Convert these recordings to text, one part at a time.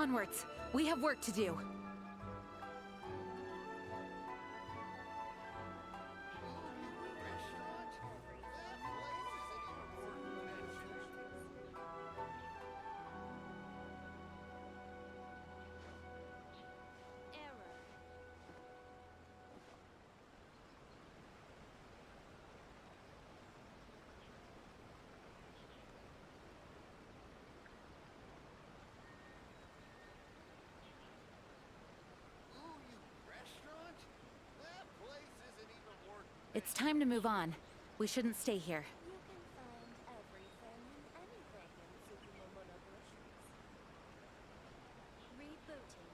Onwards. We have work to do. It's time to move on. We shouldn't stay here. You can find everything and anything in Tsukumomono groceries. Rebooting.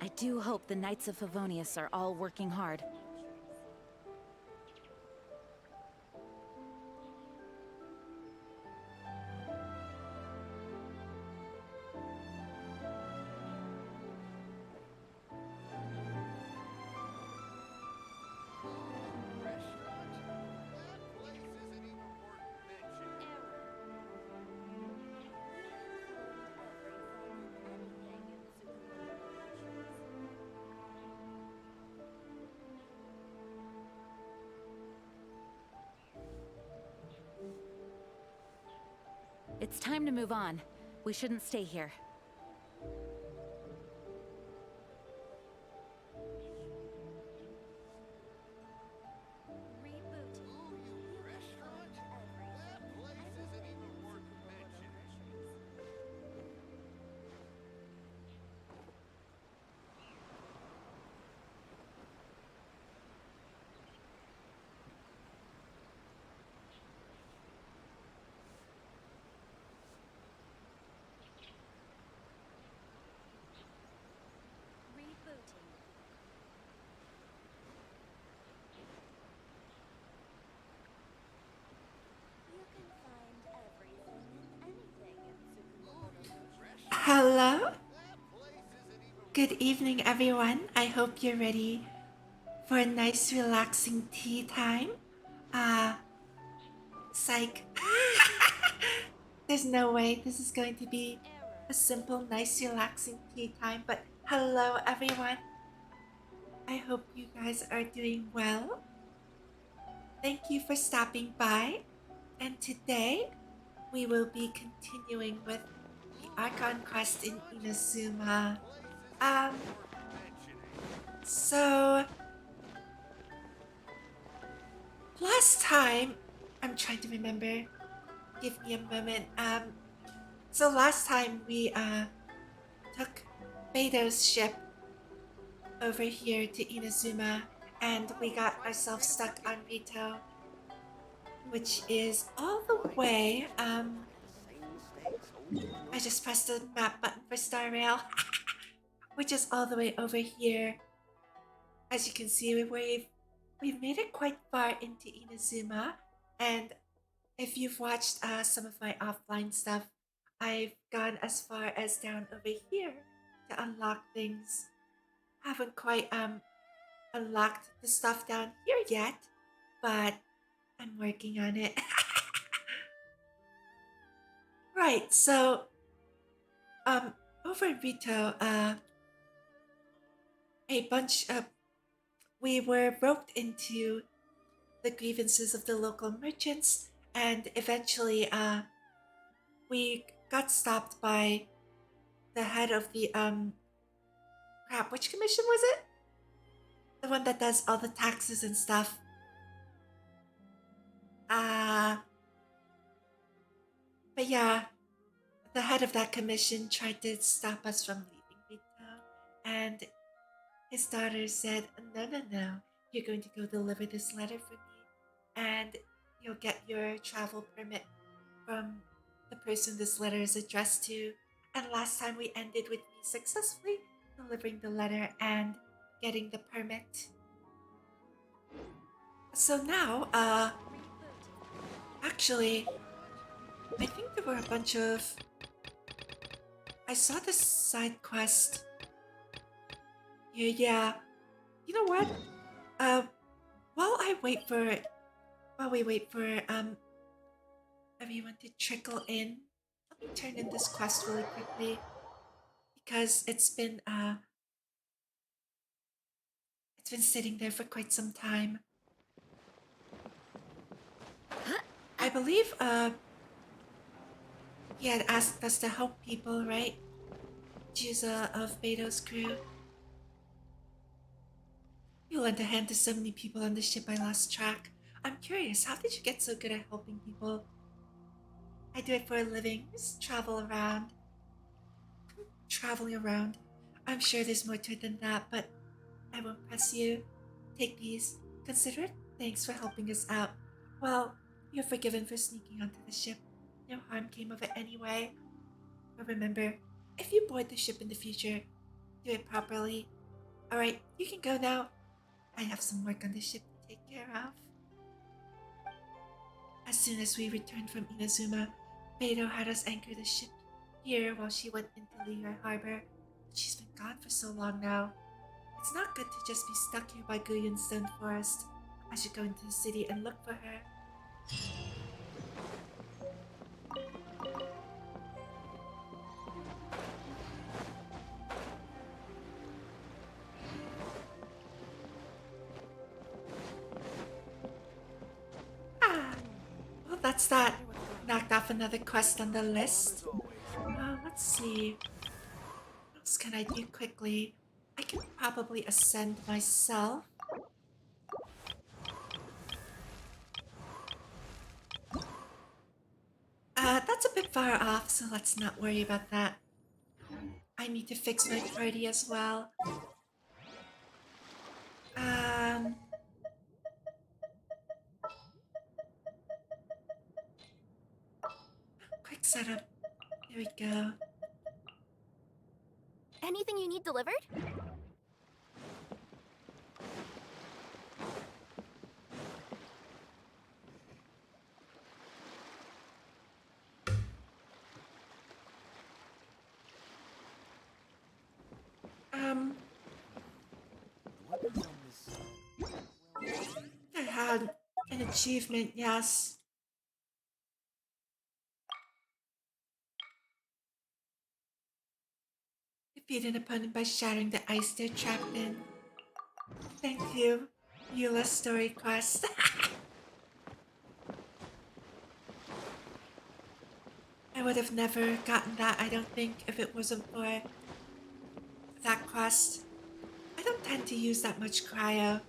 I do hope the Knights of Favonius are all working hard. It's time to move on. We shouldn't stay here. Hello? Good evening, everyone. I hope you're ready for a nice, relaxing tea time. Psych. There's no way this is going to be a simple, nice, relaxing tea time, but hello, everyone. I hope you guys are doing well. Thank you for stopping by, and today we will be continuing with the Archon quest in Inazuma. So last time, I'm trying to remember. Give me a moment. So last time we took Beto's ship over here to Inazuma, and we got ourselves stuck on Rito, which is all the way. I just pressed the map button for Star Rail, which is all the way over here. As you can see, we've made it quite far into Inazuma, and if you've watched some of my offline stuff, I've gone as far as down over here to unlock things. Haven't quite unlocked the stuff down here yet, but I'm working on it. Right, so over in Rito, we were roped into the grievances of the local merchants, and eventually we got stopped by the head of the crap, which commission was it? The one that does all the taxes and stuff. But yeah, the head of that commission tried to stop us from leaving Rito, and his daughter said, no, you're going to go deliver this letter for me, and you'll get your travel permit from the person this letter is addressed to. And last time we ended with me successfully delivering the letter and getting the permit. So now, actually, I think there were a bunch of. I saw this side quest. Yeah. You know what? While we wait for everyone to trickle in, let me turn in this quest really quickly because it's been sitting there for quite some time. I believe he had asked us to help people, right? Juza of Beto's crew. You lent a hand to so many people on the ship I lost track. I'm curious, how did you get so good at helping people? I do it for a living, just travel around. Traveling around. I'm sure there's more to it than that, but I won't press you. Take these. Consider it thanks for helping us out. Well, you're forgiven for sneaking onto the ship. No harm came of it anyway. But remember, if you board the ship in the future, do it properly. Alright, you can go now. I have some work on the ship to take care of. As soon as we returned from Inazuma, Beto had us anchor the ship here while she went into Lehigh Harbor. She's been gone for so long now. It's not good to just be stuck here by Guyun Stone Forest. I should go into the city and look for her. Well, that's that. Knocked off another quest on the list. Let's see. What else can I do quickly? I can probably ascend myself. That's a bit far off, so let's not worry about that. I need to fix my party as well. Quick setup. There we go. Anything you need delivered? I had an achievement, yes. Defeat an opponent by shattering the ice they're trapped in. Thank you. Eula's story quest. I would have never gotten that, I don't think, if it wasn't for that quest. I don't tend to use that much cryo.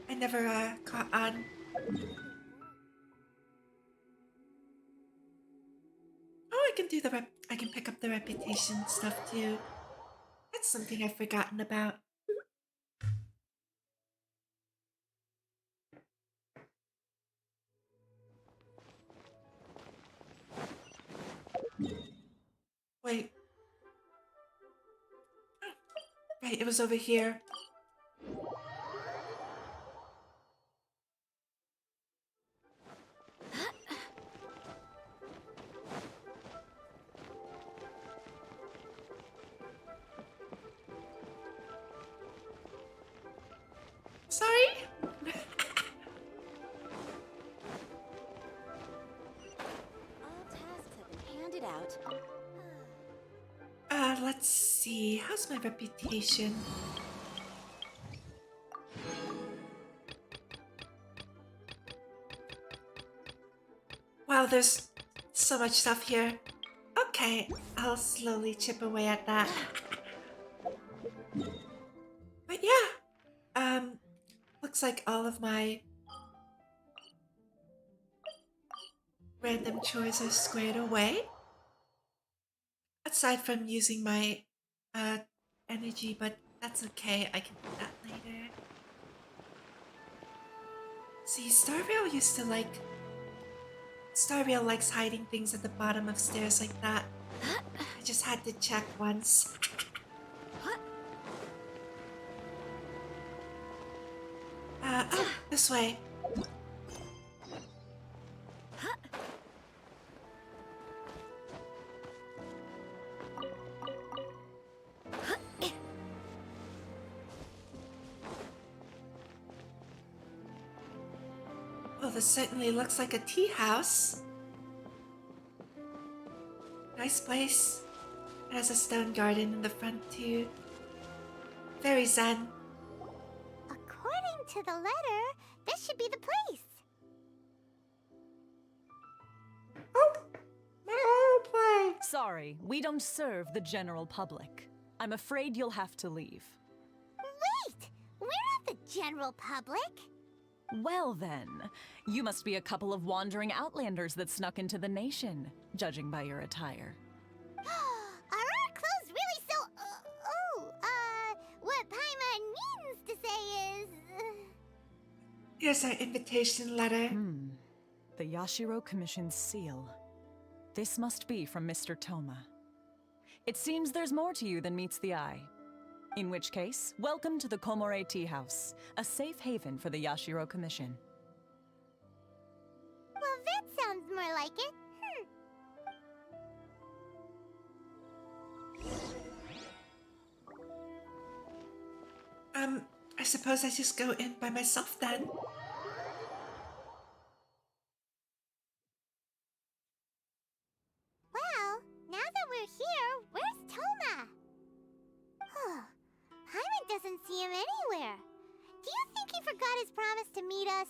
I never caught on. Oh, I can pick up the reputation stuff too. That's something I've forgotten about. Wait. Right, it was over here. Sorry? All tasks have been handed out. Let's see. How's my reputation? Wow, there's so much stuff here. Okay, I'll slowly chip away at that. But yeah, looks like all of my random chores are squared away. Aside from using my energy, but that's okay. I can do that later. See, Starrail likes hiding things at the bottom of stairs like that. I just had to check once. Oh, This way. Well, this certainly looks like a tea house. Nice place. It has a stone garden in the front too. Very zen. According to the letter, this should be the place. Oh, my old play. Sorry, we don't serve the general public. I'm afraid you'll have to leave. Wait! We're not the general public. Well then, you must be a couple of wandering outlanders that snuck into the nation, judging by your attire. Are our clothes really so... what Paimon means to say is... Here's our invitation letter. The Yashiro Commission's seal. This must be from Mr. Toma. It seems there's more to you than meets the eye. In which case, welcome to the Komore Tea House, a safe haven for the Yashiro Commission. Well, that sounds more like it. I suppose I just go in by myself then. Well, now that we're here, where's Toma? Paimon doesn't see him anywhere. Do you think he forgot his promise to meet us?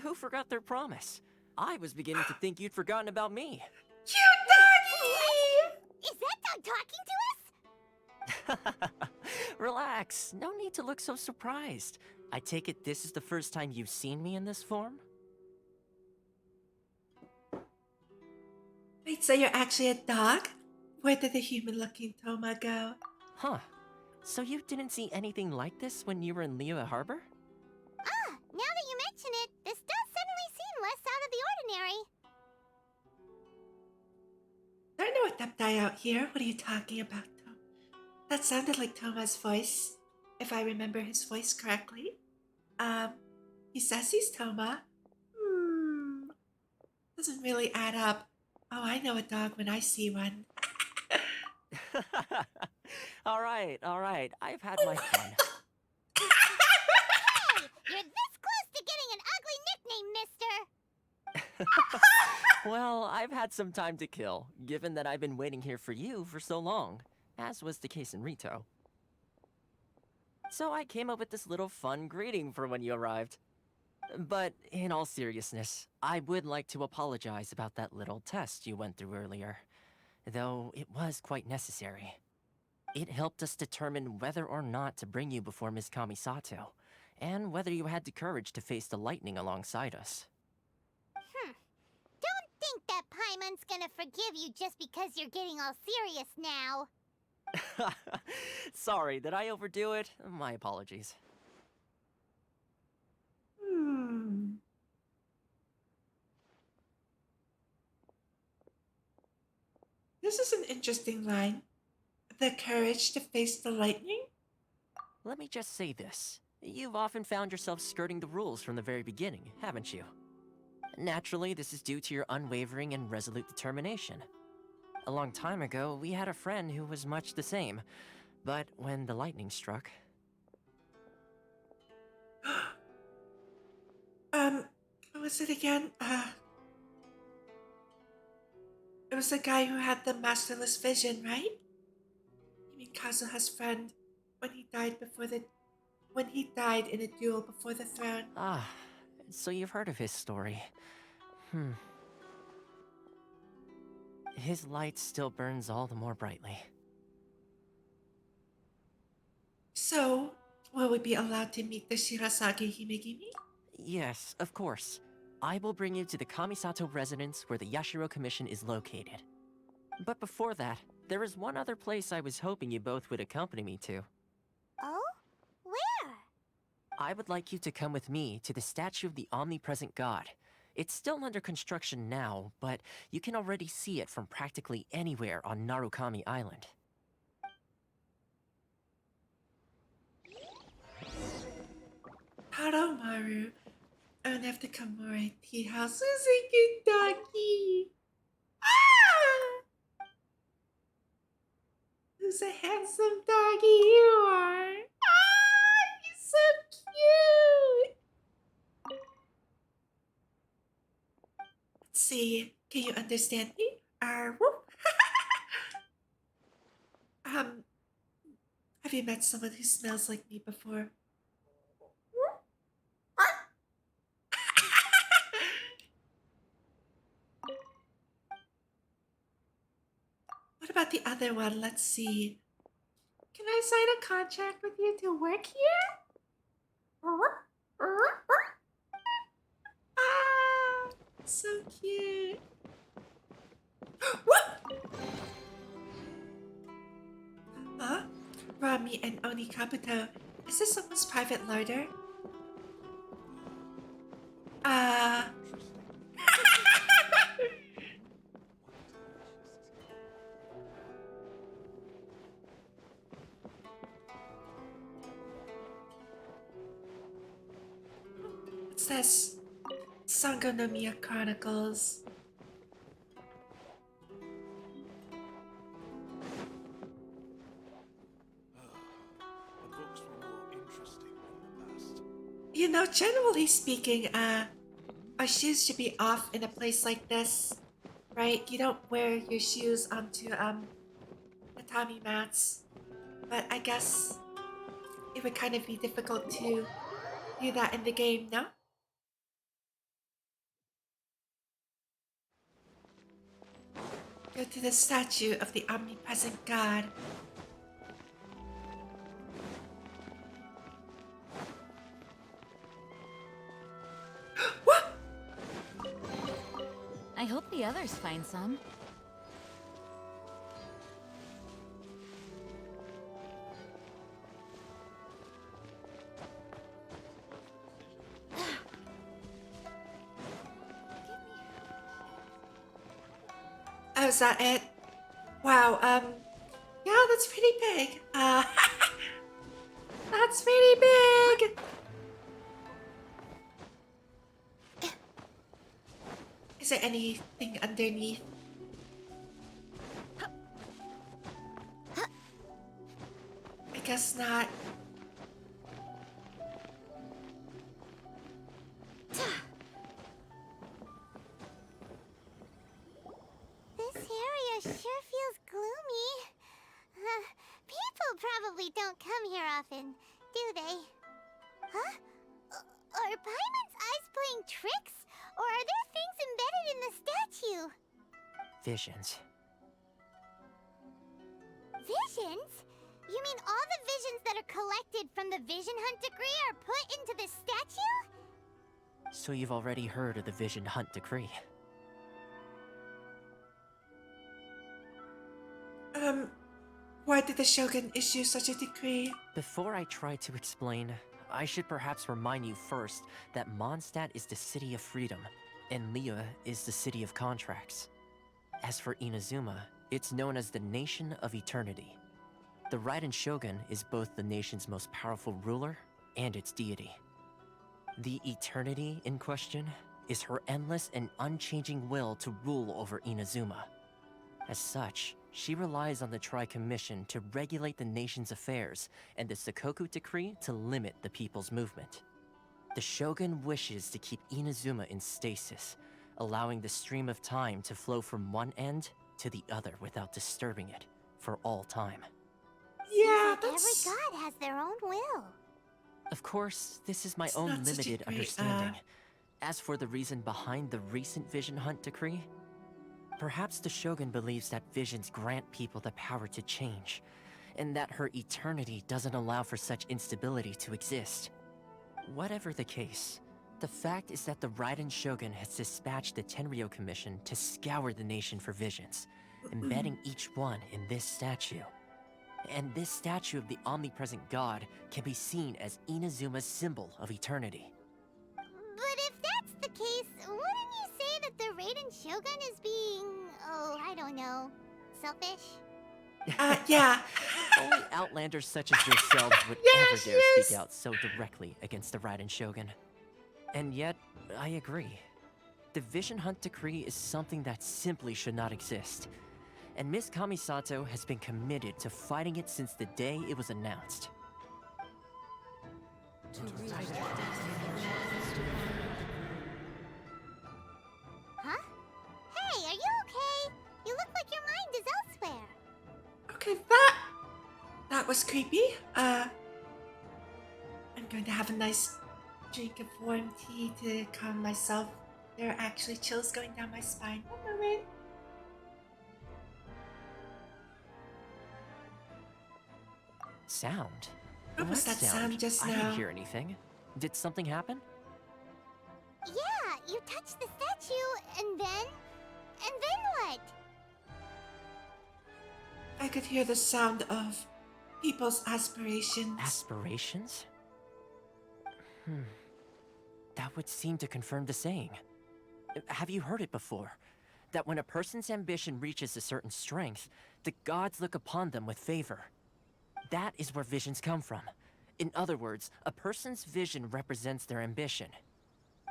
Who forgot their promise? I was beginning to think you'd forgotten about me. You doggy! Is that dog talking to us? Relax, no need to look so surprised. I take it this is the first time you've seen me in this form? Wait, so you're actually a dog? Where did the human-looking Toma go? Huh. So you didn't see anything like this when you were in Liyue Harbor? Now that you mention it, this does suddenly seem less out of the ordinary. There are no adepti out here. What are you talking about, Toma? That sounded like Toma's voice, if I remember his voice correctly. He says he's Toma. Doesn't really add up. Oh, I know a dog when I see one. All right. I've had my fun. Hey! You're this close to getting an ugly nickname, mister! Well, I've had some time to kill, given that I've been waiting here for you for so long, as was the case in Rito. So I came up with this little fun greeting for when you arrived. But in all seriousness, I would like to apologize about that little test you went through earlier, though it was quite necessary. It helped us determine whether or not to bring you before Ms. Kamisato, and whether you had the courage to face the lightning alongside us. Don't think that Paimon's gonna forgive you just because you're getting all serious now. Sorry, did I overdo it? My apologies. This is an interesting line. The courage to face the lightning? Let me just say this. You've often found yourself skirting the rules from the very beginning, haven't you? Naturally, this is due to your unwavering and resolute determination. A long time ago, we had a friend who was much the same, but when the lightning struck... What was it again? It was the guy who had the masterless vision, right? You mean Kazuha's friend when he died in a duel before the throne. Ah, so you've heard of his story. His light still burns all the more brightly. So, will we be allowed to meet the Shirasagi Himegimi? Yes, of course. I will bring you to the Kamisato residence where the Yashiro Commission is located. But before that, there is one other place I was hoping you both would accompany me to. Oh? Where? I would like you to come with me to the statue of the omnipresent god. It's still under construction now, but you can already see it from practically anywhere on Narukami Island. Haromaru, Owner of the Komore Tea House. Who's a good doggy? Ah! Who's a handsome doggy you are? Ah! He's so cute! Let's see. Can you understand me? Whoop. Have you met someone who smells like me before? What about the other one? Let's see. Can I sign a contract with you to work here? Ah, so cute. What? Huh? Rami and Oni Kabuto. Is this someone's private larder? What's this? Sangonomiya Chronicles. The books were more interesting in the past. You know, generally speaking, our shoes should be off in a place like this, right? You don't wear your shoes onto, tatami mats. But I guess it would kind of be difficult to do that in the game, no? Go to the statue of the omnipresent god. What? I hope the others find some. Oh, is that it? Wow, yeah, that's pretty big. That's pretty big. Is there anything underneath? I guess not. This area sure feels gloomy. People probably don't come here often, do they? Huh? Are Paimon's eyes playing tricks? Or are there things embedded in the statue? Visions. Visions? You mean all the visions that are collected from the Vision Hunt decree are put into the statue? So you've already heard of the Vision Hunt decree. Why did the Shogun issue such a decree? Before I try to explain, I should perhaps remind you first that Mondstadt is the city of freedom, and Liyue is the city of contracts. As for Inazuma, it's known as the Nation of Eternity. The Raiden Shogun is both the nation's most powerful ruler and its deity. The Eternity in question is her endless and unchanging will to rule over Inazuma. As such, she relies on the Tri-Commission to regulate the nation's affairs and the Sakoku Decree to limit the people's movement. The Shogun wishes to keep Inazuma in stasis, allowing the stream of time to flow from one end to the other without disturbing it for all time. Yeah, Seems like that's... every god has their own will. Of course, this is my It's own not such a limited great, understanding. As for the reason behind the recent Vision Hunt decree, perhaps the Shogun believes that visions grant people the power to change, and that her eternity doesn't allow for such instability to exist. Whatever the case, the fact is that the Raiden Shogun has dispatched the Tenryou Commission to scour the nation for visions, embedding each one in this statue. And this statue of the omnipresent god can be seen as Inazuma's symbol of eternity. But if that's the case, wouldn't you say that the Raiden Shogun is being, oh, I don't know, selfish? Yeah. Only outlanders such as yourselves would Yeah, ever she dare is. speak out so directly against the Raiden Shogun. And yet, I agree. The Vision Hunt Decree is something that simply should not exist. And Miss Kamisato has been committed to fighting it since the day it was announced. Huh? Hey, are you okay? You look like your mind is elsewhere. Okay, that was creepy. I'm going to have a nice drink of warm tea to calm myself. There are actually chills going down my spine. One moment. Sound? What was that sound just I now? didn't hear anything. Did something happen? Yeah, you touched the statue, and then what? I could hear the sound of people's aspirations. Aspirations? That would seem to confirm the saying. Have you heard it before? That when a person's ambition reaches a certain strength, the gods look upon them with favor. That is where visions come from. In other words, a person's vision represents their ambition.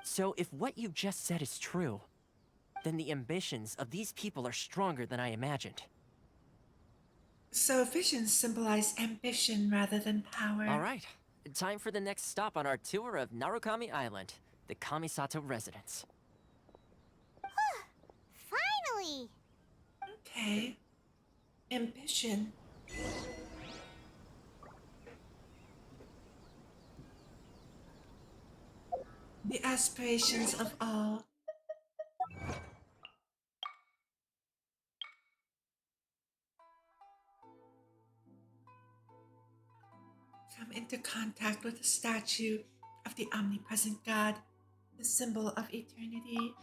So if what you just said is true, then the ambitions of these people are stronger than I imagined. So visions symbolize ambition rather than power. All right, time for the next stop on our tour of Narukami Island, the Kamisato residence. Finally! Okay. Ambition. The aspirations of all. Come into contact with the statue of the omnipresent God, the symbol of eternity.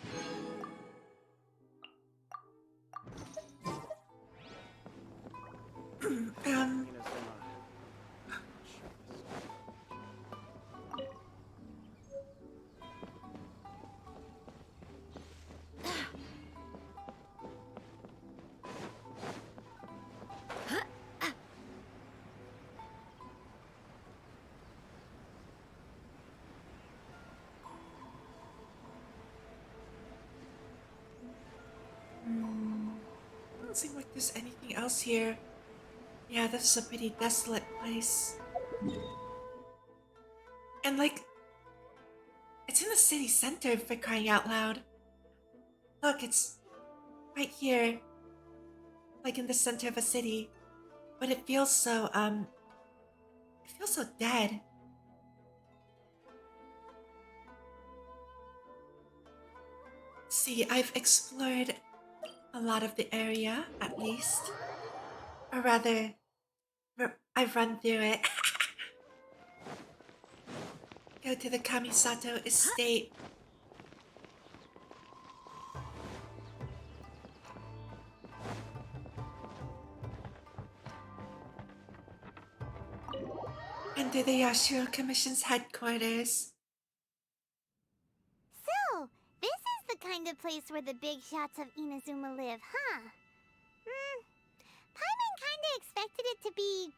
Doesn't seem like there's anything else here. Yeah, this is a pretty desolate place. And like, it's in the city center for crying out loud. Look, it's right here. Like in the center of a city. But it feels so, dead. See, I've explored a lot of the area, at least. Or rather, I've run through it. Go to the Kamisato estate. Enter the Yashiro Commission's headquarters. So, this is the kind of place where the big shots of Inazuma live, huh? Paimon kinda expected it to be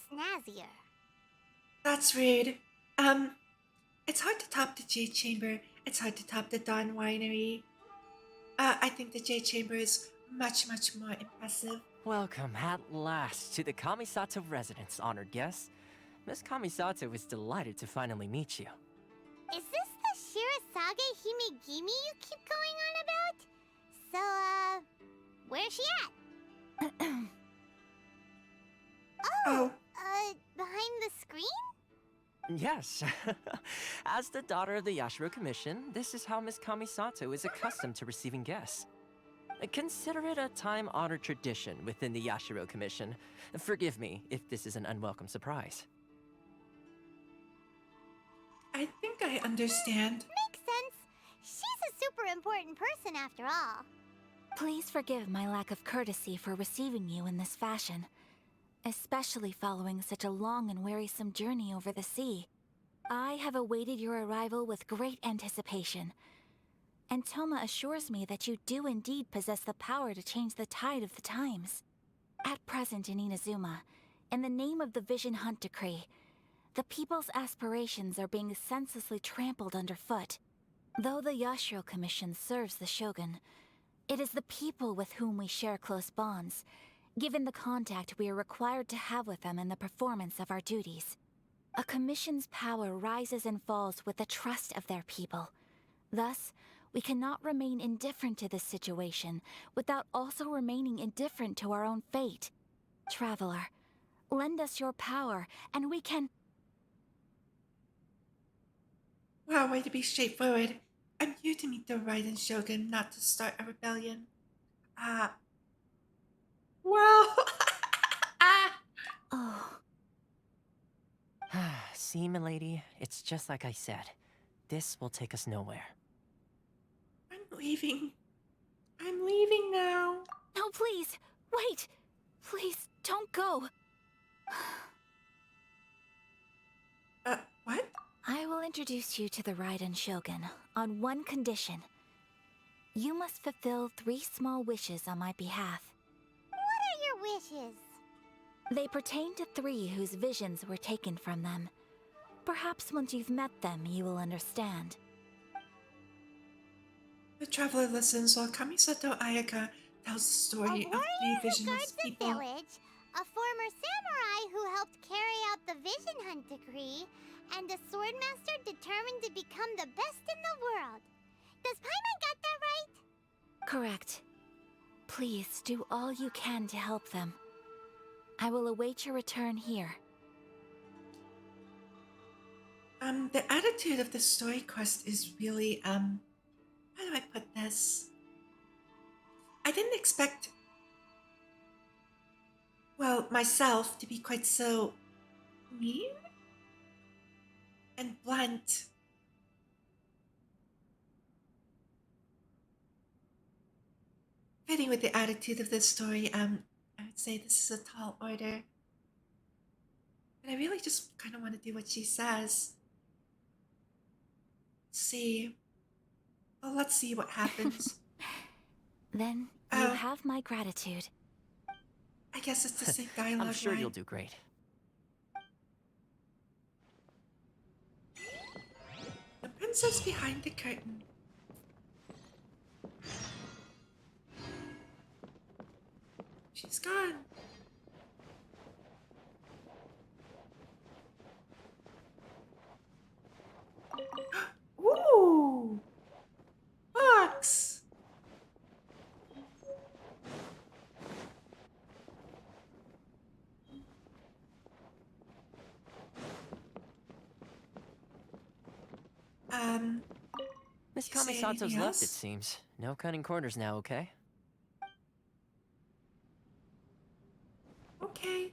snazzier. That's rude. It's hard to top the Jade Chamber. It's hard to top the Dawn Winery. I think the Jade Chamber is much, much more impressive. Welcome at last to the Kamisato residence, honored guests. Miss Kamisato is delighted to finally meet you. Is this the Shirazage Himegimi you keep going on about? So, where's she at? Oh. Behind the screen? Yes. As the daughter of the Yashiro Commission, this is how Miss Kamisato is accustomed to receiving guests. Consider it a time-honored tradition within the Yashiro Commission. Forgive me if this is an unwelcome surprise. I think I understand. Makes sense. She's a super important person after all. Please forgive my lack of courtesy for receiving you in this fashion, especially following such a long and wearisome journey over the sea. I have awaited your arrival with great anticipation, and Toma assures me that you do indeed possess the power to change the tide of the times. At present in Inazuma, in the name of the Vision Hunt Decree, the people's aspirations are being senselessly trampled underfoot. Though the Yashiro Commission serves the Shogun, it is the people with whom we share close bonds, given the contact we are required to have with them in the performance of our duties. A commission's power rises and falls with the trust of their people. Thus, we cannot remain indifferent to this situation without also remaining indifferent to our own fate. Traveler, lend us your power, and we can... Wow, way to be straightforward. I'm here to meet the Raiden Shogun, not to start a rebellion. Well... Oh, See, milady, it's just like I said. This will take us nowhere. I'm leaving. I'm leaving now. no, please! Wait! Please, don't go! What? I will introduce you to the Raiden Shogun on one condition. You must fulfill 3 small wishes on my behalf. What are your wishes? They pertain to 3 whose visions were taken from them. Perhaps once you've met them, you will understand. The traveler listens while Kamisato Ayaka tells the story A of 3 warrior who visionless guards the people. village, a former samurai who helped carry out the vision hunt decree, and a swordmaster determined to become the best in the world. Does Paimon got that right? Correct. Please do all you can to help them. I will await your return here. The attitude of the story quest is really, how do I put this? I didn't expect, well, myself to be quite so mean and blunt. Fitting with the attitude of this story, I would say this is a tall order. And I really just kind of want to do what she says. See. Well, let's see what happens. Then you have my gratitude. I guess it's the same dialogue. I'm sure line. you'll do great. The princess behind the curtain. She's gone. Ooh! Box! Miss you say Kamisato's anything left, it else? seems. No cutting corners now, okay? Okay.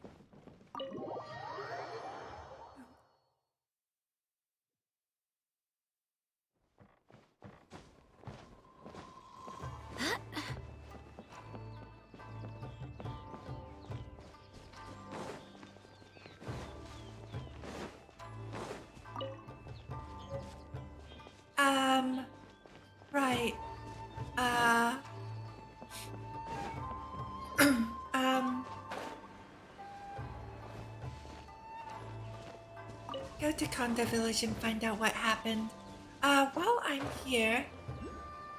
Right. Go to Konda Village and find out what happened. While I'm here,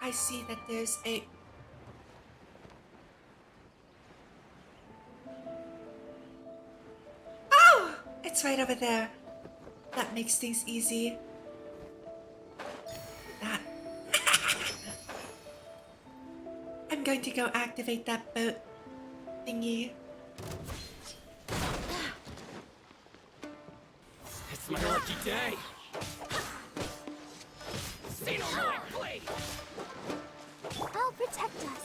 I see that there's a... Oh! It's right over there. That makes things easy. That. I'm going to go activate that boat thingy. It's my lucky day. Say no more, please. I'll protect us.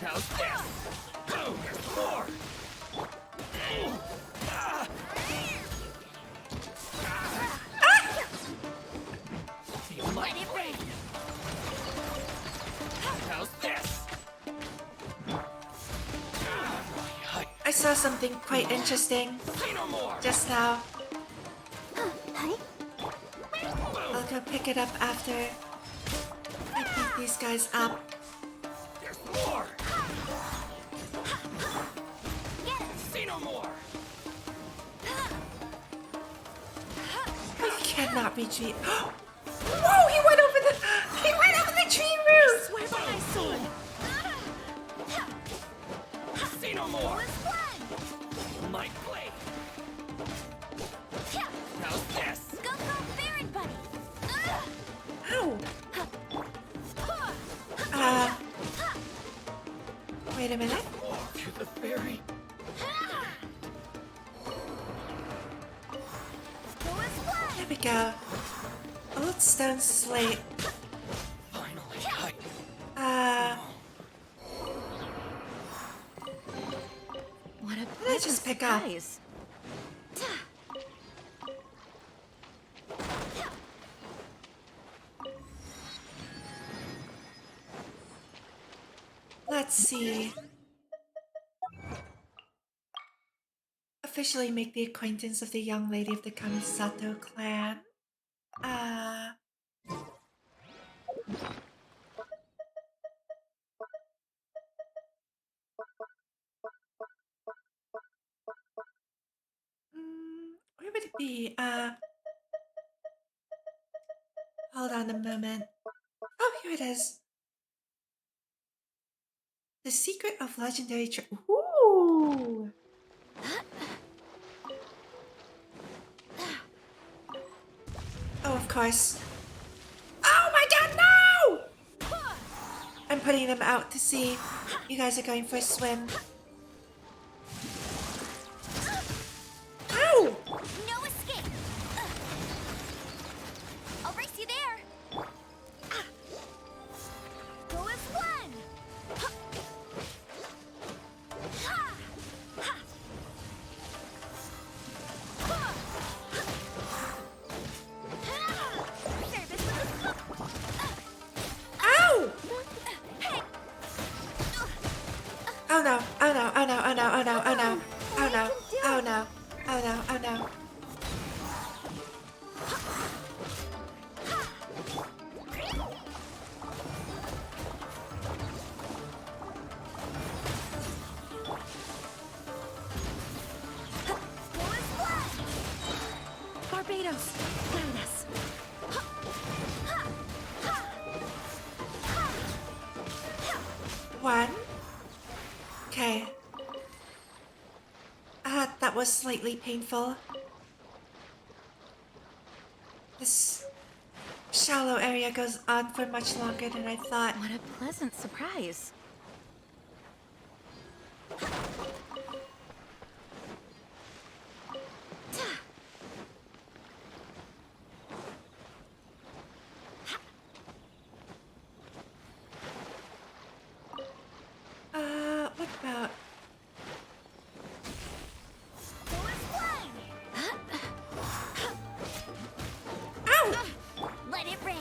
How's this? Oh, there's more. Feel like rain. How's this? I saw something quite interesting Say no more. just now. Hi. I'll go pick it up after I beat these guys up. There's more. Say no more. not retreat. Whoa! He went over the tree roof. Swear by my sword! See no more! My blade! How's this? Go, Baron Buddy! Ow! Wait a minute. To the fairy. There we go. Old stone slate. Finally, What a did I pleasant just pick up? surprise. Let's see. Officially make the acquaintance of the young lady of the Kamisato clan. Where would it be? Hold on a moment. Oh, here it is. The secret of legendary Ooh! Oh, of course. Oh my god, no! I'm putting them out to sea. You guys are going for a swim. Ow! No escape! I'll race you there! Go as one! Ow! Oh no, oh no, oh no, oh no, oh no, oh no, oh no, oh no, oh no, oh no. Barbados, join us. One. Okay. That was slightly painful. This shallow area goes on for much longer than I thought. What a pleasant surprise. What about... Ow! Let it rain.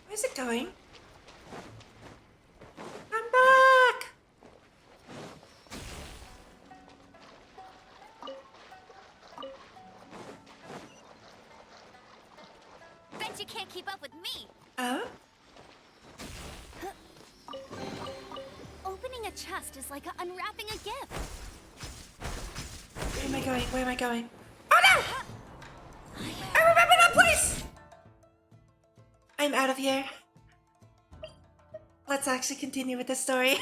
Where's it going? I'm back! Bet you can't keep up with me. Oh? Opening a chest is like unwrapping a gift. Where am I going? Where am I going? Oh no! I remember that place! I'm out of here. Let's actually continue with the story.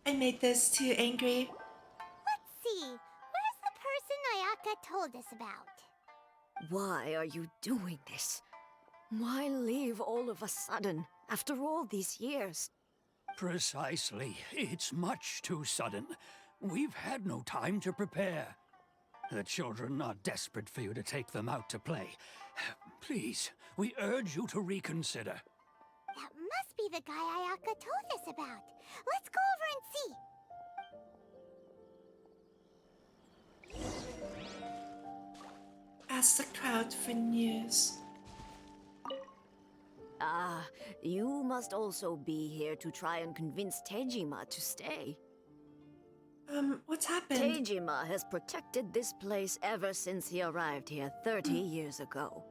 I made this too angry. Let's see. Where's the person Ayaka told us about? Why are you doing this? Why leave all of a sudden, after all these years? Precisely. It's much too sudden. We've had no time to prepare. The children are desperate for you to take them out to play. Please, we urge you to reconsider. That must be the guy Ayaka told us about. Let's go over and see. Ask the crowd for news. Ah, you must also be here to try and convince Tejima to stay. What's happened? Tejima has protected this place ever since he arrived here 30 years ago.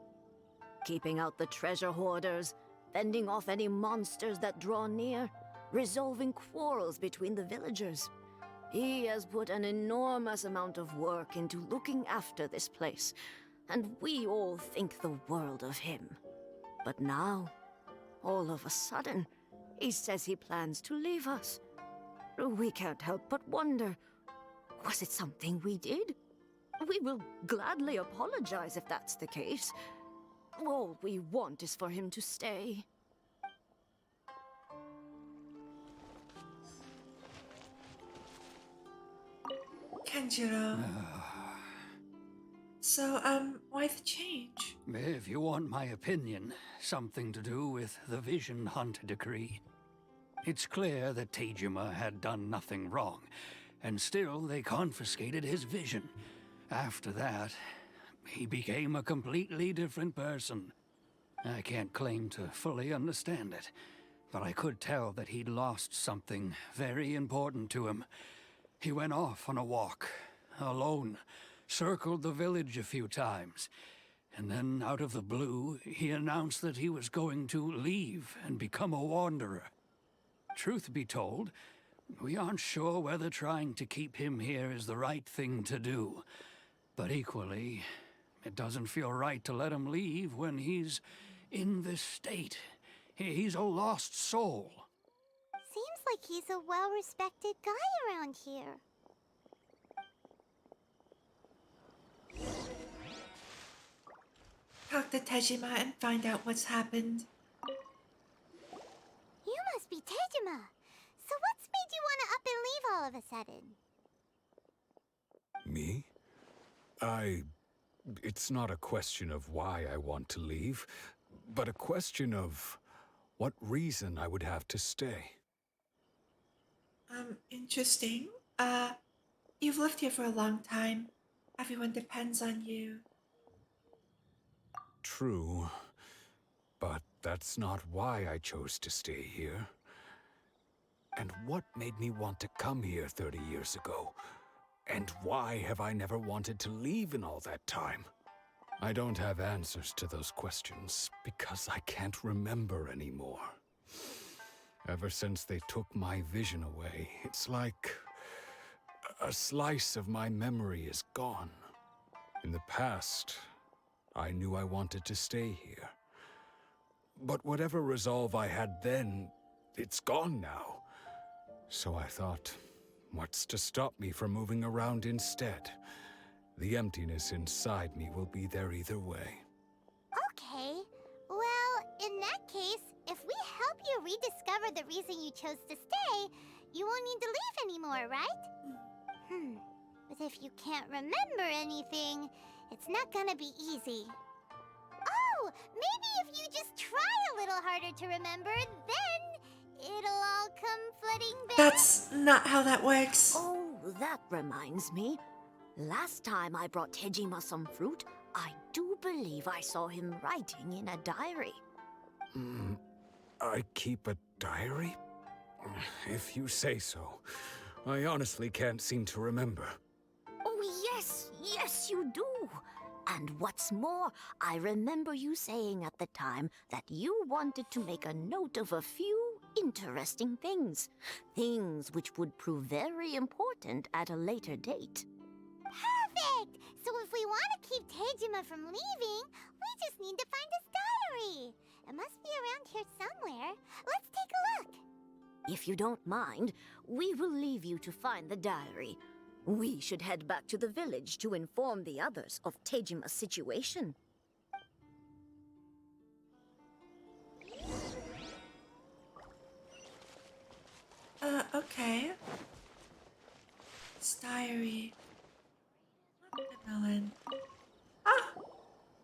Keeping out the treasure hoarders, fending off any monsters that draw near, resolving quarrels between the villagers. He has put an enormous amount of work into looking after this place, and we all think the world of him. But now, all of a sudden, he says he plans to leave us. We can't help but wonder, was it something we did? We will gladly apologize if that's the case. All we want is for him to stay. Kenjiro. So, why the change? If you want my opinion, something to do with the Vision Hunt decree. It's clear that Tejima had done nothing wrong, and still they confiscated his vision. After that, he became a completely different person. I can't claim to fully understand it, but I could tell that he'd lost something very important to him. He went off on a walk, alone, circled the village a few times, and then out of the blue, he announced that he was going to leave and become a wanderer. Truth be told, we aren't sure whether trying to keep him here is the right thing to do. But equally, it doesn't feel right to let him leave when he's in this state. He's a lost soul. Seems like he's a well-respected guy around here. Talk to Tejima and find out what's happened. You must be Tejima. So what's made you want to up and leave all of a sudden? Me? It's not a question of why I want to leave, but a question of what reason I would have to stay. Interesting. You've lived here for a long time. Everyone depends on you. True, but that's not why I chose to stay here. And what made me want to come here 30 years ago? And why have I never wanted to leave in all that time? I don't have answers to those questions because I can't remember anymore. Ever since they took my vision away, it's like a slice of my memory is gone. In the past, I knew I wanted to stay here. But whatever resolve I had then, it's gone now. So I thought, what's to stop me from moving around instead? The emptiness inside me will be there either way. Okay. Well, in that case, if we help you rediscover the reason you chose to stay, you won't need to leave anymore, right? But if you can't remember anything, it's not gonna be easy. Oh, maybe if you just try a little harder to remember, then it'll all come flooding back. That's not how that works. Oh, that reminds me. Last time I brought Tejima some fruit, I do believe I saw him writing in a diary. I keep a diary? If you say so. I honestly can't seem to remember. Oh, yes, you do. And what's more, I remember you saying at the time that you wanted to make a note of a few interesting things. Things which would prove very important at a later date. Perfect! So if we want to keep Tejima from leaving, we just need to find his diary. It must be around here somewhere. Let's take a look. If you don't mind, we will leave you to find the diary. We should head back to the village to inform the others of Tejima's situation. Okay. This diary. Watermelon. Ah!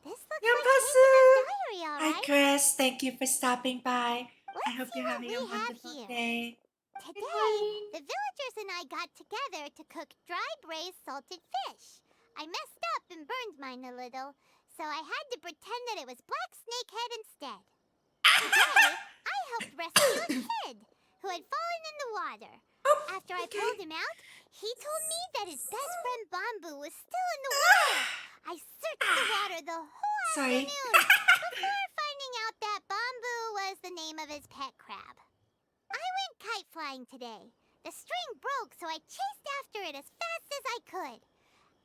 This looks Young like Tejima's diary, all Hi, right. Chris. Thank you for stopping by. I hope you're having a wonderful day. Today, the villagers and I got together to cook dry braised salted fish. I messed up and burned mine a little, so I had to pretend that it was black snakehead instead. Today, I helped rescue a kid who had fallen in the water. After I pulled him out, he told me that his best friend Bamboo was still in the water. I searched the water the whole afternoon before finding out that Bamboo was the name of his pet crab. I went kite flying today. The string broke, so I chased after it as fast as I could.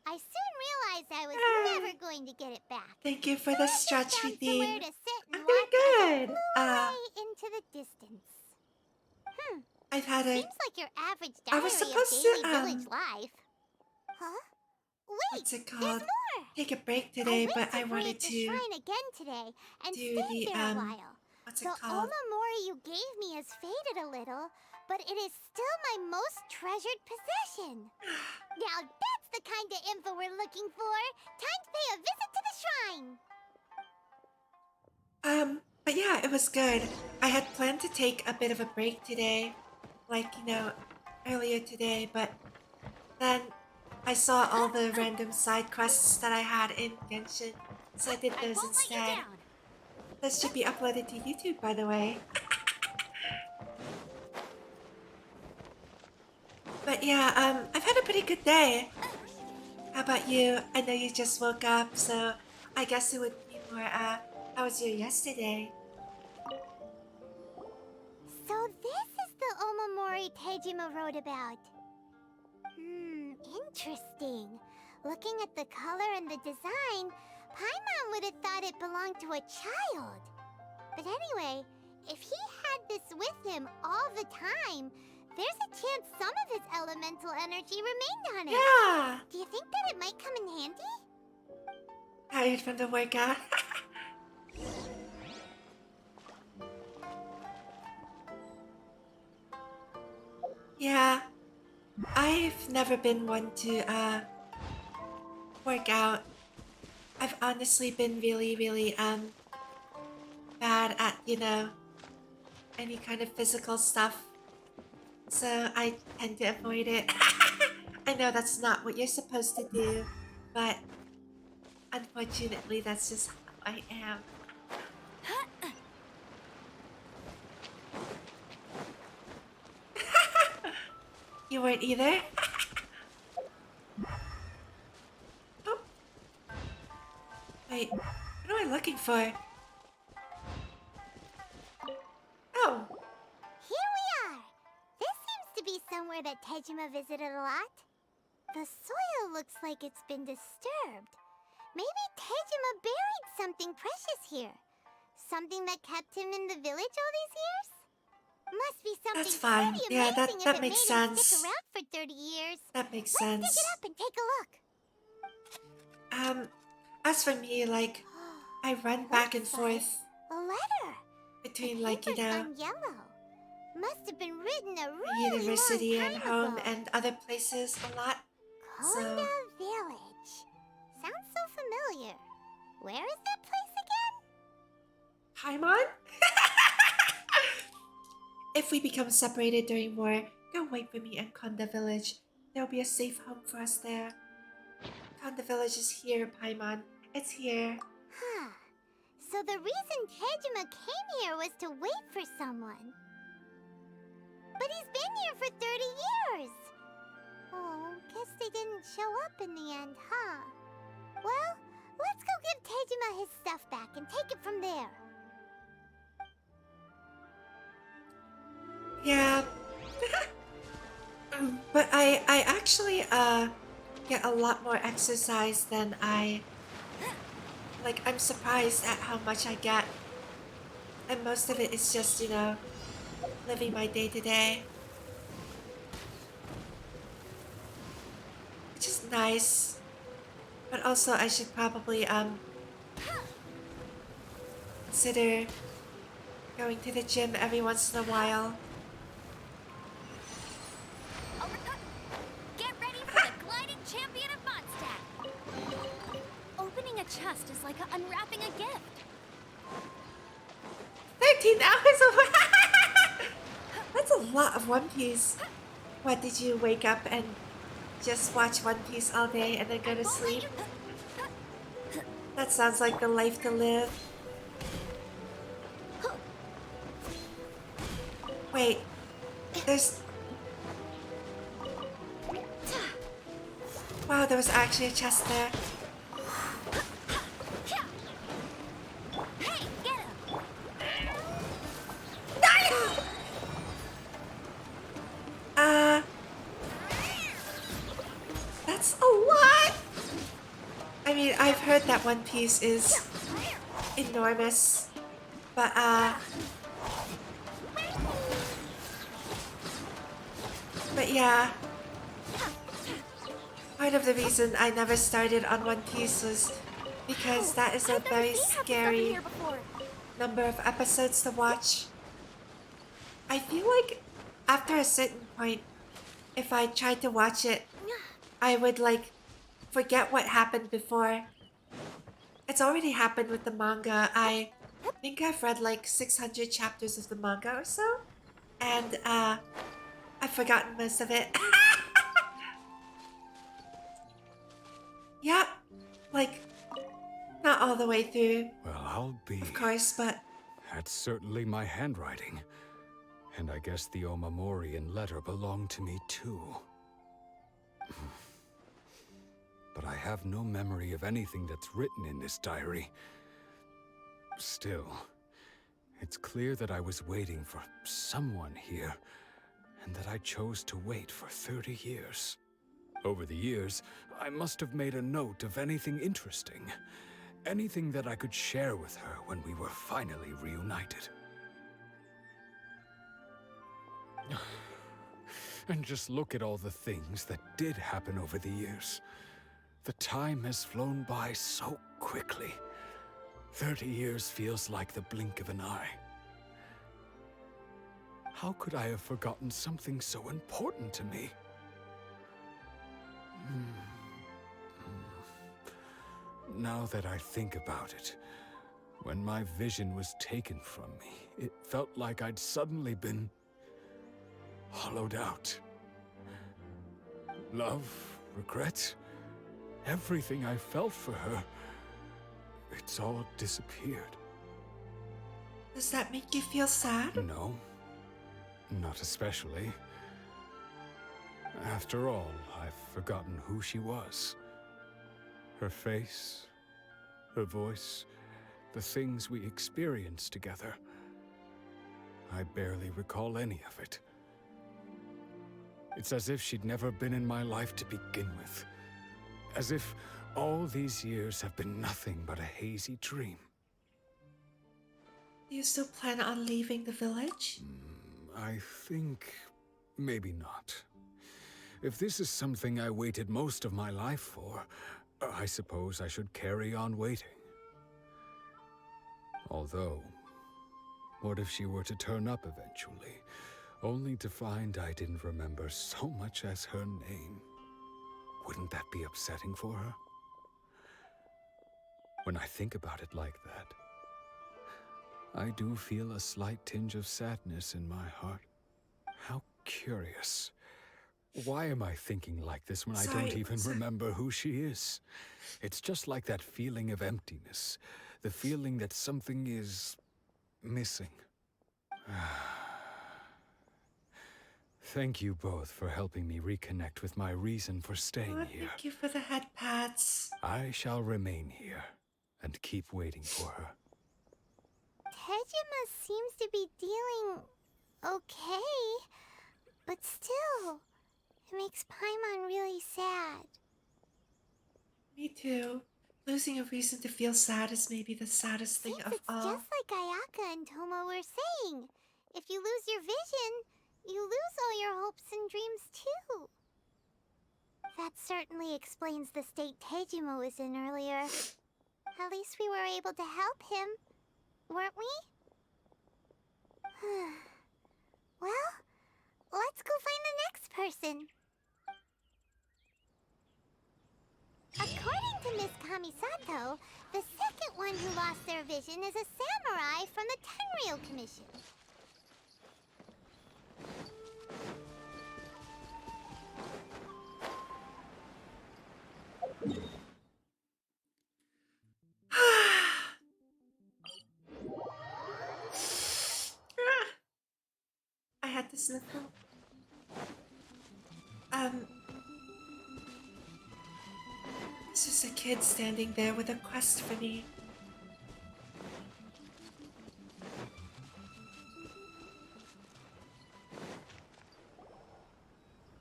I soon realized I was never going to get it back. Thank you for the stretch Found redeem. somewhere to sit and I'm watch doing as good. it flew away into the distance. I've had a. Seems like your average I diary was of supposed daily to, village life. Huh? Wait, What's it there's called? more. Take a break today, I but went I to wanted visit the to shrine again today and do stayed the there a while. what's it The called? omamori you gave me has faded a little, but it is still my most treasured possession. Now that's the kind of info we're looking for. Time to pay a visit to the shrine. But yeah, it was good. I had planned to take a bit of a break today, like, earlier today, but then I saw all the random side quests that I had in Genshin, so I did those instead. This should be uploaded to YouTube, by the way. But yeah, I've had a pretty good day. How about you? I know you just woke up, so I guess it would be more, how was your yesterday? So this is the omamori Tejima wrote about. Interesting. Looking at the color and the design, Paimon would have thought it belonged to a child. But anyway, if he had this with him all the time, there's a chance some of his elemental energy remained on it. Yeah! Do you think that it might come in handy? Tired from the workout? Yeah, I've never been one to work out. I've honestly been really, really bad at, any kind of physical stuff. So I tend to avoid it. I know that's not what you're supposed to do, but unfortunately that's just how I am. You weren't either? Oh. Wait, what am I looking for? Oh. Here we are! This seems to be somewhere that Tejima visited a lot. The soil looks like it's been disturbed. Maybe Tejima buried something precious here. Something that kept him in the village all these years? Must be something That's fine. pretty Yeah, amazing that if it makes made him sense. stick around for 30 years. That makes Let's sense. dig it up and take a look. As for me, like, I run back and Looks like forth a letter. between, The like, paper's gone yellow. Must have been written a the really university long and time home ago. and other places a lot. Konda Village. Sounds so familiar. Where is that place again? Paimon? If we become separated during war, go wait for me in Konda Village. There'll be a safe home for us there. Konda Village is here, Paimon. It's here. Huh. So the reason Tejima came here was to wait for someone. But he's been here for 30 years. Oh, guess they didn't show up in the end, huh? Well, let's go give Tejima his stuff back and take it from there. Yeah. But I actually get a lot more exercise than I'm surprised at how much I get. And most of it is just, living my day to day. Which is nice. But also I should probably consider going to the gym every once in a while. Get ready for the gliding champion of Mondstadt! Opening a chest is like unwrapping a gift. 13 hours away! a lot of One Piece. What, did you wake up and just watch One Piece all day and then go to sleep? That sounds like the life to live. Wait, there's... Wow, there was actually a chest there. Hey, get him! That's a lot! I mean, I've heard that One Piece is enormous, but yeah, part of the reason I never started on One Piece was because that is a very scary number of episodes to watch. I feel like after a certain point, if I tried to watch it, I would like forget what happened before. It's already happened with the manga. I think I've read like 600 chapters of the manga or so, and I've forgotten most of it. Yeah, like not all the way through, Well, I'll be. of course, but That's certainly my handwriting. And I guess the Omamorian letter belonged to me too. But I have no memory of anything that's written in this diary. Still, it's clear that I was waiting for someone here, and that I chose to wait for 30 years. Over the years, I must have made a note of anything interesting. Anything that I could share with her when we were finally reunited. And just look at all the things that did happen over the years. The time has flown by so quickly. 30 years feels like the blink of an eye. How could I have forgotten something so important to me? Now that I think about it, when my vision was taken from me, it felt like I'd suddenly been hollowed out. Love, regret, everything I felt for her, it's all disappeared. does that make you feel sad? No, not especially. After all, I've forgotten who she was. Her face, her voice, the things we experienced together. I barely recall any of it. It's as if she'd never been in my life to begin with. As if all these years have been nothing but a hazy dream. Do you still plan on leaving the village? I think maybe not. If this is something I waited most of my life for, I suppose I should carry on waiting. Although, what if she were to turn up eventually, only to find I didn't remember so much as her name? Wouldn't that be upsetting for her? When I think about it like that, I do feel a slight tinge of sadness in my heart. How curious. Why am I thinking like this when I don't even remember who she is? It's just like that feeling of emptiness. The feeling that something is missing. Thank you both for helping me reconnect with my reason for staying here. Thank you for the head pats. I shall remain here and keep waiting for her. Tejima seems to be dealing okay, but still, it makes Paimon really sad. Me too. Losing a reason to feel sad is maybe the saddest thing of all. It's just like Ayaka and Toma were saying. If you lose your vision, you lose all your hopes and dreams too. That certainly explains the state Tejima was in earlier. At least we were able to help him, weren't we? Well, let's go find the next person. According to Miss Kamisato, the second one who lost their vision is a samurai from the Tenryou Commission. This little this is a kid standing there with a quest for me.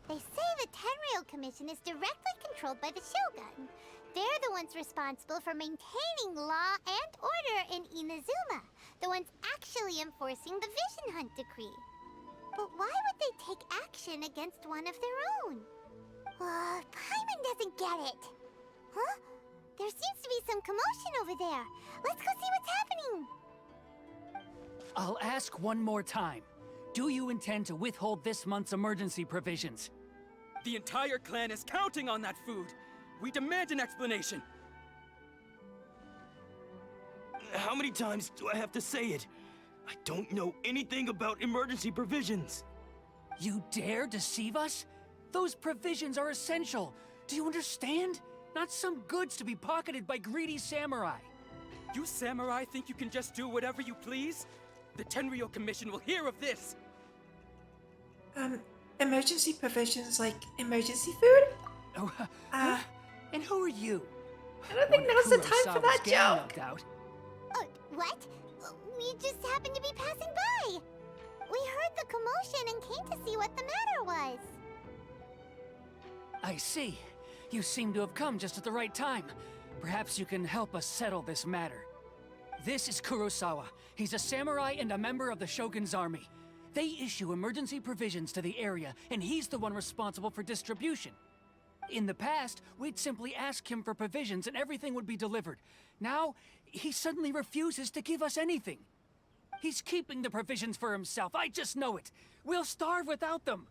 They say the Tenryou Commission is directly controlled by the Shogun. They're the ones responsible for maintaining law and order in Inazuma. The ones actually enforcing the Vision Hunt Decree. But why would they take action against one of their own? Paimon doesn't get it. Huh? There seems to be some commotion over there. Let's go see what's happening. I'll ask one more time. Do you intend to withhold this month's emergency provisions? The entire clan is counting on that food. We demand an explanation. How many times do I have to say it? I don't know anything about emergency provisions. You dare deceive us? Those provisions are essential. Do you understand? Not some goods to be pocketed by greedy samurai. You samurai think you can just do whatever you please? The Tenryou Commission will hear of this. Emergency provisions like emergency food? Oh, and who are you? I don't think now's the time for that joke. What? We just happened to be passing by. We heard the commotion and came to see what the matter was. I see. You seem to have come just at the right time. Perhaps you can help us settle this matter. This is Kurosawa. He's a samurai and a member of the Shogun's army. They issue emergency provisions to the area, and he's the one responsible for distribution. In the past, we'd simply ask him for provisions and everything would be delivered. Now, he suddenly refuses to give us anything. He's keeping the provisions for himself, I just know it. We'll starve without them.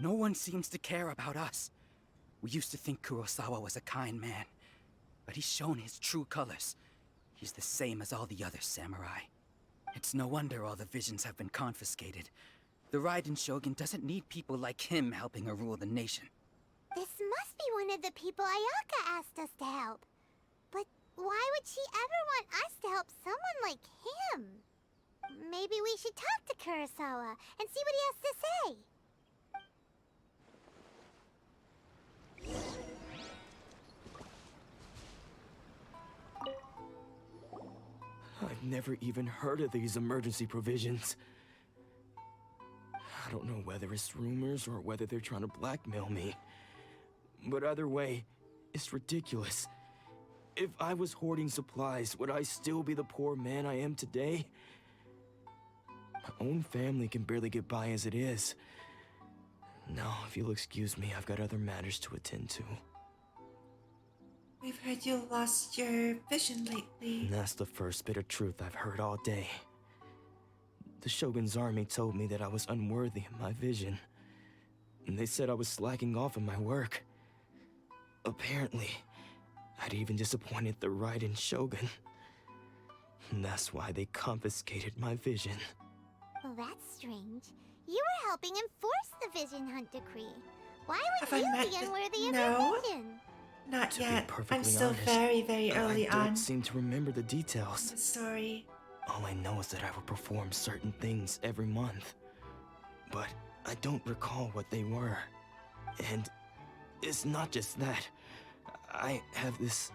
No one seems to care about us. We used to think Kurosawa was a kind man, but he's shown his true colors. He's the same as all the other samurai. It's no wonder all the visions have been confiscated. The Raiden Shogun doesn't need people like him helping her rule the nation. This must be one of the people Ayaka asked us to help. But why would she ever want us to help someone like him? Maybe we should talk to Kurosawa and see what he has to say. I've never even heard of these emergency provisions. I don't know whether it's rumors or whether they're trying to blackmail me. But either way, it's ridiculous. If I was hoarding supplies, would I still be the poor man I am today? My own family can barely get by as it is. Now, if you'll excuse me, I've got other matters to attend to. We've heard you lost your vision lately. And that's the first bit of truth I've heard all day. The Shogun's army told me that I was unworthy of my vision. And they said I was slacking off in my work. Apparently, I'd even disappointed the Raiden Shogun. And that's why they confiscated my vision. Well, that's strange. You were helping enforce the Vision Hunt Decree. Why would Have I you met be unworthy of No. your vision? Not To yet. be perfectly I'm still honest, very early I don't on. seem to remember the details. Sorry. All I know is that I would perform certain things every month. But I don't recall what they were. And it's not just that. I have this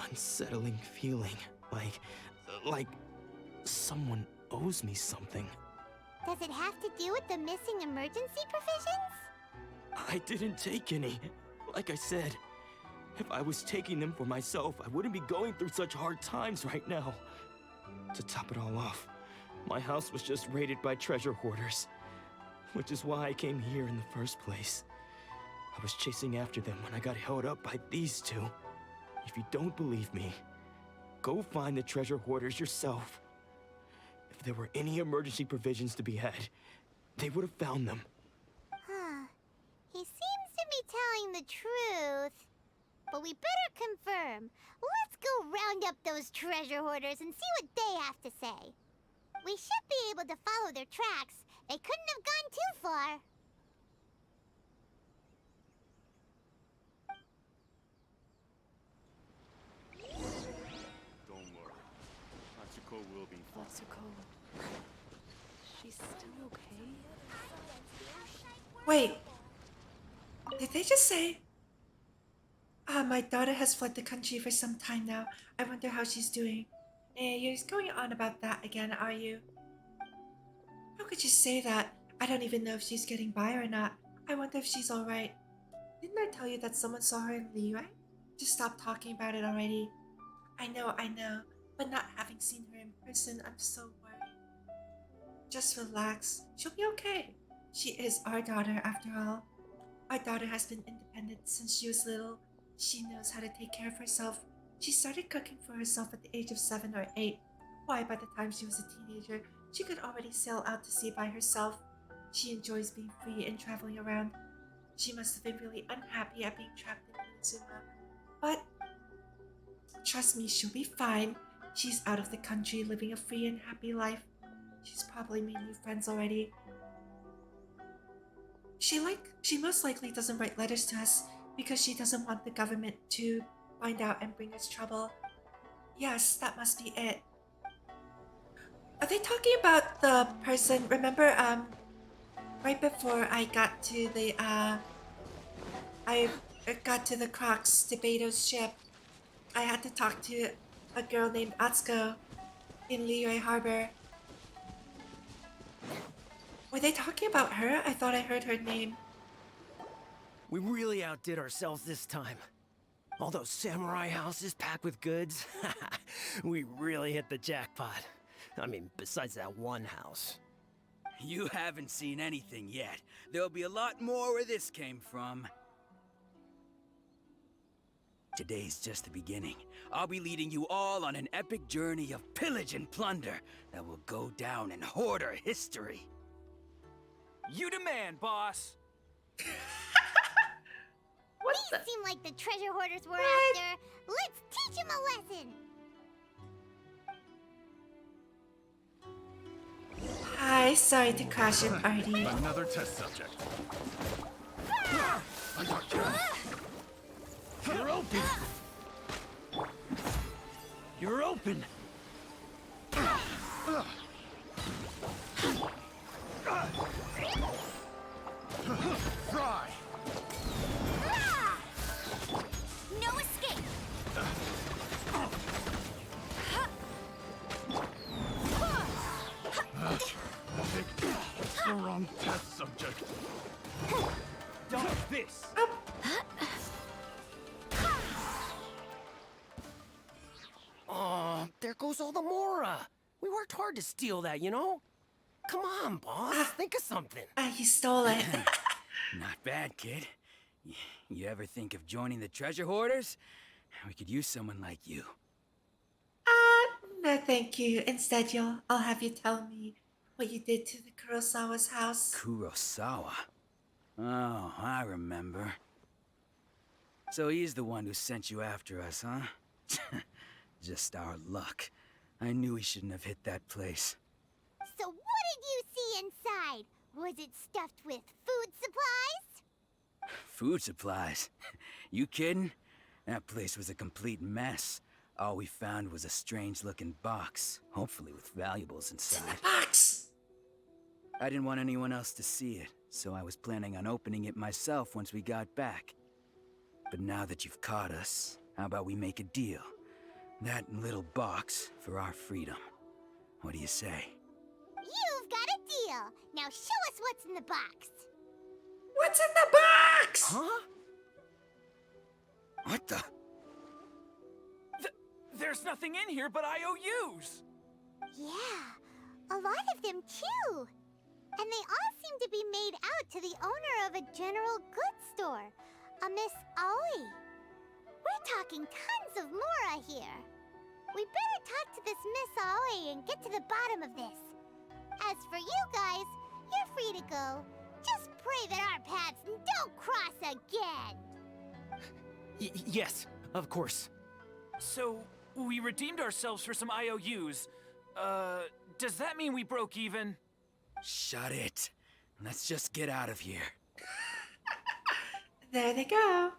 unsettling feeling, like someone owes me something. Does it have to do with the missing emergency provisions? I didn't take any. Like I said, if I was taking them for myself, I wouldn't be going through such hard times right now. To top it all off, my house was just raided by treasure hoarders, which is why I came here in the first place. I was chasing after them when I got held up by these two. If you don't believe me, go find the treasure hoarders yourself. If there were any emergency provisions to be had, they would have found them. Huh. He seems to be telling the truth. But we better confirm. Let's go round up those treasure hoarders and see what they have to say. We should be able to follow their tracks. They couldn't have gone too far. Don't worry. Atsuko will be fine. She's still okay? Wait. Did they just say? My daughter has fled the country for some time now. I wonder how she's doing. You're going on about that again, are you? How could you say that? I don't even know if she's getting by or not. I wonder if she's alright. Didn't I tell you that someone saw her in Liyue? Just stop talking about it already. I know, but not having seen her in person, I'm so worried. Just relax. She'll be okay. She is our daughter, after all. Our daughter has been independent since she was little. She knows how to take care of herself. She started cooking for herself at the age of 7 or 8. Why, by the time she was a teenager, she could already sail out to sea by herself. She enjoys being free and traveling around. She must have been really unhappy at being trapped in Inazuma. But trust me, she'll be fine. She's out of the country, living a free and happy life. She's probably made new friends already. She most likely doesn't write letters to us because she doesn't want the government to find out and bring us trouble. Yes, that must be it. Are they talking about the person? Remember, right before I got to the Crocs Debato's ship, I had to talk to a girl named Atsuko in Liyue Harbor. Were they talking about her? I thought I heard her name. We really outdid ourselves this time. All those samurai houses packed with goods. We really hit the jackpot. I mean, besides that one house. You haven't seen anything yet. There'll be a lot more where this came from. Today's just the beginning. I'll be leading you all on an epic journey of pillage and plunder that will go down in Hoarder history. You demand, boss! These seem like the treasure hoarders we're after. Let's teach them a lesson! Hi, sorry to crash your party. Another test subject. I got you. You're open. You're open! Fry. No escape! The wrong test subject. Dodge this! Oh, there goes all the Mora. We worked hard to steal that, you know? Come on, boss. Think of something. He stole it. Not bad, kid. You ever think of joining the treasure hoarders? We could use someone like you. No thank you. Instead, I'll have you tell me what you did to the Kurosawa's house. Kurosawa? Oh, I remember. So he's the one who sent you after us, huh? Just our luck. I knew he shouldn't have hit that place. So what did you see inside? Was it stuffed with food supplies? Food supplies? You kidding? That place was a complete mess. All we found was a strange-looking box, hopefully with valuables inside. Box! I didn't want anyone else to see it, so I was planning on opening it myself once we got back. But now that you've caught us, how about we make a deal? That little box for our freedom. What do you say? You've got a deal. Now show us what's in the box. What's in the box? Huh? What the? There's nothing in here but IOUs! Yeah, a lot of them too. And they all seem to be made out to the owner of a general goods store, a Miss Aoi. We're talking tons of Mora here. We better talk to this Miss Aoi and get to the bottom of this. As for you guys, you're free to go. Just pray that our paths don't cross again. Yes, of course. So, we redeemed ourselves for some IOUs. Does that mean we broke even? Shut it. Let's just get out of here. There they go.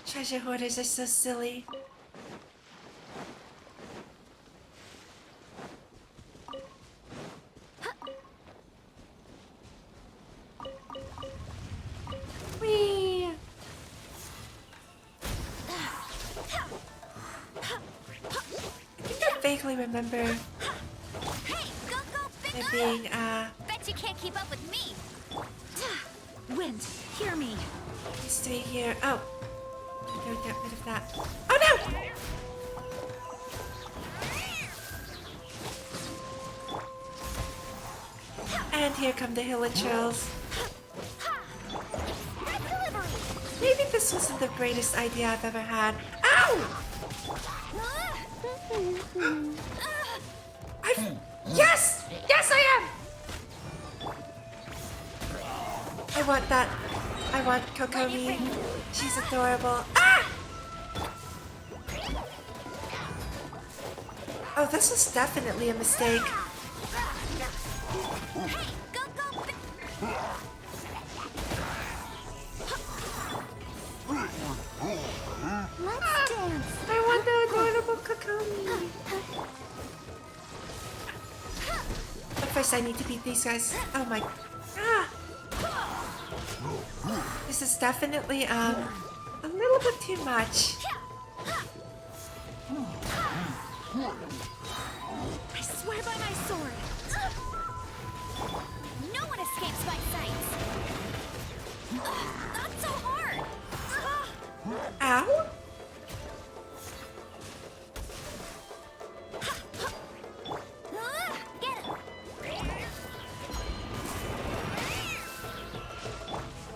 Treasure hoarders are so silly. vaguely remember there being, Bet you can't keep up with me. Wind, hear me. you stay here. Oh. Go get rid of that. Oh no! And here come the Hilichurls. Maybe this wasn't the greatest idea I've ever had. Ow! Yes! Yes, I am! I want that. I want Kokomi. She's adorable. Ah! Oh, this was definitely a mistake. Let's dance. I want the adorable Kokomi. But first I need to beat these guys. Oh my... Ah! This is definitely, a little bit too much. I swear by my sword. No one escapes my sights. Not so hard. Ow? Get him.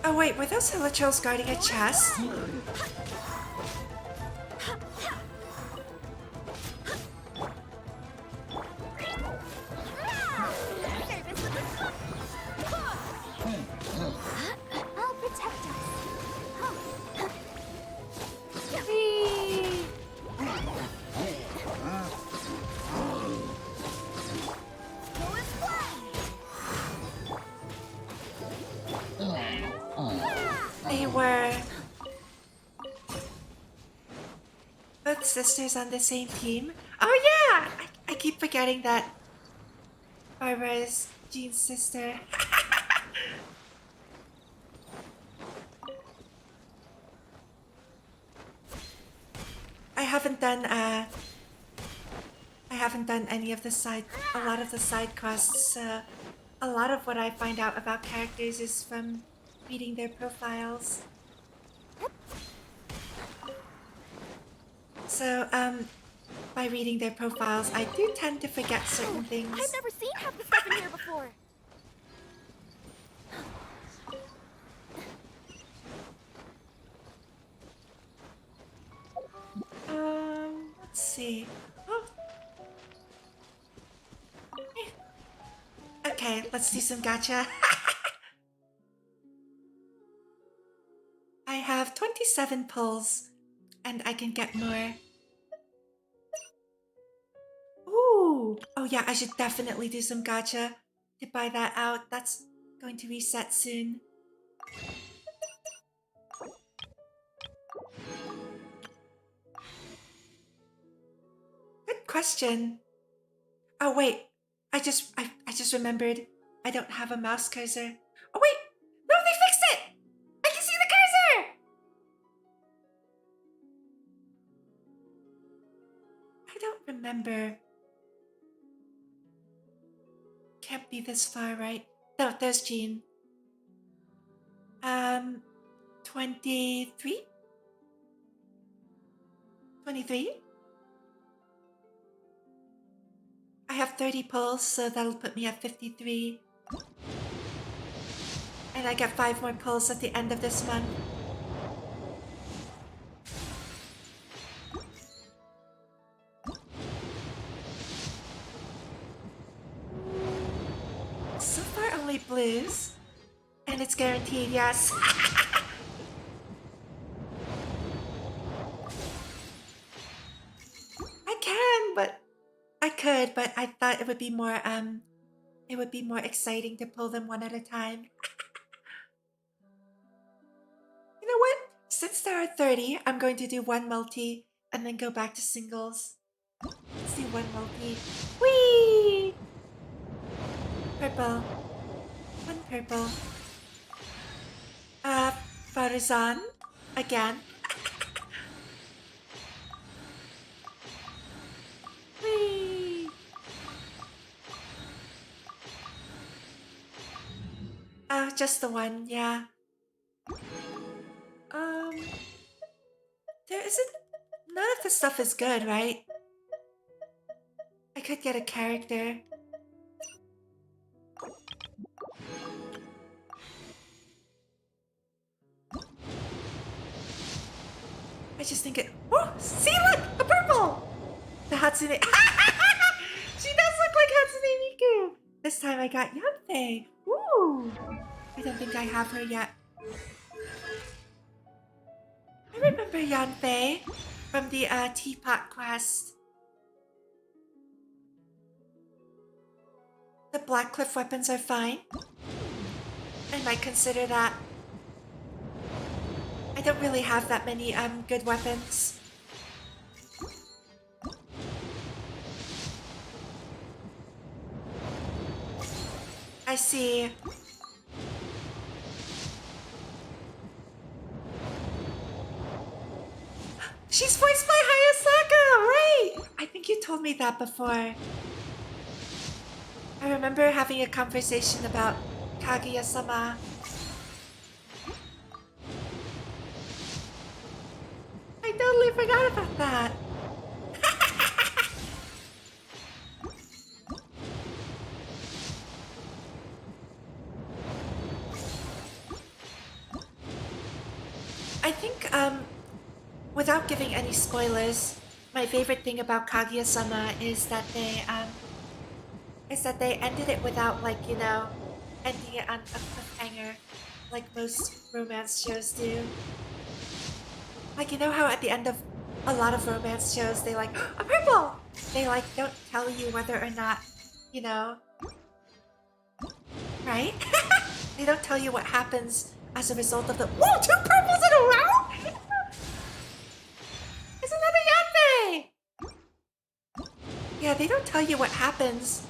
Oh wait, were those Hilichurls guarding a chest? I'll protect us. They were both sisters on the same team. Oh yeah! I keep forgetting that Barbara is Jean's sister. I haven't done any of the a lot of the side quests, so a lot of what I find out about characters is from reading their profiles. So, by reading their profiles, I do tend to forget certain things. I've never seen half the stuff in here before. Let's see. Oh. Okay, let's do some gacha. I have 27 pulls, and I can get more. Ooh! Oh yeah, I should definitely do some gacha to buy that out. That's going to reset soon. Good question. Oh wait, I just remembered. I don't have a mouse cursor. Oh wait, no, they fixed it. I can see the cursor. I don't remember. Can't be this far, right? No, there's Jean. 23? 23? I have 30 pulls, so that'll put me at 53. And I get 5 more pulls at the end of this month. So far, only blues. And it's guaranteed, yes. I could, but I thought it would be more exciting to pull them one at a time. You know what? Since there are 30, I'm going to do one multi and then go back to singles. Let's do one multi. Whee! Purple. One purple. Farazan. Again. Whee! just the one, yeah. There isn't... None of the stuff is good, right? I could get a character. I just think it... Oh! See, look! A purple! The Hatsune... She does look like Hatsune Miku! This time I got Yanfei. Ooh! I don't think I have her yet. I remember Yanfei from the Teapot quest. The Blackcliff weapons are fine. I might consider that. I don't really have that many good weapons. I see. She's voiced by Hayasaka, right? I think you told me that before. I remember having a conversation about Kaguya-sama. I totally forgot about that. I think, without giving any spoilers, my favorite thing about Kaguya-sama is that they ended it without, like, you know, ending it on a cliffhanger, like most romance shows do. Like, you know how at the end of a lot of romance shows, they like, a purple! They, like, don't tell you whether or not, you know, right? They don't tell you what happens as a result of the... Whoa, 2 purples in a row?! It's another Yanfei! Yeah, they don't tell you what happens.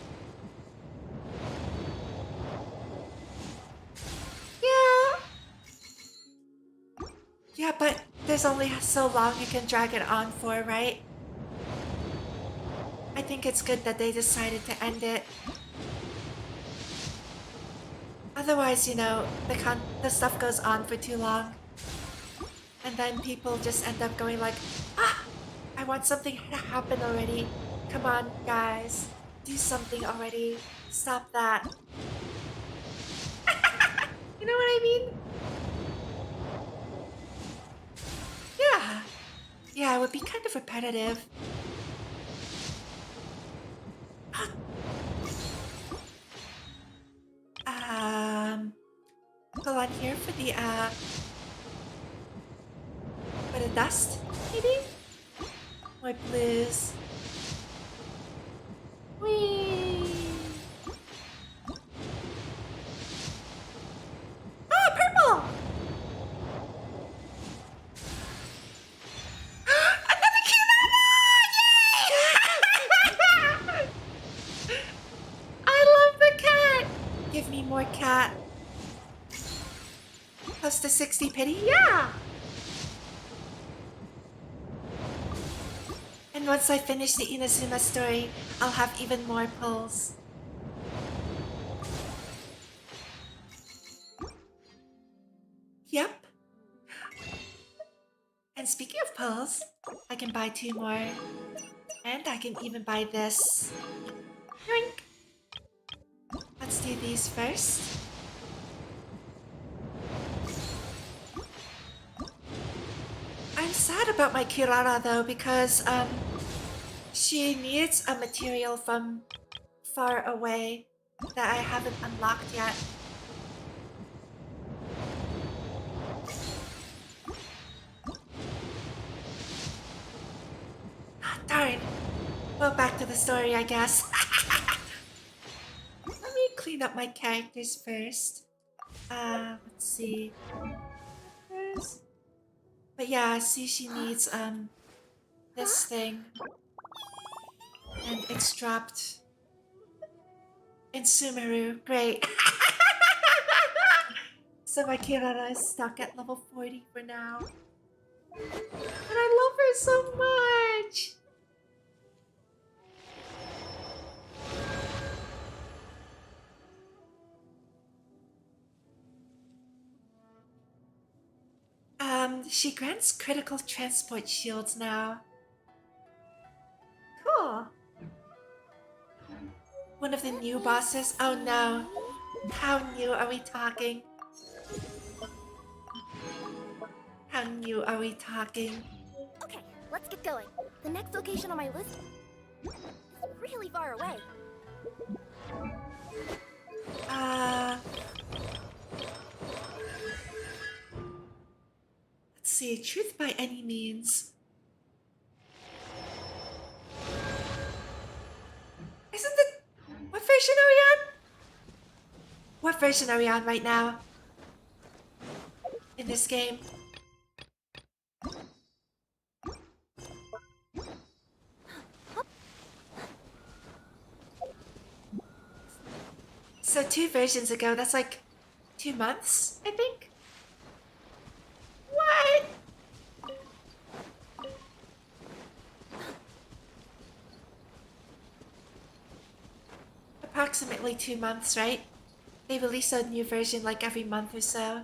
Yeah, but there's only so long you can drag it on for, right? I think it's good that they decided to end it. Otherwise, you know, the stuff goes on for too long. And then people just end up going like, ah, I want something to happen already. Come on, guys. Do something already. Stop that. You know what I mean? Yeah, it would be kind of repetitive. Go on here for the dust, maybe? More blues. Whee! Ah, purple! Another Kirana! Yay! I love the cat! Give me more cat. Plus the 60 pity? Yeah! And once I finish the Inazuma story, I'll have even more pulls. Yep. And speaking of pulls, I can buy 2 more. And I can even buy this. Yoink! Let's do these first. I'm sad about my Kirara though because she needs a material from far away that I haven't unlocked yet. Darn. Well, back to the story, I guess. Let me clean up my characters first. Let's see. But yeah, see, she needs this thing. And it's dropped in Sumeru. Great. So my Kirara is stuck at level 40 for now. And I love her so much! she grants critical transport shields now. Cool. One of the new bosses? Oh no. How new are we talking? How new are we talking? Okay, let's get going. The next location on my list is really far away. Let's see. Truth by any means. Isn't it? What version are we on? What version are we on right now? In this game? So 2 versions ago, that's like 2 months, I think? What? Approximately 2 months, right? They release a new version like every month or so.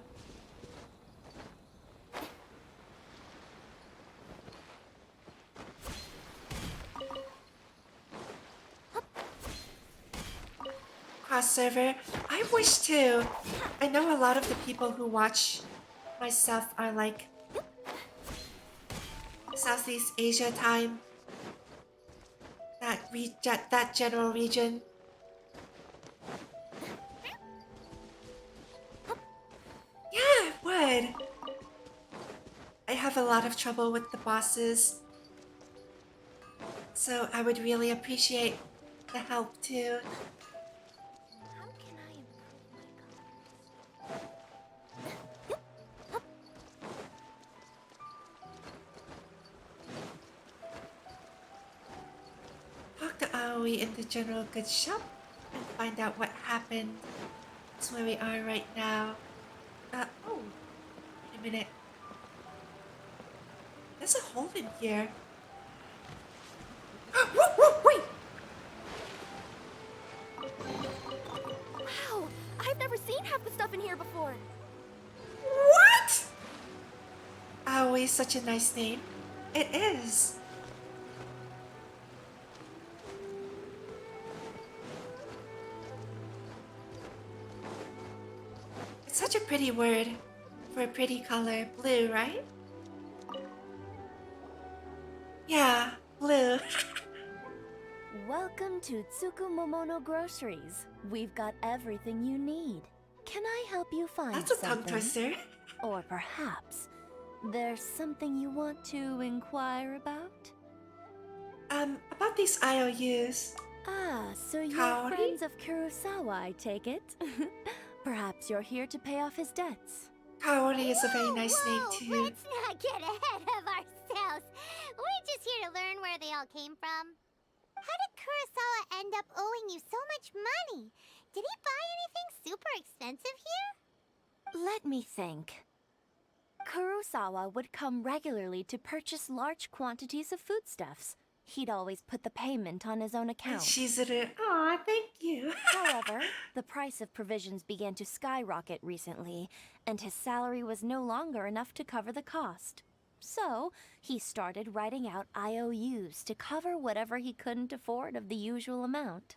Cross server. I wish to. I know a lot of the people who watch my stuff are like Southeast Asia time. That general region. Yeah, it would. I have a lot of trouble with the bosses. So I would really appreciate the help too. How can I improve Talk to Aoi in the general goods shop and find out what happened. That's where we are right now. Oh, wait a minute. There's a hole in here. Wait! Wow, I've never seen half the stuff in here before. What? Aoi is such a nice name. It is. It's such a pretty word for a pretty color. Blue, right? Yeah, blue. Welcome to Tsukumomono Groceries. We've got everything you need. Can I help you find That's a tongue something? twister. Or perhaps there's something you want to inquire about? About these IOUs. Ah, so you're Kaori? friends of Kurosawa, I take it. Perhaps you're here to pay off his debts. Kaori is a very nice name Whoa, too. let's not get ahead of ourselves. We're just here to learn where they all came from. How did Kurosawa end up owing you so much money? Did he buy anything super expensive here? Let me think. Kurosawa would come regularly to purchase large quantities of foodstuffs. He'd always put the payment on his own account. Shizuru. Aw, thank you. However, the price of provisions began to skyrocket recently, and his salary was no longer enough to cover the cost. So, he started writing out IOUs to cover whatever he couldn't afford of the usual amount.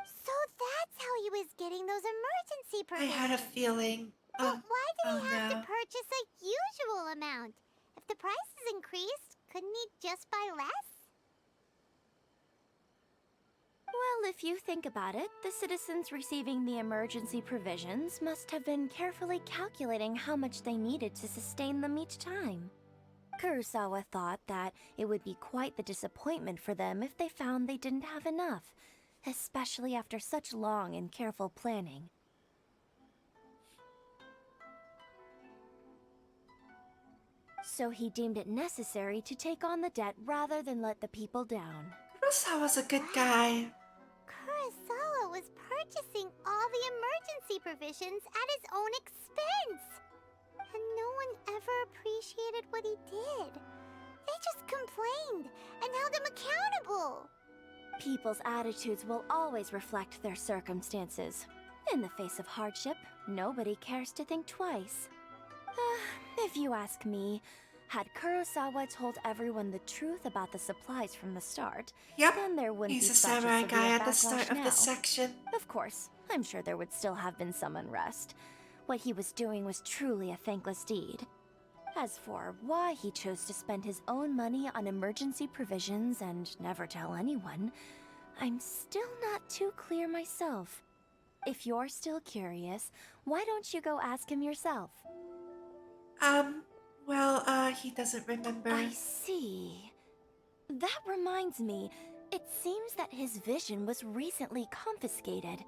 So that's how he was getting those emergency I provisions. had a feeling. But why did he have no. to purchase a usual amount? If the price is increased, couldn't he just buy less? Well, if you think about it, the citizens receiving the emergency provisions must have been carefully calculating how much they needed to sustain them each time. Kurosawa thought that it would be quite the disappointment for them if they found they didn't have enough, especially after such long and careful planning. So he deemed it necessary to take on the debt rather than let the people down. Kurosawa's a good guy. Kurosawa was purchasing all the emergency provisions at his own expense. And no one ever appreciated what he did. They just complained and held him accountable. People's attitudes will always reflect their circumstances. In the face of hardship, nobody cares to think twice. If you ask me, had Kurosawa told everyone the truth about the supplies from the start, Yep, then there wouldn't he's be a such samurai severe guy at the backlash start of now. this section. Of course, I'm sure there would still have been some unrest. What he was doing was truly a thankless deed. As for why he chose to spend his own money on emergency provisions and never tell anyone, I'm still not too clear myself. If you're still curious, why don't you go ask him yourself? Well, he doesn't remember. I see. That reminds me, it seems that his vision was recently confiscated.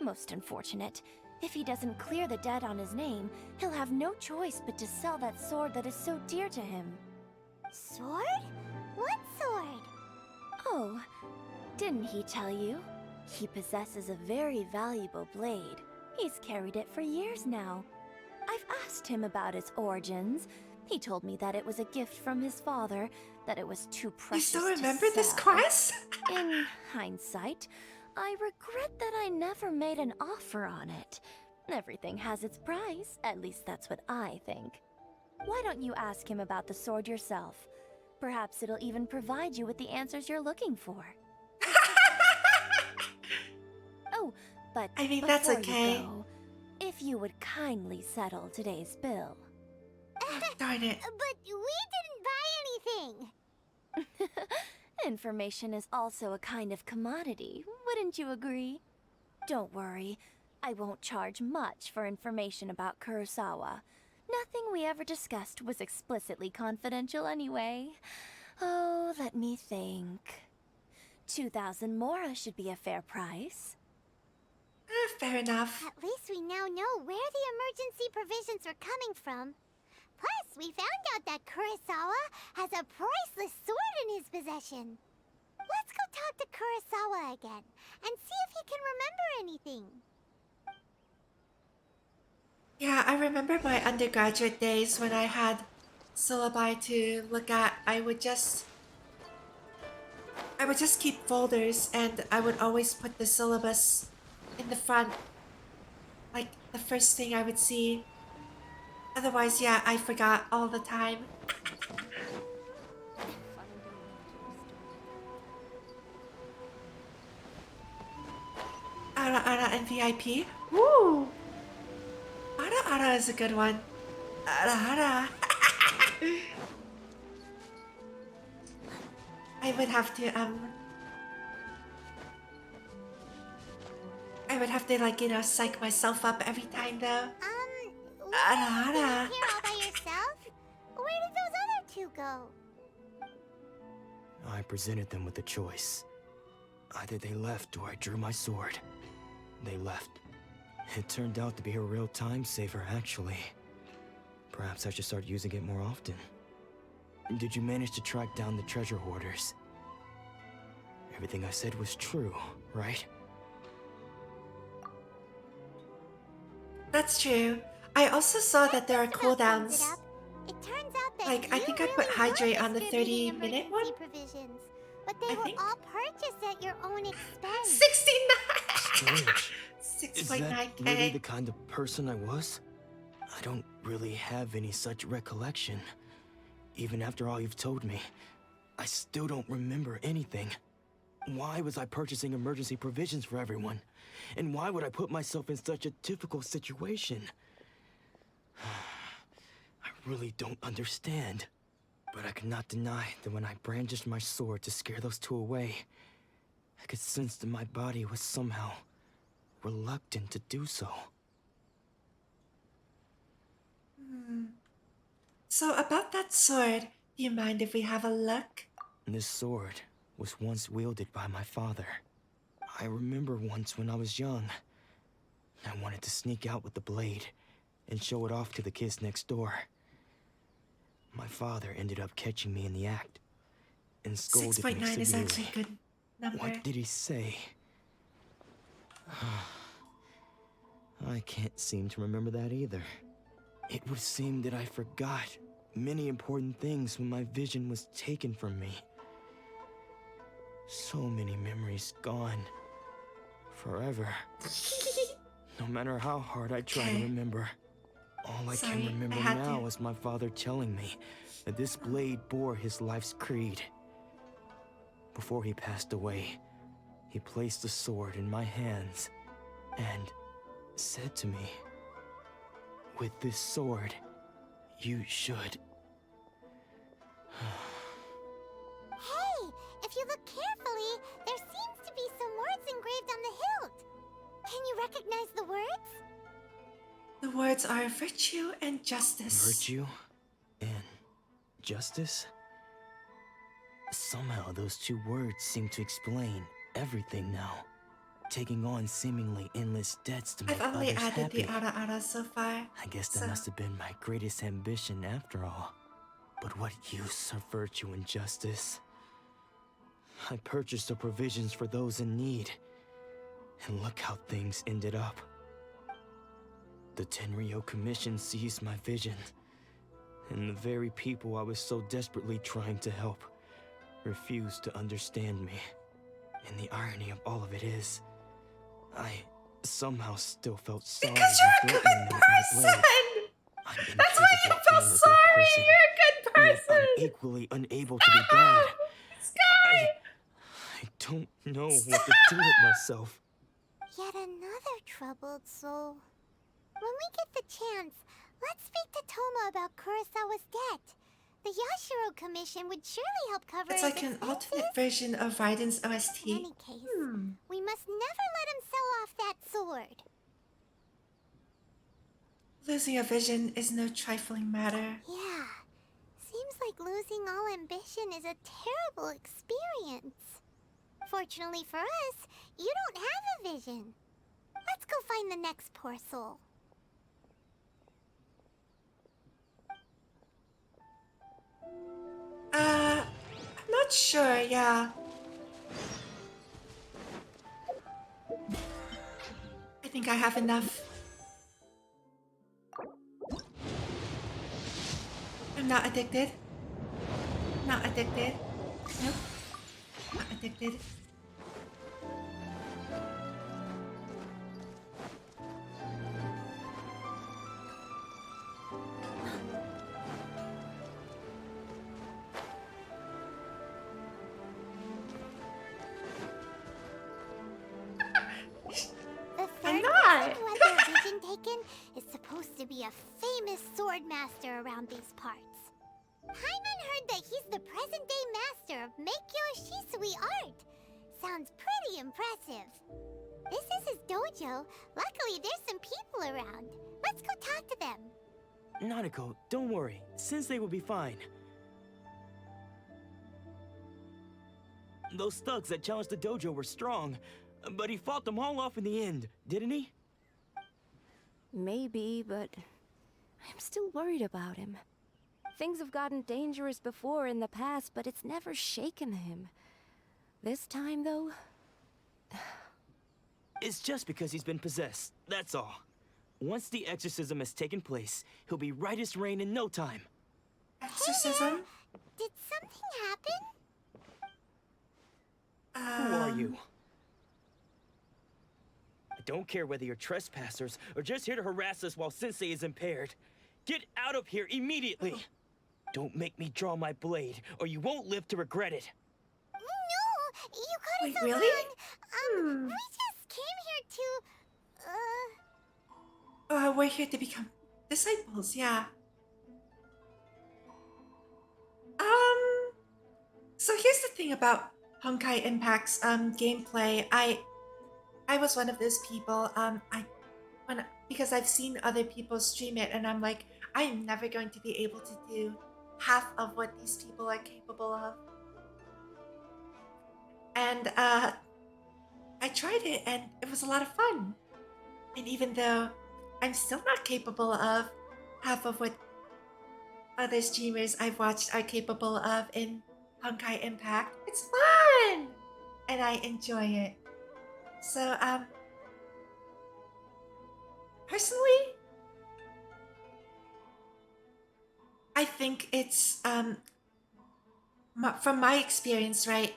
Most unfortunate. If he doesn't clear the debt on his name, he'll have no choice but to sell that sword that is so dear to him. Sword? What sword? Oh, didn't he tell you? He possesses a very valuable blade. He's carried it for years now. I've asked him about its origins. He told me that it was a gift from his father, that it was too precious to sell. You still remember this quest? In hindsight, I regret that I never made an offer on it. Everything has its price, at least that's what I think. Why don't you ask him about the sword yourself? Perhaps it'll even provide you with the answers you're looking for. Oh, but I mean, that's before okay. you go, if you would kindly settle today's bill. Darn it. But we didn't buy anything. Information is also a kind of commodity, wouldn't you agree? Don't worry, I won't charge much for information about Kurosawa. Nothing we ever discussed was explicitly confidential anyway. Oh, let me think. 2,000 mora should be a fair price. Fair enough. At least we now know where the emergency provisions are coming from. Plus, we found out that Kurosawa has a priceless sword in his possession. Let's go talk to Kurosawa again and see if he can remember anything. Yeah, I remember my undergraduate days when I had syllabi to look at. I would just keep folders, and I would always put the syllabus in the front, like the first thing I would see. Otherwise, yeah, I forgot all the time. Ara Ara and VIP. Woo! Ara Ara is a good one. Ara Ara. I would have to like, you know, psych myself up every time though. Ara Ara. Here all by yourself? Where did those other two go? I presented them with a choice. Either they left or I drew my sword. They left. It turned out to be a real time saver, actually. Perhaps I should start using it more often. Did you manage to track down the treasure hoarders? Everything I said was true, right? That's true. I also saw that there are cooldowns. It turns out that Like, I think I put hydrate on the 30-minute one. Provisions, but they I were think. all purchased at your own expense. 69! Strange. Is that 6.9k. really the kind of person I was? I don't really have any such recollection. Even after all you've told me, I still don't remember anything. Why was I purchasing emergency provisions for everyone? And why would I put myself in such a difficult situation? I really don't understand. But I cannot deny that when I brandished my sword to scare those two away, I could sense that my body was somehow reluctant to do so. So about that sword, do you mind if we have a look? This sword was once wielded by my father. I remember once when I was young, I wanted to sneak out with the blade and show it off to the kids next door. My father ended up catching me in the act and scolded me 6.9 is severely. actually a good number. What did he say? I can't seem to remember that either. It would seem that I forgot many important things when my vision was taken from me. So many memories gone. Forever. No matter how hard I try to remember, All I Sorry, can remember I had now to. is my father telling me that this blade bore his life's creed. Before he passed away, he placed the sword in my hands and said to me, "With this sword, you should..." Hey, if you look carefully, there seems to be some words engraved on the hilt. Can you recognize the words? The words are virtue and justice. Virtue and justice? Somehow those two words seem to explain everything now, taking on seemingly endless debts to make I've only others added happy. the ara so far. I guess that so- must have been my greatest ambition after all. But what use are virtue and justice? I purchased the provisions for those in need, and look how things ended up. The Tenryo Commission seized my vision, and the very people I was so desperately trying to help refused to understand me. And the irony of all of it is, I somehow still felt sorry. Because you're a good person! That's why you feel sorry! You're a good person! I'm equally unable to be bad. I don't know what to do with myself. Yet another troubled soul. When we get the chance, let's speak to Toma about Kurosawa's debt. The Yashiro Commission would surely help cover It's his like an expenses. alternate version of Raiden's OST. In any case, we must never let him sell off that sword. Losing a vision is no trifling matter. Yeah, seems like losing all ambition is a terrible experience. Fortunately for us, you don't have a vision. Let's go find the next poor soul. I'm not sure, yeah. I think I have enough. I'm not addicted. Not addicted. Nope. Not addicted. The I'm third not. person who had their vision taken is supposed to be a famous sword master around these parts. Paimon heard that he's the present-day master of Meikyo Shisui art. Sounds pretty impressive. This is his dojo. Luckily, there's some people around. Let's go talk to them. Nanako, don't worry. Sensei will be fine. Those thugs that challenged the dojo were strong, but he fought them all off in the end, didn't he? Maybe, but I'm still worried about him. Things have gotten dangerous before in the past, but it's never shaken him. This time, though... It's just because he's been possessed, that's all. Once the exorcism has taken place, he'll be right as rain in no time. Exorcism? Did something happen? Who are you? I don't care whether you're trespassers or just here to harass us while Sensei is impaired. Get out of here immediately! Don't make me draw my blade, or you won't live to regret it. No! You got Wait, us all really? wrong. We just came here to... We're here to become disciples, yeah. So here's the thing about Honkai Impact's gameplay. I was one of those people. Because I've seen other people stream it, and I'm like, I'm never going to be able to do half of what these people are capable of. And I tried it, and it was a lot of fun. And even though I'm still not capable of half of what other streamers I've watched are capable of in Honkai Impact, it's fun! And I enjoy it. So, personally, I think it's, from my experience, right,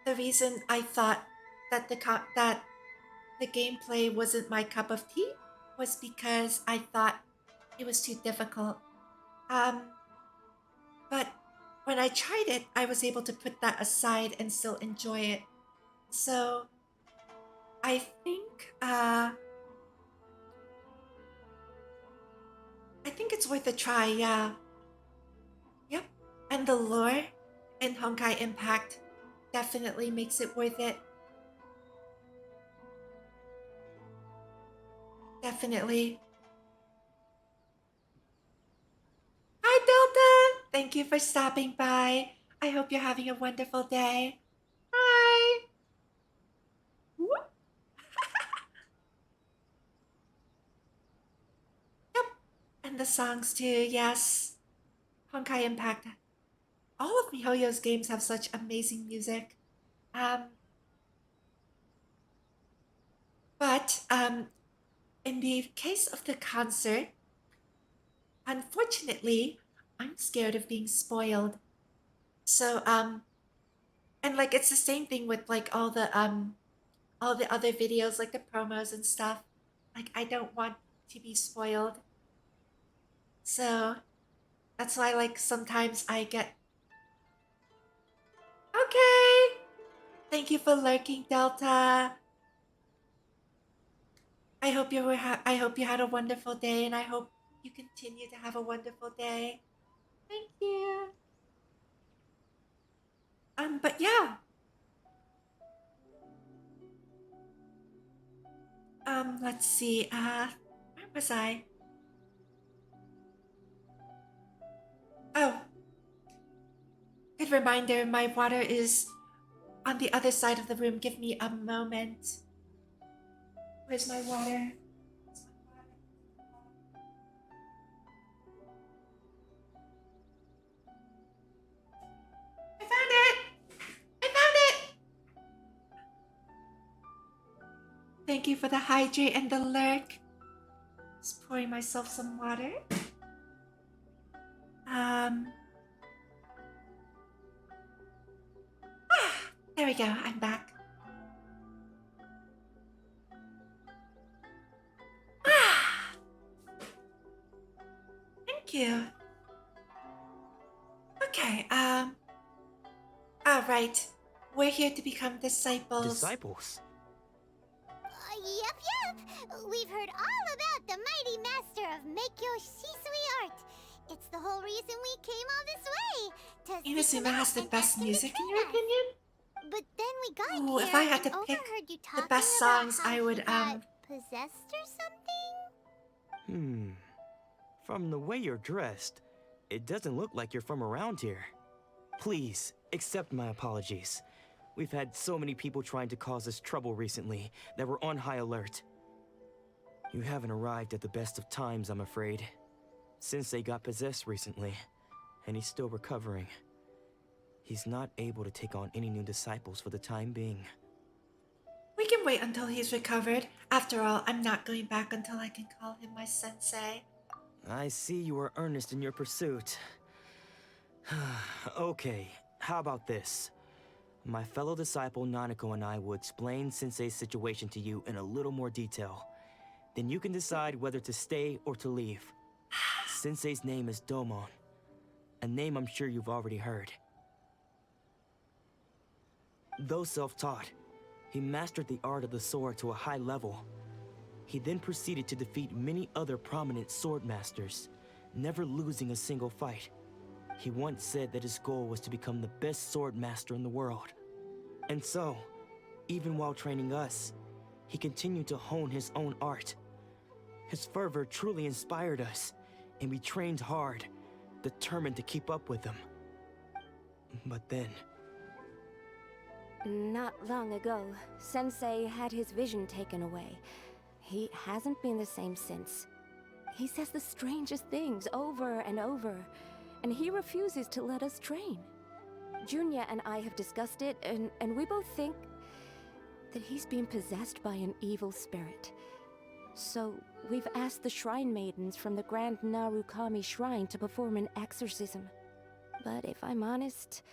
the reason I thought that the gameplay wasn't my cup of tea was because I thought it was too difficult. But when I tried it, I was able to put that aside and still enjoy it. So I think it's worth a try, yeah. Yep. And the lore in Honkai Impact definitely makes it worth it. Definitely. Hi, Delta! Thank you for stopping by. I hope you're having a wonderful day. Hi! Whoop. Yep. And the songs too, yes. Honkai Impact. All of MiHoYo's games have such amazing music. But in the case of the concert, unfortunately, I'm scared of being spoiled. So and like it's the same thing with like all the other videos, like the promos and stuff. Like I don't want to be spoiled. So that's why like sometimes I get okay. Thank you for lurking, Delta. I hope you had a wonderful day, and I hope you continue to have a wonderful day. Thank you. But yeah. Let's see. Where was I? Oh. Good reminder, my water is on the other side of the room. Give me a moment. Where's my water? I found it! I found it! Thank you for the hydrate and the lurk. Just pouring myself some water. There we go, I'm back. Thank you. Okay, alright. We're here to become disciples. Disciples? Yep. We've heard all about the mighty master of Meikyo Shisui art. It's the whole reason we came all this way. To Inazuma has the best music, in your opinion? But then we got Ooh, here if I had and to pick overheard you the talking best about songs, how I would, he got possessed or something? From the way you're dressed, it doesn't look like you're from around here. Please, accept my apologies. We've had so many people trying to cause us trouble recently that we're on high alert. You haven't arrived at the best of times, I'm afraid. Sensei got possessed recently, and he's still recovering. He's not able to take on any new disciples for the time being. We can wait until he's recovered. After all, I'm not going back until I can call him my sensei. I see you are earnest in your pursuit. Okay, how about this? My fellow disciple Nanako and I will explain Sensei's situation to you in a little more detail. Then you can decide whether to stay or to leave. Sensei's name is Domon, a name I'm sure you've already heard. Though self-taught, he mastered the art of the sword to a high level. He then proceeded to defeat many other prominent sword masters, never losing a single fight. He once said that his goal was to become the best sword master in the world. And so, even while training us, he continued to hone his own art. His fervor truly inspired us, and we trained hard, determined to keep up with him. But then... Not long ago, Sensei had his vision taken away. He hasn't been the same since. He says the strangest things over and over, and he refuses to let us train. Junya and I have discussed it, and we both think that he's been possessed by an evil spirit. So, we've asked the shrine maidens from the Grand Narukami Shrine to perform an exorcism. But if I'm honest,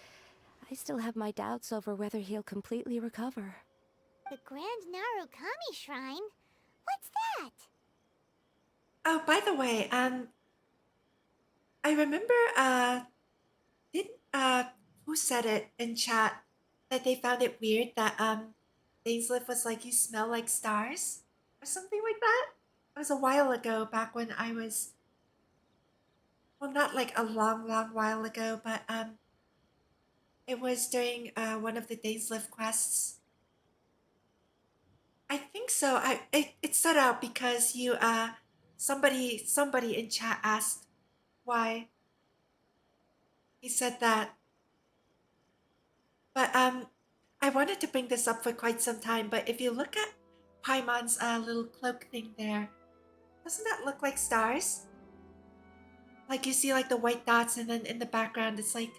I still have my doubts over whether he'll completely recover. The Grand Narukami Shrine? What's that? Oh, by the way, I remember, did, who said it in chat that they found it weird that, Dainsliff was like, you smell like stars? Or something like that? It was a while ago, back when I was, well, not like a long, long while ago, but, it was during, one of the Dainsliff quests. I think so. It stood out because you somebody in chat asked why he said that. But I wanted to bring this up for quite some time, but if you look at Paimon's little cloak thing there, doesn't that look like stars? Like you see like the white dots and then in the background it's like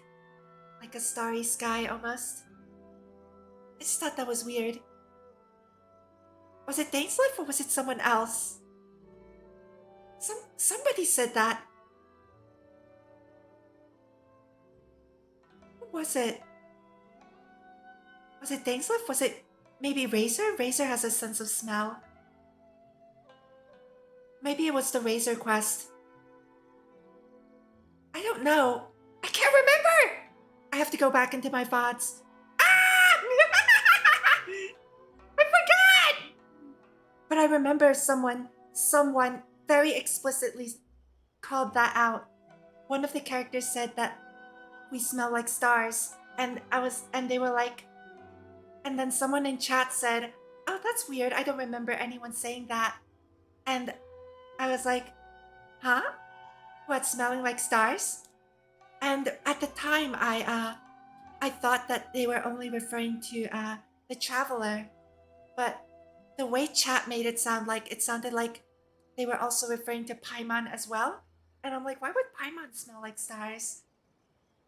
a starry sky almost. I just thought that was weird. Was it Dainsliff or was it someone else? Somebody said that. Who was it? Was it Dainsliff? Was it maybe Razor? Razor has a sense of smell. Maybe it was the Razor quest. I don't know. I can't remember! I have to go back into my VODs. Ah! I forgot! But I remember someone very explicitly called that out. One of the characters said that we smell like stars. And they were like, and then someone in chat said, oh, that's weird. I don't remember anyone saying that. And I was like, huh? What, smelling like stars? And at the time, I thought that they were only referring to the Traveler. But the way chat made it sounded like they were also referring to Paimon as well. And I'm like, why would Paimon smell like stars?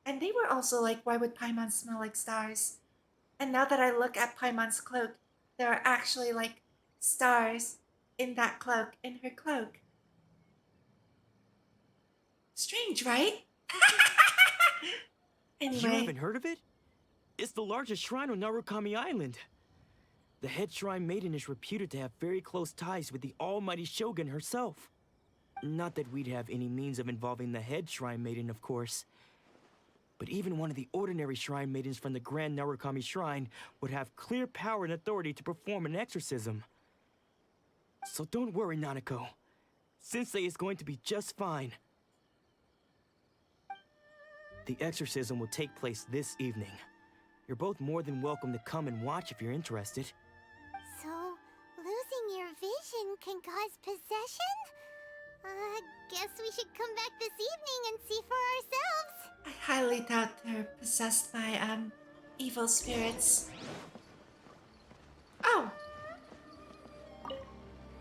And they were also like, why would Paimon smell like stars? And now that I look at Paimon's cloak, there are actually like stars in that cloak, in her cloak. Strange, right? Anyway. You haven't heard of it? It's the largest shrine on Narukami Island. The head shrine maiden is reputed to have very close ties with the almighty shogun herself. Not that we'd have any means of involving the head shrine maiden, of course. But even one of the ordinary shrine maidens from the Grand Narukami Shrine would have clear power and authority to perform an exorcism. So don't worry, Nanako. Sensei is going to be just fine. The exorcism will take place this evening. You're both more than welcome to come and watch if you're interested. So, losing your vision can cause possession? Guess we should come back this evening and see for ourselves. I highly doubt they're possessed by, evil spirits. Oh!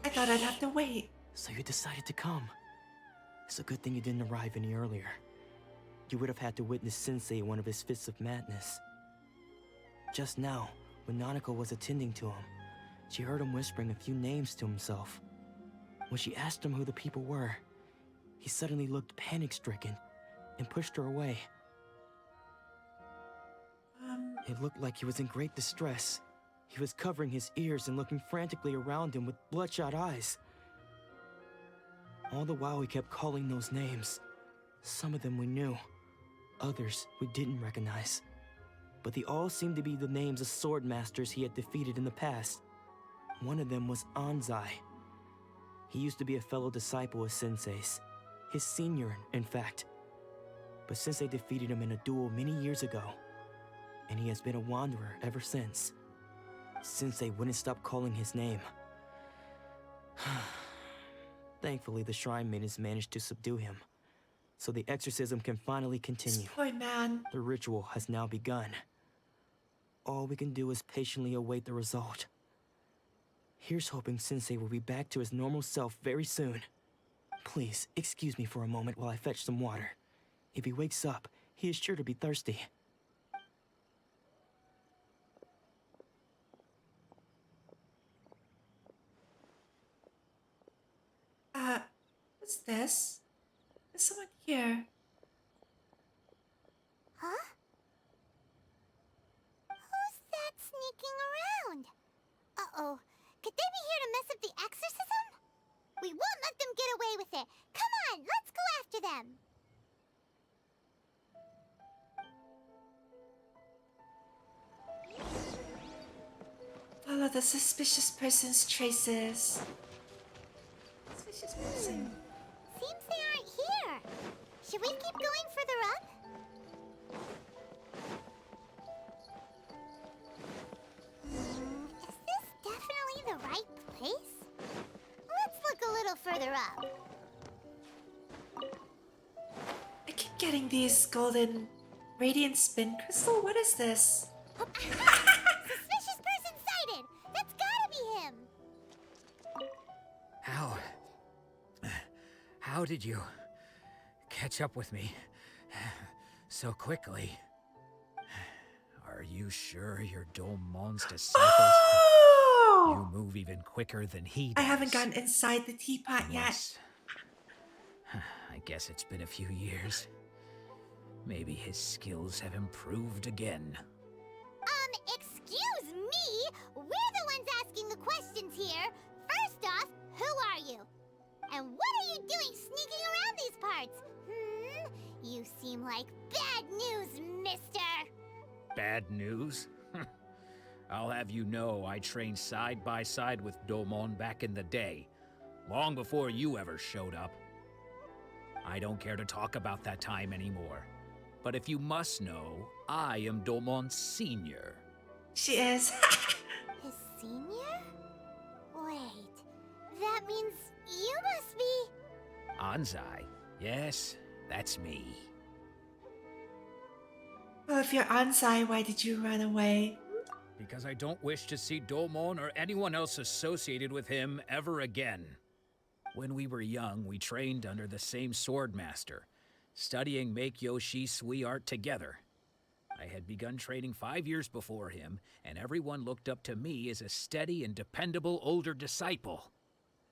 I thought I'd have to wait. So you decided to come. It's a good thing you didn't arrive any earlier. You would have had to witness Sensei in one of his fits of madness. Just now, when Nanako was attending to him, she heard him whispering a few names to himself. When she asked him who the people were, he suddenly looked panic-stricken and pushed her away. It looked like he was in great distress. He was covering his ears and looking frantically around him with bloodshot eyes. All the while he kept calling those names. Some of them we knew, others we didn't recognize. But they all seemed to be the names of sword masters he had defeated in the past. One of them was Anzai. He used to be a fellow disciple of Sensei's, his senior, in fact. But Sensei defeated him in a duel many years ago, and he has been a wanderer ever since. Sensei wouldn't stop calling his name. Thankfully, the shrine maidens managed to subdue him, so the exorcism can finally continue. This poor man. The ritual has now begun. All we can do is patiently await the result. Here's hoping Sensei will be back to his normal self very soon. Please, excuse me for a moment while I fetch some water. If he wakes up, he is sure to be thirsty. What's this? There's someone here. Huh? Who's that sneaking around? Uh-oh. Could they be here to mess up the exorcism? We won't let them get away with it. Come on, let's go after them. Follow the suspicious person's traces. Suspicious person. Seems they aren't here. Should we keep going further up? Is this definitely the right place? Let's look a little further up. I keep getting these golden radiant spin crystal. What is this? Suspicious person sighted! That's gotta be him! How did you catch up with me so quickly? Are you sure you're Domon's disciples? Oh! You move even quicker than he does. I haven't gotten inside the teapot yet. I guess it's been a few years. Maybe his skills have improved again. Excuse me? We're the ones asking the questions here. First off, who are you? And what are you doing sneaking around these parts? You seem like bad news, mister. Bad news? I'll have you know I trained side by side with Domon back in the day, long before you ever showed up. I don't care to talk about that time anymore. But if you must know, I am Domon's senior. She is. His senior? Wait, that means you must be... Anzai. Yes, that's me. Well, if you're Ansai, why did you run away? Because I don't wish to see Domon or anyone else associated with him ever again. When we were young, we trained under the same swordmaster, studying Make-Yoshi Sui art together. I had begun training 5 years before him, and everyone looked up to me as a steady and dependable older disciple.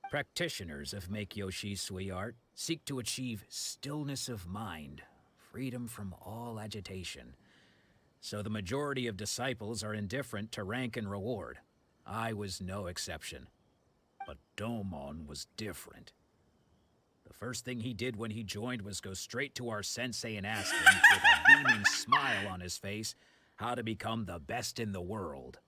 Practitioners of Make-Yoshi Sui art seek to achieve stillness of mind, freedom from all agitation. So the majority of disciples are indifferent to rank and reward. I was no exception. But Domon was different. The first thing he did when he joined was go straight to our sensei and ask him, with a beaming smile on his face, how to become the best in the world.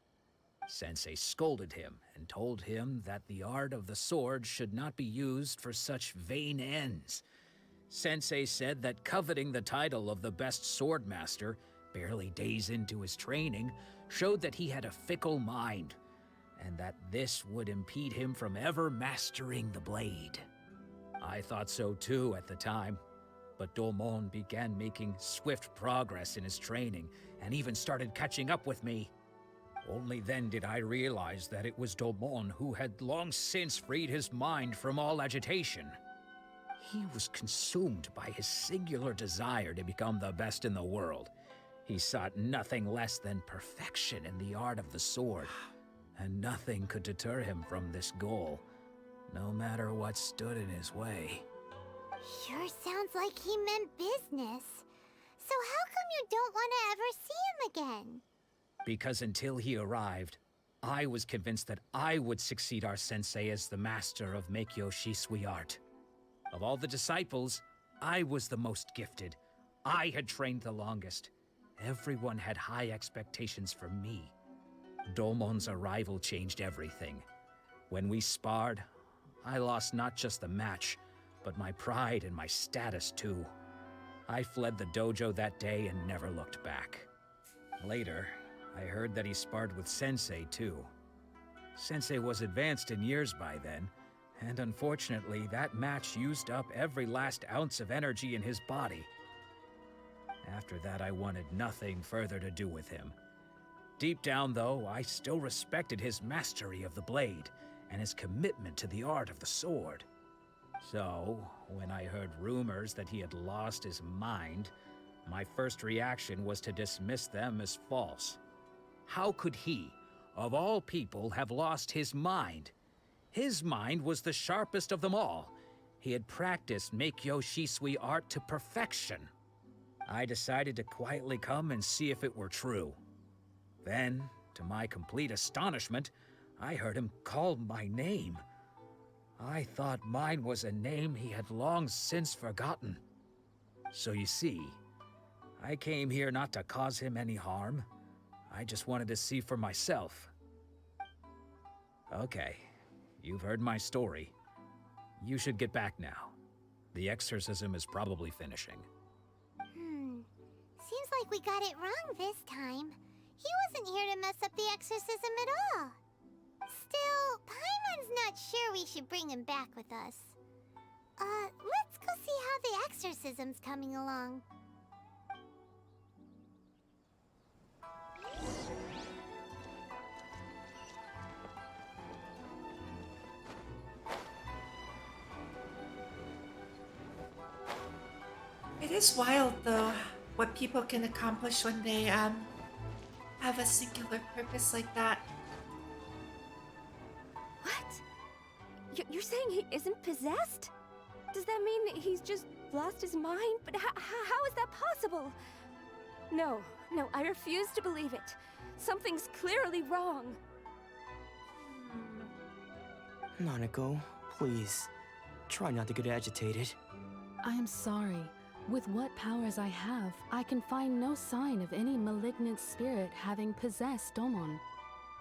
Sensei scolded him and told him that the art of the sword should not be used for such vain ends. Sensei said that coveting the title of the best swordmaster, barely days into his training, showed that he had a fickle mind, and that this would impede him from ever mastering the blade. I thought so too at the time, but Domon began making swift progress in his training and even started catching up with me. Only then did I realize that it was Domon who had long since freed his mind from all agitation. He was consumed by his singular desire to become the best in the world. He sought nothing less than perfection in the art of the sword, and nothing could deter him from this goal, no matter what stood in his way. Sure sounds like he meant business. So how come you don't want to ever see him again? Because until he arrived, I was convinced that I would succeed our sensei as the master of Make-Yoshi Sui art. Of all the disciples, I was the most gifted. I had trained the longest. Everyone had high expectations for me. Domon's arrival changed everything. When we sparred, I lost not just the match, but my pride and my status too. I fled the dojo that day and never looked back. Later, I heard that he sparred with Sensei too. Sensei was advanced in years by then, and unfortunately that match used up every last ounce of energy in his body. After that, I wanted nothing further to do with him. Deep down, though, I still respected his mastery of the blade and his commitment to the art of the sword. So, when I heard rumors that he had lost his mind, my first reaction was to dismiss them as false. How could he, of all people, have lost his mind? His mind was the sharpest of them all. He had practiced Make-Yoshi Sui art to perfection. I decided to quietly come and see if it were true. Then, to my complete astonishment, I heard him call my name. I thought mine was a name he had long since forgotten. So you see, I came here not to cause him any harm. I just wanted to see for myself. Okay, you've heard my story. You should get back now. The exorcism is probably finishing. Seems like we got it wrong this time. He wasn't here to mess up the exorcism at all. Still, Paimon's not sure we should bring him back with us. Let's go see how the exorcism's coming along. It is wild, though, what people can accomplish when they have a singular purpose like that. What? You're saying he isn't possessed? Does that mean he's just lost his mind? But how is that possible? No, I refuse to believe it. Something's clearly wrong. Nanako, please. Try not to get agitated. I am sorry. With what powers I have, I can find no sign of any malignant spirit having possessed Domon.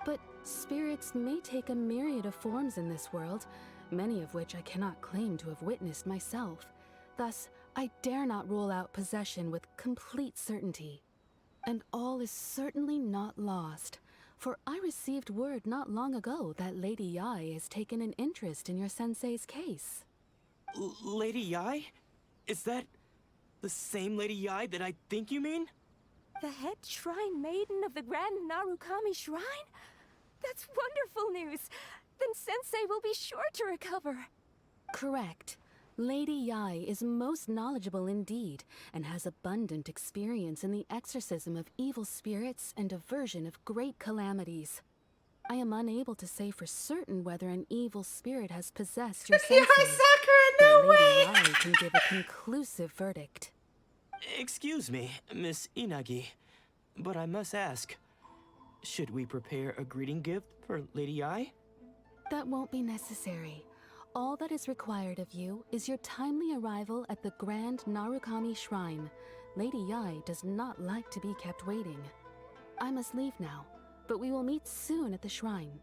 But spirits may take a myriad of forms in this world, many of which I cannot claim to have witnessed myself. Thus, I dare not rule out possession with complete certainty. And all is certainly not lost, for I received word not long ago that Lady Yai has taken an interest in your sensei's case. Lady Yai? Is that the same Lady Yai that I think you mean? The head shrine maiden of the Grand Narukami Shrine? That's wonderful news! Then Sensei will be sure to recover. Correct. Lady Yai is most knowledgeable indeed, and has abundant experience in the exorcism of evil spirits and aversion of great calamities. I am unable to say for certain whether an evil spirit has possessed your sensei. No but Lady Yai can give a conclusive verdict. Excuse me, Miss Inagi, but I must ask, should we prepare a greeting gift for Lady Yai? That won't be necessary. All that is required of you is your timely arrival at the Grand Narukami Shrine. Lady Yai does not like to be kept waiting. I must leave now, but we will meet soon at the shrine.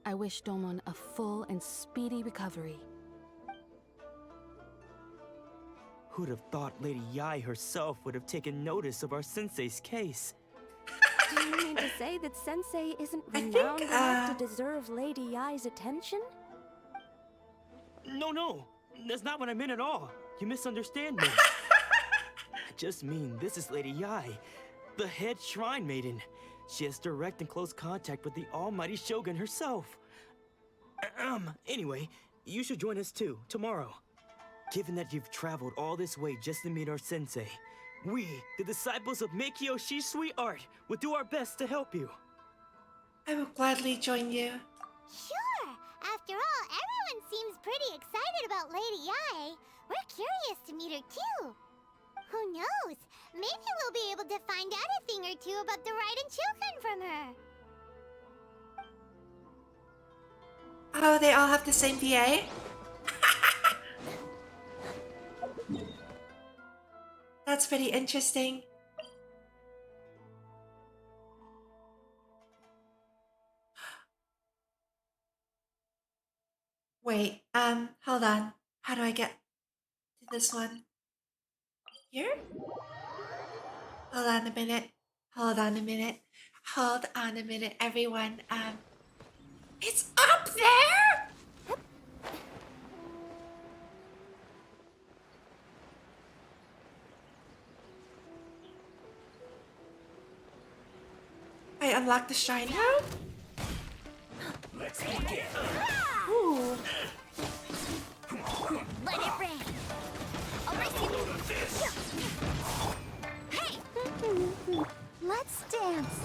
I wish Domon a full and speedy recovery. Who'd have thought Lady Yai herself would have taken notice of our sensei's case? Do you mean to say that Sensei isn't renowned enough to deserve Lady Yai's attention? No, that's not what I meant at all. You misunderstand me. I just mean this is Lady Yai, the head shrine maiden. She has direct and close contact with the almighty Shogun herself. Anyway, you should join us too, tomorrow. Given that you've traveled all this way just to meet our sensei, we, the disciples of Meikyo Shisui Art, will do our best to help you. I will gladly join you. Sure! After all, everyone seems pretty excited about Lady Yai. We're curious to meet her too. Who knows? Maybe we'll be able to find out a thing or two about the Raiden children from her. Oh, they all have the same VA? That's pretty interesting. Wait, hold on. How do I get to this one? Here? Hold on a minute. Hold on a minute. Hold on a minute, everyone. It's up there! I unlocked the shrine now? Let's begin. Ooh. Let it rain. I'll race you. Hey! Let's dance.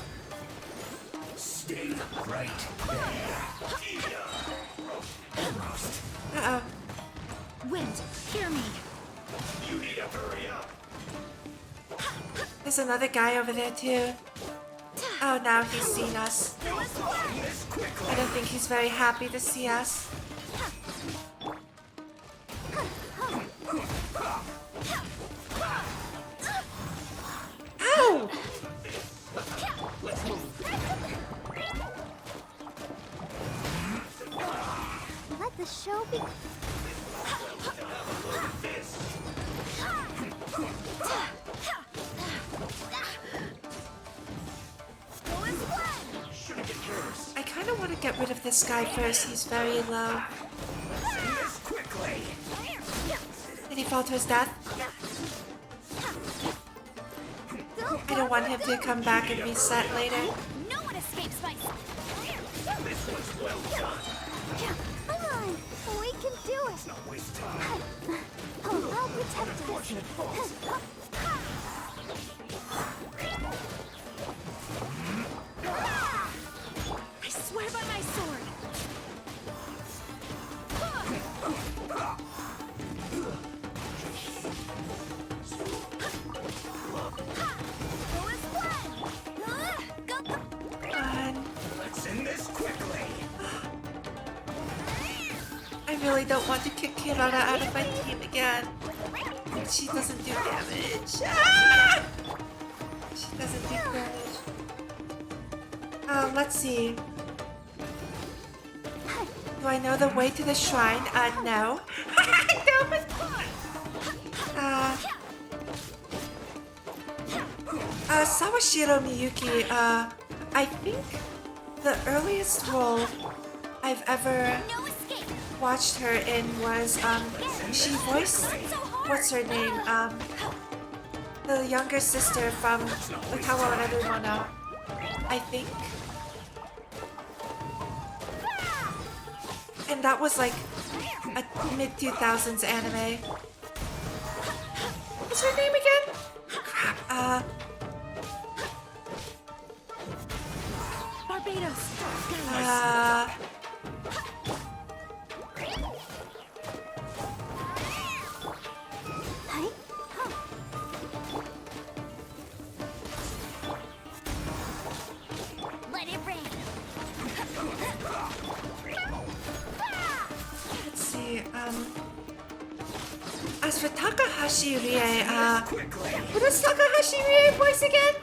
Stay right there. Almost. Uh-oh. Wind, hear me. You need to hurry up. There's another guy over there too. Oh, now he's seen us. I don't think he's very happy to see us. Ow! the show be... I kind of want to get rid of this guy first. He's very low. Did he fall to his death? I don't want him to come back and reset later. No one escapes my... Come on, we can do it. I'll protect us. I swear by my sword. Let's end this quickly. I really don't want to kick Kirara out of my team again. She doesn't do damage. Ah! She doesn't do damage. Let's see. Do I know the way to the shrine? No. Sawashiro Miyuki, I think the earliest role I've ever watched her in was, she voiced, what's her name, the younger sister from Utawa Mono, I think. And that was like a mid-2000s anime. What's her name again? Crap, Barbados. Let it rain. let's see, as for Takahashi Rie, what does Takahashi Rie voice again?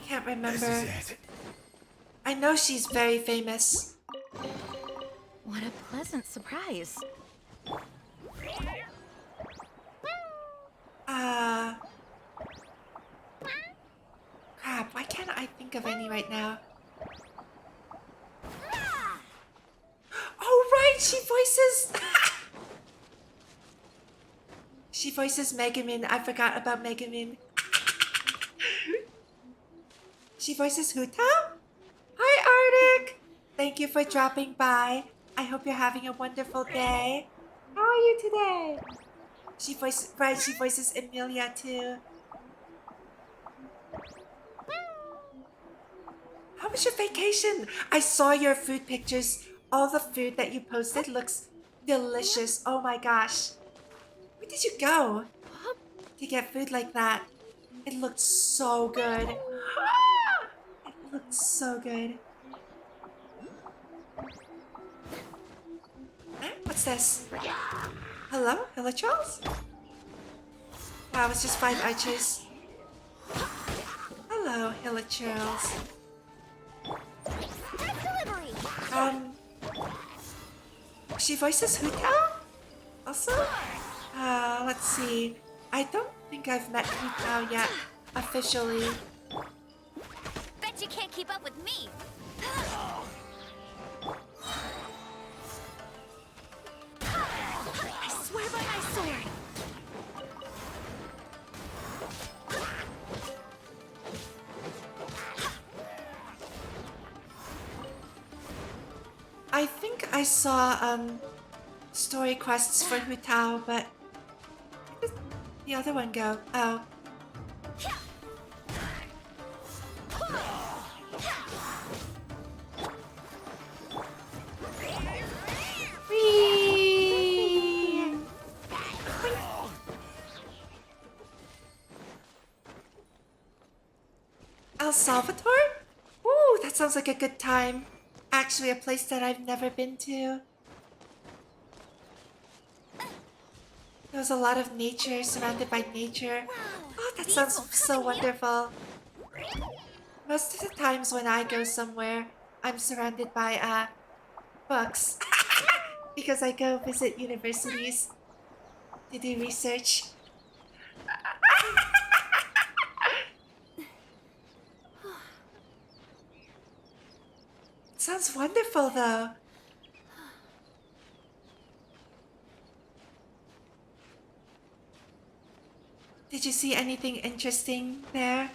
Can't remember. I know she's very famous. What a pleasant surprise. Crap, why can't I think of any right now? Oh right, she voices she voices Megumin. I forgot about Megumin. She voices Hutao? Hi Arctic! Thank you for dropping by. I hope you're having a wonderful day. How are you today? She voices Emilia too. How was your vacation? I saw your food pictures. All the food that you posted looks delicious. Oh my gosh. Where did you go to get food like that? It looked so good. It looked so good. What's this? Hello? Hello, Charles? Wow, it's just 5 archers. Hello, Hello, Charles. She voices Hutao? Also? Let's see. I don't think I've met Hutao yet, officially. Bet you can't keep up with me. I swear by my sword. I think I saw story quests for Hutao, but where did the other one go? Oh. Whee! El Salvador? Ooh, that sounds like a good time. Actually, a place that I've never been to. There's a lot of nature, surrounded by nature. Oh, that sounds so wonderful. Most of the times when I go somewhere, I'm surrounded by books because I go visit universities to do research. It sounds wonderful, though. Did you see anything interesting there?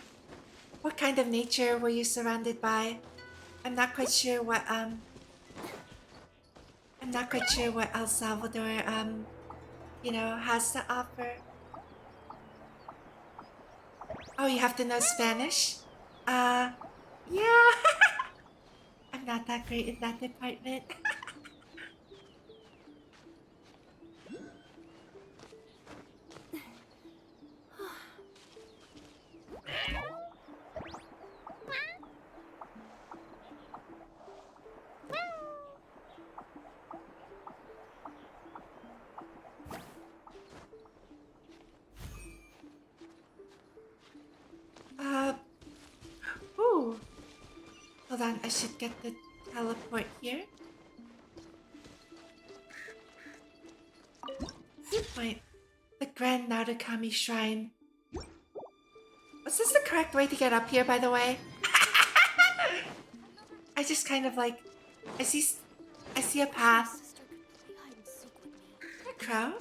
What kind of nature were you surrounded by? I'm not quite sure what El Salvador has to offer. Oh, you have to know Spanish? Yeah. I'm not that great in that department. Ooh. Hold on, I should get the teleport here. Wait, the Grand Narukami Shrine. Was this the correct way to get up here, by the way? I just kind of like, I see a path. A crow?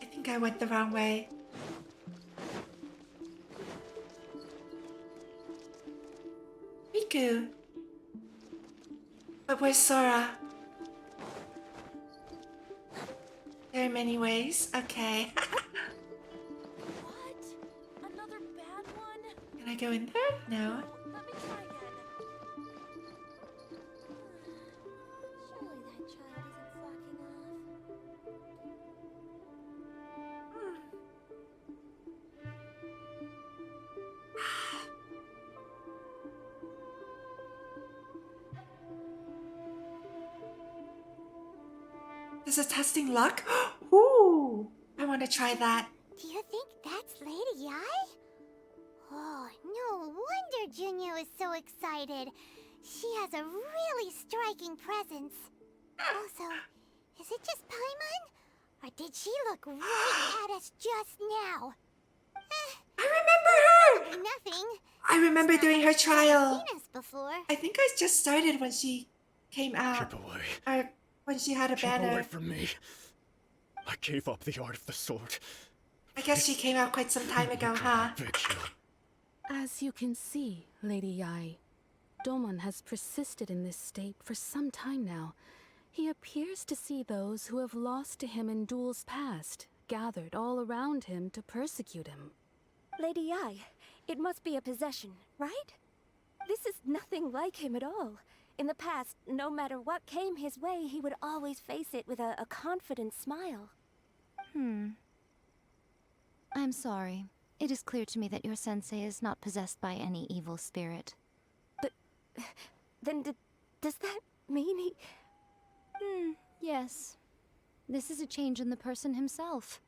I think I went the wrong way. Riku. But where's Sora? There are many ways. Okay. What? Another bad one? Can I go in there? No. Let me try again. Surely that child isn't flocking off. This is testing luck? Ooh! I want to try that. Do you think that's Lady Ai? Oh, no wonder Junyo is so excited. She has a really striking presence. Also, is it just Paimon? Or did she look right at us just now? I remember her! Nothing. I remember doing her trial. Seen us before. I think I just started when she came out. Keep away. Or when she had a Keep banner. away from me. I gave up the art of the sword. I guess she came out quite some time ago, huh? As you can see, Lady Yai, Domon has persisted in this state for some time now. He appears to see those who have lost to him in duels past, gathered all around him to persecute him. Lady Yai, it must be a possession, right? This is nothing like him at all. In the past, no matter what came his way, he would always face it with a confident smile. I'm sorry. It is clear to me that your sensei is not possessed by any evil spirit. But then does that mean he... Yes. This is a change in the person himself.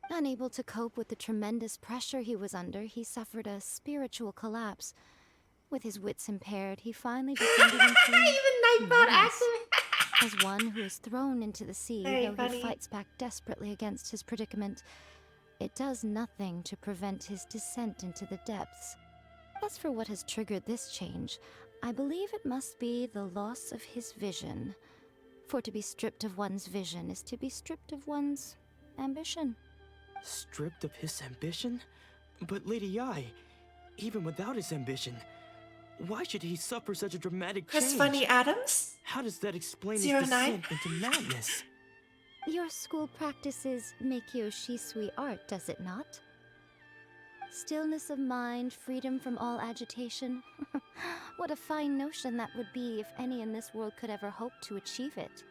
Unable to cope with the tremendous pressure he was under, he suffered a spiritual collapse. With his wits impaired, he finally descended into madness. As one who is thrown into the sea, though he fights back desperately against his predicament, it does nothing to prevent his descent into the depths. As for what has triggered this change, I believe it must be the loss of his vision. For to be stripped of one's vision is to be stripped of one's ambition. Stripped of his ambition? But Lady Yai, even without his ambition, why should he suffer such a dramatic change? Chris Funny Adams? How does that explain his 09? descent into madness? Your school practices Meikyo Shisui art, does it not? Stillness of mind, freedom from all agitation. What a fine notion that would be if any in this world could ever hope to achieve it.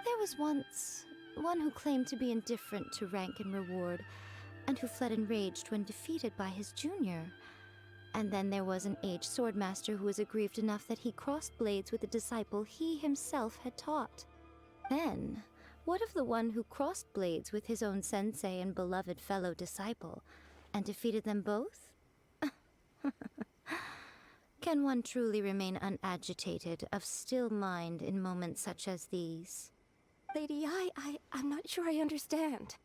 There was once one who claimed to be indifferent to rank and reward, and who fled enraged when defeated by his junior. And then there was an aged swordmaster who was aggrieved enough that he crossed blades with a disciple he himself had taught. Then, what of the one who crossed blades with his own sensei and beloved fellow disciple, and defeated them both Can one truly remain unagitated, of still mind in moments such as these? Lady, I'm not sure I understand.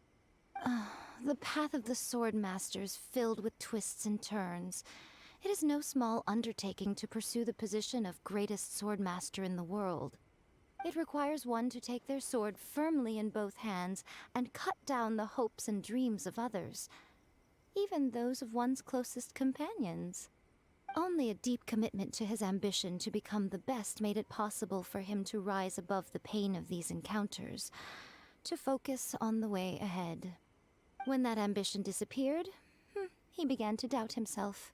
The path of the Sword Master is filled with twists and turns. It is no small undertaking to pursue the position of greatest Sword Master in the world. It requires one to take their sword firmly in both hands and cut down the hopes and dreams of others, even those of one's closest companions. Only a deep commitment to his ambition to become the best made it possible for him to rise above the pain of these encounters, to focus on the way ahead. When that ambition disappeared, he began to doubt himself.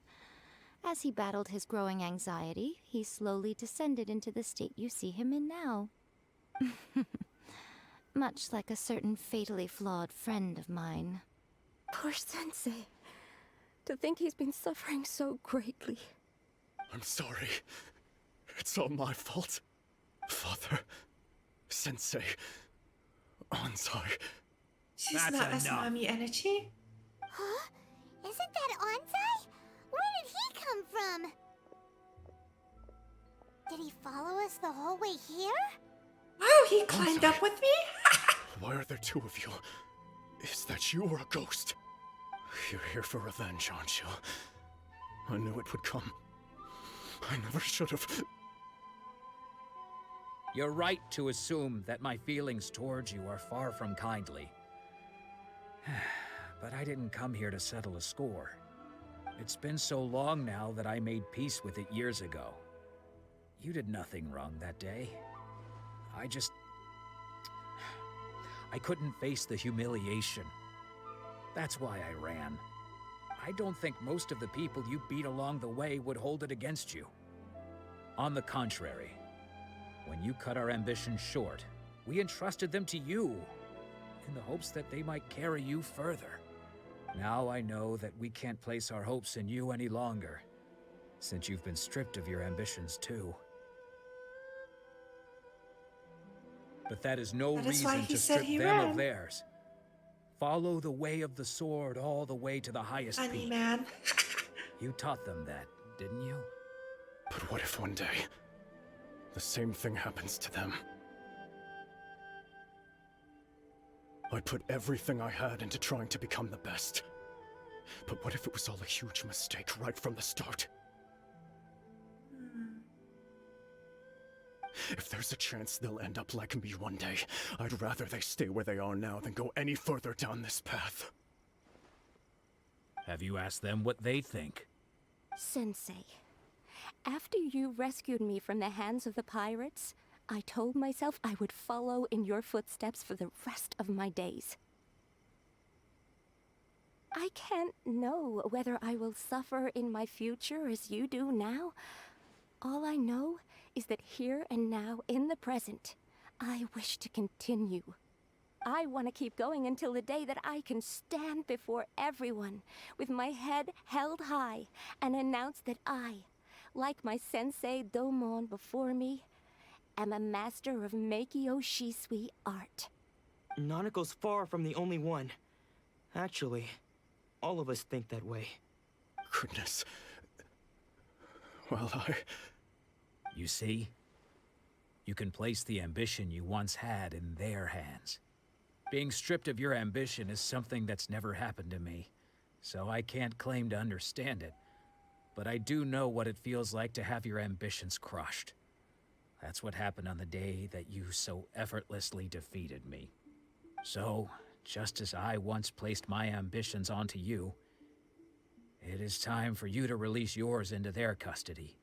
As he battled his growing anxiety, he slowly descended into the state you see him in now. Much like a certain fatally flawed friend of mine. Poor Sensei. To think he's been suffering so greatly. I'm sorry. It's all my fault. Father, Sensei, Ansai. She's not as mommy energy. Huh? Isn't that Ansai? Where did he come from? Did he follow us the whole way here? Wow, he climbed up with me? Why are there two of you? Is that you or a ghost? You're here for revenge, aren't you? I knew it would come. I never should have. You're right to assume that my feelings towards you are far from kindly. But I didn't come here to settle a score. It's been so long now that I made peace with it years ago. You did nothing wrong that day. I couldn't face the humiliation. That's why I ran. I don't think most of the people you beat along the way would hold it against you. On the contrary, when you cut our ambitions short, we entrusted them to you, in the hopes that they might carry you further. Now I know that we can't place our hopes in you any longer, since you've been stripped of your ambitions too. But that is no reason to strip them of theirs. Follow the way of the sword all the way to the highest peak. Man. You taught them that, didn't you? But what if one day, the same thing happens to them? I put everything I had into trying to become the best. But what if it was all a huge mistake right from the start? If there's a chance they'll end up like me one day, I'd rather they stay where they are now than go any further down this path. Have you asked them what they think? Sensei, after you rescued me from the hands of the pirates, I told myself I would follow in your footsteps for the rest of my days. I can't know whether I will suffer in my future as you do now. All I know is that here and now, in the present, I wish to continue. I want to keep going until the day that I can stand before everyone with my head held high and announce that I, like my sensei Domon before me, am a master of Meikyo Shisui art. Nanako's far from the only one. Actually, all of us think that way. Goodness. Well, You see? You can place the ambition you once had in their hands. Being stripped of your ambition is something that's never happened to me, so I can't claim to understand it. But I do know what it feels like to have your ambitions crushed. That's what happened on the day that you so effortlessly defeated me. So, just as I once placed my ambitions onto you, it is time for you to release yours into their custody.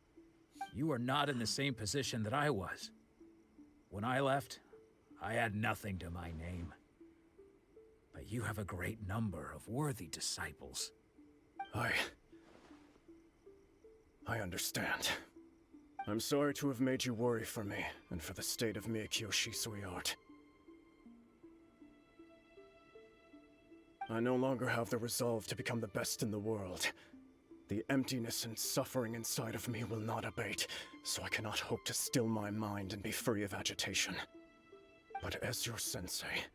You are not in the same position that I was. When I left, I had nothing to my name. But you have a great number of worthy disciples. I understand. I'm sorry to have made you worry for me, and for the state of Meikyo Shisui art. I no longer have the resolve to become the best in the world. The emptiness and suffering inside of me will not abate, so I cannot hope to still my mind and be free of agitation. But as your sensei,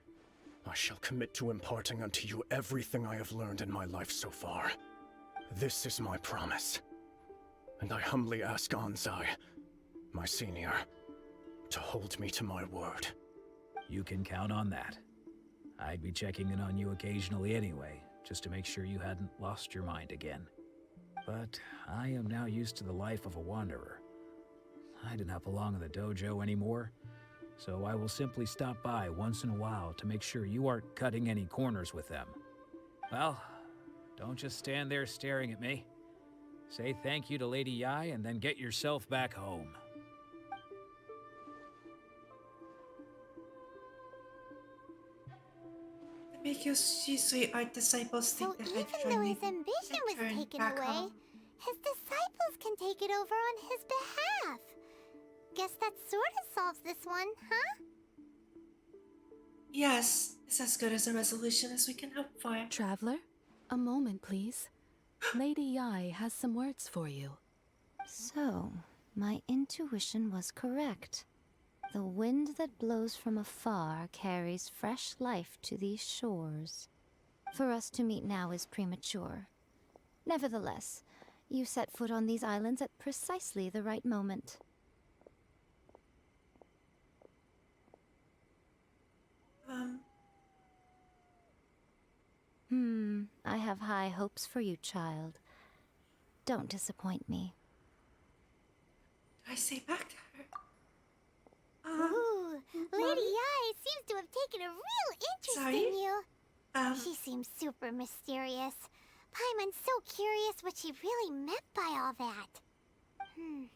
I shall commit to imparting unto you everything I have learned in my life so far. This is my promise. and I humbly ask Anzai, my senior, to hold me to my word. You can count on that. I'd be checking in on you occasionally anyway, just to make sure you hadn't lost your mind again. But I am now used to the life of a wanderer. I do not belong in the dojo anymore, so I will simply stop by once in a while to make sure you aren't cutting any corners with them. Well, don't just stand there staring at me. Say thank you to Lady Yai and then get yourself back home. Make your Shisui art disciples think So the even head though shrine his ambition was return taken back away, home. his disciples can take it over on his behalf. Guess that sort of solves this one, huh? Yes, it's as good as a resolution as we can hope for. Traveler, a moment, please. Lady Yai has some words for you. So, my intuition was correct. The wind that blows from afar carries fresh life to these shores. For us to meet now is premature. Nevertheless, you set foot on these islands at precisely the right moment. I have high hopes for you, child. Don't disappoint me. I say back to her. Ooh, Lady Yai seems to have taken a real interest Sorry? in you. Um, She seems super mysterious. Paimon's so curious what she really meant by all that. We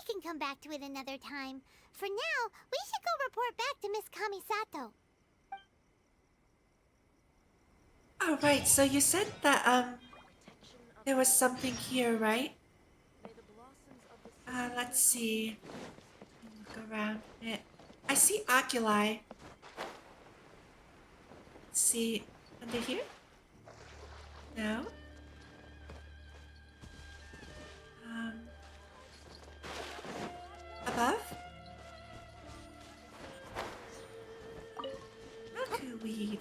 can come back to it another time. For now, we should go report back to Miss Kamisato. Oh, right, so you said that, there was something here, right? Let's see. Look around it. I see oculi. Let's see. Under here? No. Above? Milkweed.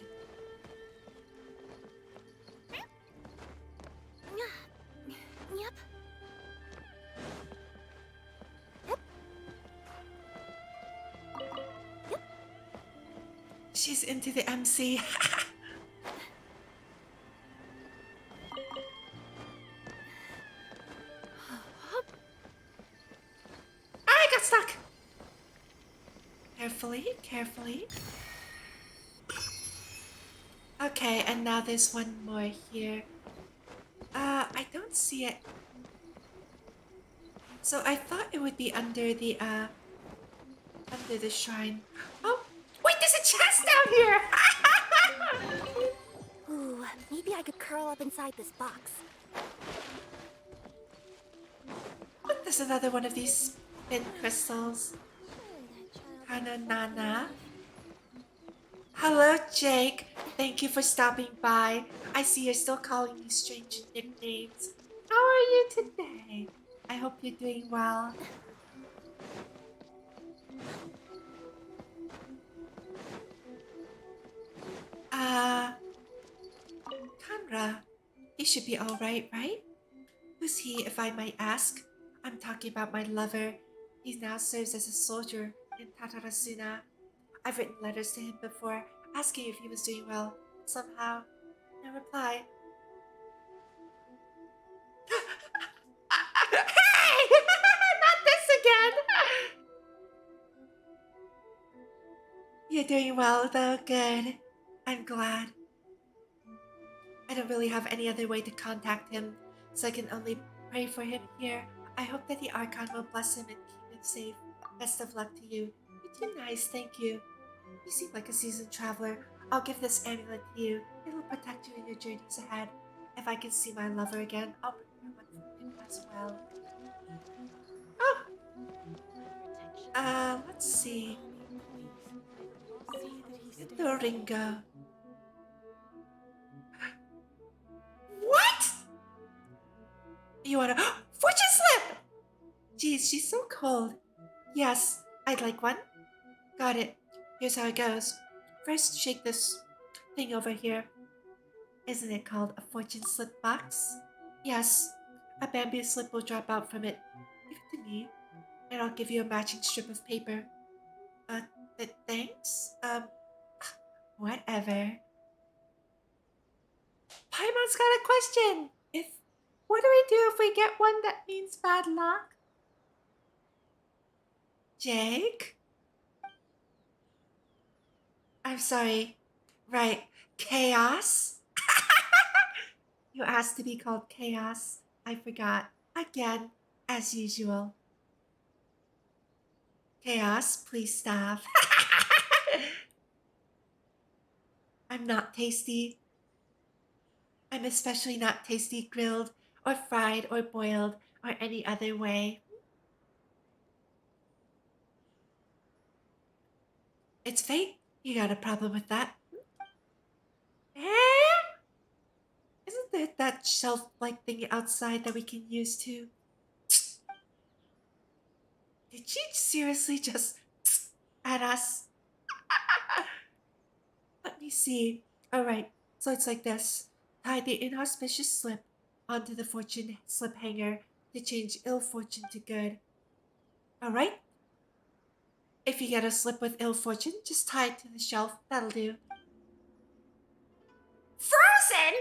Yep. She's into the MC. I got stuck. Carefully, carefully. Okay, and now there's one more here. I don't see it. So I thought it would be under the shrine. Oh, wait, there's a chest down here! Ooh, maybe I could curl up inside this box. What, there's another one of these spin crystals. Nana. Hello, Jake. Thank you for stopping by. I see you're still calling me strange nicknames. How are you today? I hope you're doing well. Kanra. He should be alright, right? Who's he, if I might ask? I'm talking about my lover. He now serves as a soldier in Tatarasuna. I've written letters to him before, asking if he was doing well. Somehow, no reply. Hey! Not this again! You're doing well, though. Good. I'm glad. I don't really have any other way to contact him, so I can only pray for him here. I hope that the Archon will bless him and keep him safe. Best of luck to you. You're too nice, thank you. You seem like a seasoned traveler. I'll give this amulet to you. It'll protect you in your journeys ahead. If I can see my lover again, I'll prepare one for him as well. Oh! Let's see. The Ringo. What? You wanna... Fortune slip! Jeez, she's so cold. Yes, I'd like one. Got it. Here's how it goes. First, shake this thing over here. Isn't it called a fortune slip box? Yes. a bamboo slip will drop out from it. Give it to me, and I'll give you a matching strip of paper. Thanks? Whatever. Paimon's got a question! What do we do if we get one that means bad luck? Jake? I'm sorry. Right. Chaos? You asked to be called Chaos. I forgot. Again, as usual. Chaos, please stop. I'm not tasty. I'm especially not tasty grilled or fried or boiled or any other way. It's fate. You got a problem with that? Eh? Isn't there that shelf-like thing outside that we can use to... Did she seriously just at us? Let me see. Alright, so it's like this. Tie the inauspicious slip onto the fortune slip hanger to change ill fortune to good. Alright? If you get a slip with ill fortune, just tie it to the shelf. That'll do. Frozen?!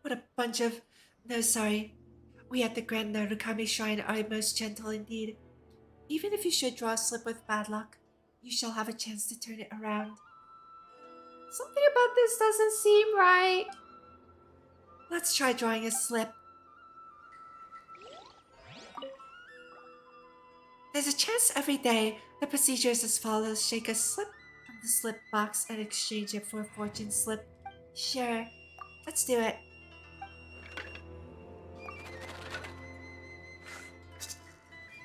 What a bunch of... No, sorry. We at the Grand Narukami Shrine are most gentle indeed. Even if you should draw a slip with bad luck, you shall have a chance to turn it around. Something about this doesn't seem right. Let's try drawing a slip. There's a chance every day. The procedure is as follows. Shake a slip from the slip box and exchange it for a fortune slip. Sure. Let's do it.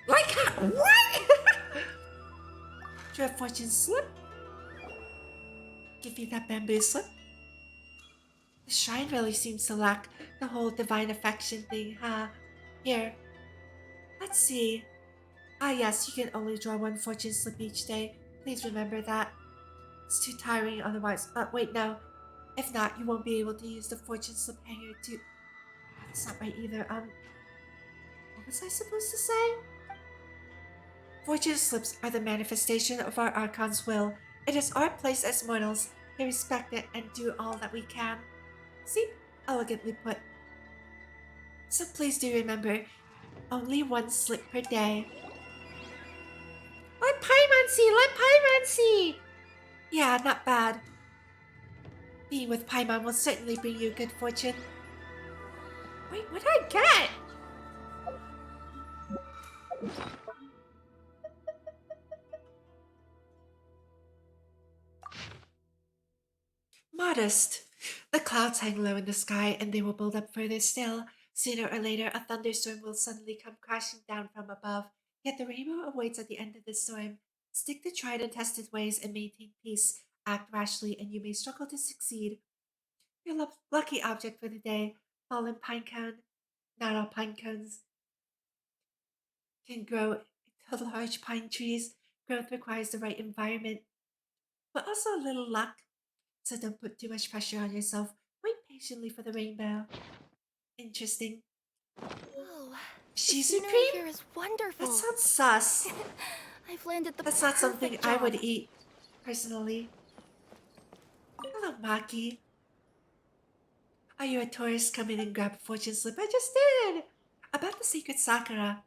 Like, what? Draw a fortune slip. Give me that bamboo slip. The shrine really seems to lack the whole divine affection thing, huh? Here. Let's see. Ah yes, you can only draw one fortune slip each day. Please remember that. It's too tiring otherwise. Wait, no. If not, you won't be able to use the fortune slip hanger to... That's not right either. What was I supposed to say? Fortune slips are the manifestation of our Archon's will. It is our place as mortals to respect it and do all that we can. See? Elegantly put. So please do remember, only one slip per day. Let Paimon see! Let Paimon see! Yeah, not bad. Being with Paimon will certainly bring you good fortune. Wait, what did I get? Modest. The clouds hang low in the sky and they will build up further still. Sooner or later, a thunderstorm will suddenly come crashing down from above. Yet the rainbow awaits at the end of the storm. Stick to tried and tested ways and maintain peace. Act rashly and you may struggle to succeed. Your lucky object for the day, fallen pine cone. Not all pine cones can grow into large pine trees. Growth requires the right environment, but also a little luck. So don't put too much pressure on yourself. Wait patiently for the rainbow. Interesting. Oh, Shizuru the cream? here is wonderful. That sounds sus. I've landed the That's not something perfect I job. would eat, personally. Hello, Maki. Are you a tourist? Come in and grab a fortune slip. I just did! About the sacred sakura.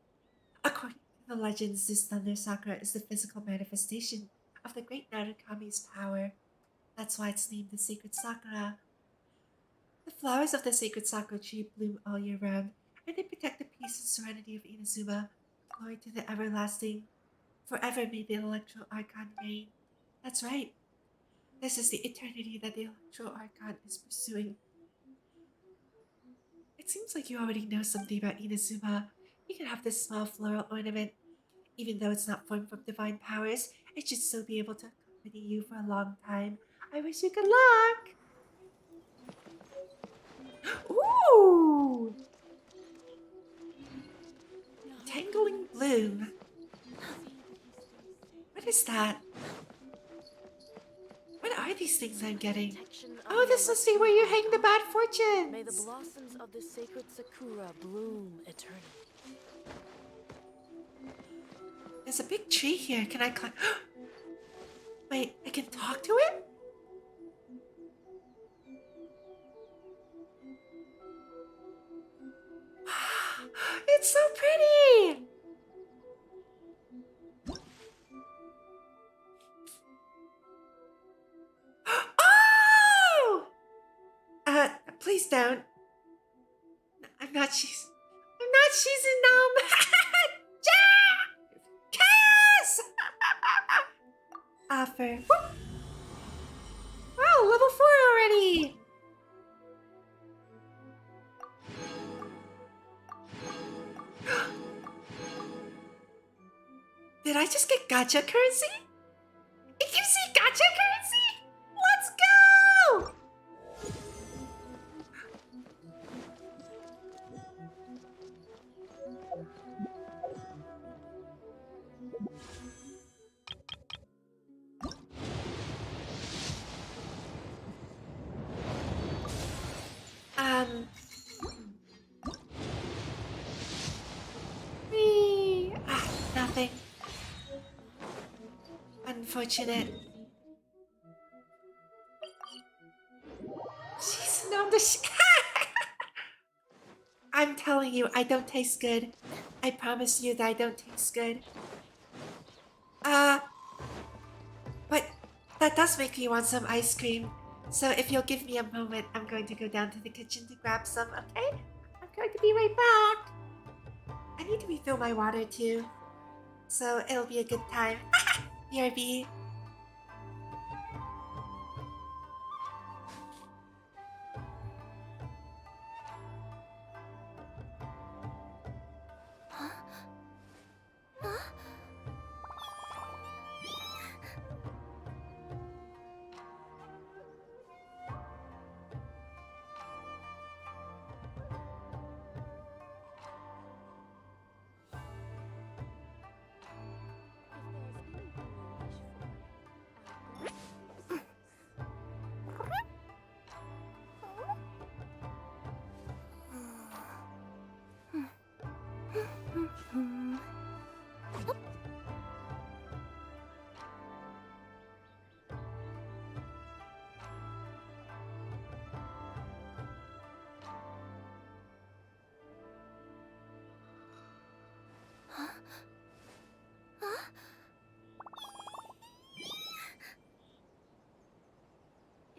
According to the legends, this thunder sakura is the physical manifestation of the great Narukami's power. That's why it's named the sacred sakura. The flowers of the sacred sakura tree bloom all year round, and they protect the peace and serenity of Inazuma. Glory to the everlasting. Forever may the Electro Archon reign. That's right. This is the eternity that the Electro Archon is pursuing. It seems like you already know something about Inazuma. You can have this small floral ornament. Even though it's not formed from divine powers, it should still be able to accompany you for a long time. I wish you good luck! Ooh! Tangling Bloom. What is that? What are these things I'm getting? Oh, this must be where you hang the bad fortunes. May the blossoms of the sacred sakura bloom eternally. There's a big tree here. Can I climb? Wait, I can talk to it? It's so pretty! Oh! Please don't. I'm not Shizuru. Chaos! Offer. Wow, level 4 already! Did I just get gacha currency? It gives me gacha currency? Let's go! Nothing. Unfortunate. She's known to I'm telling you, I don't taste good. I promise you that I don't taste good. But that does make me want some ice cream. So if you'll give me a moment, I'm going to go down to the kitchen to grab some, okay? I'm going to be right back. I need to refill my water too. So it'll be a good time. BRB.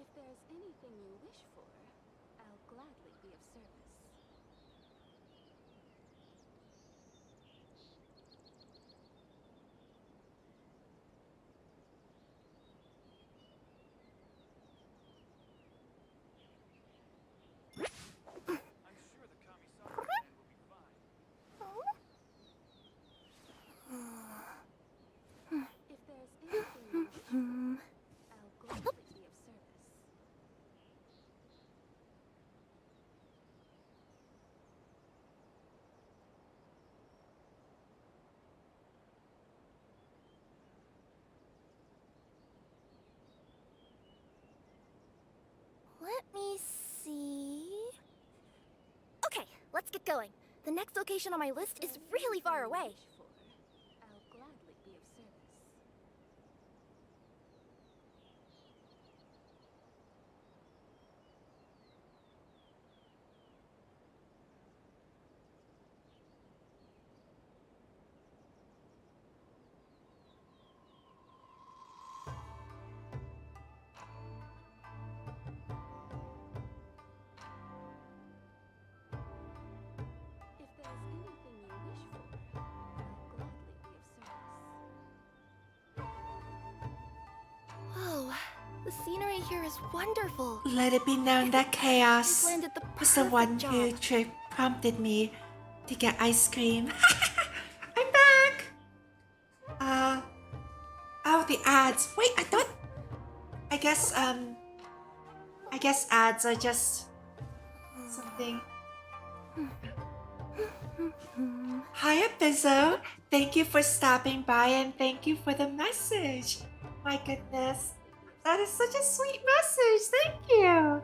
If there's anything you wish for, I'll gladly be of service. I'm sure the Kamisato will be fine. If there's anything you wish for, I'll gladly be of service. Let me see. Okay, let's get going. The next location on my list is really far away. I'll gladly be of service. If there's anything you wish for, I'll gladly be of service. Whoa, the scenery here is wonderful. Let it be known that chaos You've landed the was the one perfect who prompted me to get ice cream. I'm back! Oh, the ads. Wait, I thought... I guess ads are just something. Hiya, Bizzo. Thank you for stopping by and thank you for the message. My goodness. That is such a sweet message. Thank you.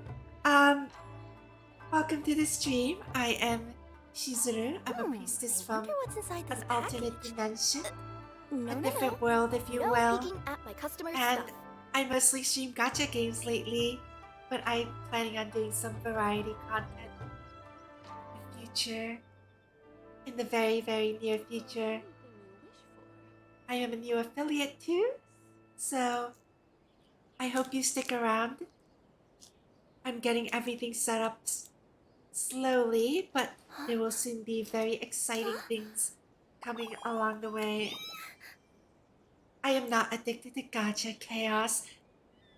Welcome to the stream. I am Shizuru. I'm a priestess from what's inside this an alternate dimension, No, a different world, if you no will. peeking at my customers' And stuff. I mostly stream gacha games lately, but I'm planning on doing some variety content in the future. In the very, very near future. I am a new affiliate too, so I hope you stick around. I'm getting everything set up slowly, but there will soon be very exciting things coming along the way. I am not addicted to gacha chaos.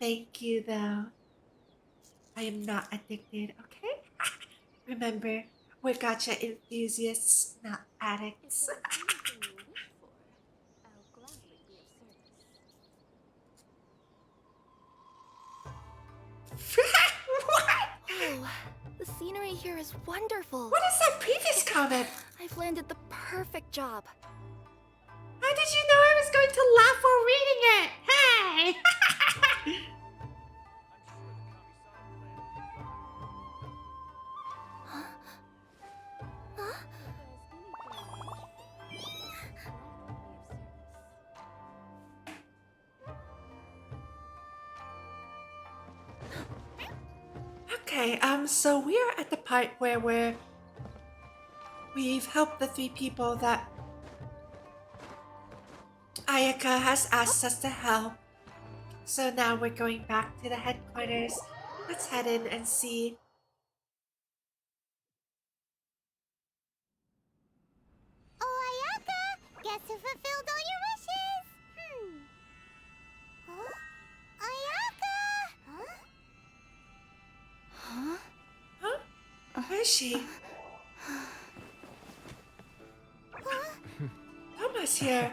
Thank you, though. I am not addicted, okay? Remember, we're gacha enthusiasts, not addicts. Oh, the scenery here is wonderful. What is that previous comment? I've landed the perfect job. How did you know I was going to laugh while reading it? Hey! Okay, so we are at the part where we've helped the 3 people that Ayaka has asked us to help. So now we're going back to the headquarters. Let's head in and see. Oh, Ayaka! Guess who fulfilled all your wishes? Huh? Ayaka! Huh? Huh? Where is she? Toma's here.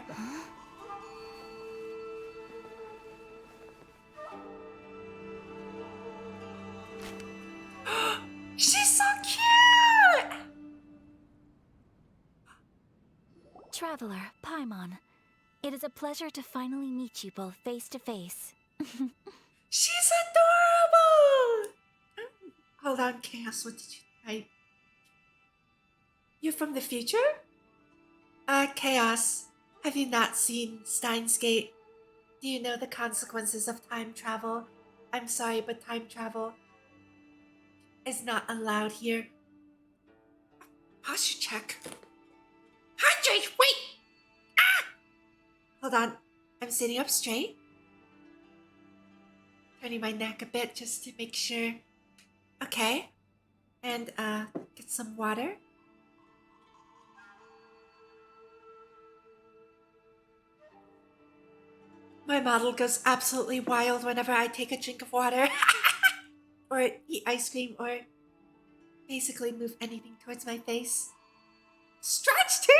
She's so cute! Traveler, Paimon, it is a pleasure to finally meet you both face to face. She's adorable! Hold on, Chaos, what did you type? You're from the future? Chaos, have you not seen Steins Gate? Do you know the consequences of time travel? I'm sorry, but time travel is not allowed here. Posture check. Hydrate! Wait! Ah! Hold on. I'm sitting up straight. Turning my neck a bit just to make sure. Okay. And, get some water. My model goes absolutely wild whenever I take a drink of water. Or eat ice cream, or basically move anything towards my face. Stretch too?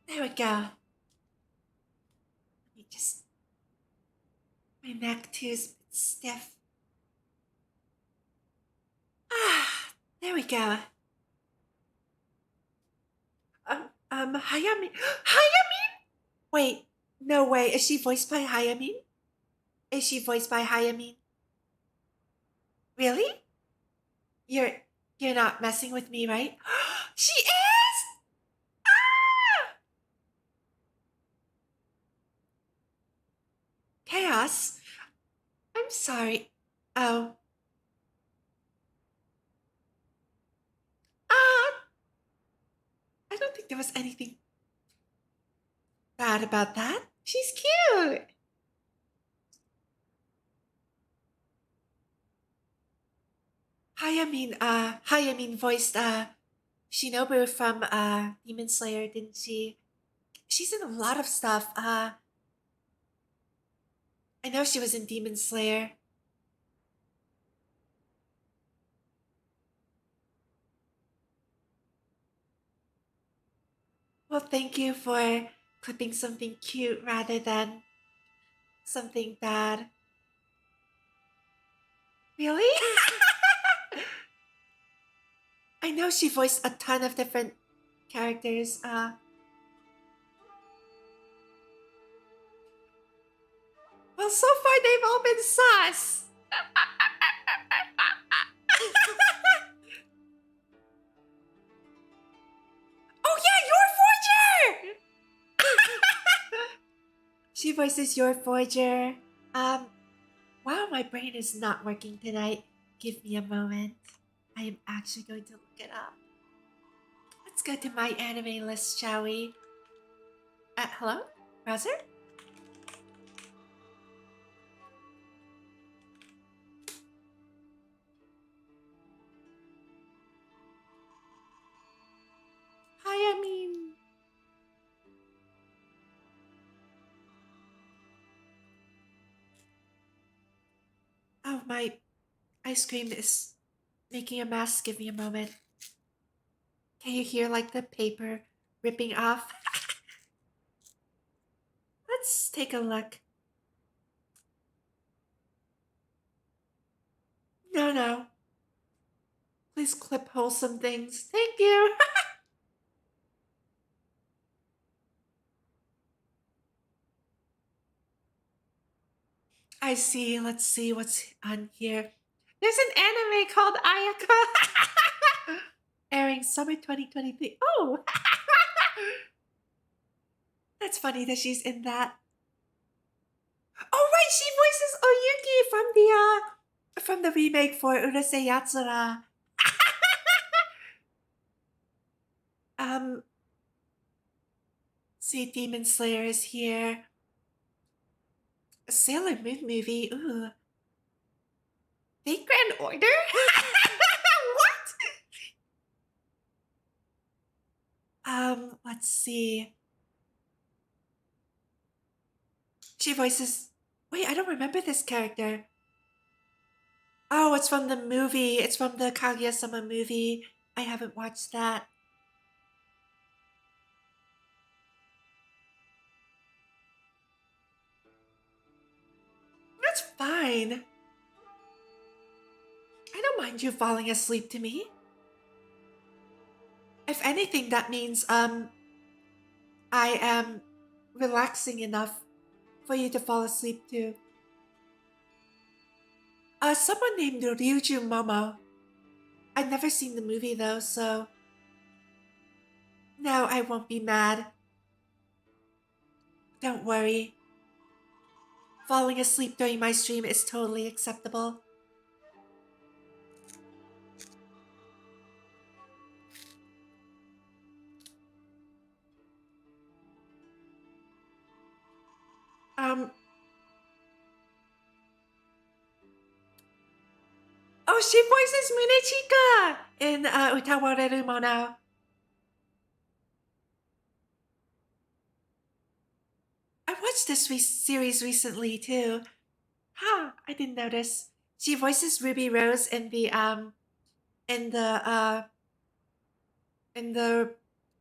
There we go. Let me just... My neck too is a bit stiff. There we go. Hayami. Hayami? Wait, no way. Is she voiced by Hayami? Is she voiced by Hayami? Really? You're not messing with me, right? She is! Ah! Chaos? I'm sorry. Oh. I don't think there was anything bad about that. She's cute. Hayamin voiced Shinobu from Demon Slayer, didn't she? She's in a lot of stuff. I know she was in Demon Slayer. Well, thank you for clipping something cute rather than something bad. Really? I know she voiced a ton of different characters. Well, so far they've all been sus. Oh yeah, your forger! She voices your forger. Wow, my brain is not working tonight. Give me a moment. I am actually going to look it up. Let's go to my anime list, shall we? Hello? Browser? Hi, I mean... Oh, my ice cream is making a mess. Give me a moment. Can you hear, like, the paper ripping off? Let's take a look. No. Please clip wholesome things. Thank you. I see. Let's see what's on here. There's an anime called Ayaka. Airing summer 2023. Oh! That's funny that she's in that. Oh right, she voices Oyuki from the remake for Urusei Yatsura. See, Demon Slayer is here. A Sailor Moon movie. Ooh. Fake Grand Order? What? Let's see. She voices... Wait, I don't remember this character. Oh, it's from the movie. It's from the Kaguya-sama movie. I haven't watched that. That's fine. I don't mind you falling asleep to me. If anything, that means, I am relaxing enough for you to fall asleep to. Someone named Ryuju Momo. I've never seen the movie though, so... No, I won't be mad. Don't worry. Falling asleep during my stream is totally acceptable. Oh, she voices Munechika in Utawareru Mono. I watched this series recently too. Huh, I didn't notice. She voices Ruby Rose in the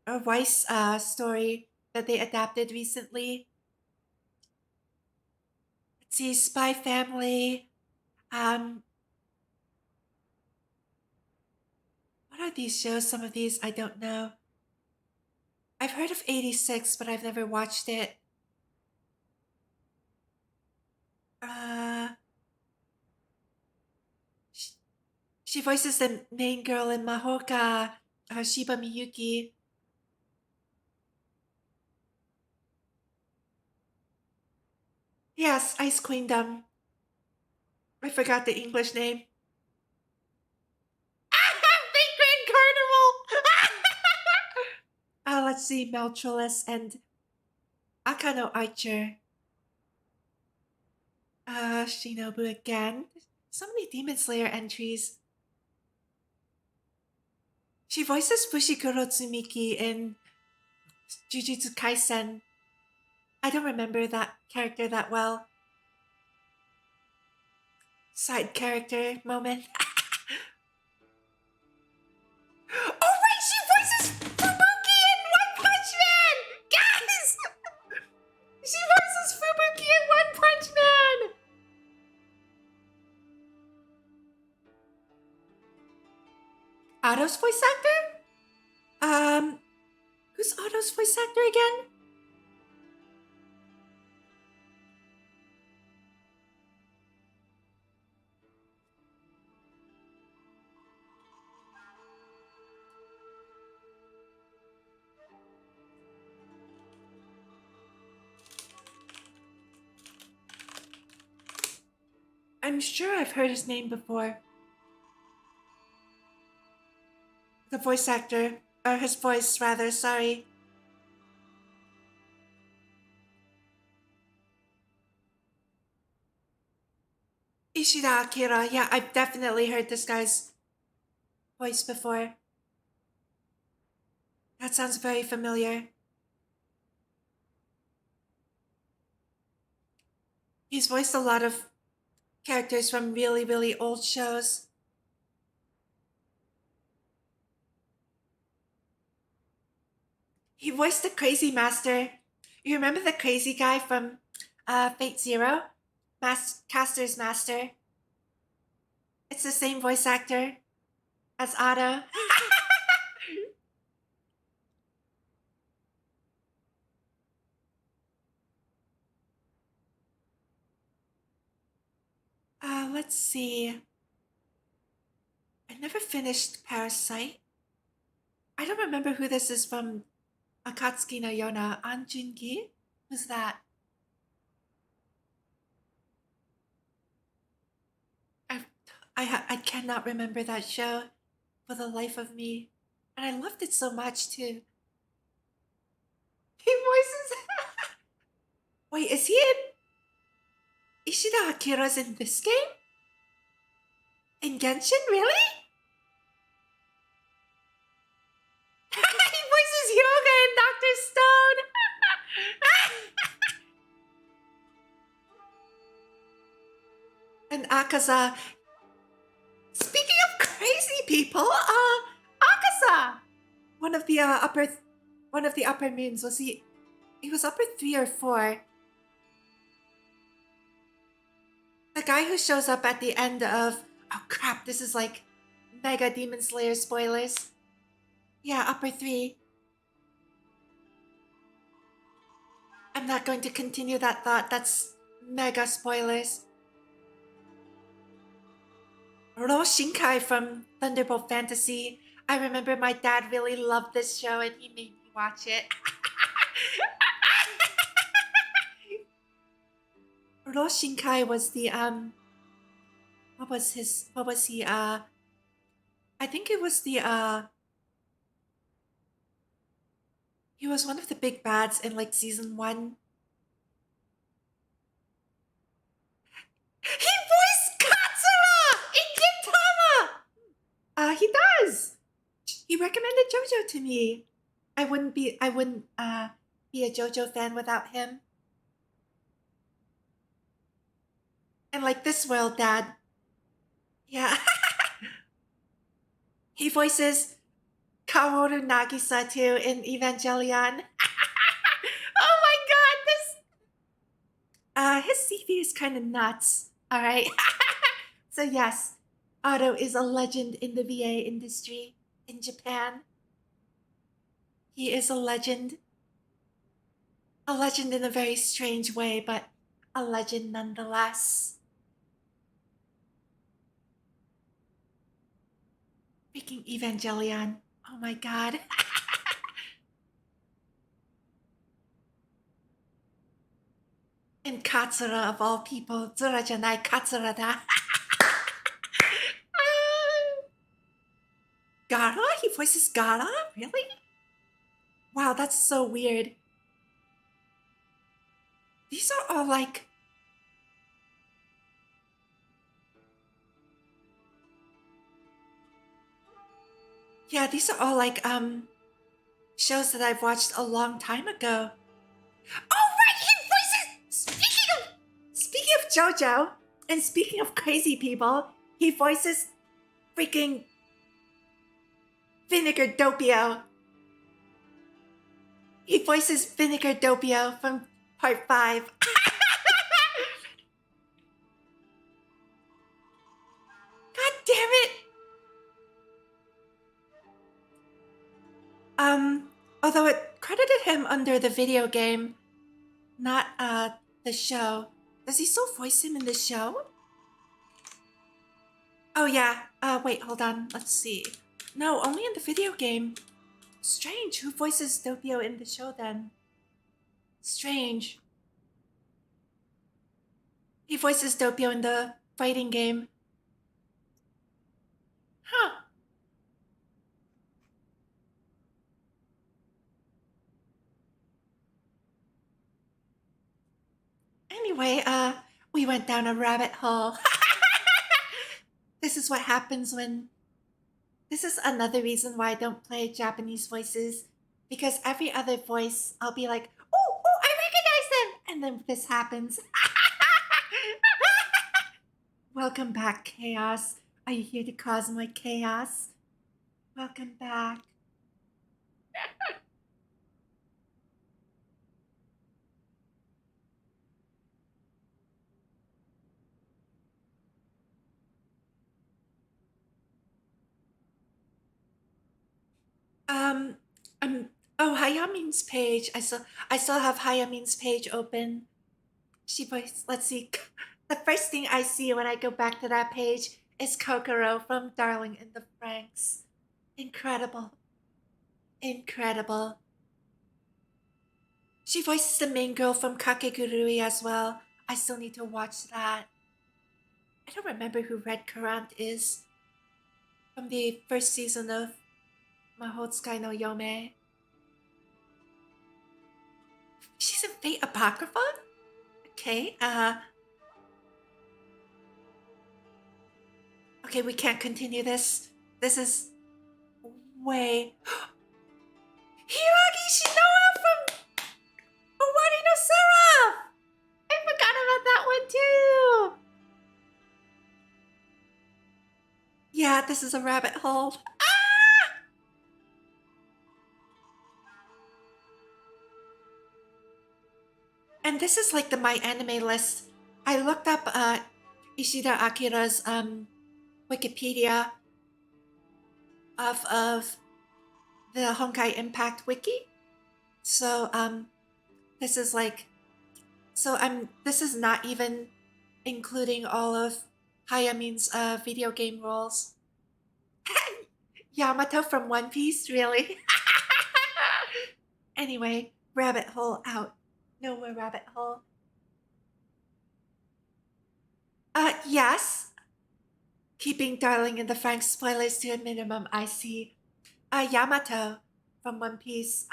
Weiss story that they adapted recently. Let's see, Spy Family. What are these shows? Some of these I don't know. I've heard of 86, but I've never watched it. She voices the main girl in Mahoka, Shiba Miyuki. Yes, Ice Queendom. I forgot the English name. Big Grand Carnival! Let's see, Meltrolus and Akano Archer. Shinobu again. So many Demon Slayer entries. She voices Fushiguro Tsumiki in Jujutsu Kaisen. I don't remember that character that well. Side character moment. Oh right, she voices Fubuki in One Punch Man! Guys! She voices Fubuki in One Punch Man! Otto's voice actor? actor again? I'm sure I've heard his name before. The voice actor, or his voice rather, sorry. Ishida Akira, yeah, I've definitely heard this guy's voice before. That sounds very familiar. He's voiced a lot of characters from really, really old shows. He voiced the crazy master. You remember the crazy guy from Fate Zero? Caster's Master. It's the same voice actor as Otto. Let's see. I never finished Parasite. I don't remember who this is from. Akatsuki no Yona. An Jungi? Who's that? I cannot remember that show for the life of me. And I loved it so much too. He voices. Wait, is he in? Ishida Akira's in this game? In Genshin, really? He voices Yoga in Dr. Stone. And Akaza. Speaking of crazy people, Akaza, one of the upper moons, was he was upper 3 or 4. The guy who shows up at the end of, oh crap, this is like mega Demon Slayer spoilers. Yeah, upper 3. I'm not going to continue that thought. That's mega spoilers. Ro Shinkai from Thunderbolt Fantasy. I remember my dad really loved this show and he made me watch it. Ro Shinkai was the what was he I think it was the he was one of the big bads in like season 1. He voiced Katsura in Gintama! He does! He recommended JoJo to me. I wouldn't be a JoJo fan without him. And like this world, Dad. Yeah. He voices Kaworu Nagisa too in Evangelion. Oh my god, his CV is kind of nuts. All right. So yes, Otto is a legend in the VA industry in Japan. He is a legend. A legend in a very strange way, but a legend nonetheless. Freaking Evangelion. Oh my god. And Katsura of all people. Zura janai Katsura da. Gara? He voices Gara? Really? Wow, that's so weird. These are all like... Yeah, these are all like, shows that I've watched a long time ago. Oh, right! He voices... Speaking of JoJo, and speaking of crazy people, he voices freaking Vinegar Doppio. He voices Vinegar Doppio from Part 5. God damn it! Although it credited him under the video game, not the show. Does he still voice him in the show? Oh yeah. Wait, hold on. Let's see. No, only in the video game. Strange. Who voices Doppio in the show then? Strange. He voices Doppio in the fighting game. Huh. Anyway, we went down a rabbit hole. This is what happens when... This is another reason why I don't play Japanese voices. Because every other voice, I'll be like, oh, I recognize them! And then this happens. Welcome back, Chaos. Are you here to cause my chaos? Welcome back. Oh, Hayamin's page. I still have Hayamin's page open. Let's see. The first thing I see when I go back to that page is Kokoro from Darling in the Franxx. Incredible. Incredible. She voices the main girl from Kakegurui as well. I still need to watch that. I don't remember who Red Currant is from the first season of Mahotsukai no Yome. She's in Fate Apocrypha? Okay, okay, we can't continue this. This is way... Hiragi Shinoa from Owari no Seraph! I forgot about that one too! Yeah, this is a rabbit hole. And this is like the My Anime list. I looked up Ishida Akira's Wikipedia of the Honkai Impact wiki. So this is like, this is not even including all of Hayamin's video game roles. Yamato from One Piece, really? Anyway, rabbit hole out. No more rabbit hole. Yes. Keeping Darling in the Franxx spoilers to a minimum, I see. Yamato from One Piece.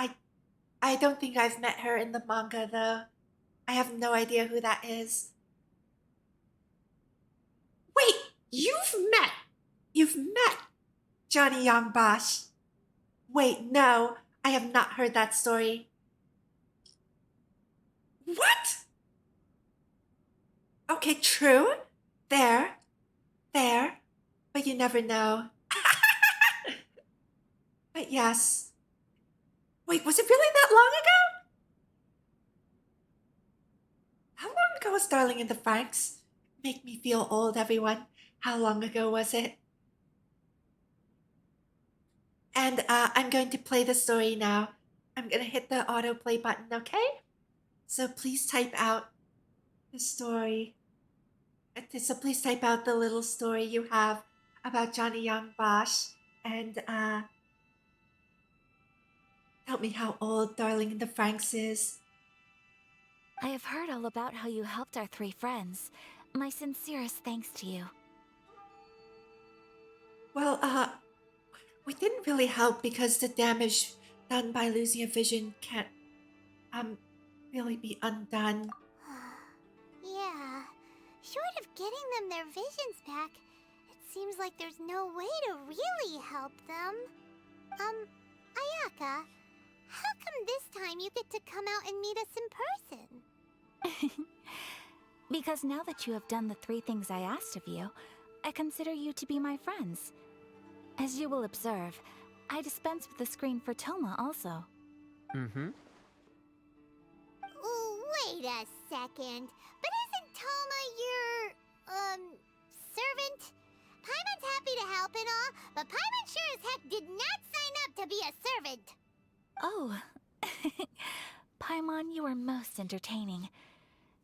I don't think I've met her in the manga, though. I have no idea who that is. Wait, you've met Johnny Young Bosch. Wait, no, I have not heard that story. What? Okay, true. There. But you never know. But yes. Wait, was it really that long ago? How long ago was Darling in the Franxx? Make me feel old, everyone. How long ago was it? And I'm going to play the story now. I'm going to hit the autoplay button, okay? So please type out the story. So please type out the little story you have about Johnny Young Bosch and tell me how old Darling in the Franxx is. I have heard all about how you helped our three friends. My sincerest thanks to you. Well, we didn't really help because the damage done by losing a vision can't really be undone. Yeah. Short of getting them their visions back, it seems like there's no way to really help them. Ayaka, how come this time you get to come out and meet us in person? Because now that you have done the 3 things I asked of you, I consider you to be my friends. As you will observe, I dispense with the screen for Toma also. Mm-hmm. Wait a second. But isn't Toma your, servant? Paimon's happy to help and all, but Paimon sure as heck did not sign up to be a servant. Oh, Paimon, you are most entertaining.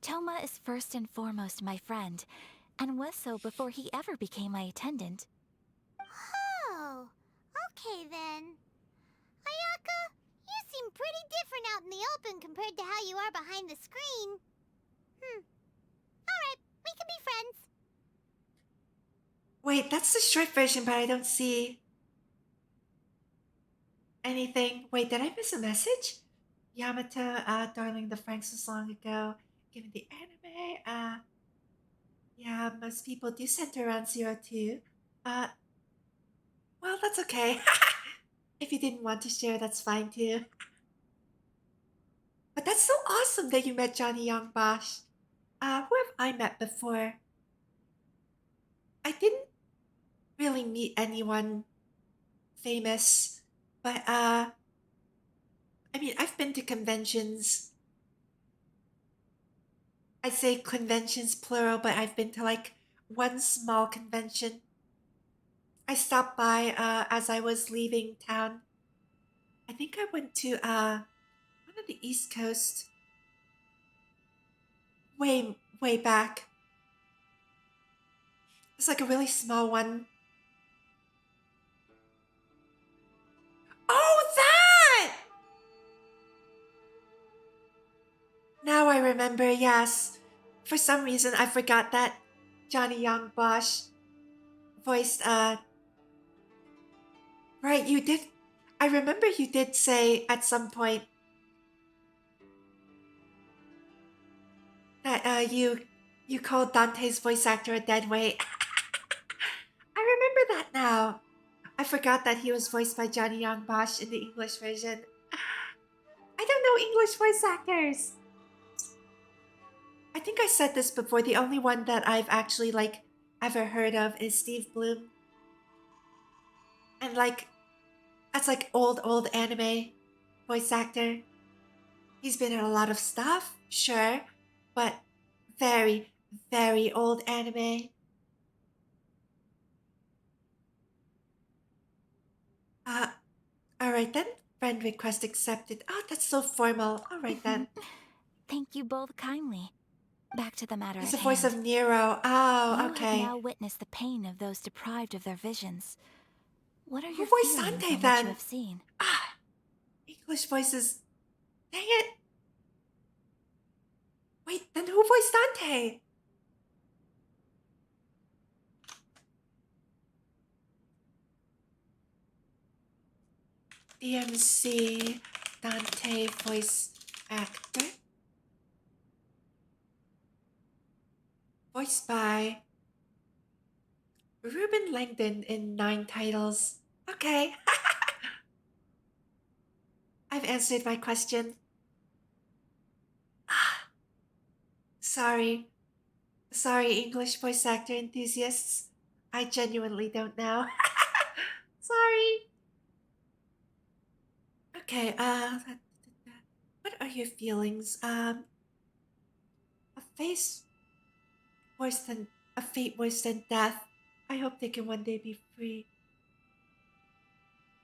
Toma is first and foremost my friend, and was so before he ever became my attendant. Oh, okay then. Ayaka, you seem pretty different out in the open compared to how you are behind the screen. Alright, we can be friends. Wait, that's the short version, but I don't see anything. Wait, did I miss a message? Yamato, darling, the Franks was long ago. Given the anime, yeah, most people do center around 02. Well, that's okay. If you didn't want to share, that's fine too. But that's so awesome that you met Johnny Young Bosch. Who have I met before? I didn't really meet anyone famous, but I mean, I've been to conventions. I say conventions plural, but I've been to like one small convention. I stopped by as I was leaving town. I think I went to one of the East Coast. Way back. It's like a really small one. Oh, that! Now I remember, yes. For some reason, I forgot that Johnny Young Bosch voiced, right, you did. I remember you did say at some point that, you called Dante's voice actor a dead weight. I remember that now. I forgot that he was voiced by Johnny Young Bosch in the English version. I don't know English voice actors. I think I said this before. The only one that I've actually like ever heard of is Steve Bloom. And like that's like old anime voice actor. He's been in a lot of stuff, sure, but very, very old anime. Alright then. Friend request accepted. Oh, that's so formal. Alright then. Thank you both kindly. Back to the matter He's at the voice hand. of Nero. Oh, You okay. have now witnessed the pain of those deprived of their visions. What are Who your voiced feelings Dante on what then? you have seen? English voices. Dang it. Wait, then who voiced Dante? DMC Dante voice actor. Voiced by Ruben Langdon in 9 titles. Okay. I've answered my question. Sorry. Sorry, English voice actor enthusiasts. I genuinely don't know. Sorry. Okay, what are your feelings? A fate worse than death. I hope they can one day be free.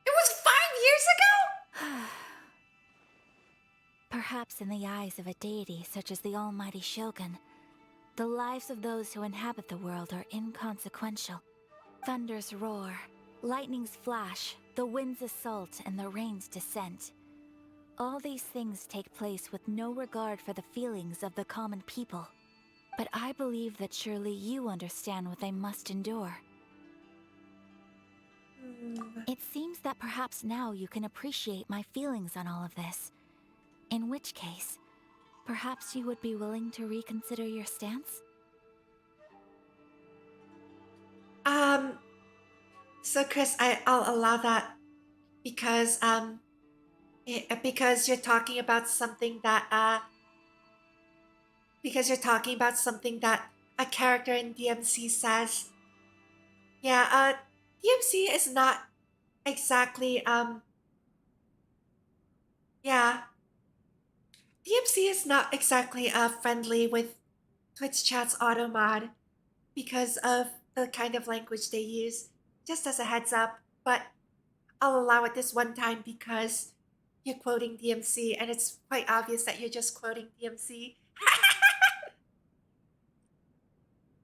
It was 5 years ago? Perhaps in the eyes of a deity such as the almighty Shogun, the lives of those who inhabit the world are inconsequential. Thunders roar, lightnings flash, the winds assault, and the rains descent. All these things take place with no regard for the feelings of the common people. But I believe that surely you understand what they must endure. It seems that perhaps now you can appreciate my feelings on all of this. In which case, perhaps you would be willing to reconsider your stance? So Chris, I'll allow that because because you're talking about something that a character in DMC says. Yeah, DMC is not exactly yeah. DMC is not exactly friendly with Twitch chat's auto mod because of the kind of language they use. Just as a heads up, but I'll allow it this one time because you're quoting DMC, and it's quite obvious that you're just quoting DMC.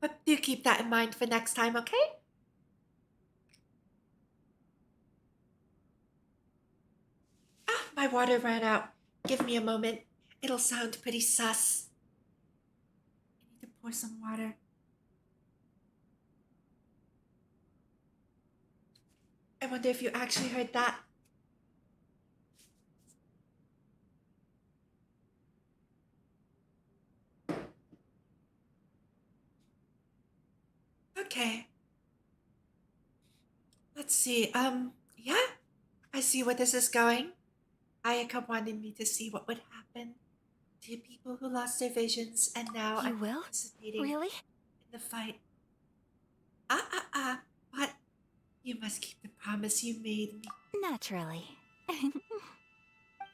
But do keep that in mind for next time, okay? Ah, my water ran out. Give me a moment. It'll sound pretty sus. I need to pour some water. I wonder if you actually heard that. Okay. Let's see. Yeah. I see where this is going. Ayaka wanted me to see what would happen to people who lost their visions, and now You I'm will? participating Really? in the fight. But you must keep the promise you made me. Naturally.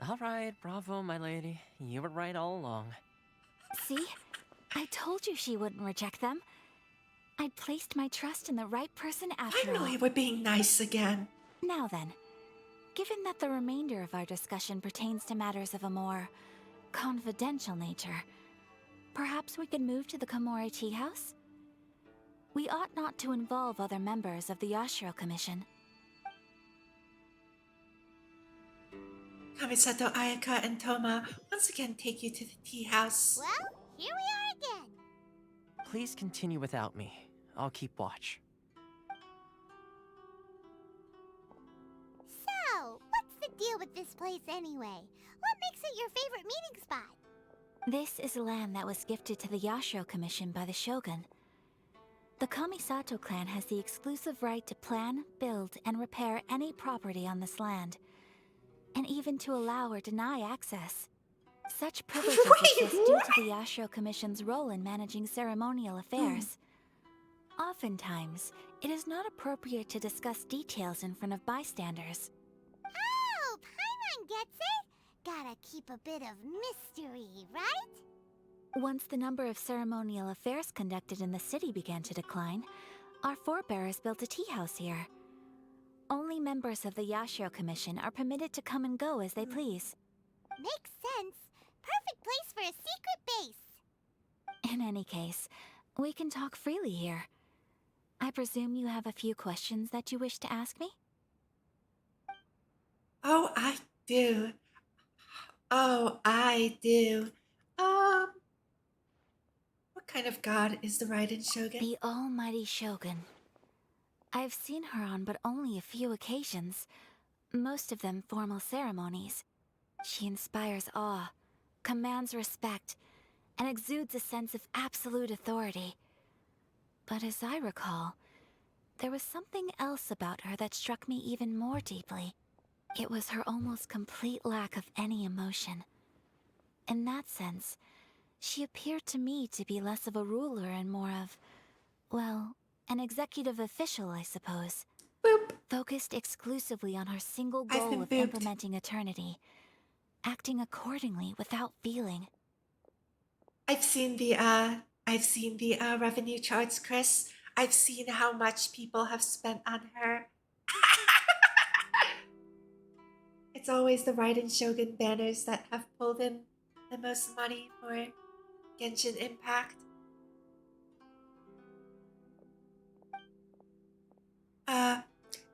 Alright, bravo, my lady. You were right all along. See? I told you she wouldn't reject them. I'd placed my trust in the right person after all. Finally, we're being nice again. Now then, given that the remainder of our discussion pertains to matters of a more confidential nature, perhaps we could move to the Komore Tea House? We ought not to involve other members of the Yashiro Commission. Kamisato Ayaka and Toma once again take you to the tea house. Well, here we are again. Please continue without me. I'll keep watch. So, what's the deal with this place anyway? What makes it your favorite meeting spot? This is land that was gifted to the Yashiro Commission by the Shogun. The Kamisato clan has the exclusive right to plan, build, and repair any property on this land, and even to allow or deny access. Such privileges exist due to the Yashiro Commission's role in managing ceremonial affairs. Oftentimes, it is not appropriate to discuss details in front of bystanders. Oh, Paimon gets it. Gotta keep a bit of mystery, right? Once the number of ceremonial affairs conducted in the city began to decline, our forebears built a tea house here. Only members of the Yashiro Commission are permitted to come and go as they please. Makes sense. Perfect place for a secret base. In any case, we can talk freely here. I presume you have a few questions that you wish to ask me? Oh, I do. What kind of god is the Raiden Shogun? The Almighty Shogun. I've seen her on but only a few occasions, most of them formal ceremonies. She inspires awe, commands respect, and exudes a sense of absolute authority. But as I recall, there was something else about her that struck me even more deeply. It was her almost complete lack of any emotion. In that sense, she appeared to me to be less of a ruler and more of, well, an executive official, I suppose. Boop. Focused exclusively on her single goal of implementing eternity, acting accordingly without feeling. I've seen the revenue charts, Chris. I've seen how much people have spent on her. It's always the Raiden Shogun banners that have pulled in the most money for Genshin Impact.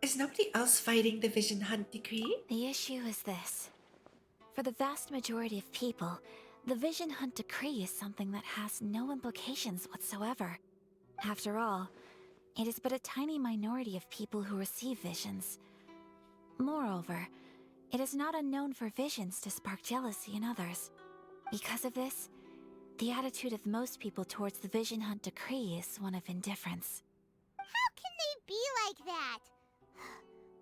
Is nobody else fighting the Vision Hunt decree? The issue is this. For the vast majority of people, the Vision Hunt decree is something that has no implications whatsoever. After all, it is but a tiny minority of people who receive visions. Moreover, it is not unknown for visions to spark jealousy in others. Because of this, the attitude of most people towards the Vision Hunt decree is one of indifference. How can they be like that?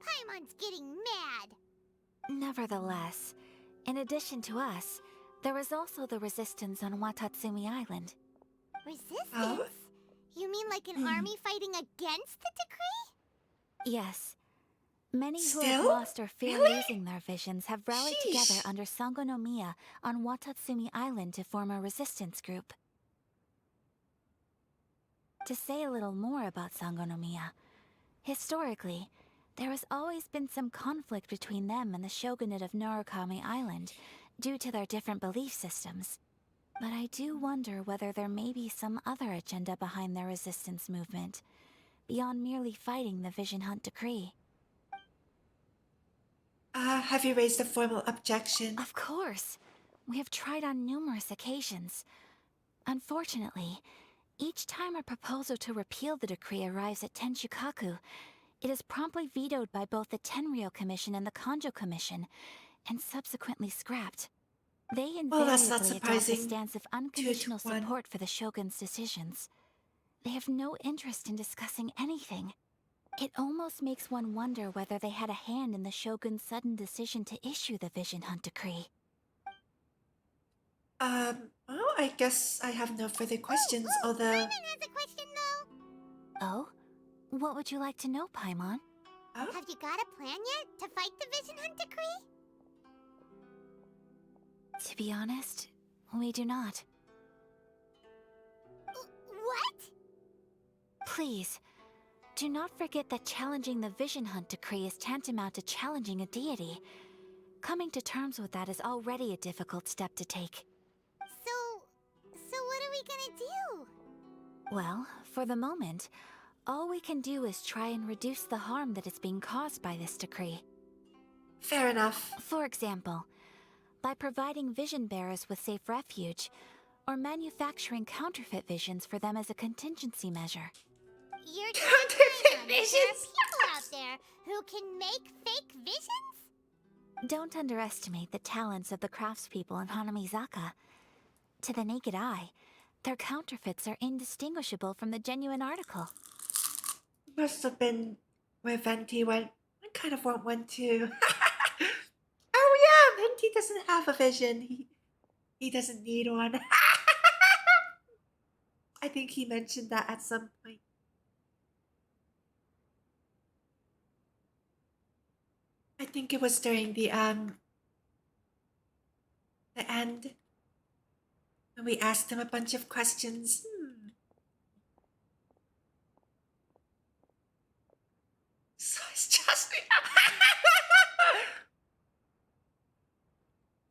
Paimon's getting mad. Nevertheless, in addition to us, there is also the resistance on Watatsumi Island. Resistance? Oh? You mean like an army fighting against the decree? Yes. Many who have Still? lost or fear Really? losing their visions have rallied Sheesh. together under Sangonomiya on Watatsumi Island to form a resistance group. To say a little more about Sangonomiya, historically, There has always been some conflict between them and the shogunate of Narukami Island due to their different belief systems. But I do wonder whether there may be some other agenda behind their resistance movement, beyond merely fighting the Vision Hunt decree. Have you raised a formal objection? Of course. We have tried on numerous occasions. Unfortunately, each time a proposal to repeal the decree arrives at Tenshukaku, it is promptly vetoed by both the Tenryou Commission and the Kanjo Commission, and subsequently scrapped. They Well, that's not invariably adopt a surprising. stance of unconditional 2-1. support for the Shogun's decisions. They have no interest in discussing anything. It almost makes one wonder whether they had a hand in the Shogun's sudden decision to issue the Vision Hunt decree. Well, I guess I have no further questions, although... Paimon has a question, though. Oh? What would you like to know, Paimon? Oh? Have you got a plan yet to fight the Vision Hunt decree? To be honest, we do not. What? Please, do not forget that challenging the Vision Hunt decree is tantamount to challenging a deity. Coming to terms with that is already a difficult step to take. So what are we gonna do? Well, for the moment, all we can do is try and reduce the harm that is being caused by this decree. Fair enough. For example, by providing vision bearers with safe refuge, or manufacturing counterfeit visions for them as a contingency measure. You're counterfeit visions? There are people out there who can make fake visions? Don't underestimate the talents of the craftspeople in Hanamizaka. To the naked eye, their counterfeits are indistinguishable from the genuine article. Must have been where Venti went. I kind of want one too. Oh yeah, Venti doesn't have a vision. He doesn't need one. I think he mentioned that at some point. I think it was during the end when we asked him a bunch of questions. So it's just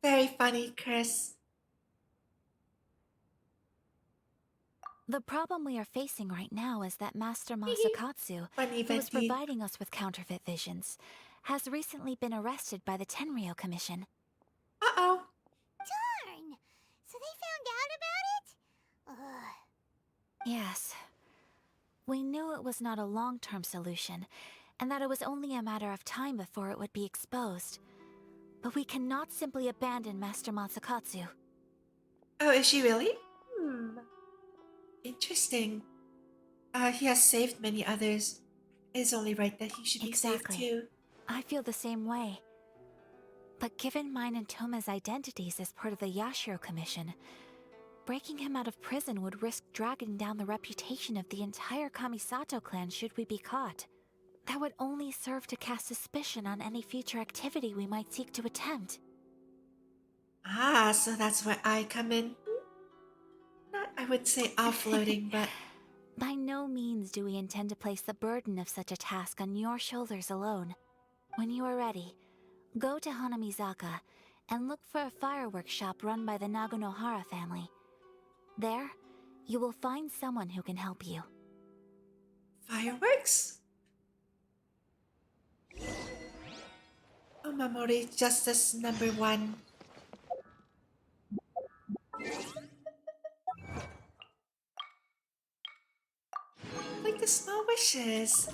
very funny, Chris. The problem we are facing right now is that Master Masakatsu, Funny who is Venti. providing us with counterfeit visions, has recently been arrested by the Tenryou Commission. Uh-oh. Darn! So they found out about it? Ugh. Yes. We knew it was not a long-term solution, and that it was only a matter of time before it would be exposed. But we cannot simply abandon Master Masakatsu. Oh, is she really? Interesting. He has saved many others. It is only right that he should be saved too. I feel the same way. But given mine and Toma's identities as part of the Yashiro Commission, breaking him out of prison would risk dragging down the reputation of the entire Kamisato clan should we be caught. That would only serve to cast suspicion on any future activity we might seek to attempt. Ah, so that's where I come in. Not, I would say offloading, but... By no means do we intend to place the burden of such a task on your shoulders alone. When you are ready, go to Hanamizaka and look for a fireworks shop run by the Naganohara family. There, you will find someone who can help you. Fireworks? Omamori Justice number 1. Like the small wishes.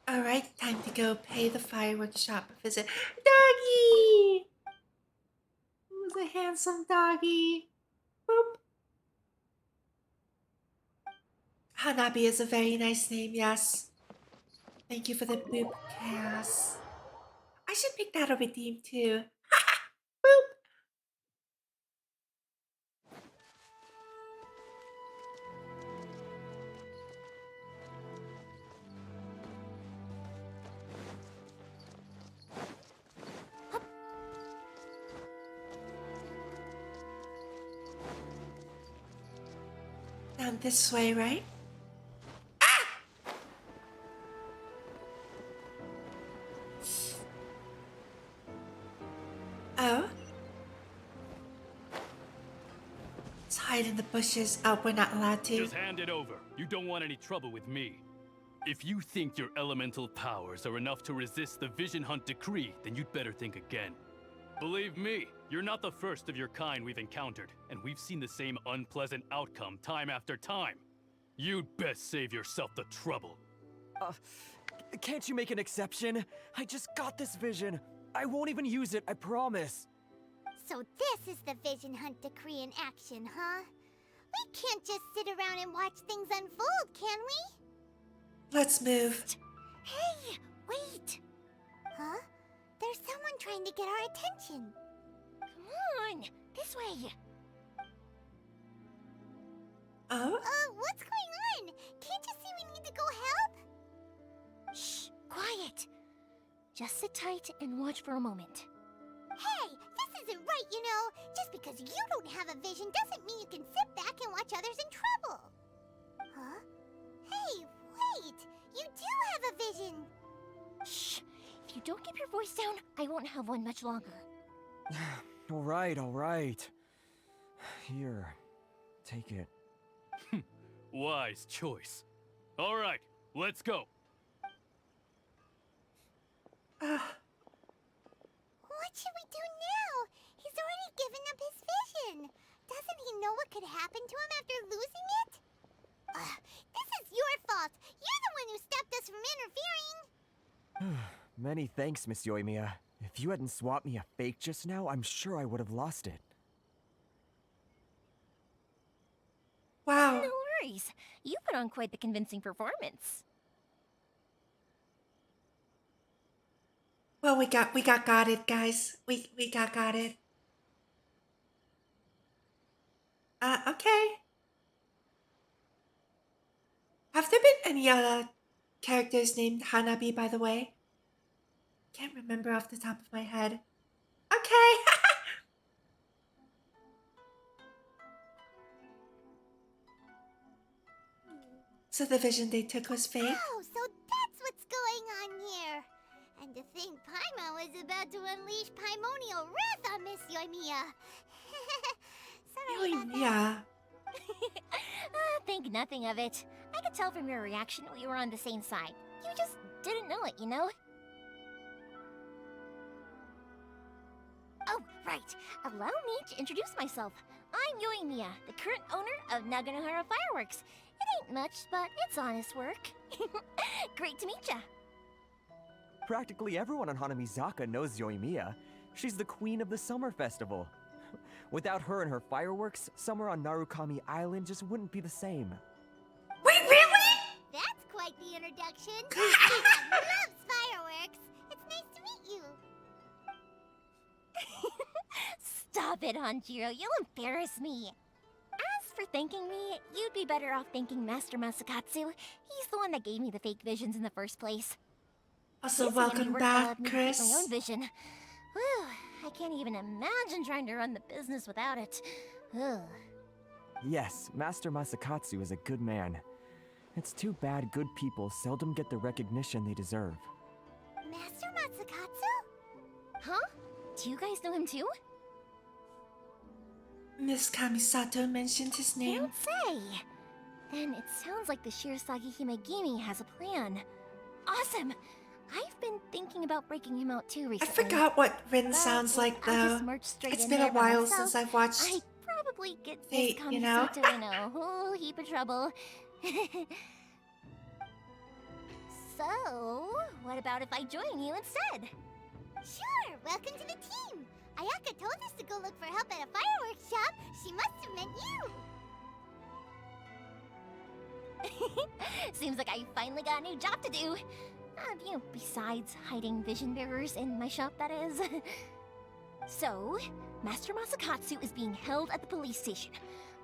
Alright, time to go pay the fireworks shop a visit. Doggy! Who's a handsome doggy? Boop. Hanabi is a very nice name, yes. Thank you for the boop, Chaos. I should make that a redeem too. Boop. Down this way, right? Ah! Let's hide in the bushes. Oh, we're not allowed to. Just hand it over. You don't want any trouble with me. If you think your elemental powers are enough to resist the Vision Hunt decree, then you'd better think again. Believe me, you're not the first of your kind we've encountered, and we've seen the same unpleasant outcome time after time. You'd best save yourself the trouble. Can't you make an exception? I just got this vision. I won't even use it, I promise. So this is the Vision Hunt decree in action, huh? We can't just sit around and watch things unfold, can we? Let's move. Hey, wait! Huh? There's someone trying to get our attention. Come on, this way. Oh? What's going on? Can't you see we need to go help? Shh, quiet. Just sit tight and watch for a moment. Hey, this isn't right, you know. Just because you don't have a vision doesn't mean you can sit back and watch others in trouble. Huh? Hey, wait! You do have a vision! Shh! If you don't keep your voice down, I won't have one much longer. All right. Here, take it. Wise choice. All right, let's go. What should we do now? He's already given up his vision. Doesn't he know what could happen to him after losing it? This is your fault. You're the one who stopped us from interfering. Many thanks, Miss Yoimiya. If you hadn't swapped me a fake just now, I'm sure I would have lost it. Wow. No worries. You put on quite the convincing performance. Well, we got it, guys. We got it. Okay. Have there been any other characters named Hanabi, by the way? Can't remember off the top of my head. Okay. So the vision they took was fake? Oh, so that's what's going on here. And to think Paimon was about to unleash Paimonial wrath on Miss Yoimiya. Sorry about that. Think nothing of it. I could tell from your reaction we were on the same side. You just didn't know it, you know? Oh, right. Allow me to introduce myself. I'm Yoimiya, the current owner of Naganohara Fireworks. It ain't much, but it's honest work. Great to meet ya. Practically everyone on Hanamizaka knows Yoimiya. She's the queen of the summer festival. Without her and her fireworks, summer on Narukami Island just wouldn't be the same. Wait, really? That's quite the introduction. She loves fireworks. It's nice to meet you. Stop it, Hanjiro. You'll embarrass me. As for thanking me, you'd be better off thanking Master Masakatsu. He's the one that gave me the fake visions in the first place. Also, His welcome handiwork back, allowed me to Chris. keep my own vision. Whew, I can't even imagine trying to run the business without it. Ugh. Yes, Master Masakatsu is a good man. It's too bad good people seldom get the recognition they deserve. Master Masakatsu? Huh? Do you guys know him too? Miss Kamisato mentioned his You name. don't say. Then it sounds like the Shirasagi Himegimi has a plan. Awesome! I've been thinking about breaking him out too I recently. forgot what Rin But sounds like, I'll though. just march straight It's in been a there by while myself. since I've watched I'd probably get this Fate, you know? Kamisato in a whole heap of trouble. So, what about if I join you instead? Sure, welcome to the team. Ayaka told us to go look for help at a fireworks shop. She must have meant you. Seems like I finally got a new job to do. Besides hiding vision bearers in my shop, that is. So, Master Masakatsu is being held at the police station.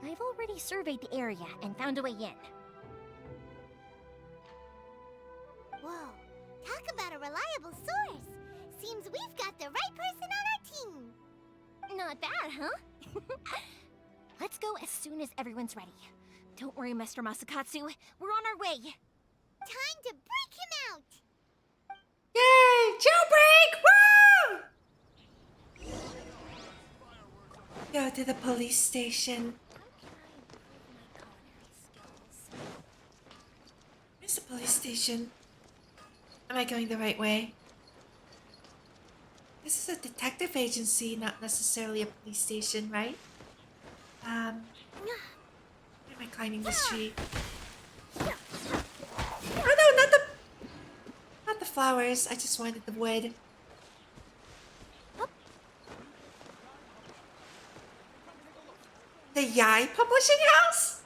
I've already surveyed the area and found a way in. Whoa, talk about a reliable source. Seems we've got the right person on our team. Not bad, huh? Let's go as soon as everyone's ready. Don't worry, Master Masakatsu. We're on our way. Time to break him out. Yay! Jailbreak! Woo! Go to the police station. Where's the police station? Am I going the right way? This is a detective agency, not necessarily a police station, right? Why am I climbing this tree? Oh no, not the flowers. I just wanted the wood. The Yai Publishing House?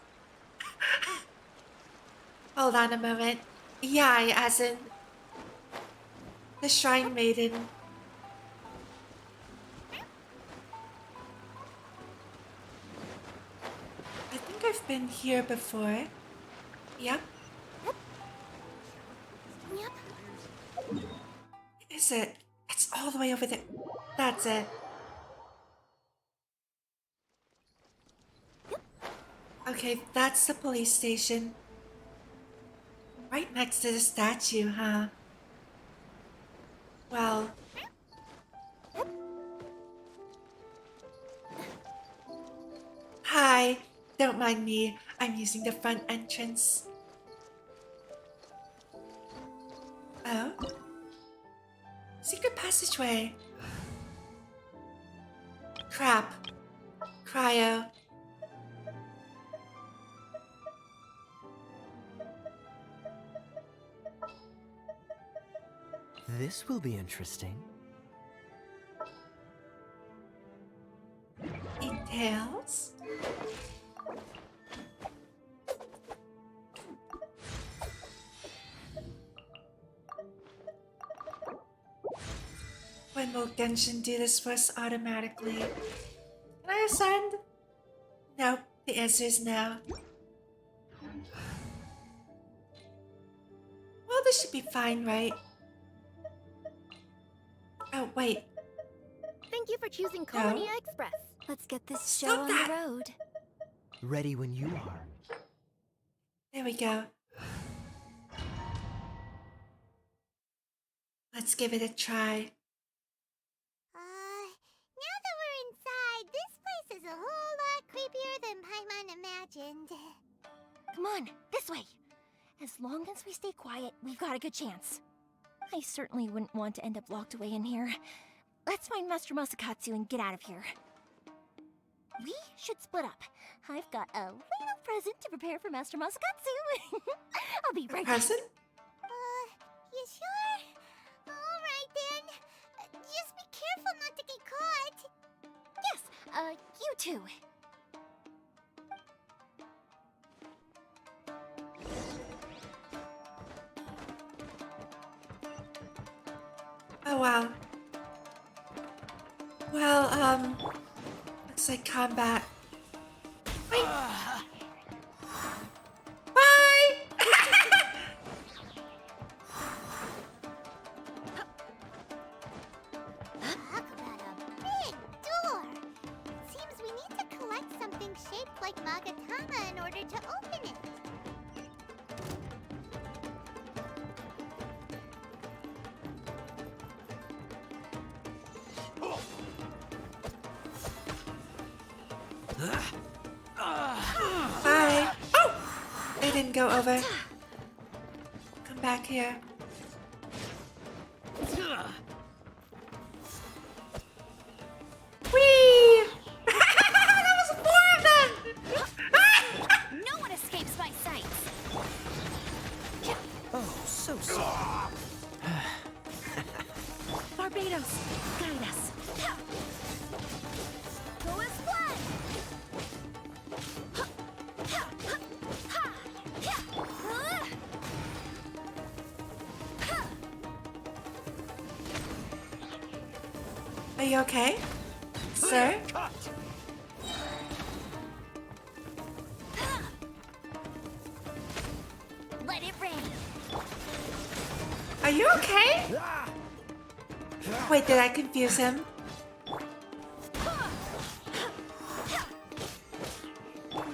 Hold on a moment. Yai, as in the Shrine Maiden. I think I've been here before. Yep. Is it? It's all the way over there. That's it. Okay, that's the police station. Right next to the statue, huh? Well. Hi. Don't mind me. I'm using the front entrance. Oh? Secret passageway. Crap. Cryo. This will be interesting. Details? When will Genshin do this for us automatically? Can I ascend? Nope, the answer is no. Well, this should be fine, right? Oh, wait. Thank you for choosing No. Colony Express. Let's get this Stop show on that. the road. Ready when you are. There we go. Let's give it a try. Now that we're inside, this place is a whole lot creepier than Paimon imagined. Come on, this way. As long as we stay quiet, we've got a good chance. I certainly wouldn't want to end up locked away in here. Let's find Master Masakatsu and get out of here. We should split up. I've got a little present to prepare for Master Masakatsu. I'll be right back. Present? You sure? Alright then. Just be careful not to get caught. Yes, you too. Oh, wow. Well, looks like combat. Wait. Bye! Talk about a big door. Seems we need to collect something shaped like Magatama in order to open it. Bye. Oh! They didn't go over. Come back here. Whee! That was 4 of them! No one escapes my sight. Oh, so sorry. Barbados, guide us. Go as planned. Are you okay, sir? Let it rain. Are you okay? Wait, did I confuse him?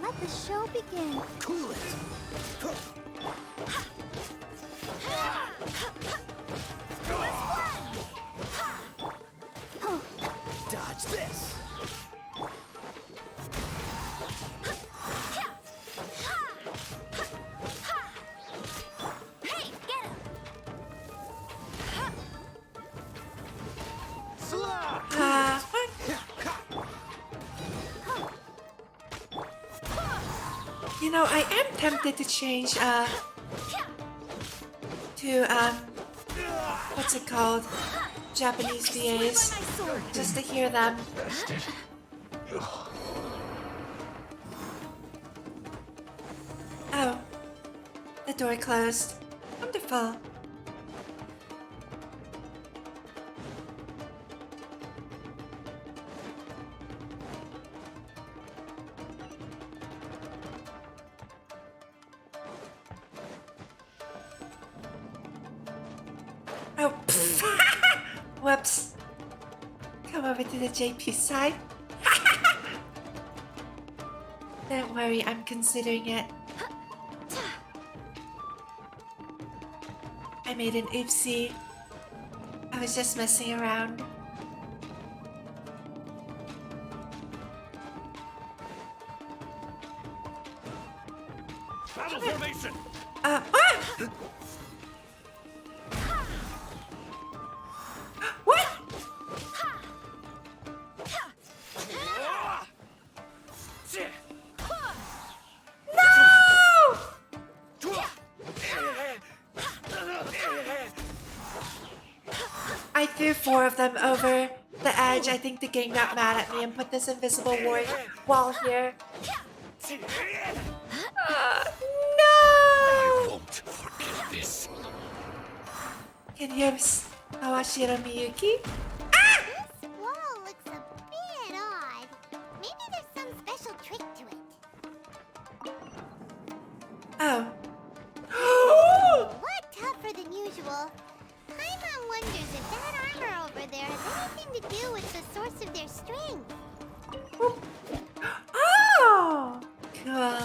Let the show begin. Cool it. Dodge this. You know, I am tempted to change to what's it called? Japanese VAs. Just to hear them. Oh. The door closed. Wonderful. Oh, whoops. Come over to the JP side. Don't worry, I'm considering it. I made an oopsie. I was just messing around. Battle formation! What? No! I threw 4 of them over the edge. I think the game got mad at me and put this invisible wall here. No! I won't forget this. Can you hear Awashiro Miyuki? This wall looks a bit odd. Maybe there's some special trick to it. Oh. A lot tougher than usual. Paimon wonders if that armor over there has anything to do with the source of their strength. Oh! Cool.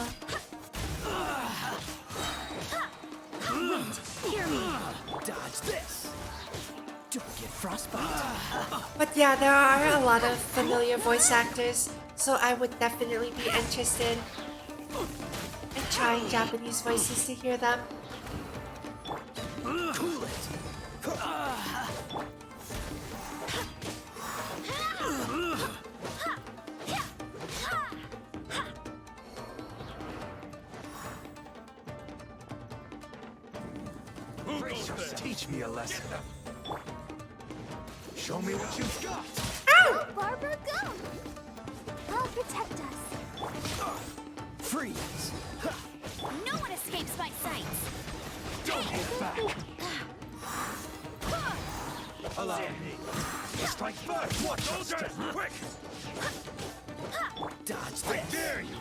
Hear me. Dodge this. Don't get frostbite. But yeah, there are a lot of familiar voice actors, so I would definitely be interested in trying Japanese voices to hear them. Cool it. Teach me a lesson. Show me what you've got. Go, Barbara, go! I'll protect us. Freeze. No one escapes my sights. Don't hold back. Allow me. Strike first. Watch those guys, quick! Dodge I this. dare you.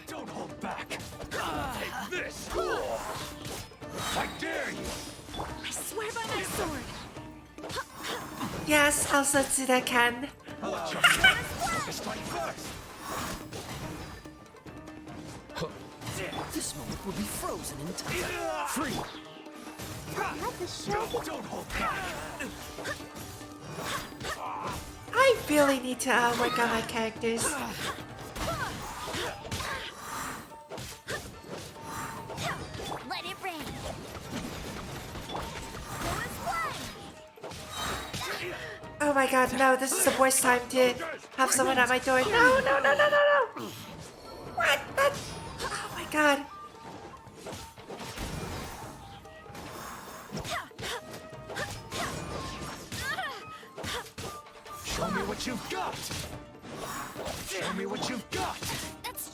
Don't hold back. Take this. I dare you. I swear by my sword. Yes, also Tsuda can. Watch your strike first. This moment will be frozen in time. Free. Don't hold back. I really need to work on my characters. Let it rain. Oh my god, no, this is the worst time to have someone at my door. No, no, no, no, no, no! What? Oh my god. Show me what you've got. Show me what you've got.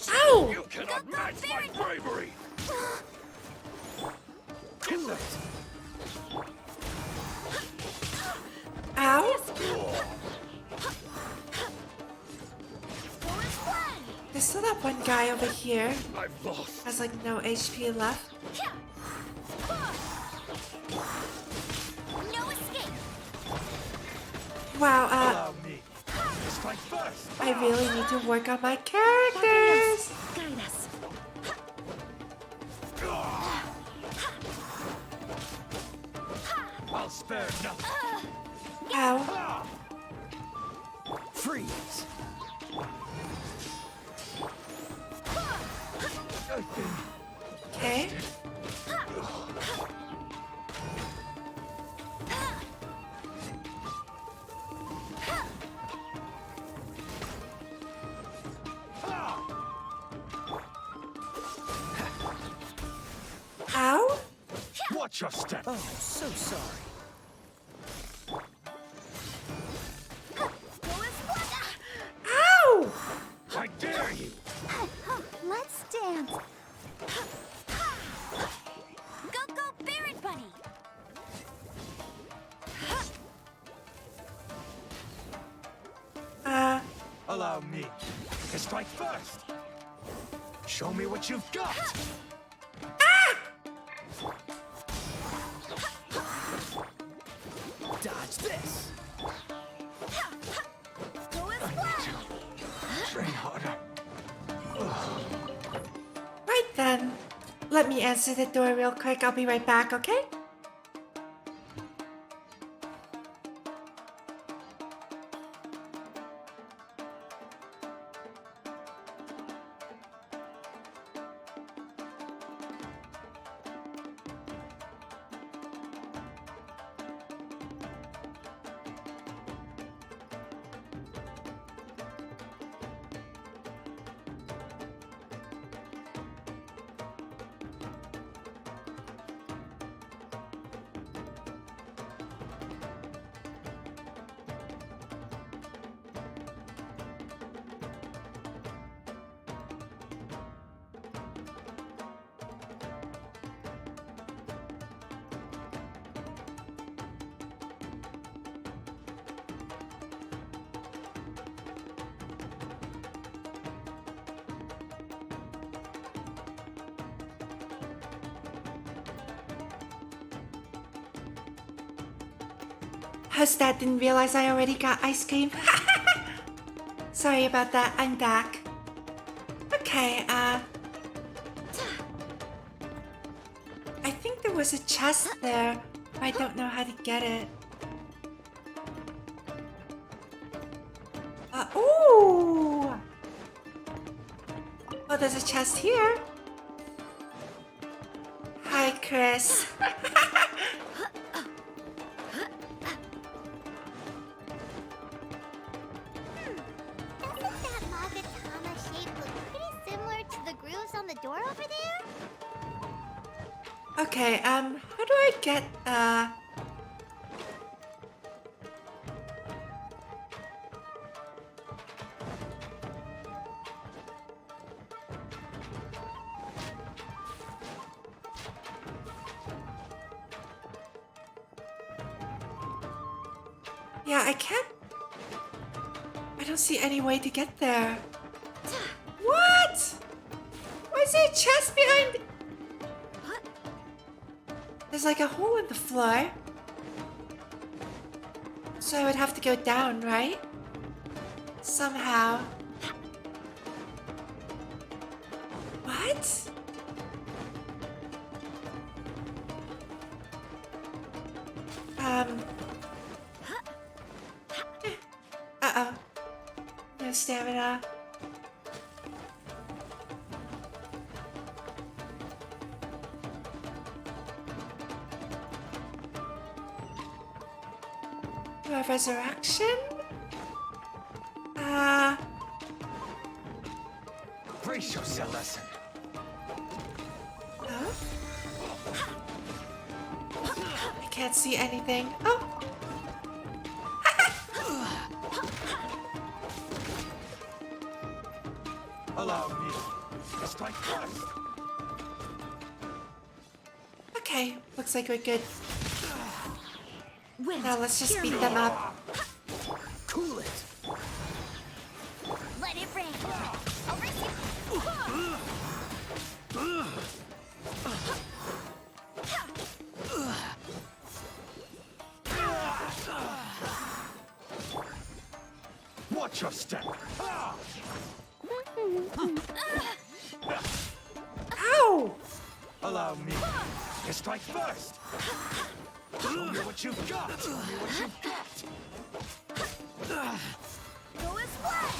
Ow! You cannot match my bravery. Cool it. Ow? There's still that one guy over here. I've lost. Has like no HP left. No escape. Wow, Allow me. Strike first. I really need to work on my characters. Guide us. I'll spare nothing. Ow. Freeze. Okay. Watch your step. Oh, so sorry. Ow! I dare you. Let's dance. Go, Barret Bunny! Allow me to strike first. Show me what you've got. Dodge this. Train harder. Right then. Let me answer the door real quick. I'll be right back, okay? Hostad didn't realize I already got ice cream. Sorry about that, I'm back. Okay, I think there was a chest there. I don't know how to get it. Ooh! Oh, there's a chest here. Hi, Chris. Okay, how do I get, Yeah, I can't... I don't see any way to get there. What? Why is there a chest behind... There's like a hole in the floor. So I would have to go down, right? Somehow. What? Uh-oh. No stamina. Resurrection? Brace yourself, lesson. Huh? I can't see anything. Oh! Allow me to strike first. Okay, looks like we're good. Now let's just beat them up. Cool it. Let it rain. I'll race you. Watch your step. Ow! Allow me to strike first. Show me what you've got. Show me what you've got. Go as well.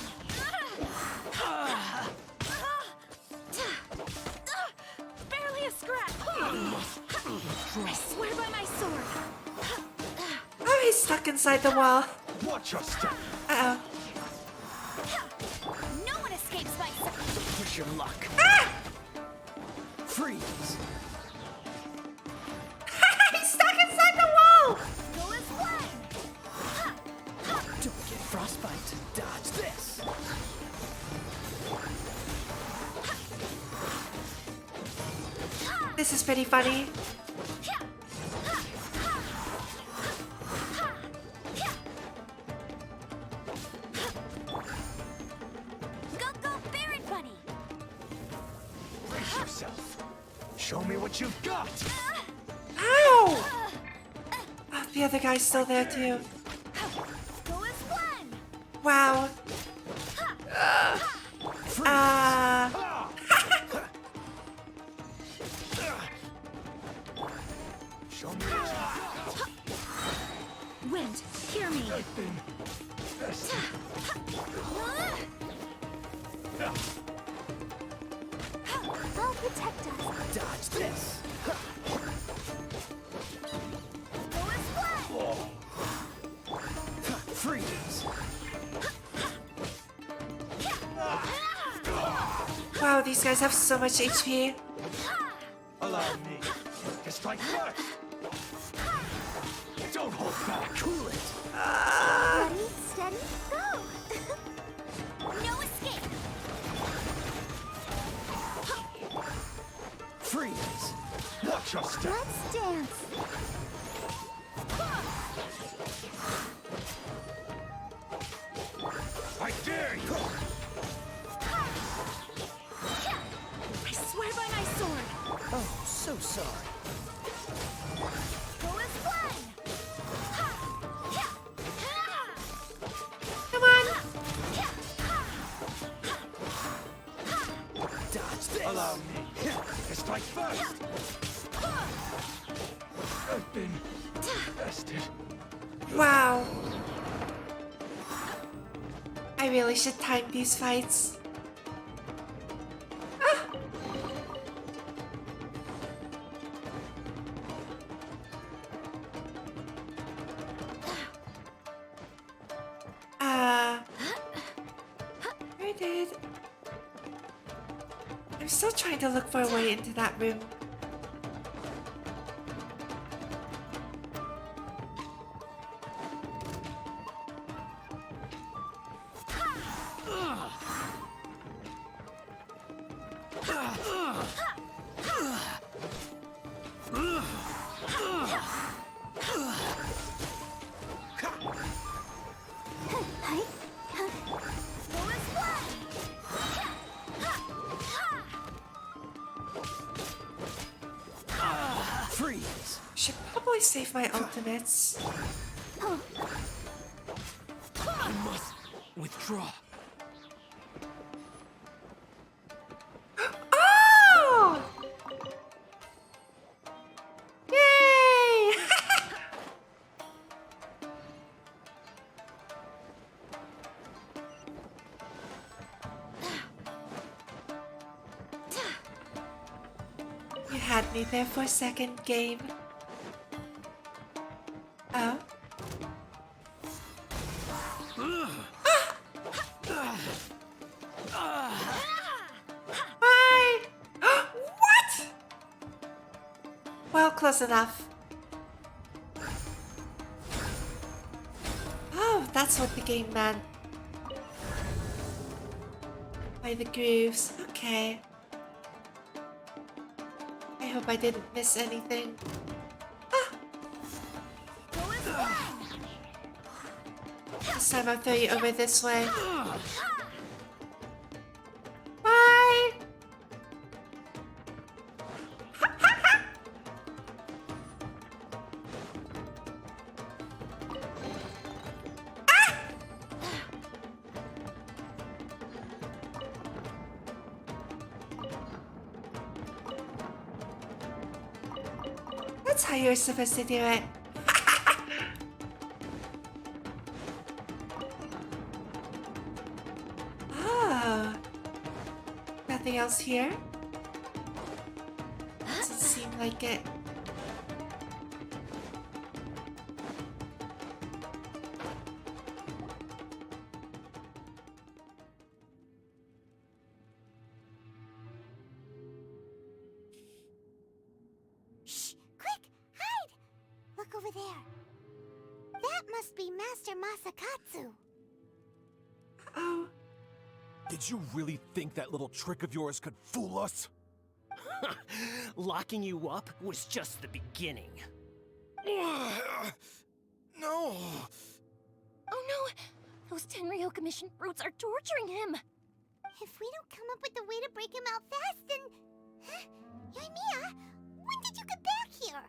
Barely a scratch. I swear by my sword. Oh, he's stuck inside the wall. Watch your step. Uh-oh. No one escapes my sight. Push your luck. Ah! Freeze. This is pretty funny. Go, Barret Bunny! Brace yourself. Show me what you've got. Ow! Oh, the other guy's still there too. Wow. Show me what you've got. Wind, hear me! I've been bested. I'll protect us. Dodge this. Freeze. Wow, these guys have so much HP. Allow me to strike first. Don't hold back. Cool it. Ready, steady, go! No escape! Freeze. Watch your step. Let's dance! I dare you. I swear by my sword! Oh, so sorry. Go as one! Come on! Dodge this. Allow me to strike first. I've been bested. Wow. I really should time these fights. Where did... I'm still trying to look for a way into that room. Freeze. Should probably save my ultimates. I must withdraw. Oh! Yay! You had me there for a second, game. Oh? Bye! What? Well, close enough. Oh, that's what the game meant. By the grooves. Okay. I hope I didn't miss anything. This time I'll throw you over this way. Bye! That's how you're supposed to do it. Oh. Nothing else here? Doesn't seem like it. Shh! Quick! Hide! Look over there. That must be Master Masakatsu. Oh. Did you really think that little trick of yours could fool us? Locking you up was just the beginning. No! Oh no! Those Tenryou Commission brutes are torturing him! If we don't come up with a way to break him out fast, then... Huh? Yoimiya, when did you get back here?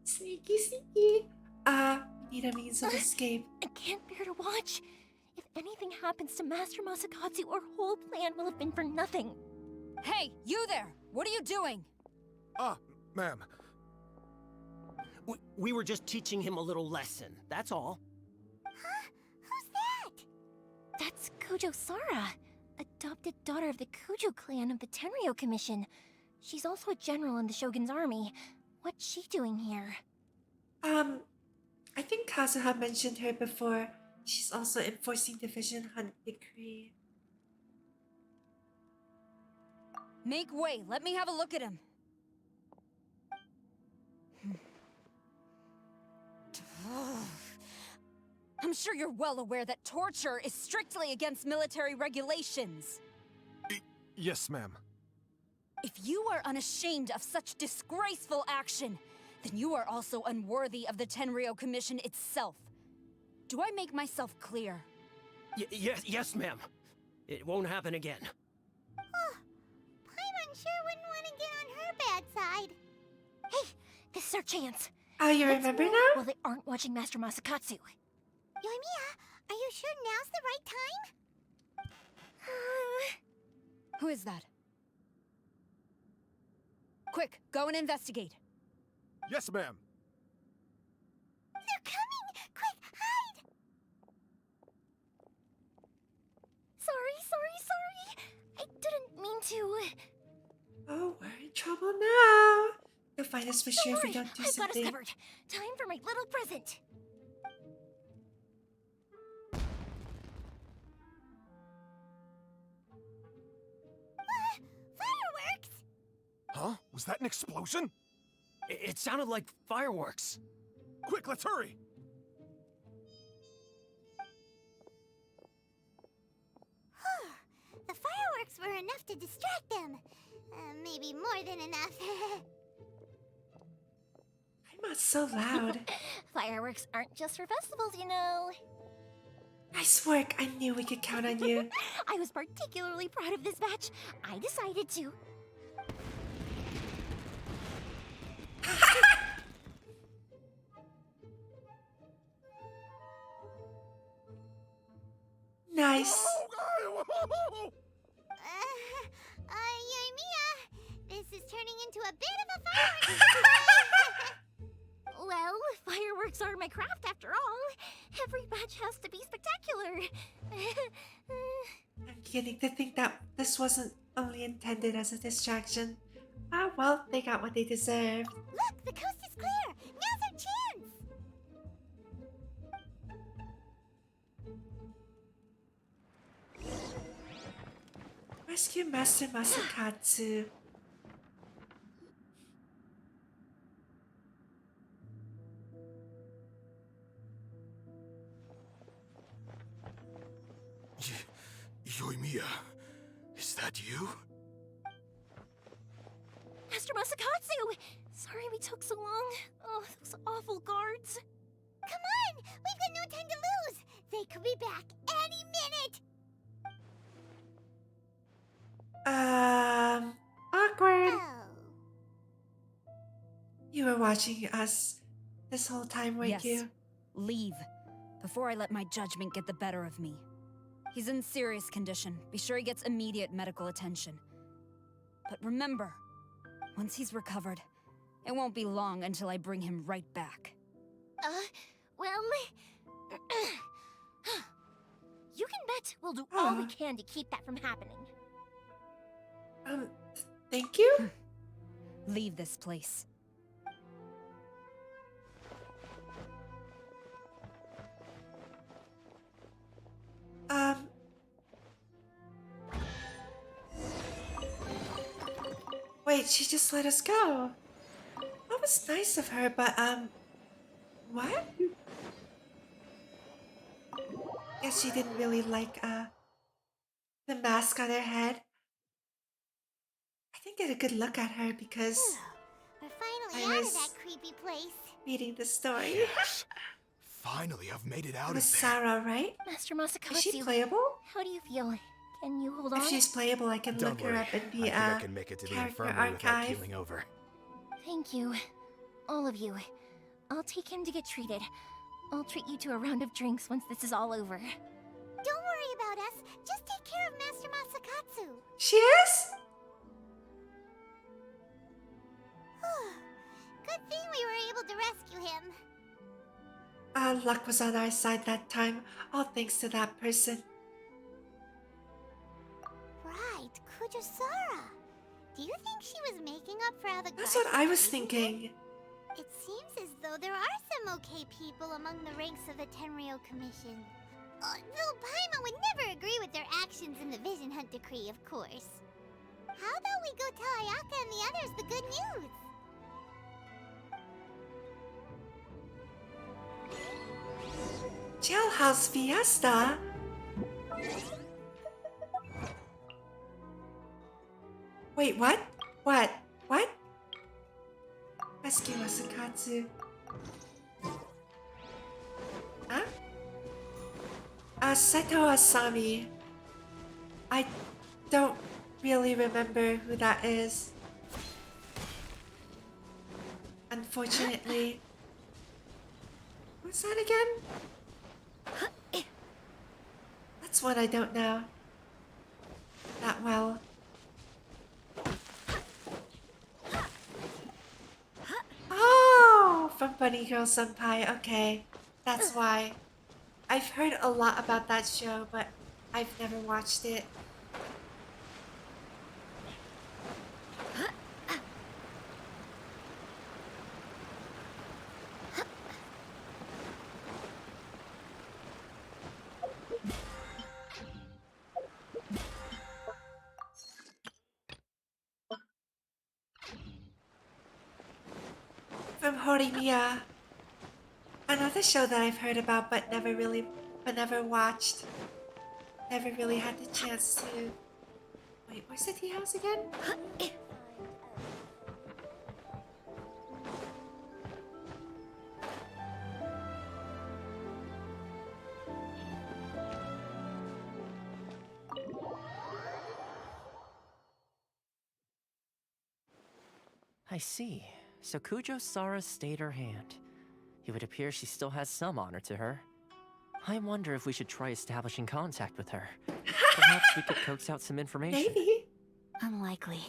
Sneaky, sneaky. We need a means of escape. I can't bear to watch. If anything happens to Master Masakatsu, our whole plan will have been for nothing. Hey, you there! What are you doing? Ma'am. We were just teaching him a little lesson, that's all. Huh? Who's that? That's Kujo Sara, adopted daughter of the Kujo clan of the Tenryou Commission. She's also a general in the Shogun's army. What's she doing here? I think Kazuha mentioned her before. She's also enforcing the Vision Hunt decree. Make way, let me have a look at him. I'm sure you're well aware that torture is strictly against military regulations. Yes, ma'am. If you are unashamed of such disgraceful action, then you are also unworthy of the Tenryou Commission itself. Do I make myself clear? Yes, ma'am. It won't happen again. Oh, Paimon sure wouldn't want to get on her bad side. Hey, this is our chance. Oh, you Let's remember move now? while they aren't watching Master Masakatsu. Yoimiya, are you sure now's the right time? Who is that? Quick, go and investigate. Yes, ma'am. They're coming! Quick, hide! Sorry. I didn't mean to. Oh, we're in trouble now. You'll find us for Don't sure if we worry, don't do I've got us something. covered. Time for my little present. Fireworks? Huh? Was that an explosion? It sounded like fireworks. Quick, let's hurry! The fireworks were enough to distract them. Maybe more than enough. I'm not so loud. Fireworks aren't just for festivals, you know. Nice work. I knew we could count on you. I was particularly proud of this batch. I decided to. Nice. Yoimiya, this is turning into a bit of a fireworks. Well, fireworks are my craft after all. Every batch has to be spectacular. I'm beginning to think that this wasn't only intended as a distraction. Ah, well, they got what they deserved. Look, the coast is clear. Now's our chance. Rescue Master Masakatsu. Yoimiya, is that you? Master Masakatsu! Sorry we took so long. Oh, those awful guards. Come on! We've got no time to lose! They could be back any minute! Awkward. Oh. You were watching us this whole time, weren't Yes. you? Leave, before I let my judgment get the better of me. He's in serious condition. Be sure he gets immediate medical attention. But remember, once he's recovered, it won't be long until I bring him right back. Well... you can bet we'll do all we can to keep that from happening. Thank you? Leave this place. Wait, she just let us go. That was nice of her, but, what? Guess she didn't really like, the mask on her head. I think didn't get a good look at her because We're finally I out of was- that creepy place. reading the story. Yes. Finally, I've made it out It was of there. Sarah, right? Master Is Masakatsu, she playable? how do you feel? Can you hold on? If she's playable, I can Don't look her worry. up in I the think I can make it to the character infirmary without archive. keeling over. Thank you. All of you. I'll take him to get treated. I'll treat you to a round of drinks once this is all over. Don't worry about us. Just take care of Master Masakatsu. She is? Good thing we were able to rescue him. Luck was on our side that time, all thanks to that person. Right, Kujusara. Do you think she was making up for all the That's what I was Gacha thinking. It seems as though there are some okay people among the ranks of the Tenryou Commission. Though Paimon would never agree with their actions in the Vision Hunt Decree, of course. How about we go tell Ayaka and the others the good news? Jailhouse Fiesta? Wait, what? What? What? Rescue Masakatsu. Huh? Seto Asami. I don't really remember who that is. Unfortunately. What's that again? That's one I don't know that well. Oh, from Bunny Girl Senpai. Okay, that's why. I've heard a lot about that show, but I've never watched it. From Horimiya. Another show that I've heard about but never watched. Never really had the chance to. Wait, where's the tea house again? I see. So Kujo-Sara stayed her hand. It would appear she still has some honor to her. I wonder if we should try establishing contact with her. Perhaps we could coax out some information. Maybe. Unlikely.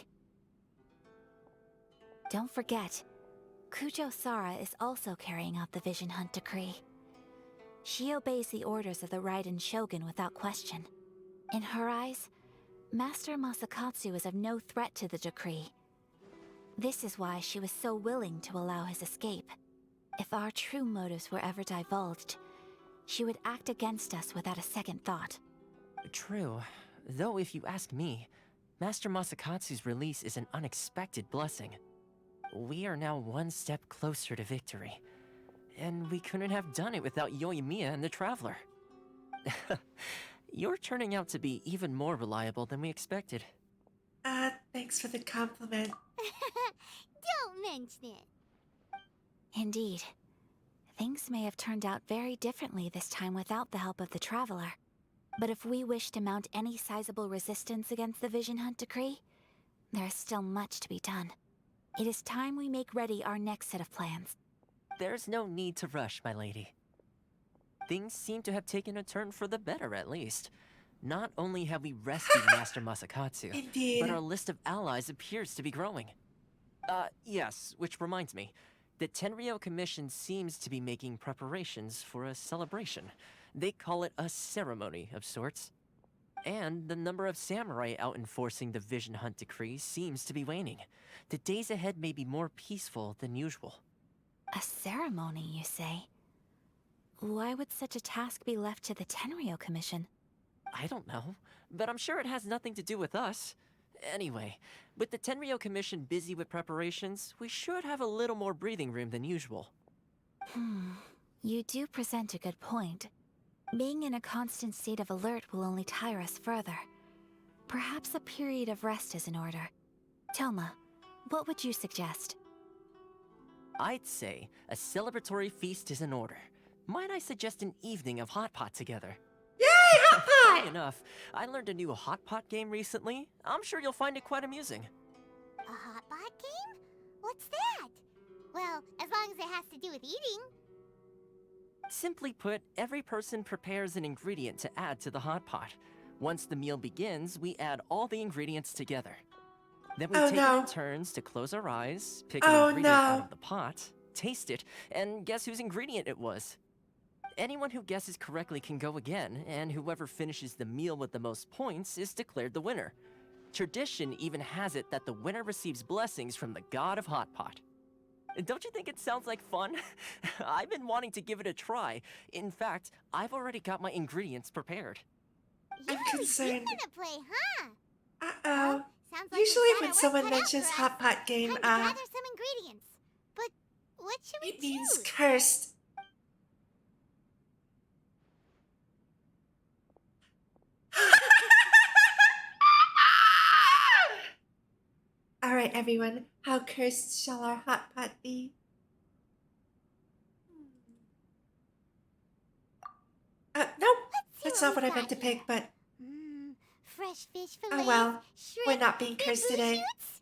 Don't forget, Kujo-Sara is also carrying out the Vision Hunt Decree. She obeys the orders of the Raiden Shogun without question. In her eyes, Master Masakatsu is of no threat to the decree. This is why she was so willing to allow his escape. If our true motives were ever divulged, she would act against us without a second thought. True. Though if you ask me, Master Masakatsu's release is an unexpected blessing. We are now one step closer to victory. And we couldn't have done it without Yoimiya and the Traveler. You're turning out to be even more reliable than we expected. Thanks for the compliment. Don't mention it. Indeed. Things may have turned out very differently this time without the help of the Traveler. But if we wish to mount any sizable resistance against the Vision Hunt Decree, there is still much to be done. It is time we make ready our next set of plans. There's no need to rush, my lady. Things seem to have taken a turn for the better, at least. Not only have we rescued Master Masakatsu, Indeed. but our list of allies appears to be growing. Yes, which reminds me. The Tenryou Commission seems to be making preparations for a celebration. They call it a ceremony of sorts. And the number of samurai out enforcing the Vision Hunt Decree seems to be waning. The days ahead may be more peaceful than usual. A ceremony, you say? Why would such a task be left to the Tenryou Commission? I don't know, but I'm sure it has nothing to do with us. Anyway, with the Tenryou Commission busy with preparations, we should have a little more breathing room than usual. You do present a good point. Being in a constant state of alert will only tire us further. Perhaps a period of rest is in order. Toma, what would you suggest? I'd say a celebratory feast is in order. Might I suggest an evening of hot pot together? Yay, hot pot! Funny enough, I learned a new hot pot game recently. I'm sure you'll find it quite amusing. A hot pot game? What's that? Well, as long as it has to do with eating. Simply put, every person prepares an ingredient to add to the hot pot. Once the meal begins, we add all the ingredients together. Then we take it in turns to close our eyes, pick an ingredient out of the pot, taste it, and guess whose ingredient it was. Anyone who guesses correctly can go again, and whoever finishes the meal with the most points is declared the winner. Tradition even has it that the winner receives blessings from the god of hot pot. Don't you think it sounds like fun? I've been wanting to give it a try. In fact, I've already got my ingredients prepared. I'm concerned. Gonna play, huh? Uh-oh. Well, sounds like Usually we've got when our someone work cut out mentions for us. hot pot game, Time to gather some ingredients. But what should we it means choose? cursed. Alright, everyone. How cursed shall our hot pot be? Nope. That's not what I meant to pick, but Fresh fish oh fillets, well. shrimp, We're not being cursed bamboo today. shoots.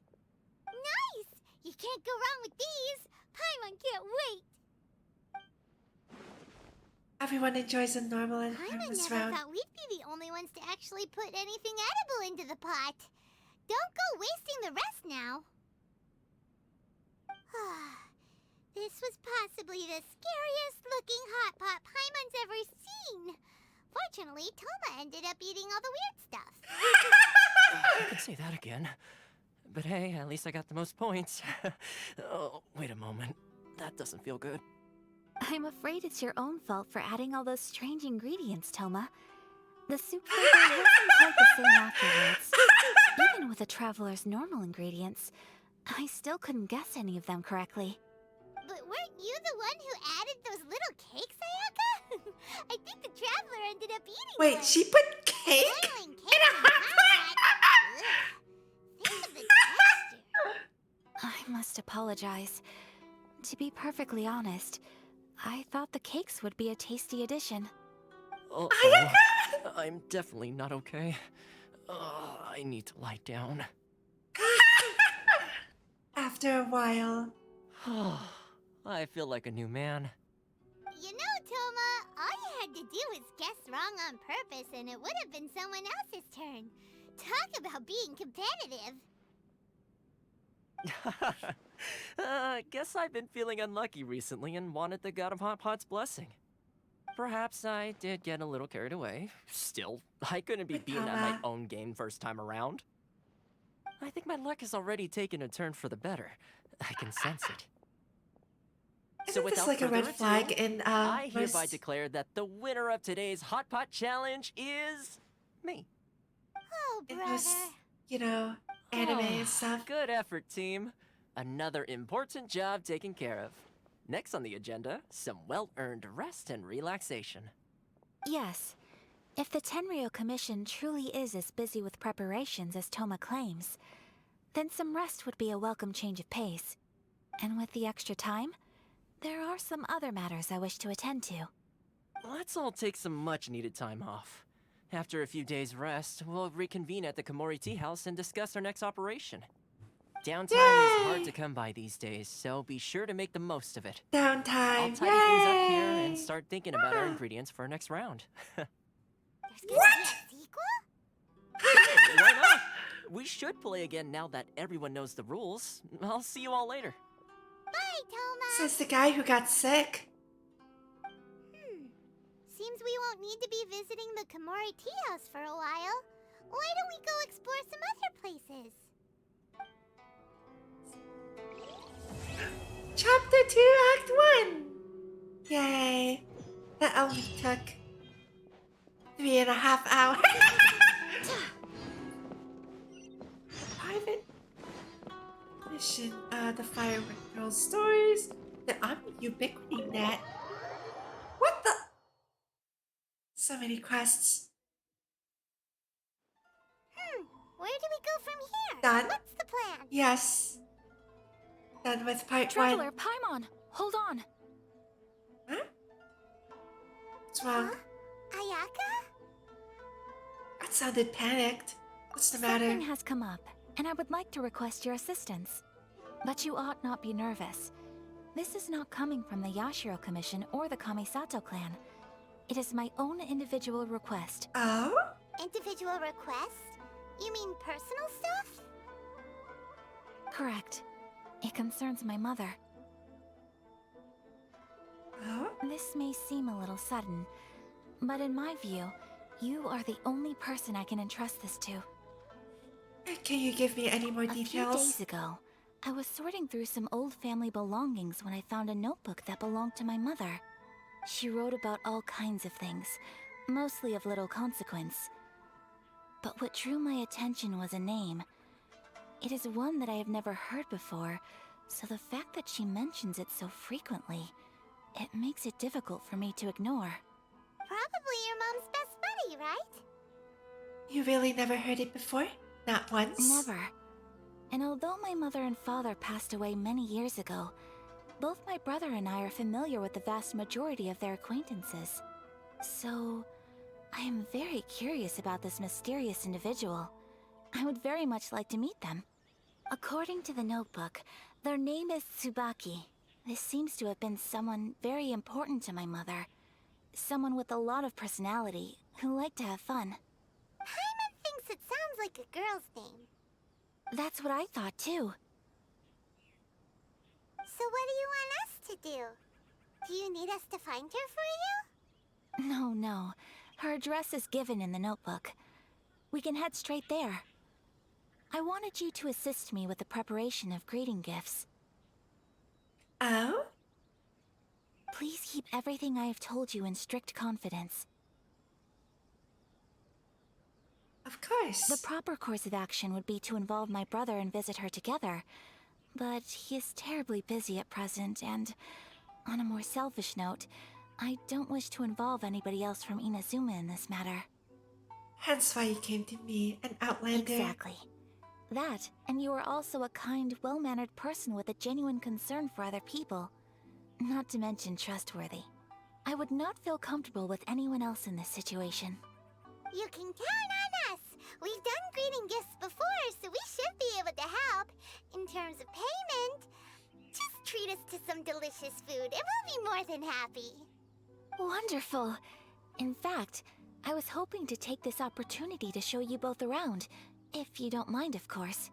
Nice! You can't go wrong with these. Paimon can't wait. Everyone enjoys a normal and Paimon harmless never round. thought we'd be the only ones to actually put anything edible into the pot. Don't go wasting the rest now. This was possibly the scariest looking hot pot Paimon's ever seen. Fortunately, Toma ended up eating all the weird stuff. I could say that again. But hey, at least I got the most points. Oh, wait a moment. That doesn't feel good. I'm afraid it's your own fault for adding all those strange ingredients, Toma. The soup flavor wasn't quite the same afterwards. Even with the traveler's normal ingredients, I still couldn't guess any of them correctly. But weren't you the one who added those little cakes, Ayaka? I think the traveler ended up eating Wait, one. she put cake in a hot pot? Think of the texture. I must apologize. To be perfectly honest, I thought the cakes would be a tasty addition. Oh, I'm definitely not okay. I need to lie down. After a while. I feel like a new man. You know, Toma, all you had to do was guess wrong on purpose and it would have been someone else's turn. Talk about being competitive. Guess I've been feeling unlucky recently and wanted the God of Hot Pot's blessing. Perhaps I did get a little carried away. Still, I couldn't be beaten at my own game first time around. I think my luck has already taken a turn for the better. I can sense it. Isn't this like a red flag in I hereby declare that the winner of today's Hot Pot Challenge is me. Oh, brother. It was, you know, anime and stuff. Good effort, team. Another important job taken care of. Next on the agenda, some well-earned rest and relaxation. Yes. If the Tenryou Commission truly is as busy with preparations as Toma claims, then some rest would be a welcome change of pace. And with the extra time, there are some other matters I wish to attend to. Let's all take some much-needed time off. After a few days' rest, we'll reconvene at the Komori Tea House and discuss our next operation. Downtime is hard to come by these days, so be sure to make the most of it. Downtime. I'll tidy things up here and start thinking about our ingredients for our next round. What? Why not? We should play again now that everyone knows the rules. I'll see you all later. Bye, Toma. Says the guy who got sick. Seems we won't need to be visiting the Komori Tea House for a while. Why don't we go explore some other places? Chapter 2, Act 1! Yay! That only took 3.5 hours. Private mission. The Firework Girl stories. The Ubiquity Net. What the? So many quests. Where do we go from here? Done. What's the plan? Yes. Done with part Traveler, 1. Paimon, hold on. Huh? What's wrong? Ayaka? That sounded panicked. What's the matter? Something has come up, and I would like to request your assistance. But you ought not be nervous. This is not coming from the Yashiro Commission or the Kamisato clan. It is my own individual request. Oh? Individual request? You mean personal stuff? Correct. It concerns my mother. Oh? This may seem a little sudden, but in my view, you are the only person I can entrust this to. Can you give me any more A few details? days ago, I was sorting through some old family belongings when I found a notebook that belonged to my mother. She wrote about all kinds of things, mostly of little consequence. But what drew my attention was a name. It is one that I have never heard before, so the fact that she mentions it so frequently, it makes it difficult for me to ignore. Probably your mom's best buddy, right? You really never heard it before? Not once? Never. And although my mother and father passed away many years ago, both my brother and I are familiar with the vast majority of their acquaintances. So, I am very curious about this mysterious individual. I would very much like to meet them. According to the notebook, their name is Tsubaki. This seems to have been someone very important to my mother. Someone with a lot of personality, who liked to have fun. Paimon thinks it sounds like a girl's name. That's what I thought too. So what do you want us to do? Do you need us to find her for you? No. Her address is given in the notebook. We can head straight there. I wanted you to assist me with the preparation of greeting gifts. Oh? Please keep everything I have told you in strict confidence. Of course. The proper course of action would be to involve my brother and visit her together. But he is terribly busy at present, and on a more selfish note, I don't wish to involve anybody else from Inazuma in this matter. Hence why you came to me, an outlander. Exactly. That, and you are also a kind, well-mannered person with a genuine concern for other people. Not to mention trustworthy. I would not feel comfortable with anyone else in this situation. You can count on us! We've done greeting gifts before, so we should be able to help. In terms of payment, just treat us to some delicious food and we'll be more than happy. Wonderful! In fact, I was hoping to take this opportunity to show you both around, if you don't mind, of course.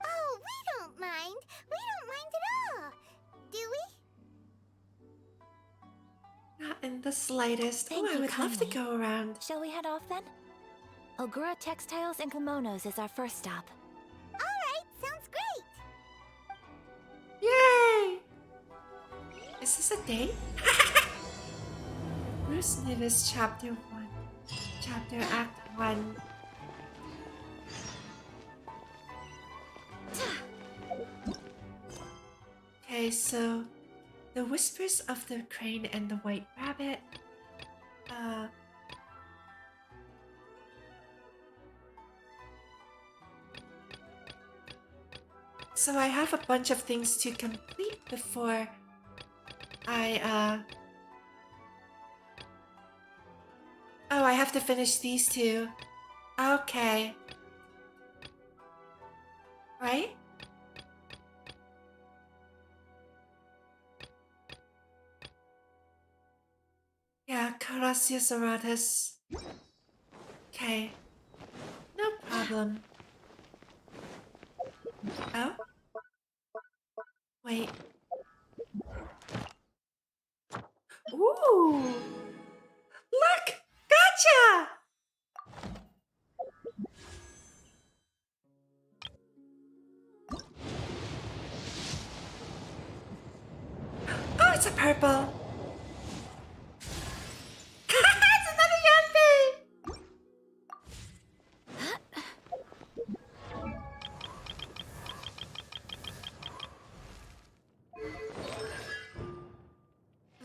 Oh, we don't mind. We don't mind at all. Do we? Not in the slightest. Thank I you would love to kindly. go around. Shall we head off then? Ogura Textiles and Kimonos is our first stop. Alright, sounds great. Yay! Is this a date? Bruce Nivis, Chapter 1. Chapter Act 1. Okay, so the whispers of the crane and the white rabbit. So I have a bunch of things to complete before I Oh, I have to finish these two. Okay. Right? Yeah, Carasius Aratus. Okay. No problem. Oh? Wait. Ooh! Look! Gacha! Oh, it's a purple. It's another Yanbei!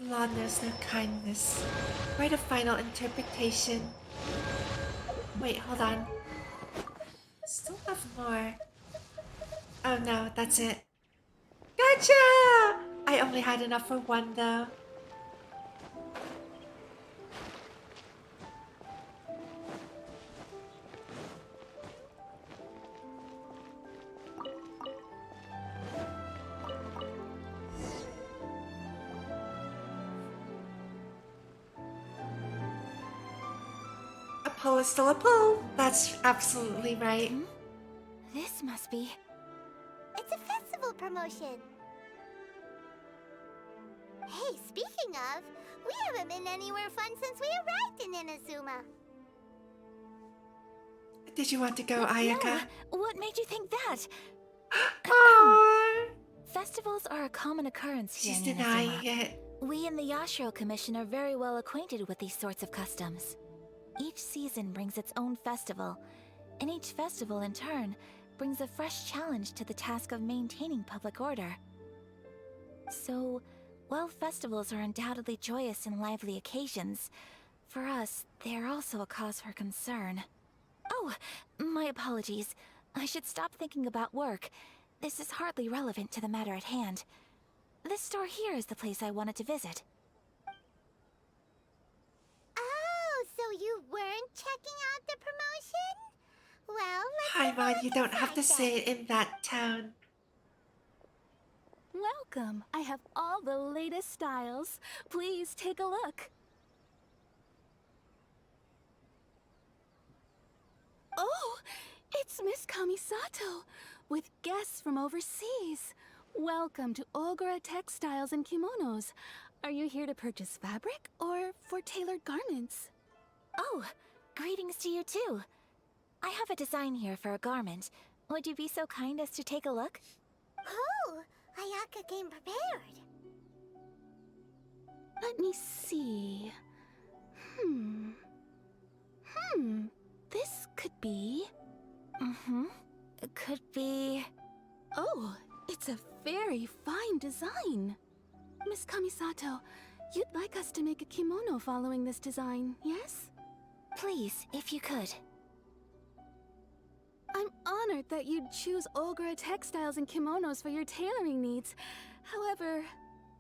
Law knows no kindness. Write a final interpretation. Wait, hold on. Still have more. Oh no, that's it. Gotcha! I only had enough for one though. A pull is still a pull. That's absolutely right. This must be... It's a festival promotion. Hey, speaking of, we haven't been anywhere fun since we arrived in Inazuma. Did you want to go, Ayaka? No, what made you think that? Festivals are a common occurrence here She's in denying Inazuma. it. We in the Yashiro Commission are very well acquainted with these sorts of customs. Each season brings its own festival, and each festival in turn brings a fresh challenge to the task of maintaining public order. So, while festivals are undoubtedly joyous and lively occasions, for us, they are also a cause for concern. Oh, my apologies. I should stop thinking about work. This is hardly relevant to the matter at hand. This store here is the place I wanted to visit. Oh, so you weren't checking out the promotion? Well, let's Paimon, you don't have to say it in that tone. Welcome. I have all the latest styles. Please take a look. Oh, it's Miss Kamisato, with guests from overseas. Welcome to Ogura Textiles and Kimonos. Are you here to purchase fabric or for tailored garments? Oh, greetings to you too. I have a design here for a garment. Would you be so kind as to take a look? Oh, Ayaka came prepared. Let me see. This could be... It could be... Oh, it's a very fine design. Miss Kamisato, you'd like us to make a kimono following this design, yes? Please, if you could. I'm honored that you'd choose Ogura Textiles and Kimonos for your tailoring needs. However,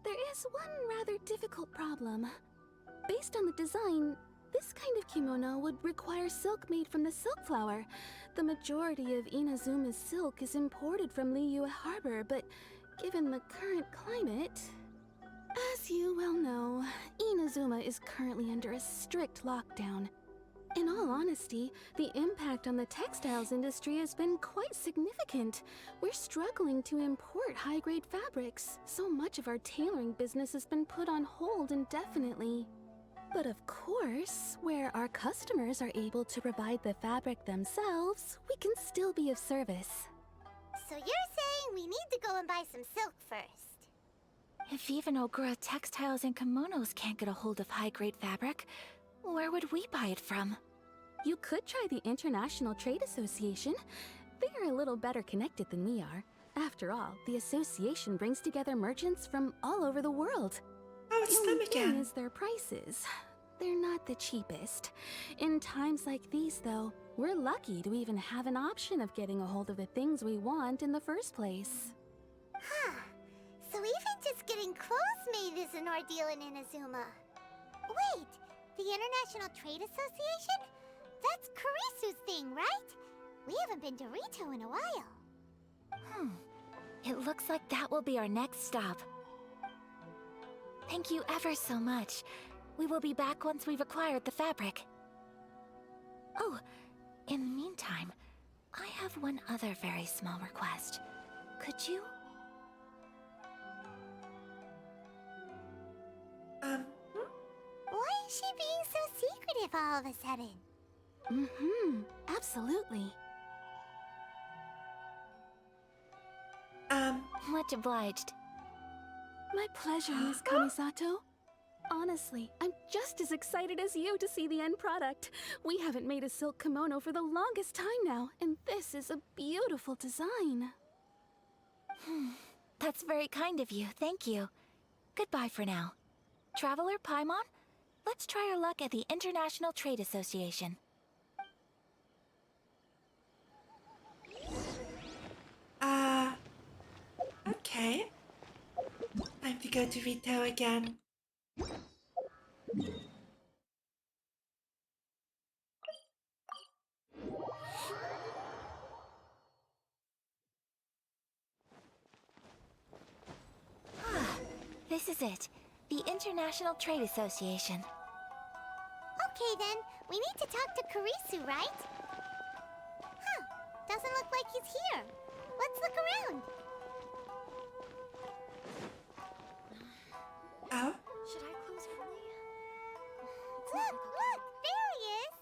there is one rather difficult problem. Based on the design, this kind of kimono would require silk made from the silk flower. The majority of Inazuma's silk is imported from Liyue Harbor, but given the current climate... As you well know, Inazuma is currently under a strict lockdown. In all honesty, the impact on the textiles industry has been quite significant. We're struggling to import high-grade fabrics. So much of our tailoring business has been put on hold indefinitely. But of course, where our customers are able to provide the fabric themselves, we can still be of service. So you're saying we need to go and buy some silk first? If even Ogura Textiles and Kimonos can't get a hold of high-grade fabric, where would we buy it from? You could try the International Trade Association. They're a little better connected than we are. After all, the association brings together merchants from all over the world. Oh, it's them again. Is their prices. They're not the cheapest. In times like these, though, we're lucky to even have an option of getting a hold of the things we want in the first place. Huh. So even just getting clothes made is an ordeal in Inazuma. Wait, the International Trade Association? That's Kurisu's thing, right? We haven't been to Rito in a while. It looks like that will be our next stop. Thank you ever so much. We will be back once we've acquired the fabric. Oh, in the meantime, I have one other very small request. Could you? Why is she being so secretive all of a sudden? Absolutely. Much obliged. My pleasure, Miss Kamisato. Honestly, I'm just as excited as you to see the end product. We haven't made a silk kimono for the longest time now, and this is a beautiful design. That's very kind of you, thank you. Goodbye for now. Traveler Paimon, let's try our luck at the International Trade Association. Okay. Time to go to Rito again. This is it. The International Trade Association. Okay then, we need to talk to Kurisu, right? Huh, doesn't look like he's here. Let's look around. Oh? Should I close early? Look, there he is!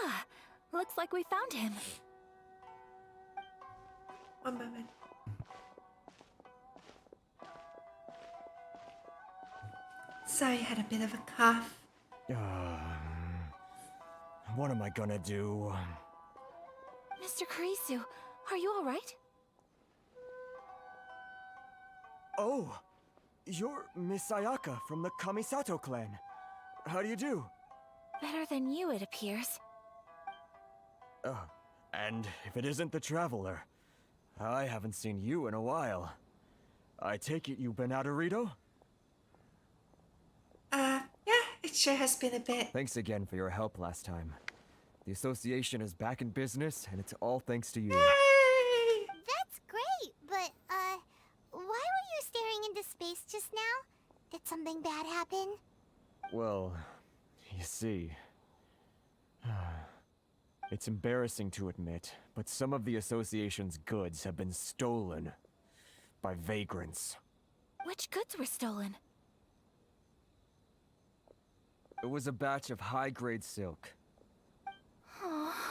Ah, looks like we found him. One moment. Sorry, I had a bit of a cough. What am I gonna do? Mr. Kurisu, are you alright? Oh, you're Miss Ayaka from the Kamisato clan. How do you do? Better than you, it appears. And if it isn't the Traveler, I haven't seen you in a while. I take it you've been out of Rito? Yeah, it sure has been a bit. Thanks again for your help last time. The association is back in business, and it's all thanks to you. Yay! That's great, but, why were you staring into space just now? Did something bad happen? Well, you see... It's embarrassing to admit, but some of the association's goods have been stolen by vagrants. Which goods were stolen? It was a batch of high-grade silk.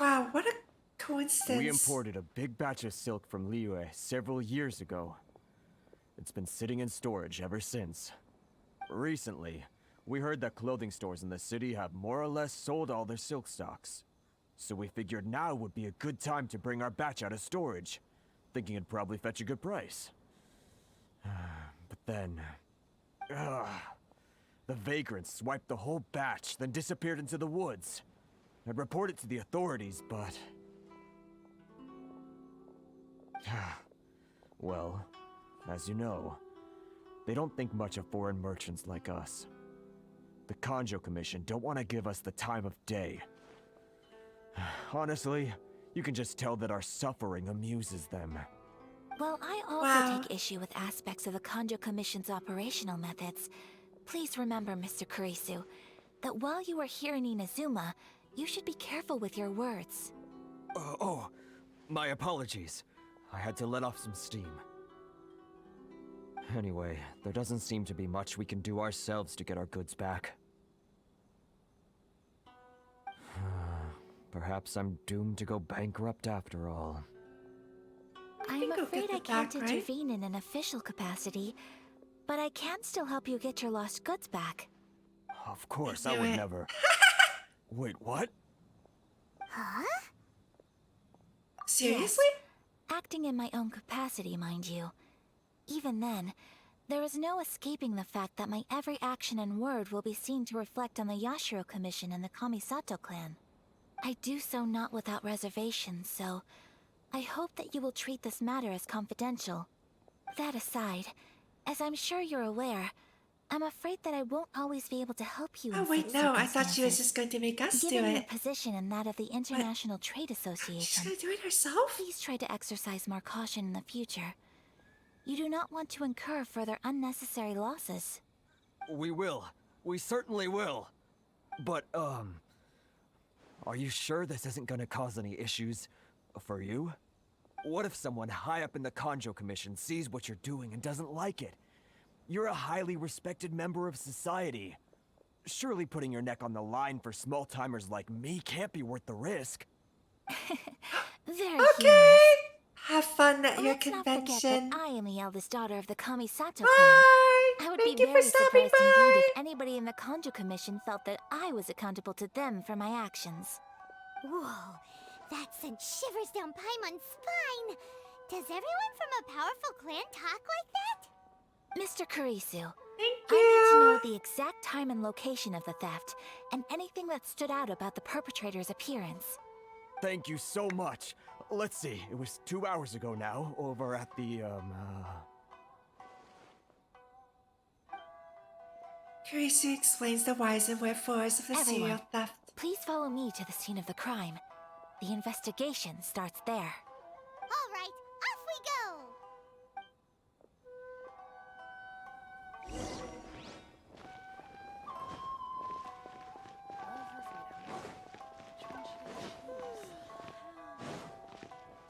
Wow, what a coincidence. We imported a big batch of silk from Liyue several years ago. It's been sitting in storage ever since. Recently, we heard that clothing stores in the city have more or less sold all their silk stocks. So we figured now would be a good time to bring our batch out of storage, thinking it'd probably fetch a good price. But then... the vagrants swiped the whole batch, then disappeared into the woods. I'd report it to the authorities, but... well, as you know, they don't think much of foreign merchants like us. The Kanjo Commission don't want to give us the time of day. Honestly, you can just tell that our suffering amuses them. Well, I also take issue with aspects of the Kanjo Commission's operational methods. Please remember, Mr. Kurisu, that while you are here in Inazuma, you should be careful with your words. My apologies. I had to let off some steam. Anyway, there doesn't seem to be much we can do ourselves to get our goods back. Perhaps I'm doomed to go bankrupt after all. I'm afraid I can't intervene in an official capacity, but I can still help you get your lost goods back. Of course, I would never... Wait, what? Huh? Seriously? Yes. Acting in my own capacity, mind you. Even then, there is no escaping the fact that my every action and word will be seen to reflect on the Yashiro Commission and the Kamisato clan. I do so not without reservations, so I hope that you will treat this matter as confidential. That aside, as I'm sure you're aware, I'm afraid that I won't always be able to help you in Oh wait, such no, I thought she was circumstances. just going to make us do Given your it. position and that of the International Trade Association, She's gonna do it herself? Please try to exercise more caution in the future. You do not want to incur further unnecessary losses. We will. We certainly will. But, are you sure this isn't gonna cause any issues for you? What if someone high up in the Kanjo Commission sees what you're doing and doesn't like it? You're a highly respected member of society. Surely putting your neck on the line for small-timers like me can't be worth the risk. Very Okay! humorous. Have fun at your Let's not forget convention. that I am the eldest daughter of the Kamisato clan. Bye! I would Thank be you for very stopping surprised indeed by! if anybody in the Kanjo Commission felt that I was accountable to them for my actions. Whoa, that sent shivers down Paimon's spine. Does everyone from a powerful clan talk like that? Mr. Kurisu, Thank I need to know you! the exact time and location of the theft, and anything that stood out about the perpetrator's appearance. Thank you so much. Let's see, it was 2 hours ago now, over at the, Kurisu explains the whys and wherefores of the serial Everyone, theft. please follow me to the scene of the crime. The investigation starts there. All right, off we go!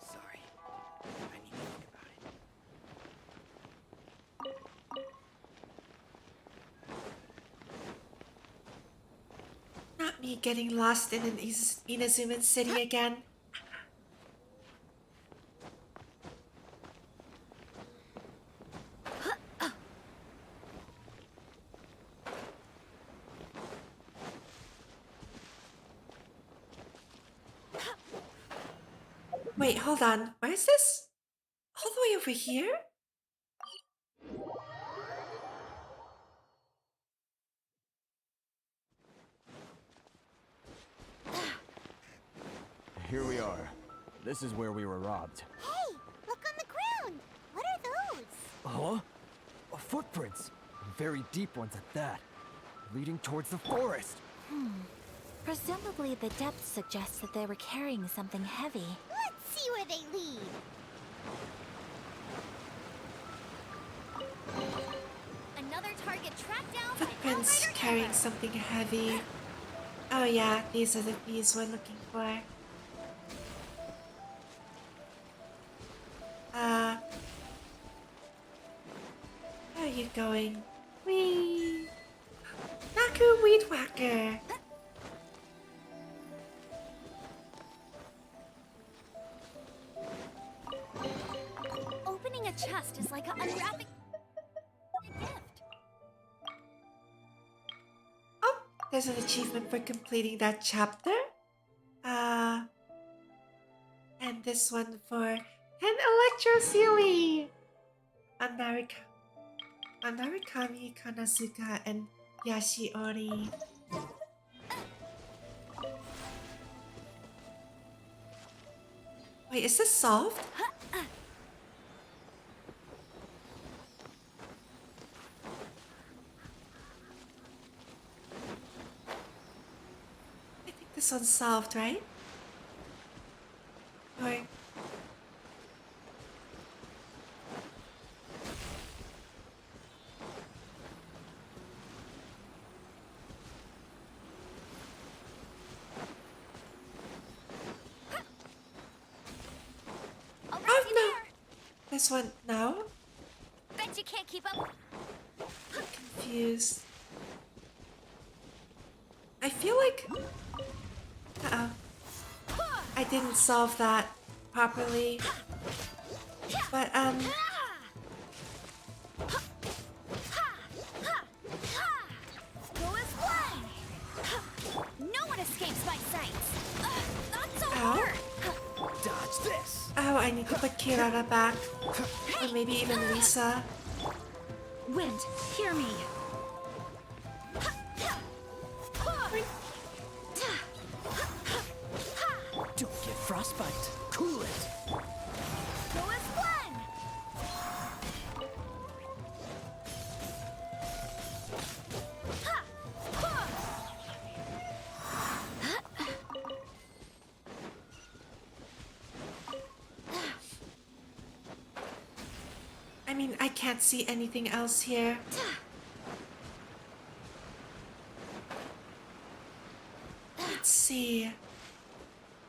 Sorry. I need to think about it. Not me getting lost in an Inazuman city again. Wait, hold on. Where is this? All the way over here? Here we are. This is where we were robbed. Hey, look on the ground! What are those? Huh? Footprints! Very deep ones at that. Leading towards the forest. Presumably the depth suggests that they were carrying something heavy. Let's see where they lead. Another target tracked down Footprints carrying something heavy. Oh yeah, these are the thieves we're looking for. Where are you going? Whee! Naku Weed Whacker! Opening a chest is like unwrapping a gift. Oh, there's an achievement for completing that chapter. And this one for an Electro Anarikami Kanazuka and Yashiori. Wait, is this solved? I think this one's solved, right? Or... Oh no! This one, no? Bet you can't keep up. Confused. I feel like... Uh-oh. I didn't solve that properly. But, Go as one. No one escapes my sights. Not so Ow. hard. Dodge this! Oh, I need to put Kirara back. Or maybe even Lisa. Wind, hear me. Don't get frostbite. Cool it. Go as one. I mean, I can't see anything else here. Let's see.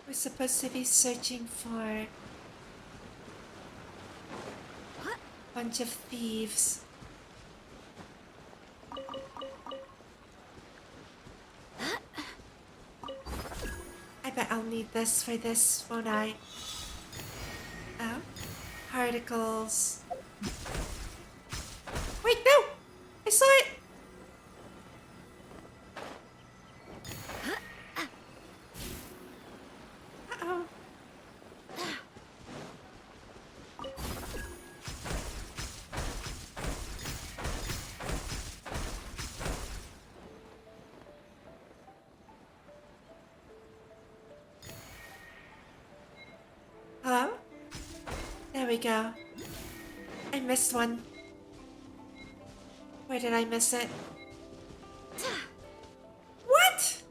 We're supposed to be searching for a bunch of thieves. I bet I'll need this for this, won't I? Oh, particles. Wait, no! I saw it! Uh-oh. we go. I missed one. Where did I miss it? What?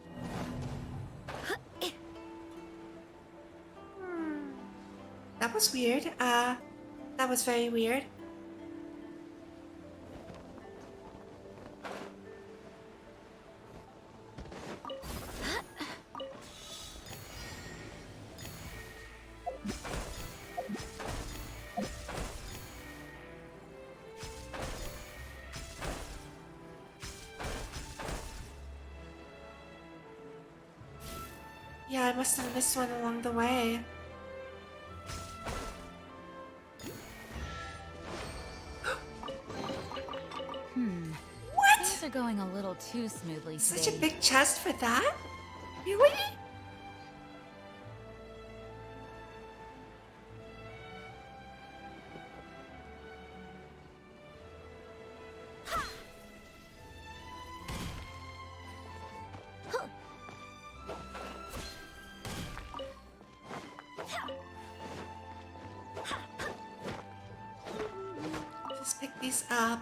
That was weird. That was very weird. Yeah, I must have missed one along the way. What? Things are going a little too smoothly today. Such a big chest for that? Really? Just pick these up.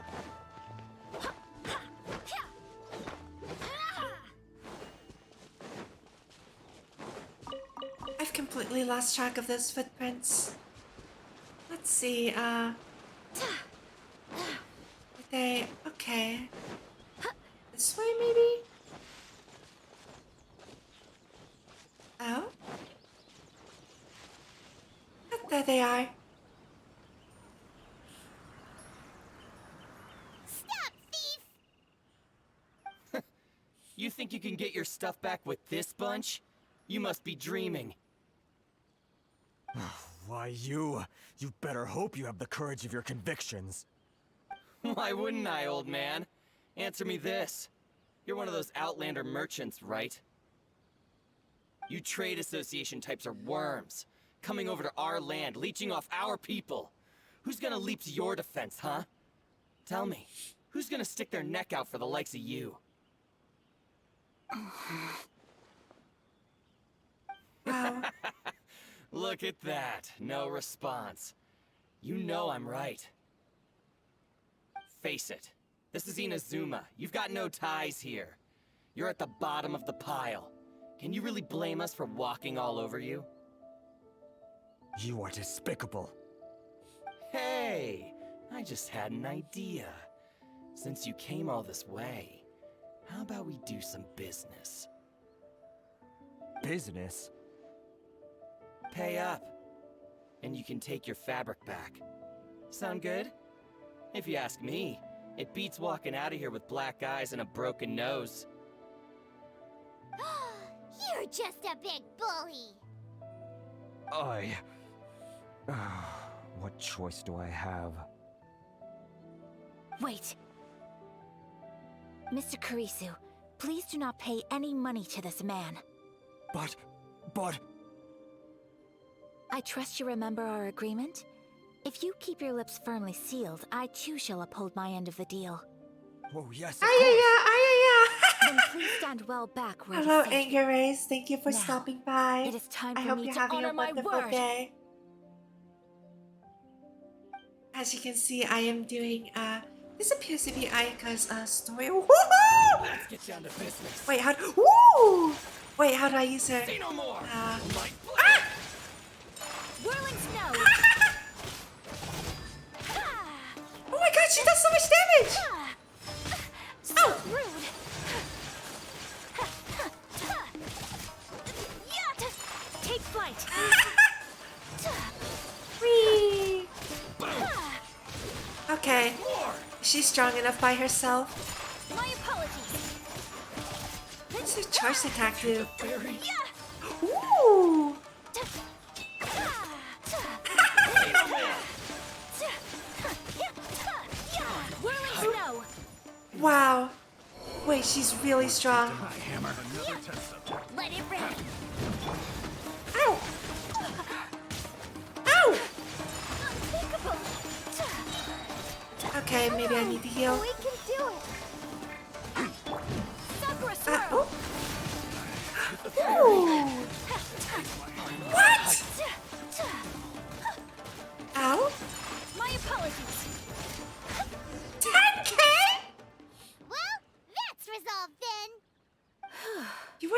I've completely lost track of those footprints. Let's see, okay. This way, maybe? Oh? Oh, there they are. You think you can get your stuff back with this bunch? You must be dreaming. Why, you better hope you have the courage of your convictions. Why wouldn't I, old man? Answer me this. You're one of those Outlander merchants, right? You trade association types are worms. Coming over to our land, leeching off our people. Who's gonna leap to your defense, huh? Tell me, who's gonna stick their neck out for the likes of you? Look at that. No response. You know I'm right. Face it. This is Inazuma. You've got no ties here. You're at the bottom of the pile. Can you really blame us for walking all over you? You are despicable. Hey! I just had an idea. Since you came all this way, how about we do some business? Business? Pay up, and you can take your fabric back. Sound good? If you ask me, it beats walking out of here with black eyes and a broken nose. You're just a big bully. What choice do I have? Wait. Mr. Kurisu, please do not pay any money to this man. But... I trust you remember our agreement? If you keep your lips firmly sealed, I too shall uphold my end of the deal. Oh, yes, Then please stand well back where Hello, you think. Anger Rays. Thank you for Now, stopping by. it is time I for hope me you're to having honor a my wonderful word. day. As you can see, I am doing, this appears to be Ayaka's, story. Woohoo! Let's get down to business. Wait, woo! Wait, how do I use her? Say no more! Whirling snow! Oh my god, she does so much damage! So rude! Take flight! Whee! Okay, she's strong enough by herself. My apologies! What's her charge attack do? Ooh! Whirling snow! Wow. Wait, she's really strong. Let it rip! Ow! Ow! Unthinkable! Okay, maybe I need to heal. We can do it! Sakura swirl! Ooh! What? Ow!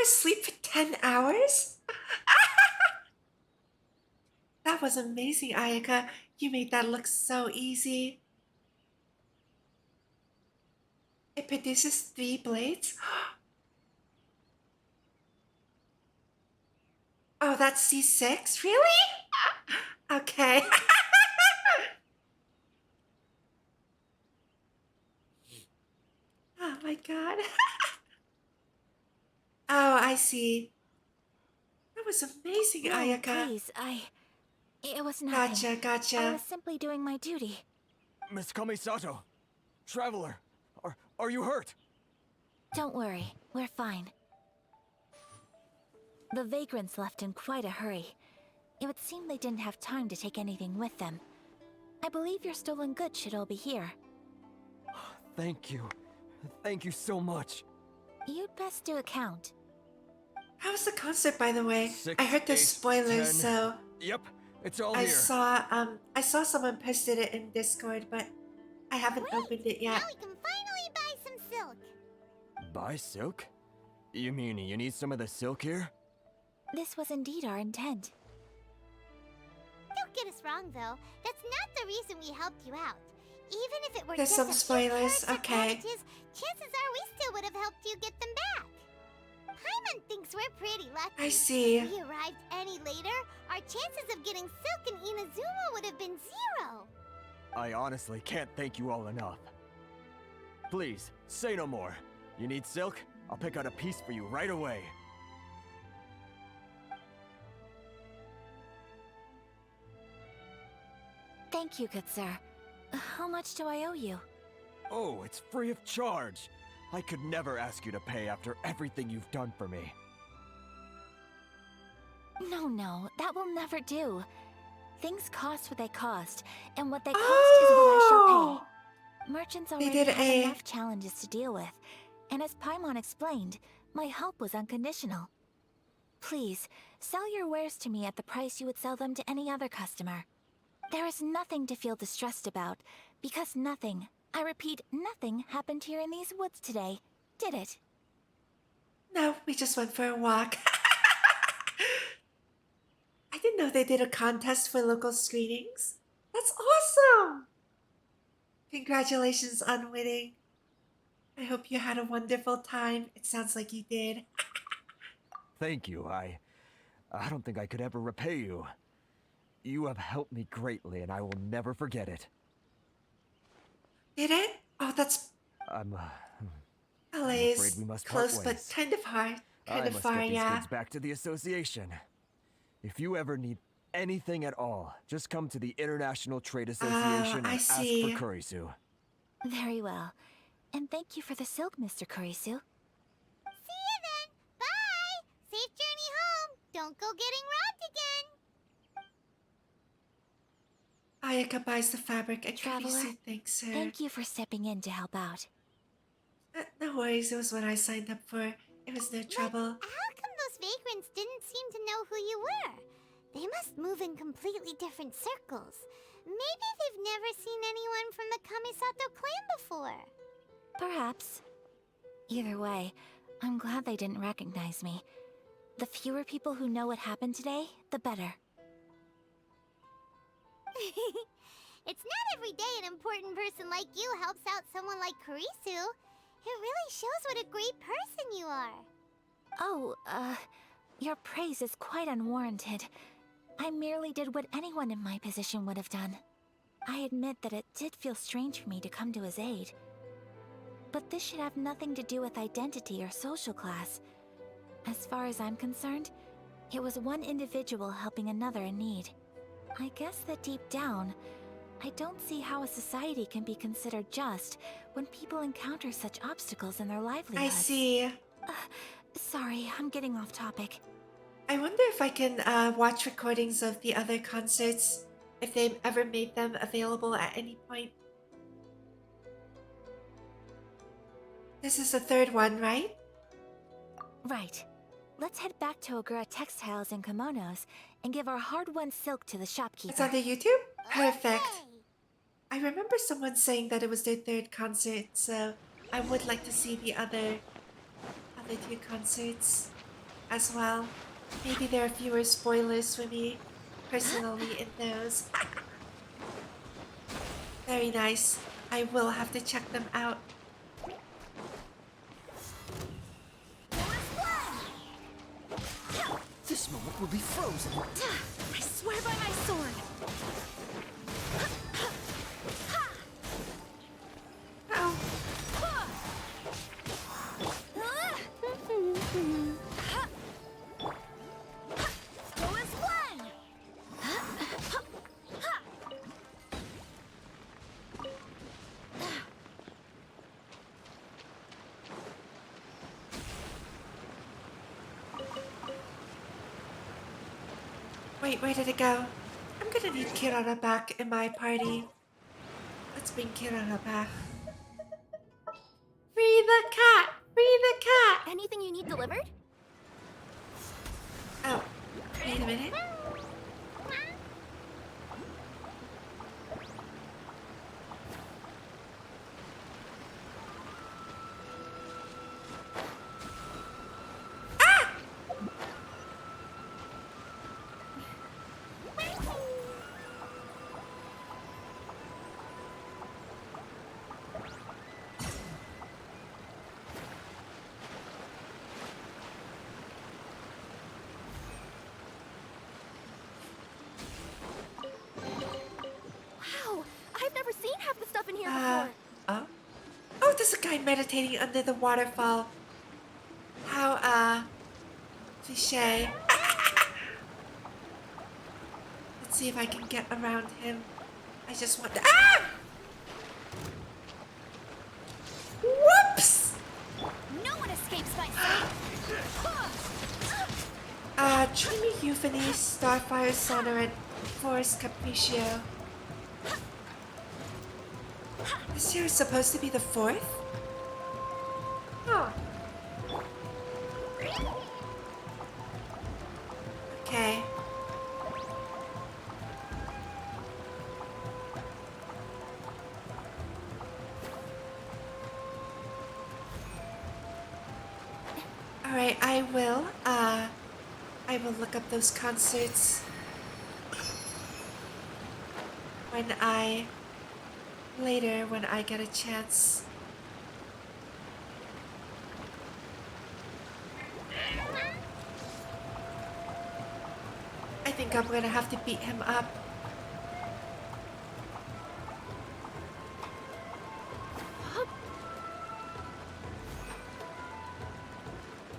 were asleep for 10 hours? That was amazing, Ayaka. You made that look so easy. It produces 3 blades? Oh, that's C6? Really? Okay. Oh my god. Oh, I see. That was amazing, No, Ayaka. please, It was nothing. Gotcha. I was simply doing my duty. Miss Kamisato, Traveler, are you hurt? Don't worry, we're fine. The vagrants left in quite a hurry. It would seem they didn't have time to take anything with them. I believe your stolen goods should all be here. Thank you. Thank you so much. You'd best do a count. How was the concert, by the way? 6, I heard the 8, spoilers, 10. so Yep, it's all I here. saw someone posted it in Discord, but I haven't opened it yet. Now we can finally buy some silk. Buy silk? You mean you need some of the silk here? This was indeed our intent. Don't get us wrong, though. That's not the reason we helped you out. Even if it were There's just some a few spoilers, carrots or okay. cabbages, chances are we still would have helped you get them back. Paimon thinks we're pretty lucky. I see. If we arrived any later, our chances of getting silk in Inazuma would have been 0. I honestly can't thank you all enough. Please, say no more. You need silk? I'll pick out a piece for you right away. Thank you, good sir. How much do I owe you? Oh, it's free of charge. I could never ask you to pay after everything you've done for me. No, that will never do. Things cost what they cost, and what they cost is what I shall pay. Merchants already did had a- enough challenges to deal with, and as Paimon explained, my help was unconditional. Please, sell your wares to me at the price you would sell them to any other customer. There is nothing to feel distressed about, because nothing, I repeat, nothing happened here in these woods today, did it? No, we just went for a walk. I didn't know they did a contest for local screenings. That's awesome! Congratulations on winning. I hope you had a wonderful time. It sounds like you did. Thank you. I don't think I could ever repay you. You have helped me greatly, and I will never forget it. Did it? Oh, that's I'm LA's afraid we must part close, but ways. kind of hard. Kind I of must far, get these yeah. goods back to the association. If you ever need anything at all, just come to the International Trade Association I and ask see. for Kurisu. Very well. And thank you for the silk, Mr. Kurisu. See you then. Bye. Safe journey home. Don't go getting robbed again. Ayaka buys the fabric and Traveler, Kamisu thanks her. thank you for stepping in to help out. No worries, it was what I signed up for. It was no trouble. How come those vagrants didn't seem to know who you were? They must move in completely different circles. Maybe they've never seen anyone from the Kamisato clan before. Perhaps. Either way, I'm glad they didn't recognize me. The fewer people who know what happened today, the better. It's not every day an important person like you helps out someone like Kurisu. It really shows what a great person you are. Oh, your praise is quite unwarranted. I merely did what anyone in my position would have done. I admit that it did feel strange for me to come to his aid. But this should have nothing to do with identity or social class. As far as I'm concerned, it was one individual helping another in need. I guess that deep down, I don't see how a society can be considered just when people encounter such obstacles in their livelihoods. I see. Sorry, I'm getting off topic. I wonder if I can watch recordings of the other concerts, if they've ever made them available at any point. This is the third one, right? Right. Let's head back to Ogura Textiles and Kimonos and give our hard-won silk to the shopkeeper. It's on the YouTube? Perfect. I remember someone saying that it was their third concert, so I would like to see the other two concerts. as well. Maybe there are fewer spoilers for me personally in those. Very nice. I will have to check them out. This moment will be frozen. I swear by my sword. Oh. Go as one. Wait, where did it go? I'm gonna need Kirara back in my party. Let's bring Kirara back. Free the cat! Free the cat! Anything you need delivered? Oh, wait a minute. Wow, I've never seen half the stuff in here before. Oh? Oh, there's a guy meditating under the waterfall. How, cliche. Let's see if I can get around him. I just want to— ah! Whoops! No one escapes my sight. Dreamy Euphony, Starfire Sonorant, Forest Capriccio. This year is supposed to be the 4th? Oh. Okay. Alright, I will look up those concerts when I get a chance. I think I'm gonna have to beat him up.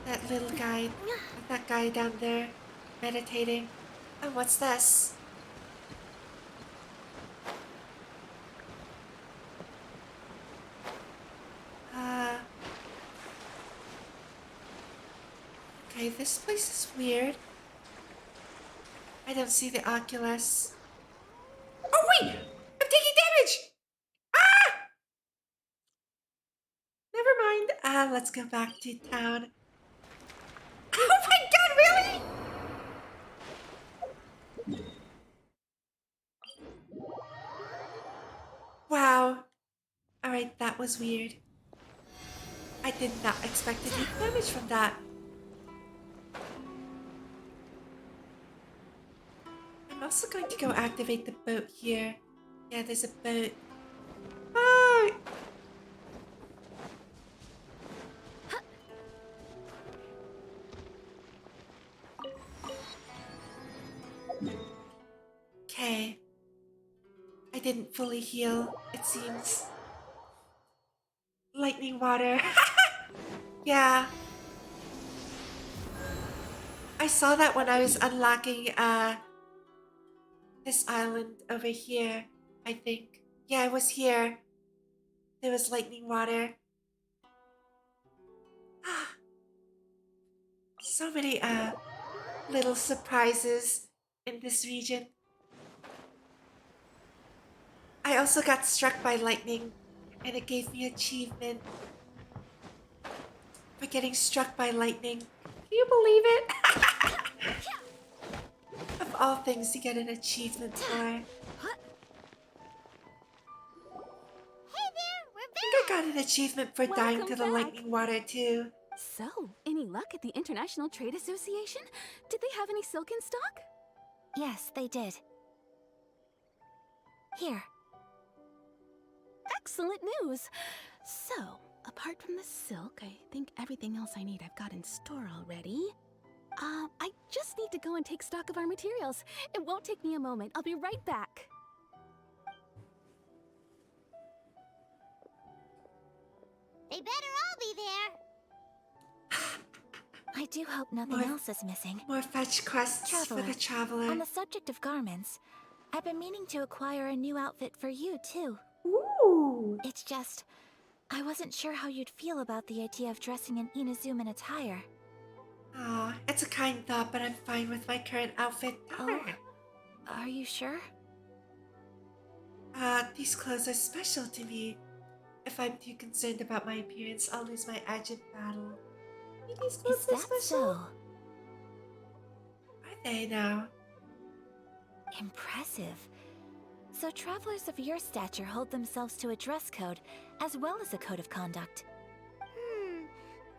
That little guy, that guy down there, meditating. Oh, what's this? Okay, this place is weird. I don't see the Oculus. Oh wait! I'm taking damage! Ah! Never mind. Let's go back to town. Oh my god, really? Wow. Alright, that was weird. I did not expect to take damage from that. I'm also going to go activate the boat here. Yeah, there's a boat. Oh! Okay. I didn't fully heal, it seems. Lightning water. Yeah. I saw that when I was unlocking this island over here, I think. Yeah, it was here. There was lightning water. So many little surprises in this region. I also got struck by lightning and it gave me achievement for getting struck by lightning. Can you believe it? Of all things to get an achievement for. Hey there, we're I think I got an achievement for dying to the back. lightning water too. So, any luck at the International Trade Association? Did they have any silk in stock? Yes, they did. Here. Excellent news! So, apart from the silk, I think everything else I need I've got in store already. I just need to go and take stock of our materials. It won't take me a moment. I'll be right back. They better all be there. I do hope nothing else is missing. More fetch quests for the traveler. On the subject of garments, I've been meaning to acquire a new outfit for you, too. Ooh! It's just, I wasn't sure how you'd feel about the idea of dressing in Inazuman attire. Aw, it's a kind thought, but I'm fine with my current outfit. Oh, are you sure? These clothes are special to me. If I'm too concerned about my appearance, I'll lose my edge in battle. These clothes Is that special? so? Are they now? Impressive. So travelers of your stature hold themselves to a dress code, as well as a code of conduct.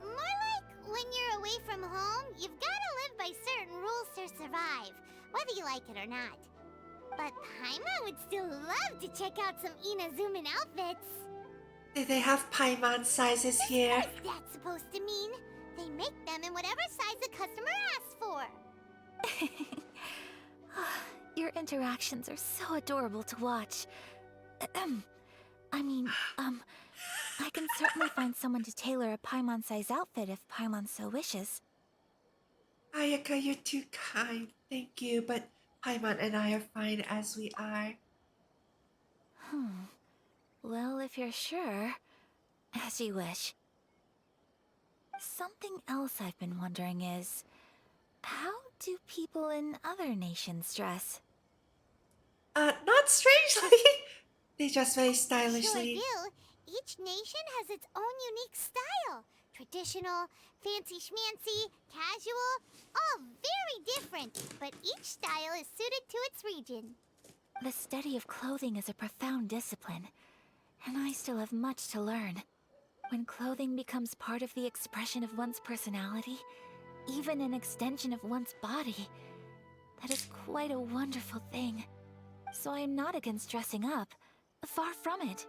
More like when you're away from home, you've gotta live by certain rules to survive, whether you like it or not. But Paimon would still love to check out some Inazuman outfits. Do they have Paimon sizes here? What's that supposed to mean? They make them in whatever size the customer asks for. Your interactions are so adorable to watch. I can certainly find someone to tailor a Paimon-size outfit if Paimon so wishes. Ayaka, you're too kind. Thank you, but Paimon and I are fine as we are. Well, if you're sure, as you wish. Something else I've been wondering is, how do people in other nations dress? Not strangely. They dress very stylishly. Sure do. Each nation has its own unique style. Traditional, fancy schmancy, casual, all very different, but each style is suited to its region. The study of clothing is a profound discipline, and I still have much to learn. When clothing becomes part of the expression of one's personality, even an extension of one's body, that is quite a wonderful thing. So I am not against dressing up. Far from it.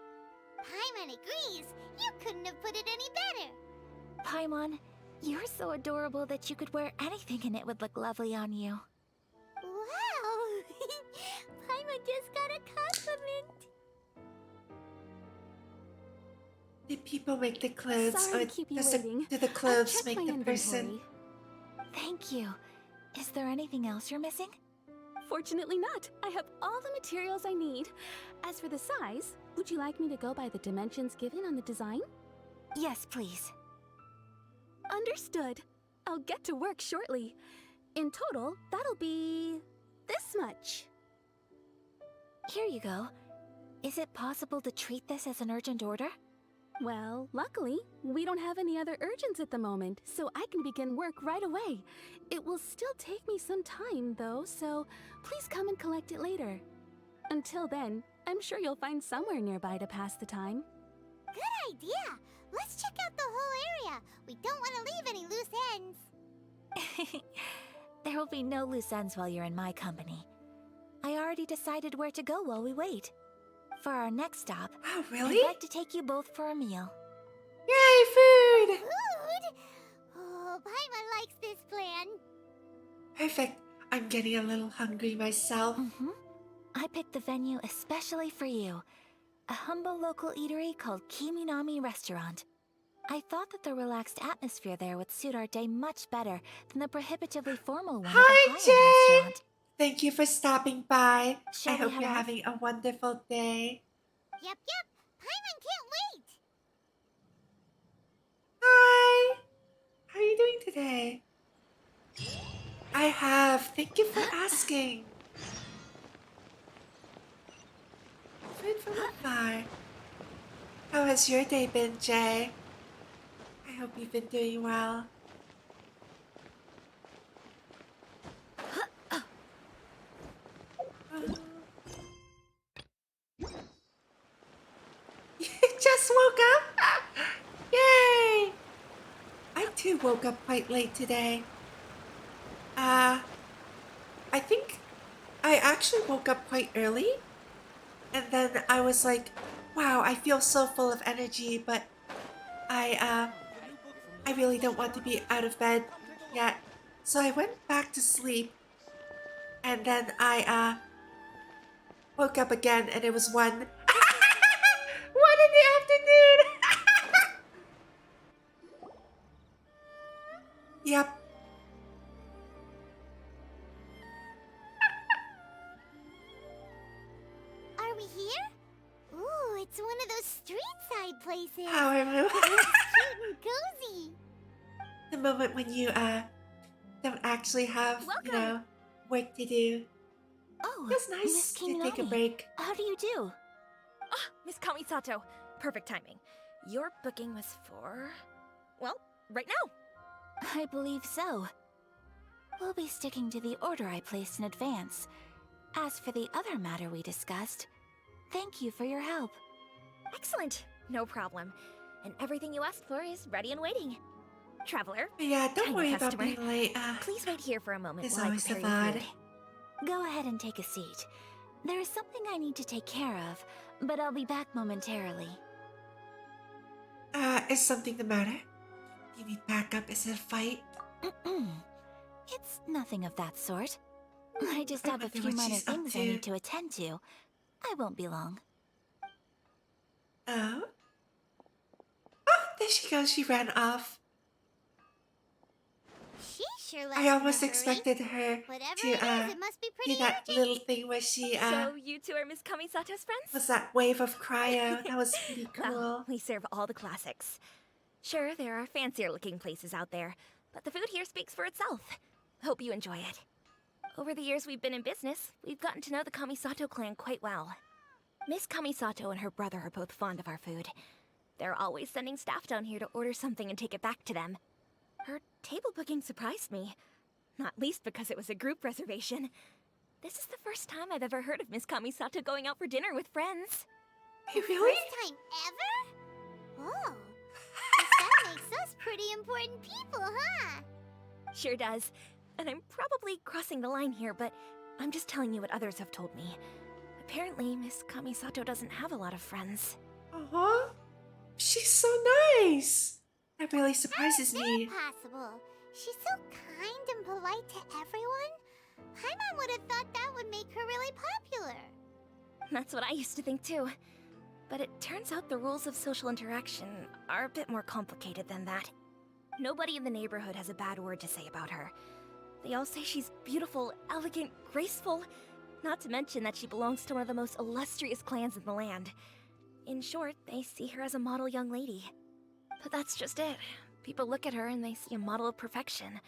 Paimon agrees. You couldn't have put it any better. Paimon, you're so adorable that you could wear anything and it would look lovely on you. Wow! Paimon just got a compliment. Did people make the clothes, Sorry or to keep you do waiting. the I've clothes checked make my the person? inventory. Thank you. Is there anything else you're missing? Fortunately not. I have all the materials I need. As for the size, would you like me to go by the dimensions given on the design? Yes, please. Understood. I'll get to work shortly. In total, that'll be this much. Here you go. Is it possible to treat this as an urgent order? Well, luckily, we don't have any other urgents at the moment, so I can begin work right away. It will still take me some time, though, so please come and collect it later. Until then, I'm sure you'll find somewhere nearby to pass the time. Good idea! Let's check out the whole area. We don't want to leave any loose ends. There will be no loose ends while you're in my company. I already decided where to go while we wait. For our next stop, oh, really? I'd like to take you both for a meal. Yay, food! Food? Oh, Paimon likes this plan. Perfect. I'm getting a little hungry myself. I picked the venue especially for you. A humble local eatery called Kiminami Restaurant. I thought that the relaxed atmosphere there would suit our day much better than the prohibitively formal one at the high-end restaurant. Thank you for stopping by. Shall I we hope head you're off? having a wonderful day. Yep. Paimon can't wait. Hi! How are you doing today? I have. Thank you for asking. Food from afar. How has your day been, Jay? I hope you've been doing well. You just woke up? Yay! I woke up quite late today. I think I actually woke up quite early. And then I was like, wow, I feel so full of energy, but I really don't want to be out of bed yet. So I went back to sleep. And then I woke up again and it was 1 in the afternoon. Yep. Are we here? Ooh, it's one of those street-side places. Power move. It's cute and cozy. The moment when you don't actually have, you know, work to do. Oh, It's nice Miss to take a Kingnami. break. How do you do? Ah, Miss Kamisato. Perfect timing. Your booking was for... well, right now. I believe so. We'll be sticking to the order I placed in advance. As for the other matter we discussed, thank you for your help. Excellent. No problem. And everything you asked for is ready and waiting. Traveler. Yeah, don't kind worry about customer, being late. please wait here for a moment There's while I always prepare the your VOD. food. Go ahead and take a seat. There is something I need to take care of, but I'll be back momentarily. Is something the matter? You need backup? Is it a fight? It's nothing of that sort. I just have a wonder few what minor she's up things I to. need to attend to. I won't be long. Oh? Oh, there she goes. She ran off. She sure left I in a almost hurry. expected her Whatever to it is, it must be do pretty that urgent. little thing where she So you two are Miss Kamisato's friends? was that wave of cryo. That was pretty cool. Well, we serve all the classics. Sure, there are fancier looking places out there, but the food here speaks for itself. Hope you enjoy it. Over the years we've been in business, we've gotten to know the Kamisato clan quite well. Miss Kamisato and her brother are both fond of our food. They're always sending staff down here to order something and take it back to them. Her table booking surprised me. Not least because it was a group reservation. This is the first time I've ever heard of Miss Kamisato going out for dinner with friends. Really? First time ever? Oh. Guess that makes us pretty important people, huh? Sure does. And I'm probably crossing the line here, but I'm just telling you what others have told me. Apparently, Miss Kamisato doesn't have a lot of friends. Uh-huh. She's so nice. That really surprises me. Possible. She's so kind and polite to everyone. Paimon would have thought that would make her really popular. That's what I used to think too. But it turns out the rules of social interaction are a bit more complicated than that. Nobody in the neighborhood has a bad word to say about her. They all say she's beautiful, elegant, graceful, not to mention that she belongs to one of the most illustrious clans in the land. In short, they see her as a model young lady. But that's just it. People look at her and they see a model of perfection,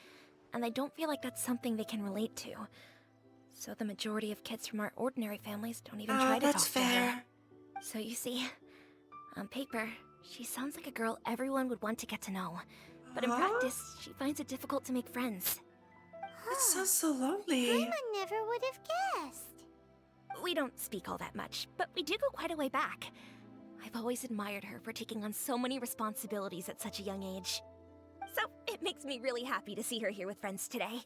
and they don't feel like that's something they can relate to. So the majority of kids from our ordinary families don't even try to that's talk to her. fair. So you see, on paper, she sounds like a girl everyone would want to get to know. But in practice, she finds it difficult to make friends. That sounds so lonely. Paimon never would have guessed. We don't speak all that much, but we do go quite a way back. I've always admired her for taking on so many responsibilities at such a young age. So it makes me really happy to see her here with friends today.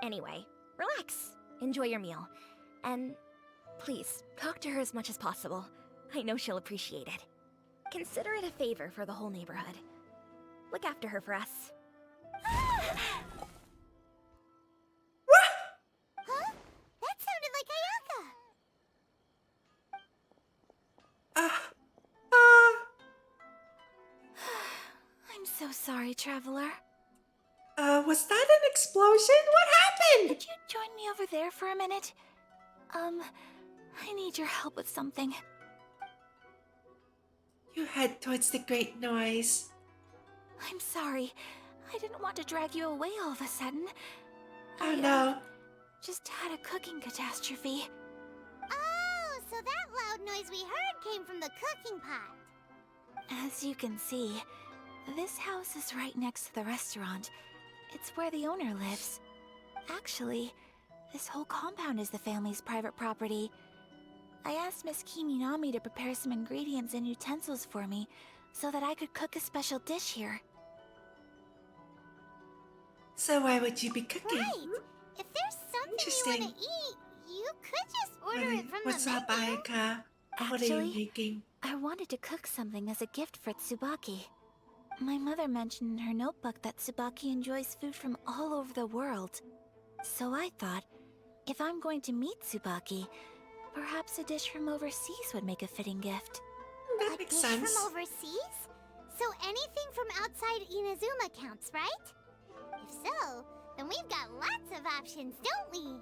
Anyway, relax, enjoy your meal, and please, talk to her as much as possible. I know she'll appreciate it. Consider it a favor for the whole neighborhood. Look after her for us. Huh? That sounded like Ayaka. I'm so sorry, Traveler. Was that an explosion? What happened? Could you join me over there for a minute? I need your help with something. You head towards the great noise. I'm sorry. I didn't want to drag you away all of a sudden. Oh no. Just had a cooking catastrophe. Oh, so that loud noise we heard came from the cooking pot. As you can see, this house is right next to the restaurant. It's where the owner lives. Actually, this whole compound is the family's private property. I asked Miss Kiminami to prepare some ingredients and utensils for me so that I could cook a special dish here. So why would you be cooking? Right. If there's something you want to eat, you could just order it from What's the up, menu. Ayaka? What are you Actually, making? I wanted to cook something as a gift for Tsubaki. My mother mentioned in her notebook that Tsubaki enjoys food from all over the world. So I thought, if I'm going to meet Tsubaki, perhaps a dish from overseas would make a fitting gift. That makes sense. From overseas? So anything from outside Inazuma counts, right? If so, then we've got lots of options, don't we?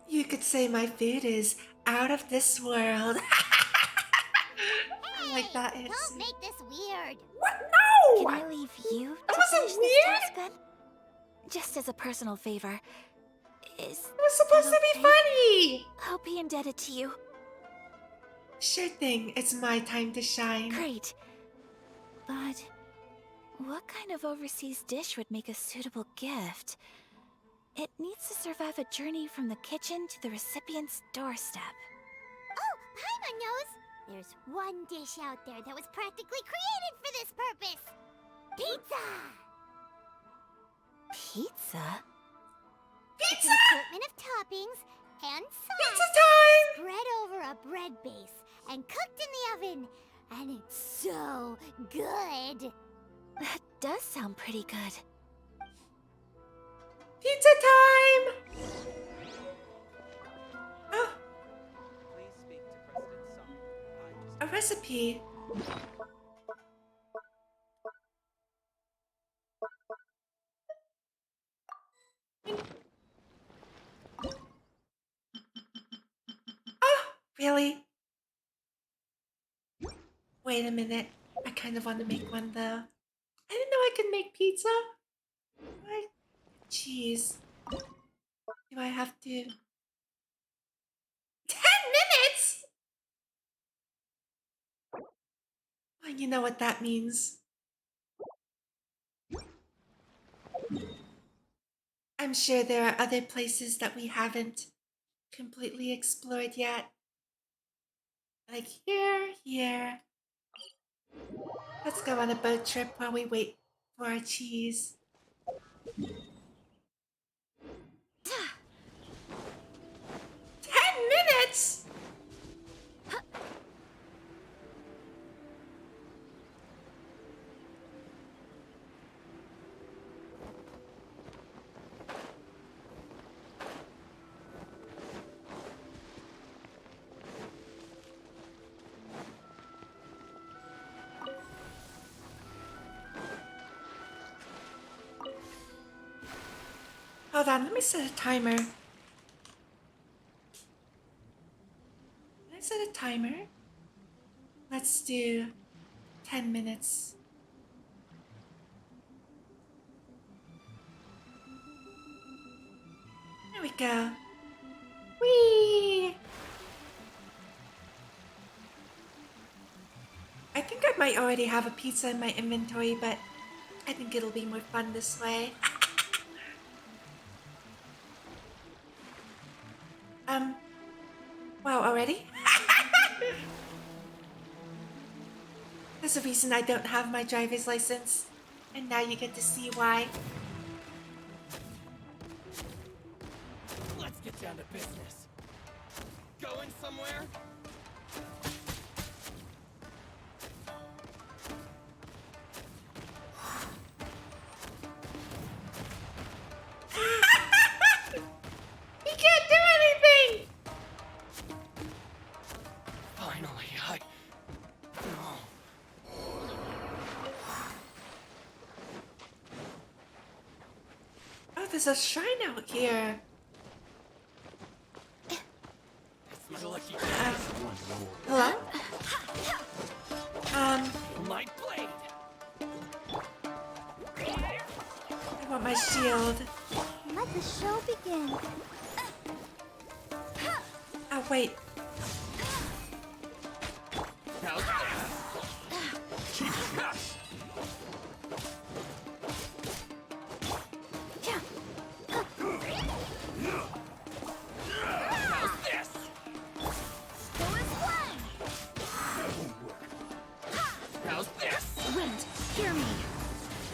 You could say my food is out of this world. I like that answer. Don't make this weird. What? No! Can I leave you That to wasn't finish weird. this task then? Just as a personal favor. Is It was supposed to be funny! I'll be indebted to you. Sure thing, it's my time to shine. Great. But what kind of overseas dish would make a suitable gift? It needs to survive a journey from the kitchen to the recipient's doorstep. Oh, Paimon knows! There's one dish out there that was practically created for this purpose! Pizza! Pizza? It's an assortment of toppings and sauce Pizza time! spread over a bread base and cooked in the oven. And it's so good! That does sound pretty good. Pizza time! Oh. A recipe. Oh, really? Wait a minute. I kind of want to make one though. I didn't know I could make pizza. What? Jeez. Do I have to... 10 minutes?! Well, you know what that means. I'm sure there are other places that we haven't completely explored yet. Like here. Let's go on a boat trip while we wait for our cheese. 10 minutes?! Hold on, let me set a timer. Can I set a timer? Let's do 10 minutes. There we go. Whee! I think I might already have a pizza in my inventory, but I think it'll be more fun this way. Wow, already? There's a reason I don't have my driver's license, and now you get to see why. Let's get down to business. Going somewhere? He can't do anything! Finally, Oh, there's a shrine out here. Hello? My blade. I want my shield. Let the show begin. Oh, wait. How's this? Wind, hear me.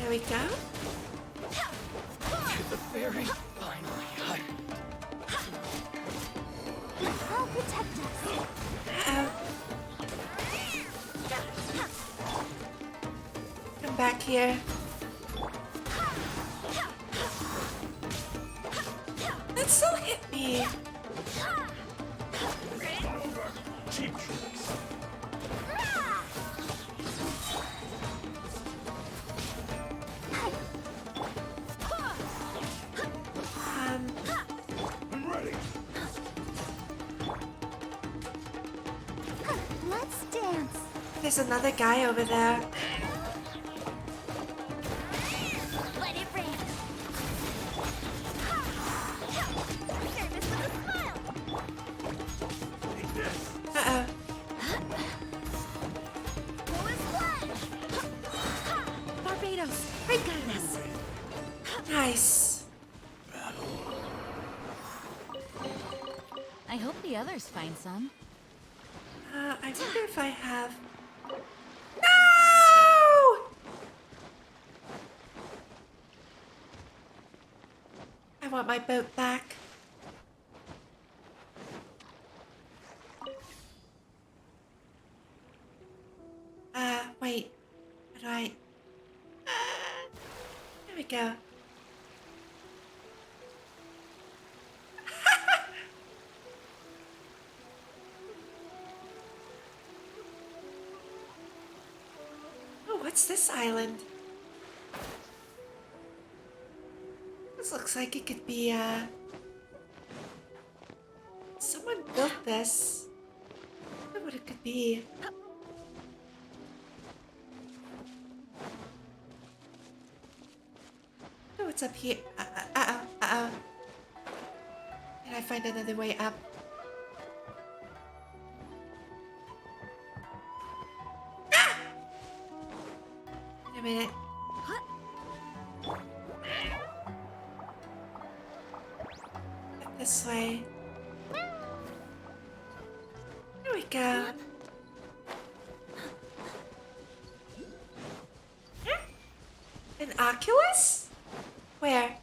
There we go. back here. That still hit me. Cheap tricks. I'm ready. Let's dance. There's another guy over there. Let it rip. Service with a smile. Uh-oh. Barbados, right guidance. Nice. I hope the others find some. I wonder if I have... No! I want my boat back. Wait. How do I... There we go. Oh, what's this island? This looks like it could be, someone built this. I wonder what it could be. Oh, what's up here? Uh-oh. Can I find another way up? Ah! Wait a minute. This way. There we go. An Oculus? Where?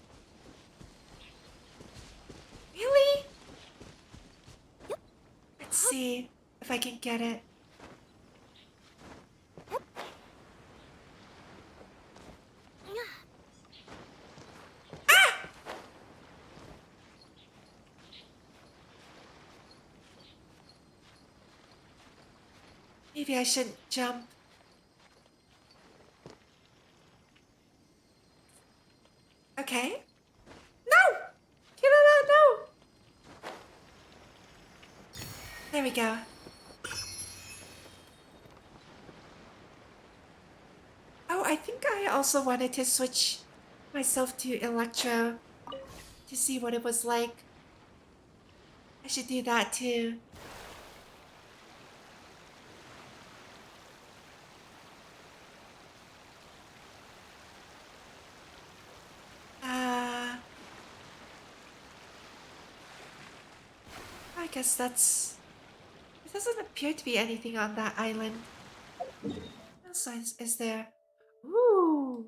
Really? Let's see if I can get it. Maybe I shouldn't jump. Okay. No! No! There we go. Oh, I think I also wanted to switch myself to Electro to see what it was like. I should do that too. I guess that's... It doesn't appear to be anything on that island. What else is there? Ooh!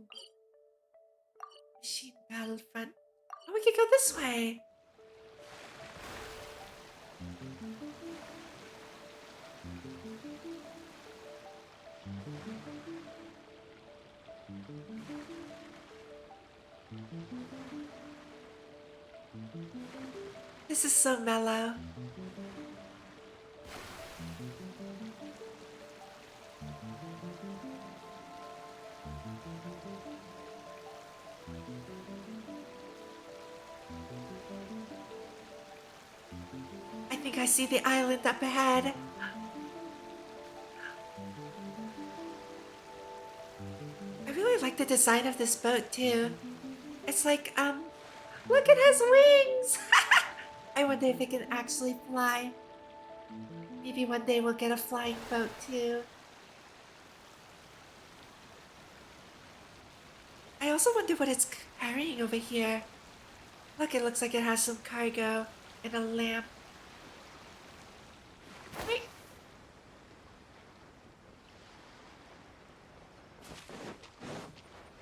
Machine Battlefront. Oh, we can go this way! This is so mellow. I think I see the island up ahead. I really like the design of this boat too. It's like, look, it has wings! I wonder if it can actually fly. Maybe one day we'll get a flying boat too. I also wonder what it's carrying over here. Look, it looks like it has some cargo and a lamp. Wait.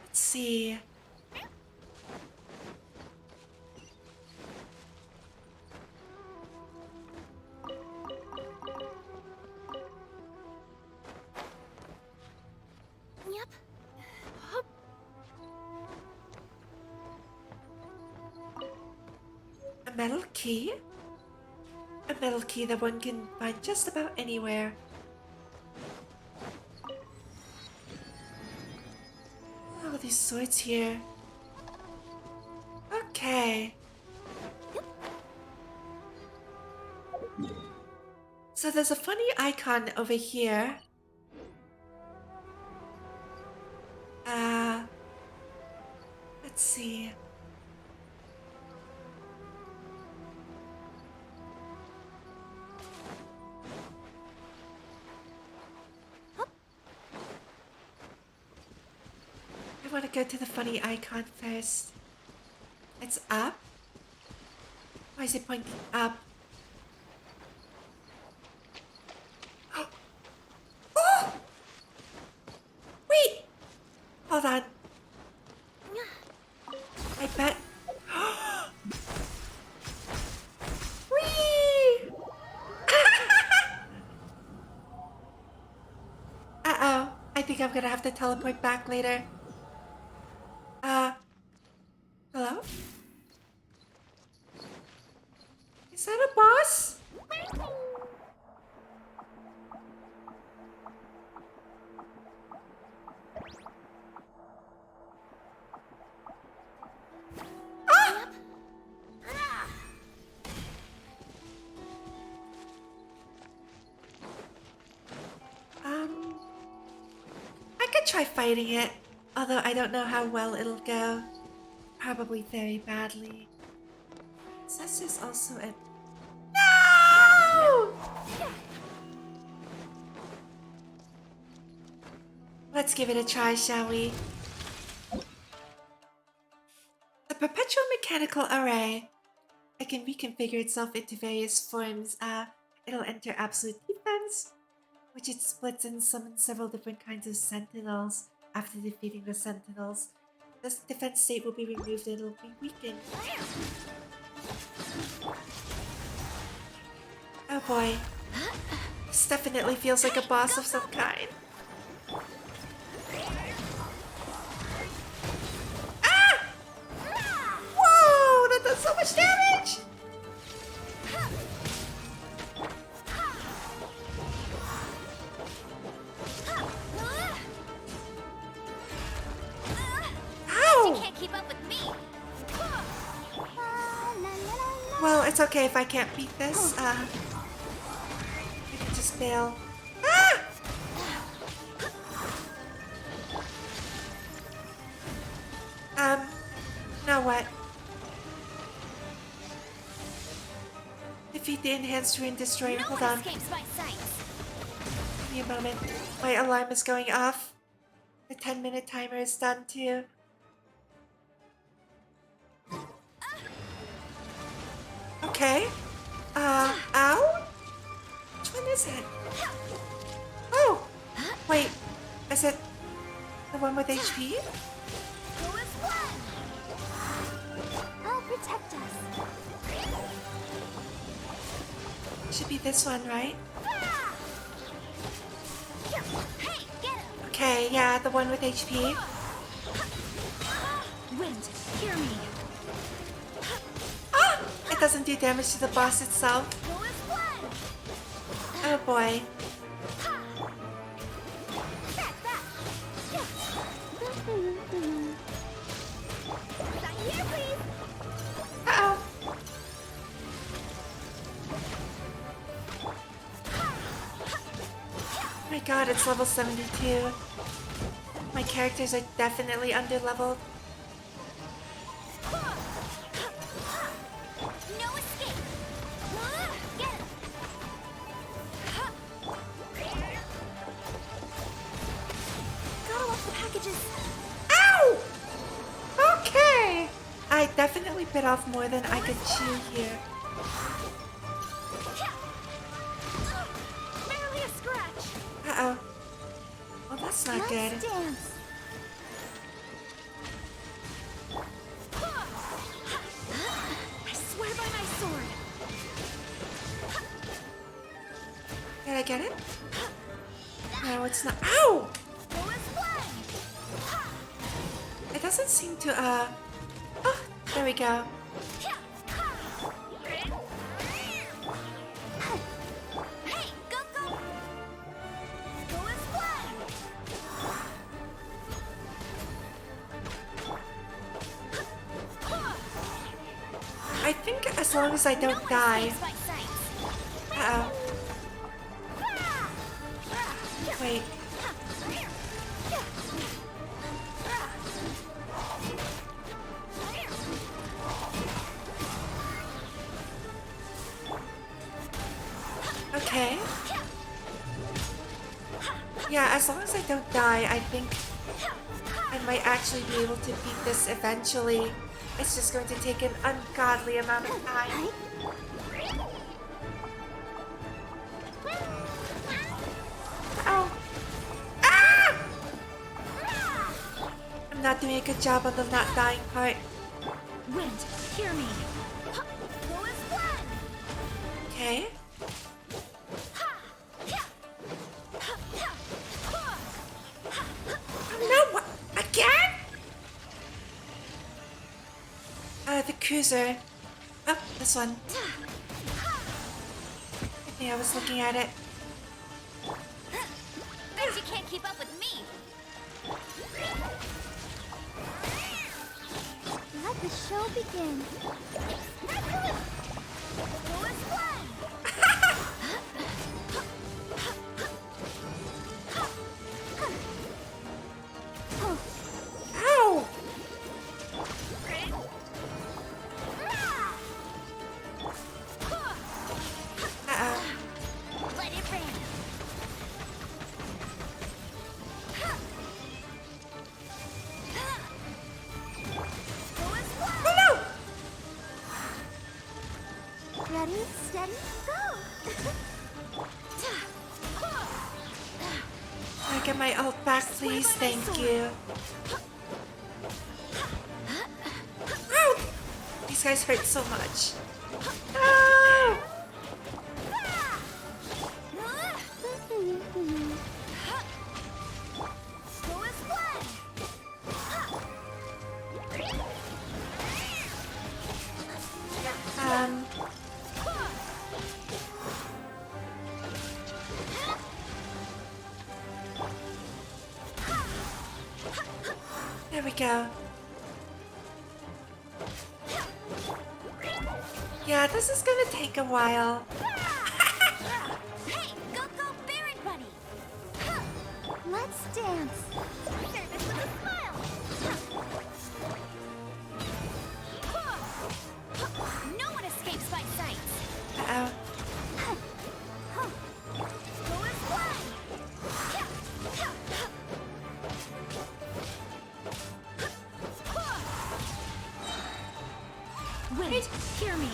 Let's see. metal key? A metal key that one can find just about anywhere. Oh, these swords here. Okay. So there's a funny icon over here. Let's see. I want to go to the funny icon first. It's up. Why is it pointing up? Oh! Wait! Hold on. I bet. Whee! Uh-oh. I think I'm gonna have to teleport back later. Hello? Is that a boss? I could try fighting it, although I don't know how well it'll go. Probably very badly. This is also a... No! Let's give it a try, shall we? The perpetual mechanical array. It can reconfigure itself into various forms. It'll enter absolute defense, which it splits and summons several different kinds of sentinels. After defeating the sentinels, this defense state will be removed and it'll be weakened. Oh boy. This definitely feels like a boss of some kind. Ah! Whoa! That does so much damage! Ow! Can't keep up with me. Well, it's okay if I can't beat this. I can just bail. Ah! Now what? Defeat the enhanced ruin destroyer. Hold on. Give me a moment. My alarm is going off. The 10-minute timer is done too. Okay. Ow? Which one is it? Oh! Wait. Is it the one with HP? I'll protect us. Should be this one, right? Okay, yeah, the one with HP. Wind, hear me. Ah! It doesn't do damage to the boss itself. Oh boy. Uh-oh. My god, it's level 72. My characters are definitely under-leveled. Ow! Okay! I definitely bit off more than I could chew here. Barely a scratch. Uh-oh. Well, that's not good. Let's dance. I swear by my sword. Did I get it? No, it's not. Ow! It doesn't seem to, Oh, there we go. think as long as I don't die. Uh-oh. Wait. Okay. Yeah, as long as I don't die, I think I might actually be able to beat this eventually. It's just going to take an ungodly amount of time. Ow! Ah! I'm not doing a good job on the not dying part. Wind, hear me. Okay. No, what? Again? The cruiser. Oh, this one. Yeah, I was looking at it. Bet you can't keep up with me. Let the show begin. Ow! Let it rain. Oh no! Ready, steady, go! Can I get my ult back, please? Thank you. Ow! These guys hurt so much. No! There we go. Yeah, this is gonna take a while. Hey, go, Baron Bunny. Let's dance. Service with a smile. No one escapes my sight. Uh-oh. Wind, hear me.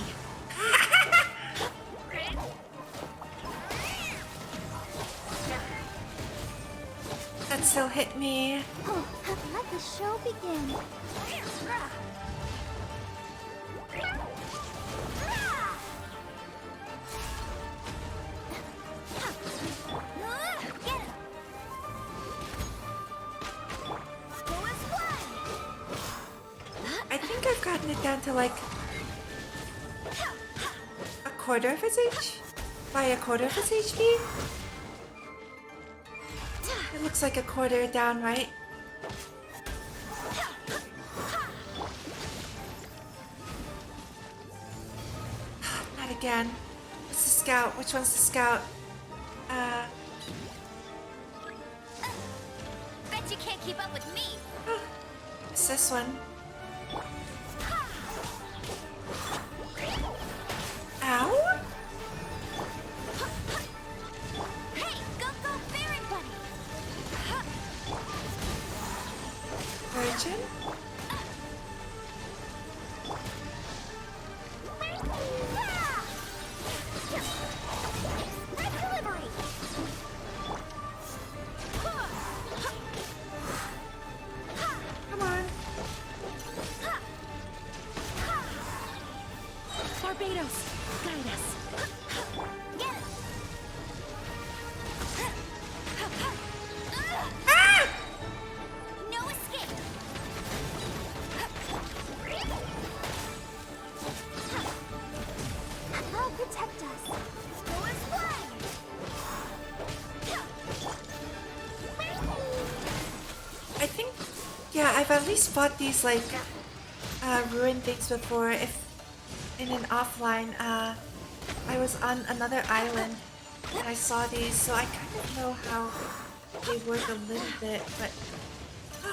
That still hit me. Oh, let the show begin. I think I've gotten it down to like a quarter of its HP. By a quarter of its HP? It looks like a quarter down, right? Not again. It's the scout. Which one's the scout? Bet you can't keep up with me. It's this one. Ow! Hey, go, Baron Bunny. Virgin? Come on. Barbados, guide us. Ah! No escape. I'll protect us. I think, yeah, I've at least fought these like ruined things before. in an offline. I was on another island and I saw these, so I kind of know how they work a little bit, but I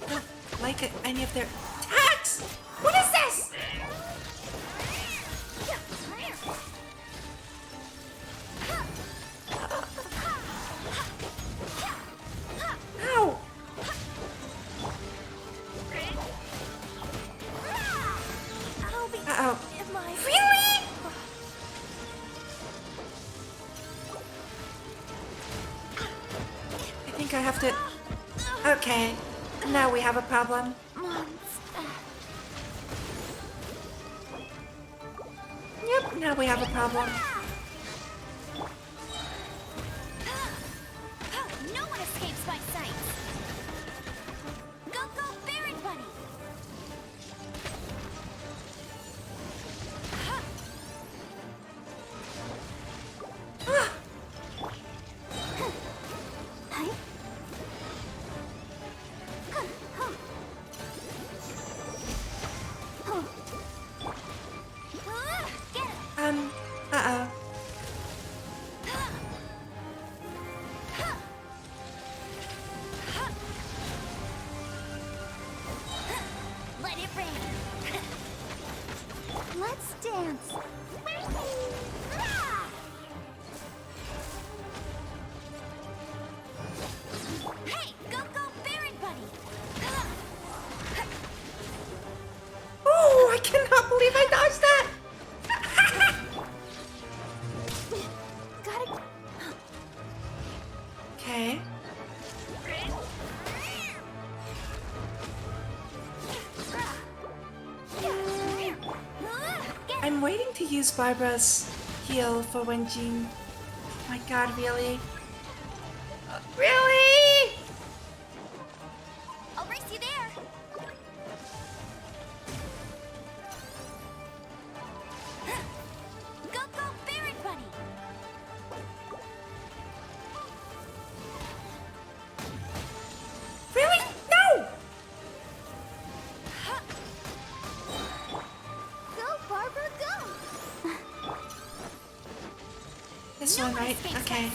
don't like any of their attacks. What is this? Ow! Uh-oh. Really? I think I have to... Okay. Now we have a problem. Yep, now we have a problem. No one escapes my sight. Go, go, Baron Bunny! Uh-oh. Let it rain. Let's dance. Hey, go, go, Baron Bunny! Oh, I cannot believe I dodged that! Gotta... Okay. I'm waiting to use Barbara's heal for when Jean... Oh my god, really? Really? I'll race you there. Go, go, Baron Bunny! Really? No! Go, Barbara, go! This one, right? Okay.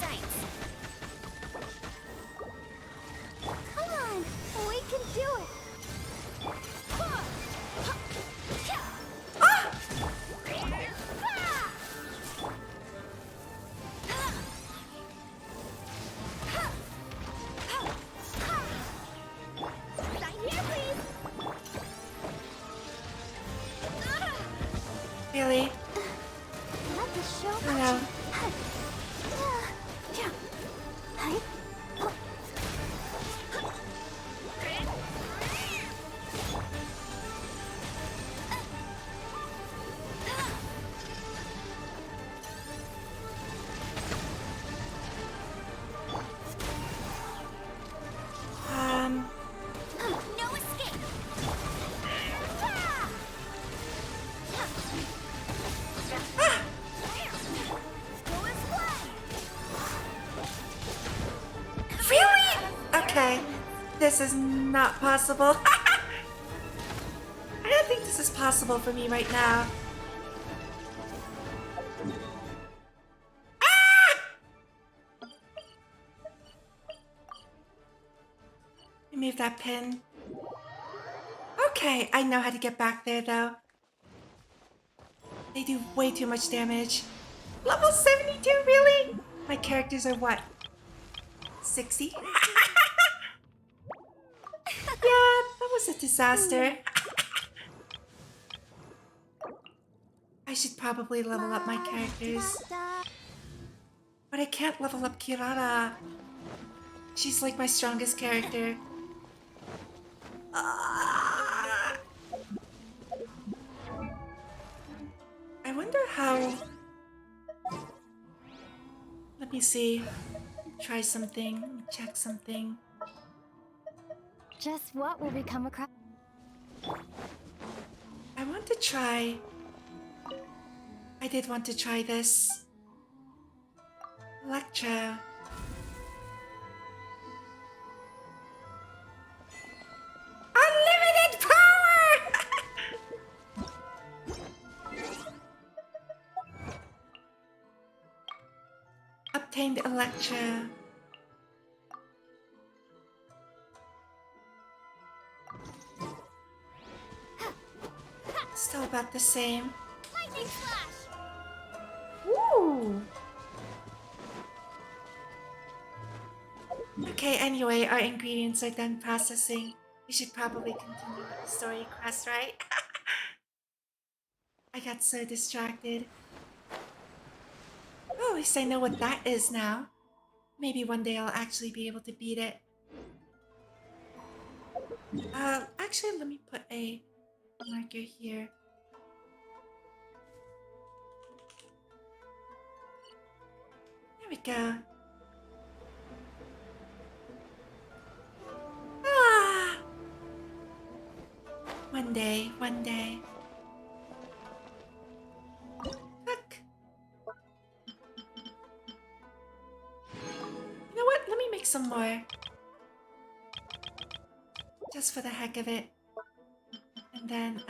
Come on, we can do it. Right here, please. Really? Let the show Hello. No escape. Really? Okay. This is not possible. I don't think this is possible for me right now. Remove that pin. Okay, I know how to get back there though. They do way too much damage. Level 72, really? My characters are what? 60? Yeah, that was a disaster. I should probably level up my characters. But I can't level up Kirara. She's like my strongest character. I wonder how... Let me see. Try something. Check something. Just what will we come across? I want to try... I did want to try this. Electro. Unlimited power! Obtained Electra. Still about the same. Lightning flash! Ooh! Okay, anyway, our ingredients are done processing. We should probably continue with the story quest, right? I got so distracted. Oh, at least I know what that is now. Maybe one day I'll actually be able to beat it. Actually, let me put a marker here. There we go. Ah! One day, one day. Look. You know what? Let me make some more. Just for the heck of it. And then,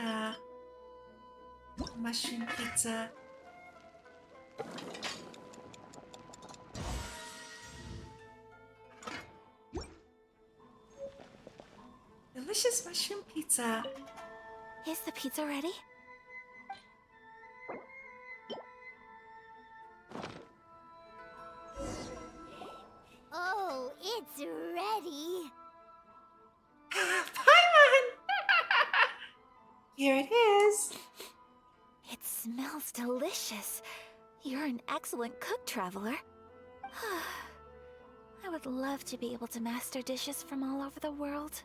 mushroom pizza. Delicious mushroom pizza. Is the pizza ready? Oh, it's ready. Paimon! Here it is. It smells delicious. You're an excellent cook, Traveler. I would love to be able to master dishes from all over the world.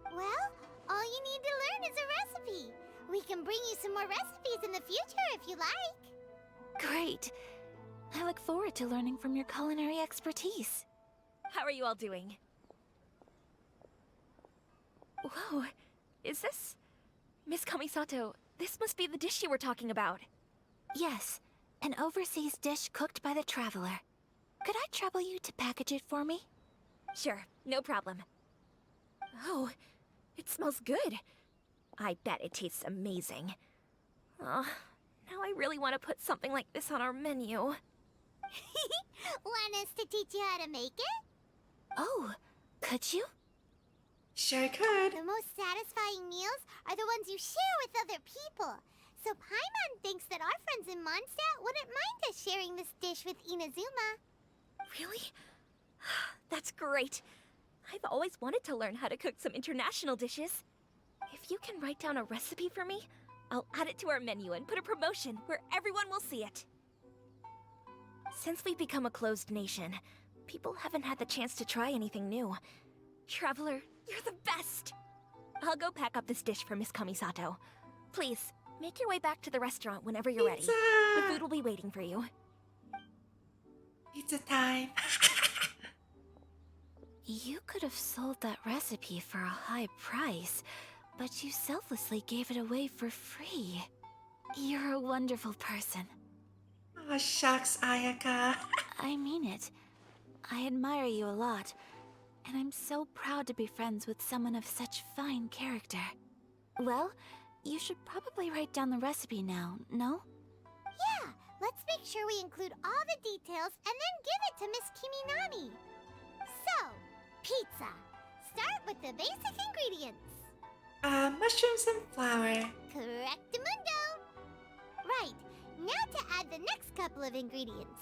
Well, all you need to learn is a recipe. We can bring you some more recipes in the future if you like. Great. I look forward to learning from your culinary expertise. How are you all doing? Whoa, is this... Miss Kamisato, this must be the dish you were talking about. Yes, an overseas dish cooked by the Traveler. Could I trouble you to package it for me? Sure, no problem. Oh, it smells good. I bet it tastes amazing. Oh, now I really want to put something like this on our menu. Want us to teach you how to make it? Oh, could you? Sure could. The most satisfying meals are the ones you share with other people. So Paimon thinks that our friends in Mondstadt wouldn't mind us sharing this dish with Inazuma. Really? That's great. I've always wanted to learn how to cook some international dishes. If you can write down a recipe for me, I'll add it to our menu and put a promotion where everyone will see it. Since we've become a closed nation, people haven't had the chance to try anything new. Traveler, you're the best! I'll go pack up this dish for Miss Kamisato. Please, make your way back to the restaurant whenever you're ready. The food will be waiting for you. Pizza time. You could have sold that recipe for a high price, but you selflessly gave it away for free. You're a wonderful person. Oh, shucks, Ayaka. I mean it. I admire you a lot, and I'm so proud to be friends with someone of such fine character. Well, you should probably write down the recipe now, no? Yeah, let's make sure we include all the details and then give it to Miss Kiminami. So, pizza. Start with the basic ingredients. Mushrooms and flour. Correctamundo. Right, now to add the next couple of ingredients.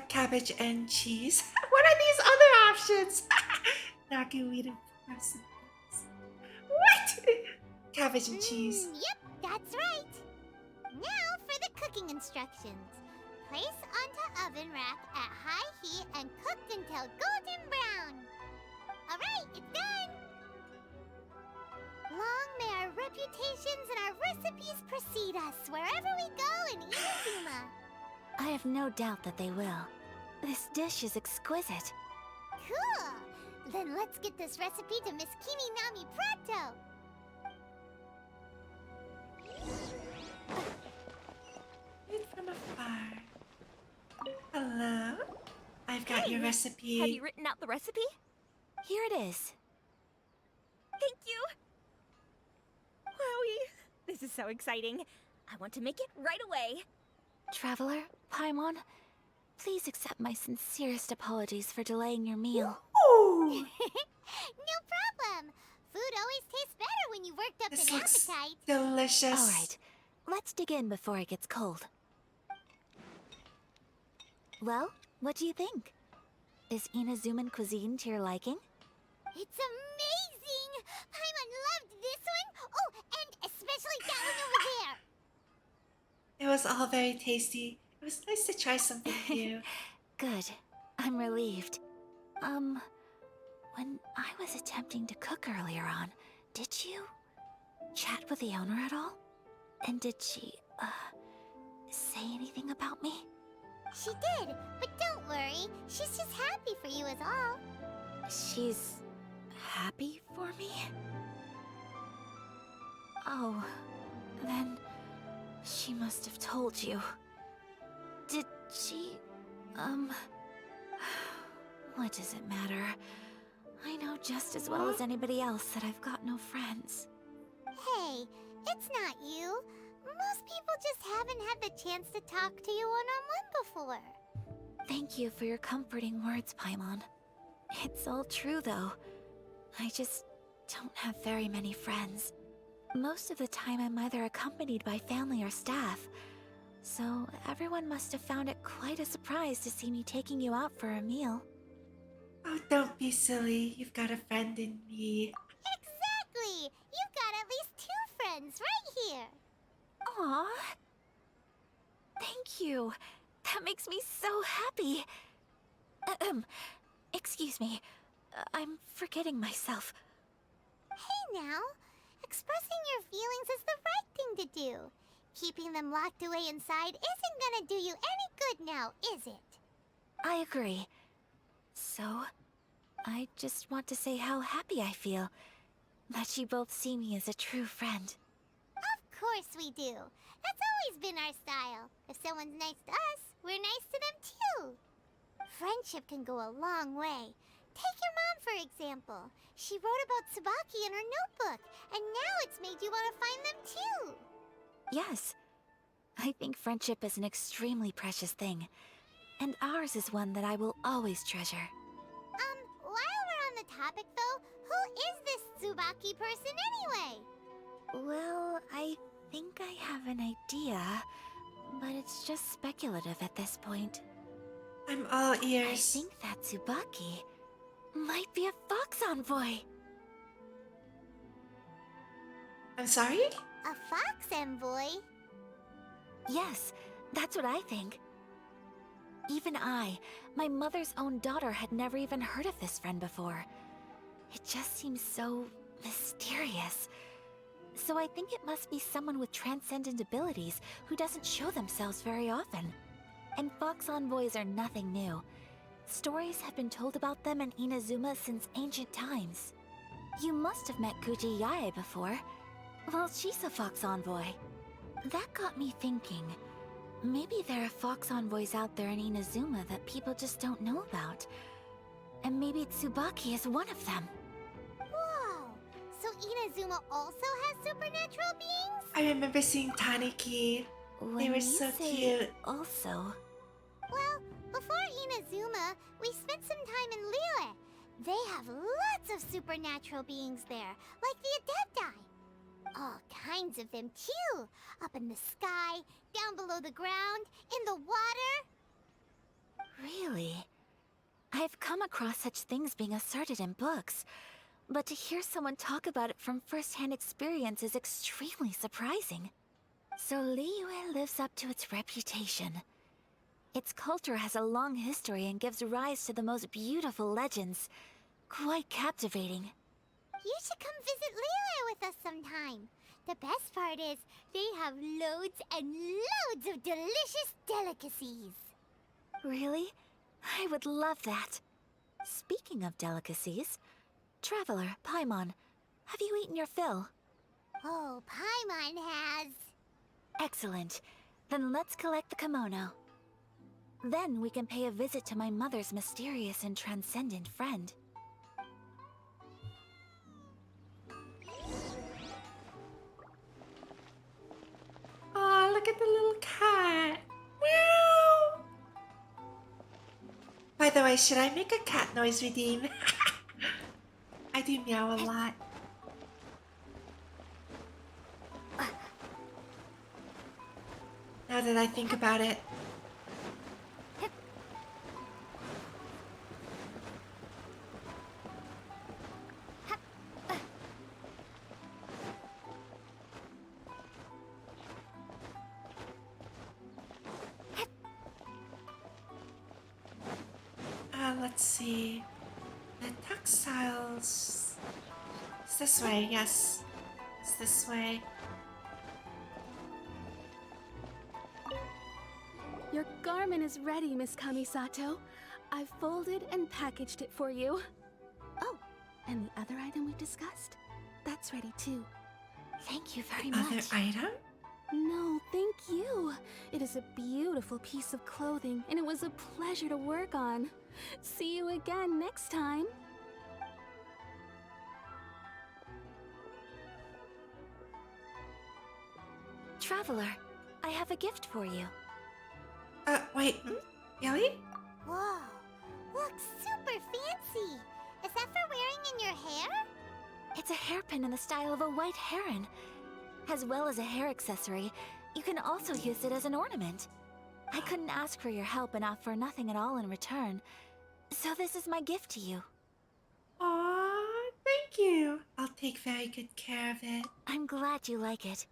Cabbage and cheese. What are these other options? Naguita. What? Cabbage and cheese. Yep, that's right. Now for the cooking instructions. Place onto oven rack at high heat and cooked until golden brown. Alright, it's done! Long may our reputations and our recipes precede us wherever we go in Inazuma. I have no doubt that they will. This dish is exquisite. Cool! Then let's get this recipe to Miss Kiminami pronto! Read from afar. Hello? I've got your recipe. Have you written out the recipe? Here it is. Thank you! Wowie! This is so exciting. I want to make it right away. Traveler, Paimon, Please accept my sincerest apologies for delaying your meal. No problem. Food always tastes better when you worked up This an looks appetite. delicious. Alright, let's dig in before it gets cold. Well, what do you think? Is Inazuman cuisine to your liking? It's amazing! Paimon loved this one! Oh, and especially that one over there! It was all very tasty. It was nice to try something new. Good. I'm relieved. When I was attempting to cook earlier on, did you chat with the owner at all? And did she, say anything about me? She did, but don't worry. She's just happy for you is all. She's happy for me? Oh, then she must have told you. Did she, what does it matter? I know just as well as anybody else that I've got no friends. Hey, it's not you. Most people just haven't had the chance to talk to you one-on-one before. Thank you for your comforting words, Paimon. It's all true, though. I just don't have very many friends. Most of the time I'm either accompanied by family or staff, so everyone must have found it quite a surprise to see me taking you out for a meal. Oh, don't be silly. You've got a friend in me. Exactly! You've got at least 2 friends right here. Aww. Thank you. That makes me so happy. Excuse me. I'm forgetting myself. Hey now, expressing your feelings is the right thing to do. Keeping them locked away inside isn't gonna do you any good now, is it? I agree. So, I just want to say how happy I feel that you both see me as a true friend. Of course we do. That's always been our style. If someone's nice to us, we're nice to them too. Friendship can go a long way. Take your mom, for example. She wrote about Tsubaki in her notebook, and now it's made you want to find them too. Yes. I think friendship is an extremely precious thing. And ours is one that I will always treasure. While we're on the topic though, who is this Tsubaki person anyway? Well, I think I have an idea, but it's just speculative at this point. I'm all I ears. think that Tsubaki might be a fox envoy. I'm sorry? A fox envoy? Yes, that's what I think. Even I, my mother's own daughter, had never even heard of this friend before. It just seems so mysterious. So I think it must be someone with transcendent abilities who doesn't show themselves very often. And fox envoys are nothing new. Stories have been told about them in Inazuma since ancient times. You must have met Kuji Yae before. Well, she's a fox envoy. That got me thinking. Maybe there are fox envoys out there in Inazuma that people just don't know about. And maybe Tsubaki is one of them. Whoa! So Inazuma also has supernatural beings? I remember seeing Taniki. They were so cute. Also. Well, before Inazuma, we spent some time in Liyue. They have lots of supernatural beings there, like the Adepti. All kinds of them too. Up in the sky, down below the ground, in the water. Really? I've come across such things being asserted in books, but to hear someone talk about it from first-hand experience is extremely surprising. So Liyue lives up to its reputation. Its culture has a long history and gives rise to the most beautiful legends. Quite captivating. You should come visit Liyue with us sometime. The best part is, they have loads and loads of delicious delicacies. Really? I would love that. Speaking of delicacies, Traveler, Paimon, have you eaten your fill? Oh, Paimon has. Excellent. Then let's collect the kimono. Then we can pay a visit to my mother's mysterious and transcendent friend. Oh, look at the little cat. Meow. the way, should I make a cat noise redeem? I do meow a lot. Now that I think about it. Let's see. The textiles. It's this way, yes. It's this way. Your garment is ready, Miss Kamisato. I've folded and packaged it for you. Oh, and the other item we discussed? That's ready too. Thank you very Other much. item? No, thank you. It is a beautiful piece of clothing, and it was a pleasure to work on. See you again next time. Traveler, I have a gift for you. Wait. Really? Whoa, looks super fancy. Is that for wearing in your hair? It's a hairpin in the style of a white heron. As well as a hair accessory, you can also use it as an ornament. I couldn't ask for your help and offer nothing at all in return. So this is my gift to you. Aww, thank you. I'll take very good care of it. I'm glad you like it.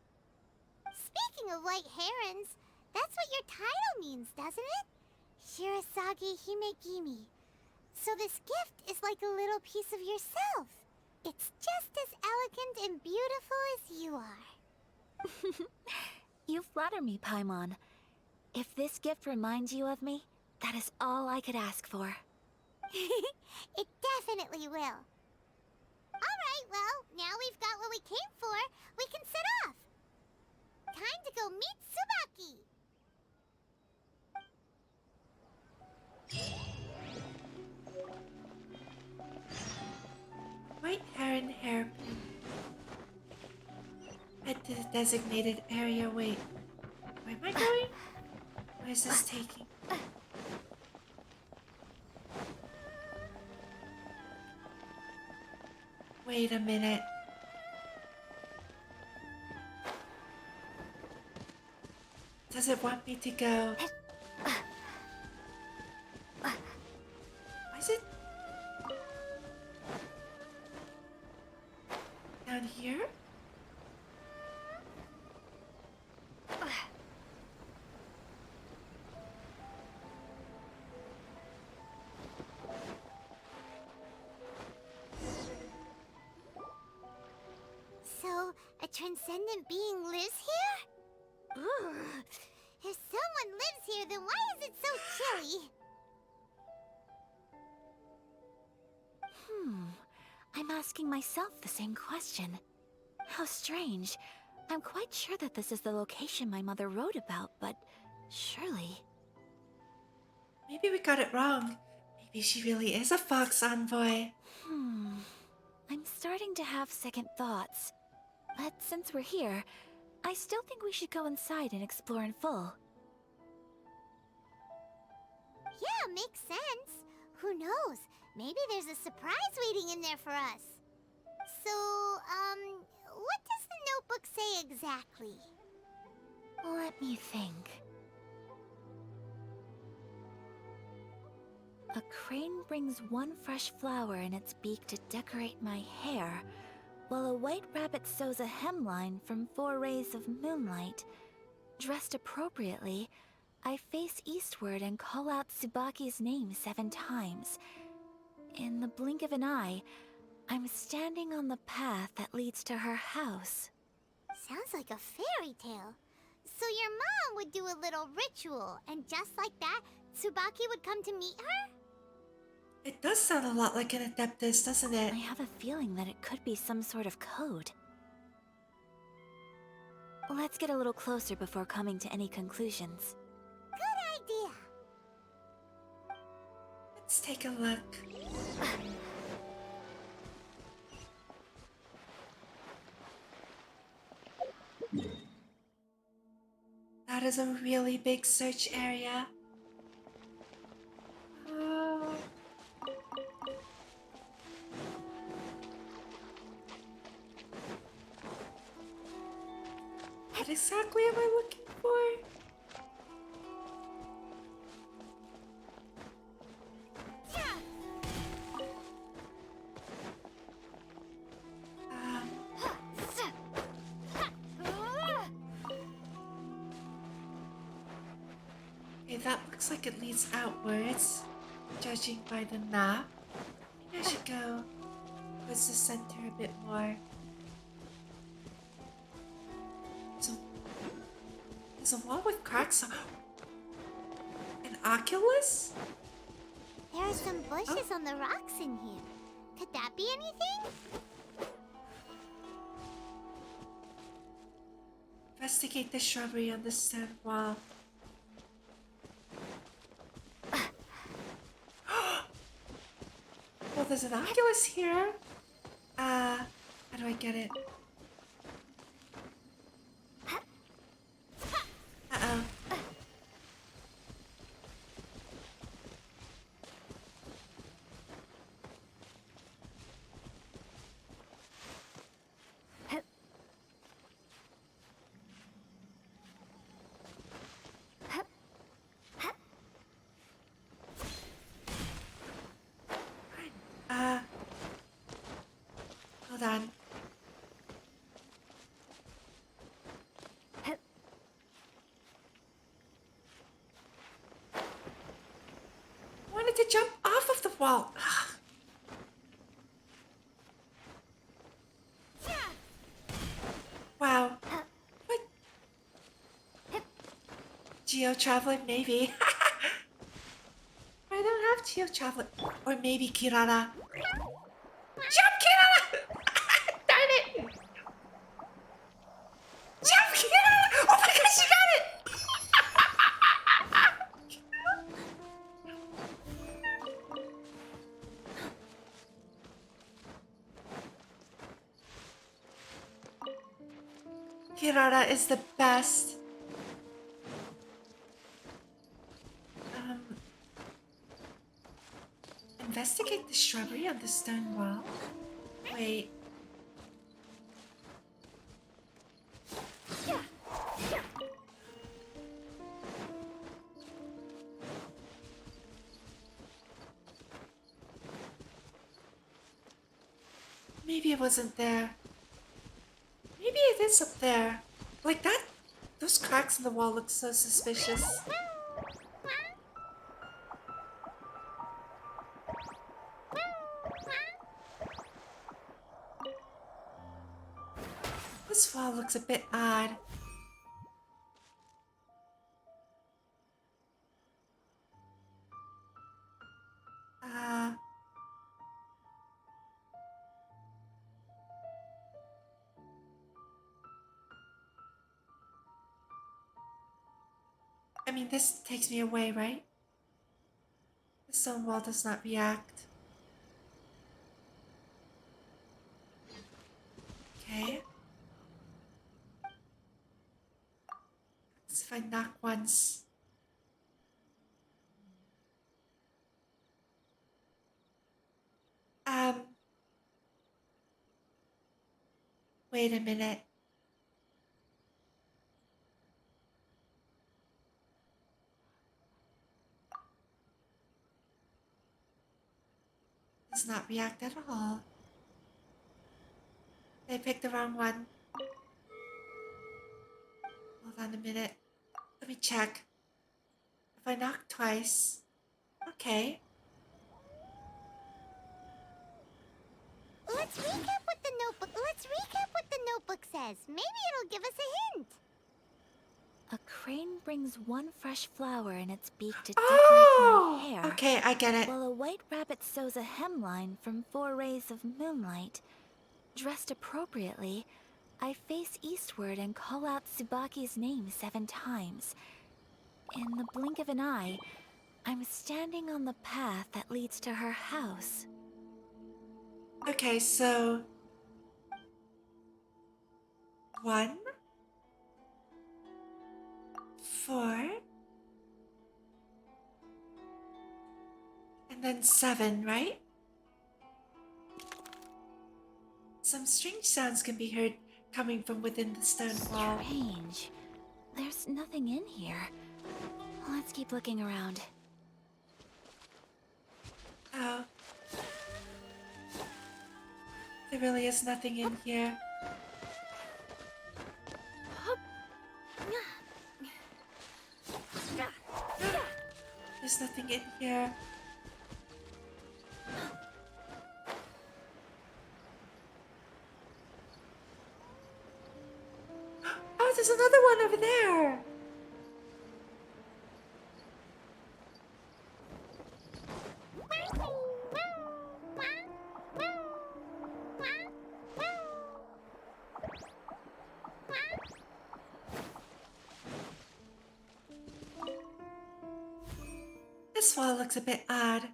Speaking of white herons, that's what your title means, doesn't it? Shirasagi Himegimi. So this gift is like a little piece of yourself. It's just as elegant and beautiful as you are. You flatter me, Paimon. If this gift reminds you of me, that is all I could ask for. It definitely will. Alright, well, now we've got what we came for. We can set off. Time to go meet Tsubaki. White heron hairpin. Head to the designated area. Wait. Where am I going? Where's this taking? Wait a minute. Does it want me to go? Why is it down here? So, a transcendent being lives here? Ugh. If someone lives here, then why is it so chilly? I'm asking myself the same question. How strange. I'm quite sure that this is the location my mother wrote about, but surely... Maybe we got it wrong. Maybe she really is a fox envoy. I'm starting to have second thoughts. But since we're here, I still think we should go inside and explore in full. Yeah, makes sense. Who knows? Maybe there's a surprise waiting in there for us. So, what does the notebook say exactly? Let me think. A crane brings one fresh flower in its beak to decorate my hair, while a white rabbit sews a hemline from 4 rays of moonlight. Dressed appropriately, I face eastward and call out Tsubaki's name 7 times. In the blink of an eye, I'm standing on the path that leads to her house. Sounds like a fairy tale. So your mom would do a little ritual, and just like that, Tsubaki would come to meet her? It does sound a lot like an Adeptus, doesn't it? I have a feeling that it could be some sort of code. Let's get a little closer before coming to any conclusions. Good idea. Let's take a look. That is a really big search area. What exactly am I looking for? Okay, that looks like it leads outwards, judging by the map. Maybe I should go towards the center a bit more. So, there's a wall with cracks. An oculus? There are some bushes on the rocks in here. Could that be anything? Investigate the shrubbery on the stone wall. Well, there's an oculus here. How do I get it? Uh-oh. Hold on. I wanted to jump off of the wall. Wow. What? Geo-traveling, maybe. I don't have geo-traveling. Or maybe Kirara. Jump, Kirara! Darn it! Jump, Kirara! Oh my gosh, you got it! Kirara is the best. Investigate the shrubbery on the stone wall. Wait. Maybe it wasn't there. Maybe it is up there. Like that? Those cracks in the wall look so suspicious. This wall looks a bit odd. I mean, this takes me away, right? The stone wall does not react. Okay. Let's if I knock once. Wait a minute. Does not react at all. Did I pick the wrong one? Hold on a minute. Let me check. If I knock twice. Okay. Let's recap what the notebook says. Maybe it'll give us a hint. A crane brings one fresh flower in its beak to decorate Oh! my hair. Okay, I get it. While a white rabbit sews a hemline from 4 rays of moonlight. Dressed appropriately, I face eastward and call out Tsubaki's name 7 times. In the blink of an eye, I'm standing on the path that leads to her house. Okay, so 1, 4, and then 7, right? Some strange sounds can be heard coming from within the stone wall. Strange. There's nothing in here. Let's keep looking around. Oh. There really is nothing in here. There's nothing in here. Oh, there's another one over there. This wall looks a bit odd.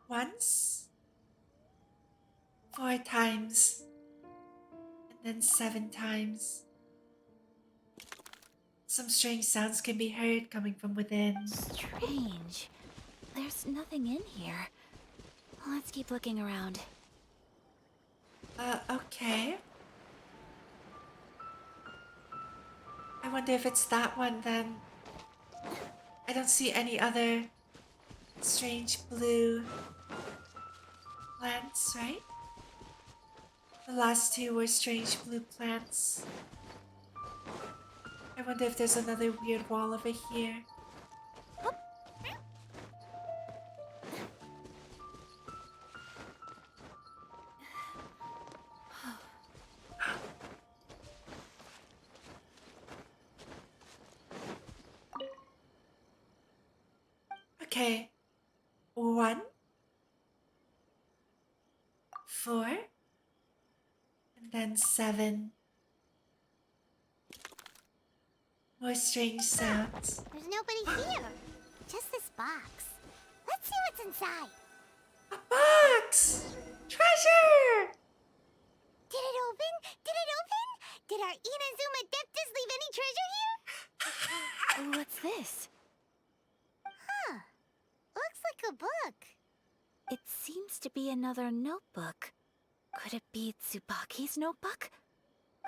Once, 4 times, and then 7 times. Some strange sounds can be heard coming from within. Strange. There's nothing in here. Let's keep looking around. Okay. I wonder if it's that one then. I don't see any other strange blue plants, right? The last 2 were strange blue plants. I wonder if there's another weird wall over here. Okay. 1, 4, and then 7. More strange sounds. There's nobody here. Just this box. Let's see what's inside. A box! Treasure! Did it open? Did it open? Did our Inazuma Adeptus leave any treasure here? What's this? Huh. Looks like a book. It seems to be another notebook. Could it be Tsubaki's notebook?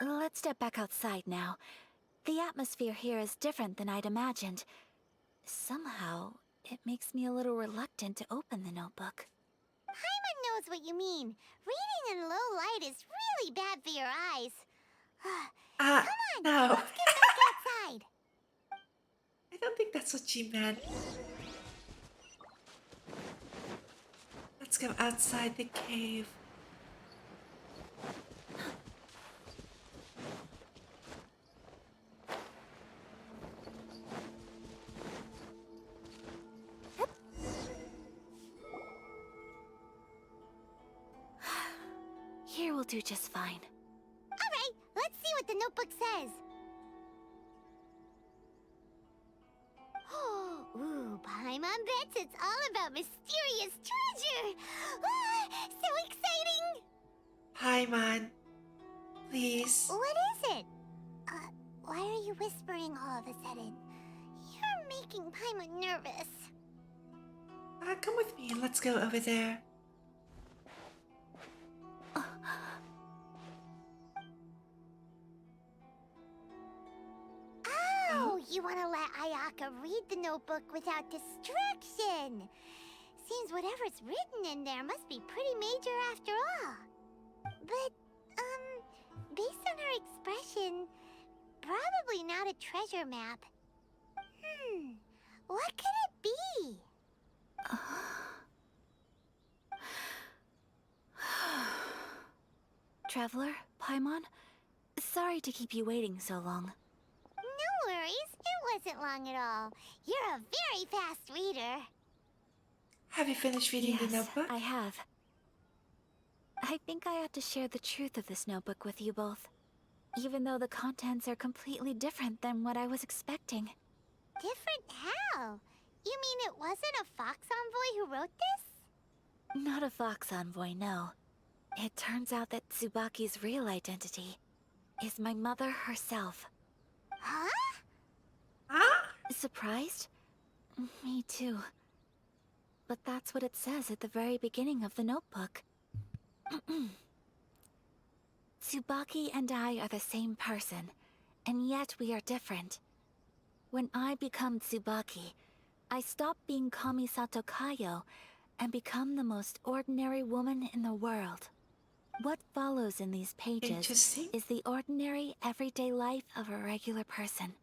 Let's step back outside now. The atmosphere here is different than I'd imagined. Somehow, it makes me a little reluctant to open the notebook. Paimon knows what you mean. Reading in low light is really bad for your eyes. Come on, no. let's get back outside. I don't think that's what she meant. Let's go outside the cave. Here will do just fine. Alright, let's see what the notebook says. Ooh, Paimon bets it's all about mysterious treasure! So exciting! Paimon, please. What is it? Why are you whispering all of a sudden? You're making Paimon nervous. Come with me and let's go over there. Oh, you want to let Ayaka read the notebook without distraction. Seems whatever's written in there must be pretty major after all. But, based on her expression, probably not a treasure map. What could it be? Traveler, Paimon, sorry to keep you waiting so long. No worries, it wasn't long at all. You're a very fast reader. Have you finished reading the notebook? I have. I think I ought to share the truth of this notebook with you both, even though the contents are completely different than what I was expecting. Different how? You mean it wasn't a Fox Envoy who wrote this? Not a Fox Envoy, no. It turns out that Tsubaki's real identity is my mother herself. Huh? Surprised? Me too. But that's what it says at the very beginning of the notebook. Tsubaki and I are the same person, and yet we are different. When I become Tsubaki, I stop being Kamisato Kayo and become the most ordinary woman in the world. What follows in these pages is the ordinary, everyday life of a regular person.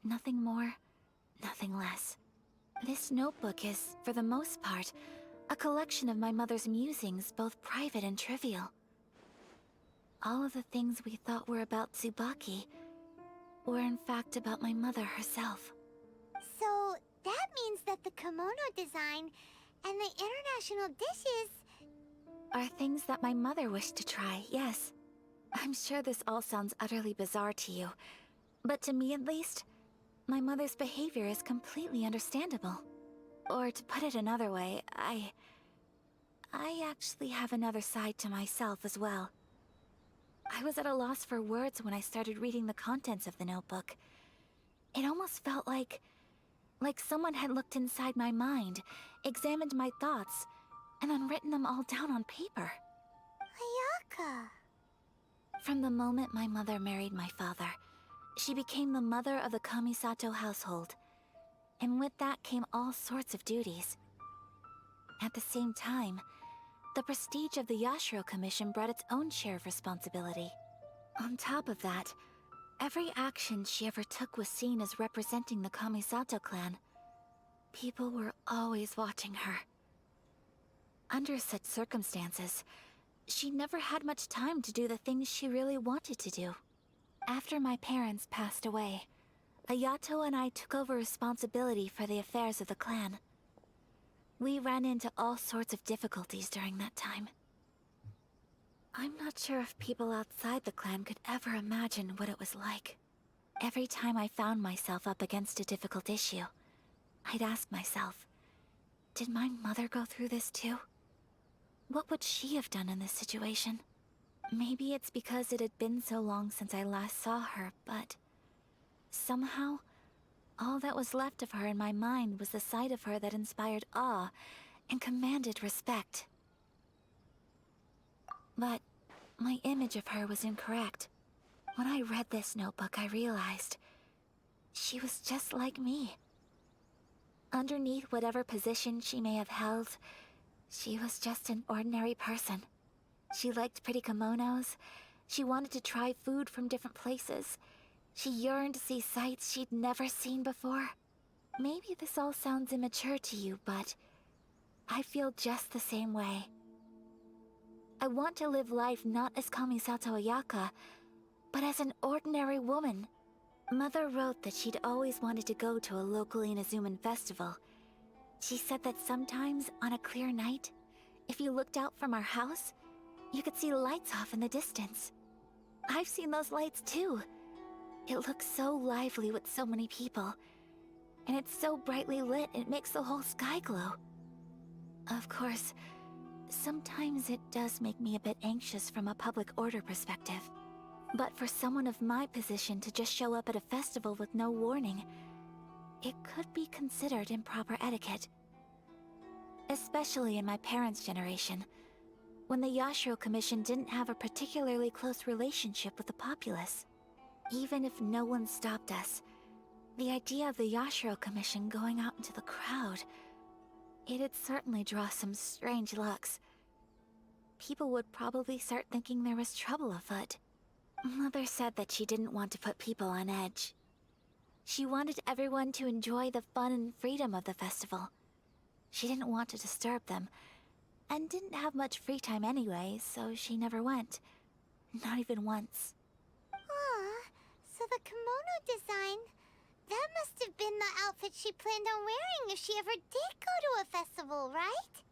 Nothing more, nothing less. This notebook is, for the most part, a collection of my mother's musings, both private and trivial. All of the things we thought were about Tsubaki were in fact about my mother herself. So, that means that the kimono design and the international dishes are things that my mother wished to try, yes. I'm sure this all sounds utterly bizarre to you, but to me at least, my mother's behavior is completely understandable. Or to put it another way, I actually have another side to myself as well. I was at a loss for words when I started reading the contents of the notebook. It almost felt like someone had looked inside my mind, examined my thoughts, and then written them all down on paper. Ayaka. From the moment my mother married my father, she became the mother of the Kamisato household. And with that came all sorts of duties. At the same time, the prestige of the Yashiro Commission brought its own share of responsibility. On top of that, every action she ever took was seen as representing the Kamisato clan. People were always watching her. Under such circumstances, she never had much time to do the things she really wanted to do. After my parents passed away, Ayato and I took over responsibility for the affairs of the clan. We ran into all sorts of difficulties during that time. I'm not sure if people outside the clan could ever imagine what it was like. Every time I found myself up against a difficult issue, I'd ask myself, did my mother go through this too? What would she have done in this situation? Maybe it's because it had been so long since I last saw her, but somehow, all that was left of her in my mind was the side of her that inspired awe and commanded respect. But my image of her was incorrect. When I read this notebook, I realized she was just like me. Underneath whatever position she may have held, she was just an ordinary person. She liked pretty kimonos. She wanted to try food from different places. She yearned to see sights she'd never seen before. Maybe this all sounds immature to you, but I feel just the same way. I want to live life not as Kamisato Ayaka, but as an ordinary woman. Mother wrote that she'd always wanted to go to a local Inazuman festival. She said that sometimes, on a clear night, if you looked out from our house, you could see lights off in the distance. I've seen those lights too. It looks so lively with so many people. And it's so brightly lit, it makes the whole sky glow. Of course, sometimes it does make me a bit anxious from a public order perspective. But for someone of my position to just show up at a festival with no warning, it could be considered improper etiquette. Especially in my parents' generation, when the Yashiro Commission didn't have a particularly close relationship with the populace. Even if no one stopped us, the idea of the Yashiro Commission going out into the crowd, it'd certainly draw some strange looks. People would probably start thinking there was trouble afoot. Mother said that she didn't want to put people on edge. She wanted everyone to enjoy the fun and freedom of the festival. She didn't want to disturb them, and didn't have much free time anyway, so she never went. Not even once. Aw, so the kimono design, that must have been the outfit she planned on wearing if she ever did go to a festival, right?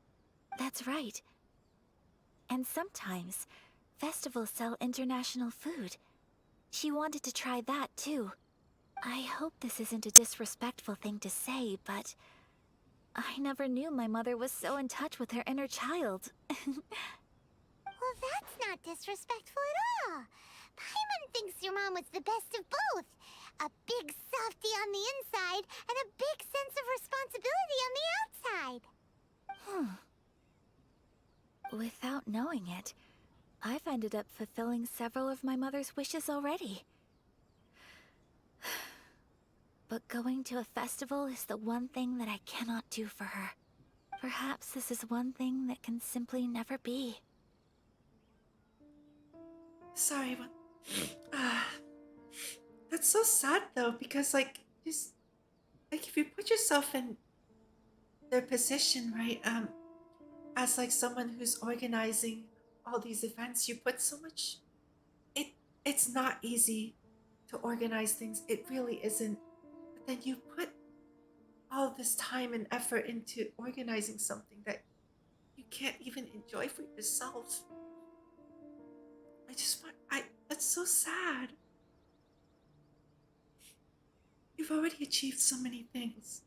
That's right. And sometimes, festivals sell international food. She wanted to try that too. I hope this isn't a disrespectful thing to say, but I never knew my mother was so in touch with her inner child. Well, that's not disrespectful at all. Paimon thinks your mom was the best of both. A big softie on the inside and a big sense of responsibility on the outside. Without knowing it, I've ended up fulfilling several of my mother's wishes already. But going to a festival is the one thing that I cannot do for her. Perhaps this is one thing that can simply never be. Sorry, but that's so sad though, because like just like if you put yourself in their position, right? As like someone who's organizing all these events, you put so much. It's not easy to organize things. It really isn't. But then you put all this time and effort into organizing something that you can't even enjoy for yourself. That's so sad. You've already achieved so many things.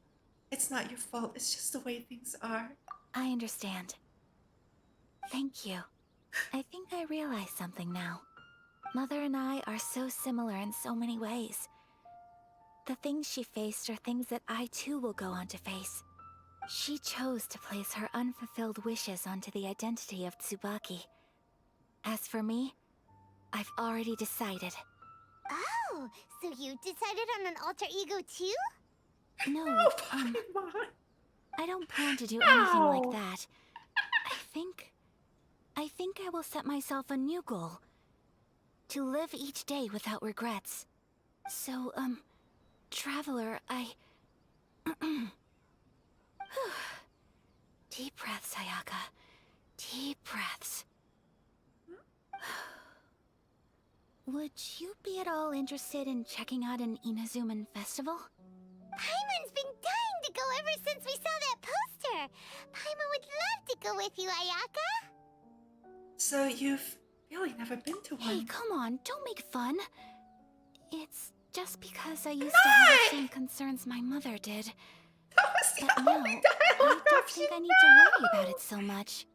It's not your fault, it's just the way things are. I understand. Thank you. I think I realize something now. Mother and I are so similar in so many ways. The things she faced are things that I too will go on to face. She chose to place her unfulfilled wishes onto the identity of Tsubaki. As for me, I've already decided. Oh, so you decided on an alter ego too? No, I don't plan to do anything No. like that. I think I will set myself a new goal. To live each day without regrets. So, Traveler, Deep breaths, Ayaka. Deep breaths. Would you be at all interested in checking out an Inazuman festival? Paimon's been dying to go ever since we saw that poster. Paimon would love to go with you, Ayaka. So you've really never been to one? Hey, come on, don't make fun. It's just because I used to have the same concerns my mother did. That was the But now, only I dialogue don't think I need to worry about it so much.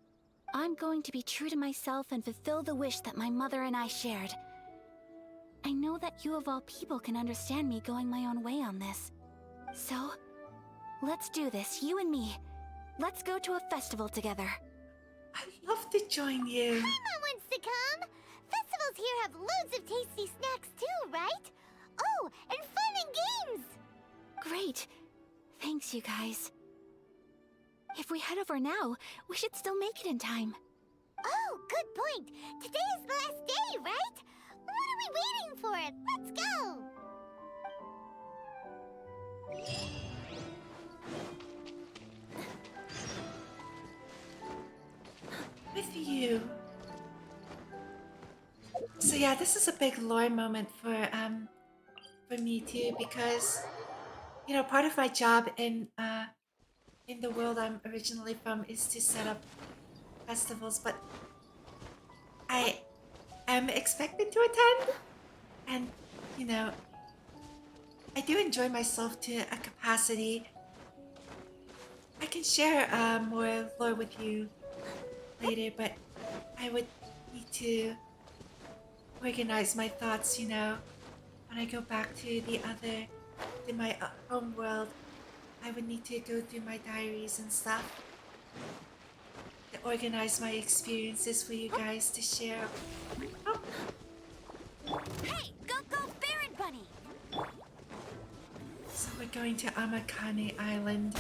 I'm going to be true to myself and fulfill the wish that my mother and I shared. I know that you of all people can understand me going my own way on this. So, let's do this, you and me. Let's go to a festival together. I'd love to join you. Paimon wants to come. Festivals here have loads of tasty snacks too, right? Oh, and fun and games. Great. Thanks, you guys. If we head over now, we should still make it in time. Oh, good point. Today is the last day, right? What are we waiting for? Let's go. With you. So yeah, this is a big lore moment for me too, because you know, part of my job in the world I'm originally from is to set up festivals, but I am expected to attend, and you know, I do enjoy myself to a capacity. I can share more lore with you later, but I would need to organize my thoughts, you know, when I go back to my home world. I would need to go through my diaries and stuff to organize my experiences for you guys to share. Oh. Hey, go, Baron Bunny! So we're going to Amakane Island.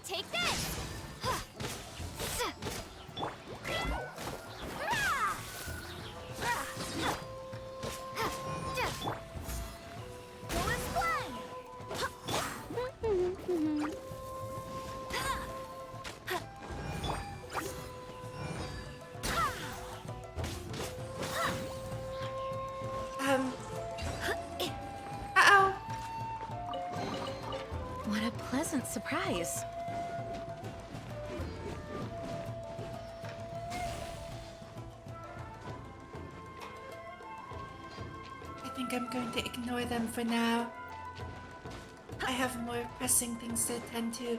Take this! What a pleasant surprise. I think I'm going to ignore them for now. I have more pressing things to attend to.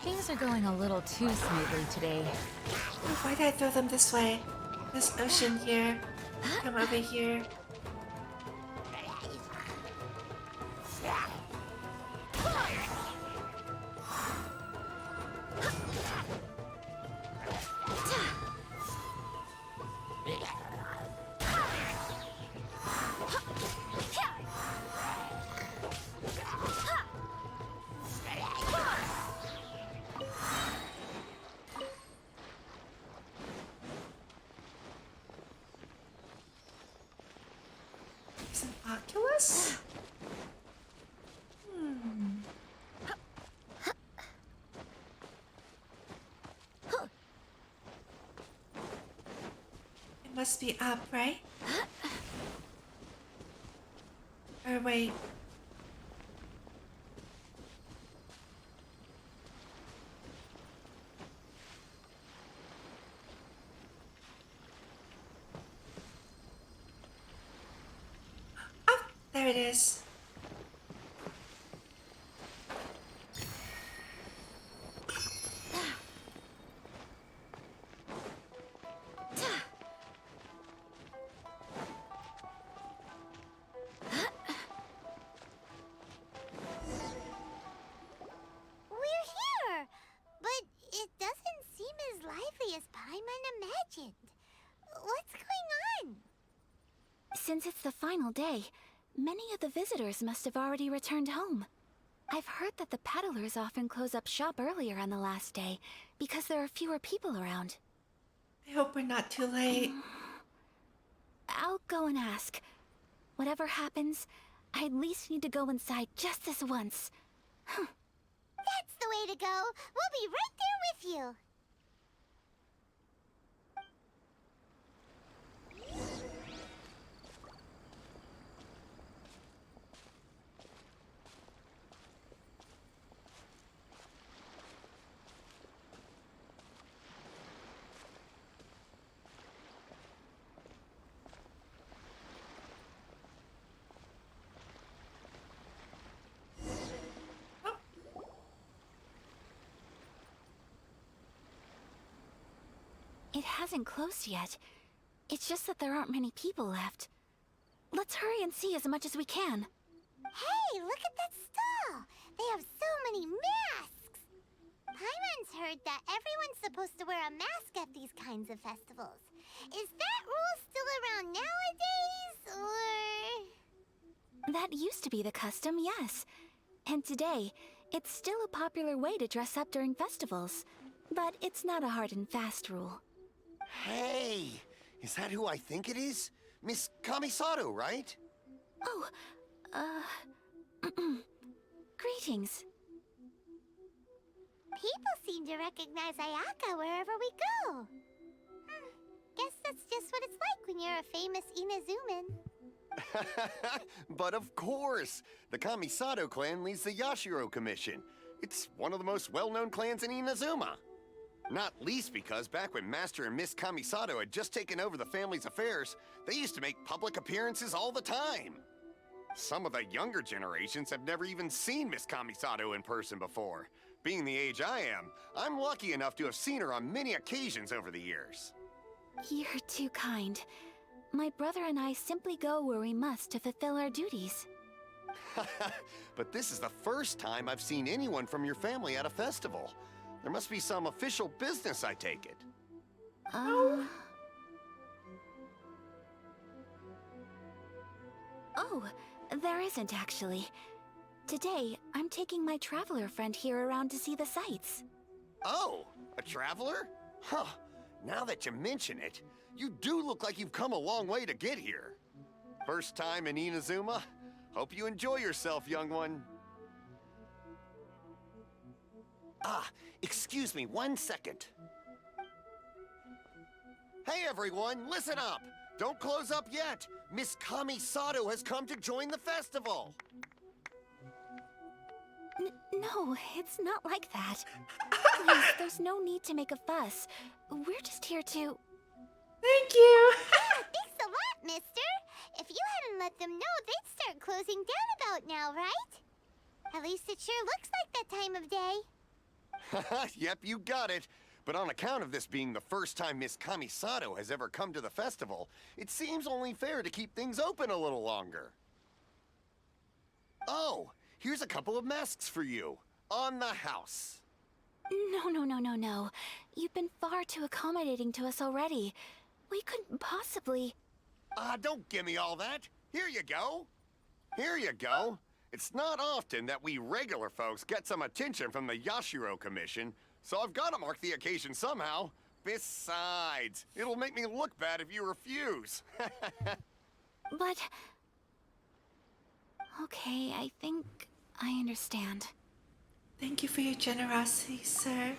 Things Things are going a little too smoothly today. Why did I throw them this way? This ocean here. Come over here. Is an Oculus? It must be up, right? Or wait. There it is. We're here, but it doesn't seem as lively as Paimon imagined. What's going on? Since it's the final day, many of the visitors must have already returned home. I've heard that the peddlers often close up shop earlier on the last day because there are fewer people around. I hope we're not too late. I'll go and ask. Whatever happens, I at least need to go inside just this once. That's the way to go. We'll be right there with you. It hasn't closed yet. It's just that there aren't many people left. Let's hurry and see as much as we can. Hey, look at that stall! They have so many masks! Paimon's heard that everyone's supposed to wear a mask at these kinds of festivals. Is that rule still around nowadays, or...? That used to be the custom, yes. And today, it's still a popular way to dress up during festivals. But it's not a hard and fast rule. Hey! Is that who I think it is? Miss Kamisato, right? Oh, greetings. People seem to recognize Ayaka wherever we go. Guess that's just what it's like when you're a famous Inazuman. But of course! The Kamisato clan leads the Yashiro Commission. It's one of the most well-known clans in Inazuma. Not least because back when Master and Miss Kamisato had just taken over the family's affairs, they used to make public appearances all the time. Some of the younger generations have never even seen Miss Kamisato in person before. Being the age I am, I'm lucky enough to have seen her on many occasions over the years. You're too kind. My brother and I simply go where we must to fulfill our duties. But this is the first time I've seen anyone from your family at a festival. There must be some official business, I take it. Oh, there isn't actually. Today, I'm taking my traveler friend here around to see the sights. Oh, a traveler? Huh. Now that you mention it, you do look like you've come a long way to get here. First time in Inazuma? Hope you enjoy yourself, young one. Ah, excuse me 1 second. Hey everyone, listen up! Don't close up yet! Miss Kamisato has come to join the festival! No, it's not like that. Please, there's no need to make a fuss. We're just here to... Thank you! Thanks a lot, mister! If you hadn't let them know, they'd start closing down about now, right? At least it sure looks like that time of day. Yep, you got it. But on account of this being the first time Miss Kamisato has ever come to the festival, it seems only fair to keep things open a little longer. Oh, here's a couple of masks for you. On the house. No. You've been far too accommodating to us already. We couldn't possibly... Don't give me all that. Here you go. Here you go. It's not often that we regular folks get some attention from the Yashiro Commission, so I've got to mark the occasion somehow. Besides, it'll make me look bad if you refuse. But... Okay, I think I understand. Thank you for your generosity, sir.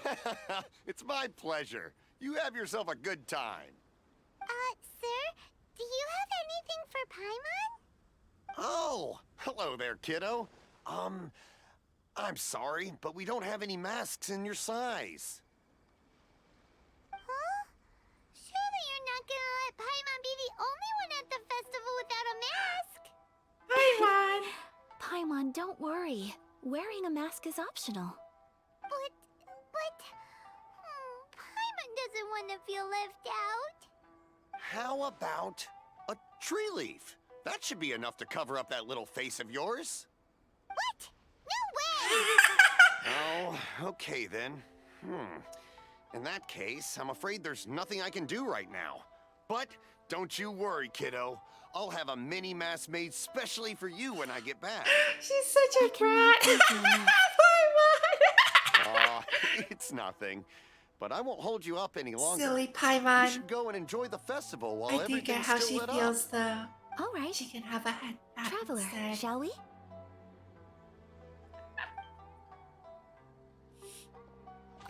It's my pleasure. You have yourself a good time. Sir, do you have anything for Paimon? Oh, hello there, kiddo. I'm sorry, but we don't have any masks in your size. Huh? Surely you're not gonna let Paimon be the only one at the festival without a mask? Paimon! Paimon, don't worry. Wearing a mask is optional. But... Paimon doesn't want to feel left out. How about a tree leaf? That should be enough to cover up that little face of yours. What? No way! Oh, okay then. In that case, I'm afraid there's nothing I can do right now. But don't you worry, kiddo. I'll have a mini mask made specially for you when I get back. She's such a brat. Paimon! Aw, it's nothing. But I won't hold you up any longer. Silly Paimon. You should go and enjoy the festival while I do get everything's how still she lit feels, up. though. All right. She can have a head back Traveler, instead. shall we?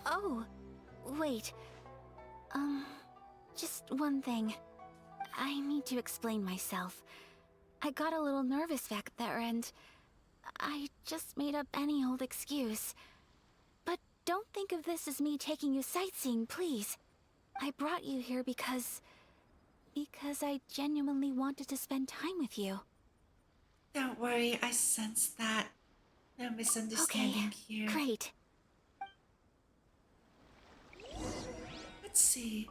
Oh, wait. Just one thing. I need to explain myself. I got a little nervous back there and I just made up any old excuse. But don't think of this as me taking you sightseeing, please. I brought you here because I genuinely wanted to spend time with you. Don't worry, I sense that. No misunderstanding here. Great. Let's see.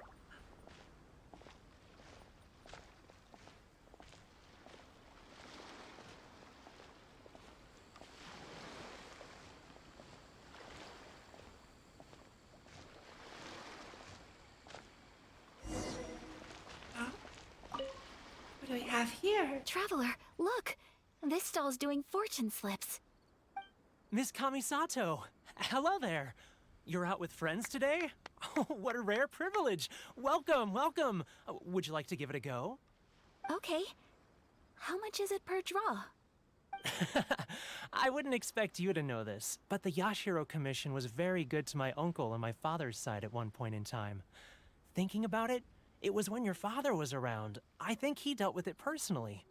What do we have here? Traveler, look! This stall's doing fortune slips. Miss Kamisato! Hello there! You're out with friends today? Oh, what a rare privilege! Welcome, welcome! Would you like to give it a go? Okay. How much is it per draw? I wouldn't expect you to know this, but the Yashiro Commission was very good to my uncle on my father's side at one point in time. Thinking about it, it was when your father was around. I think he dealt with it personally.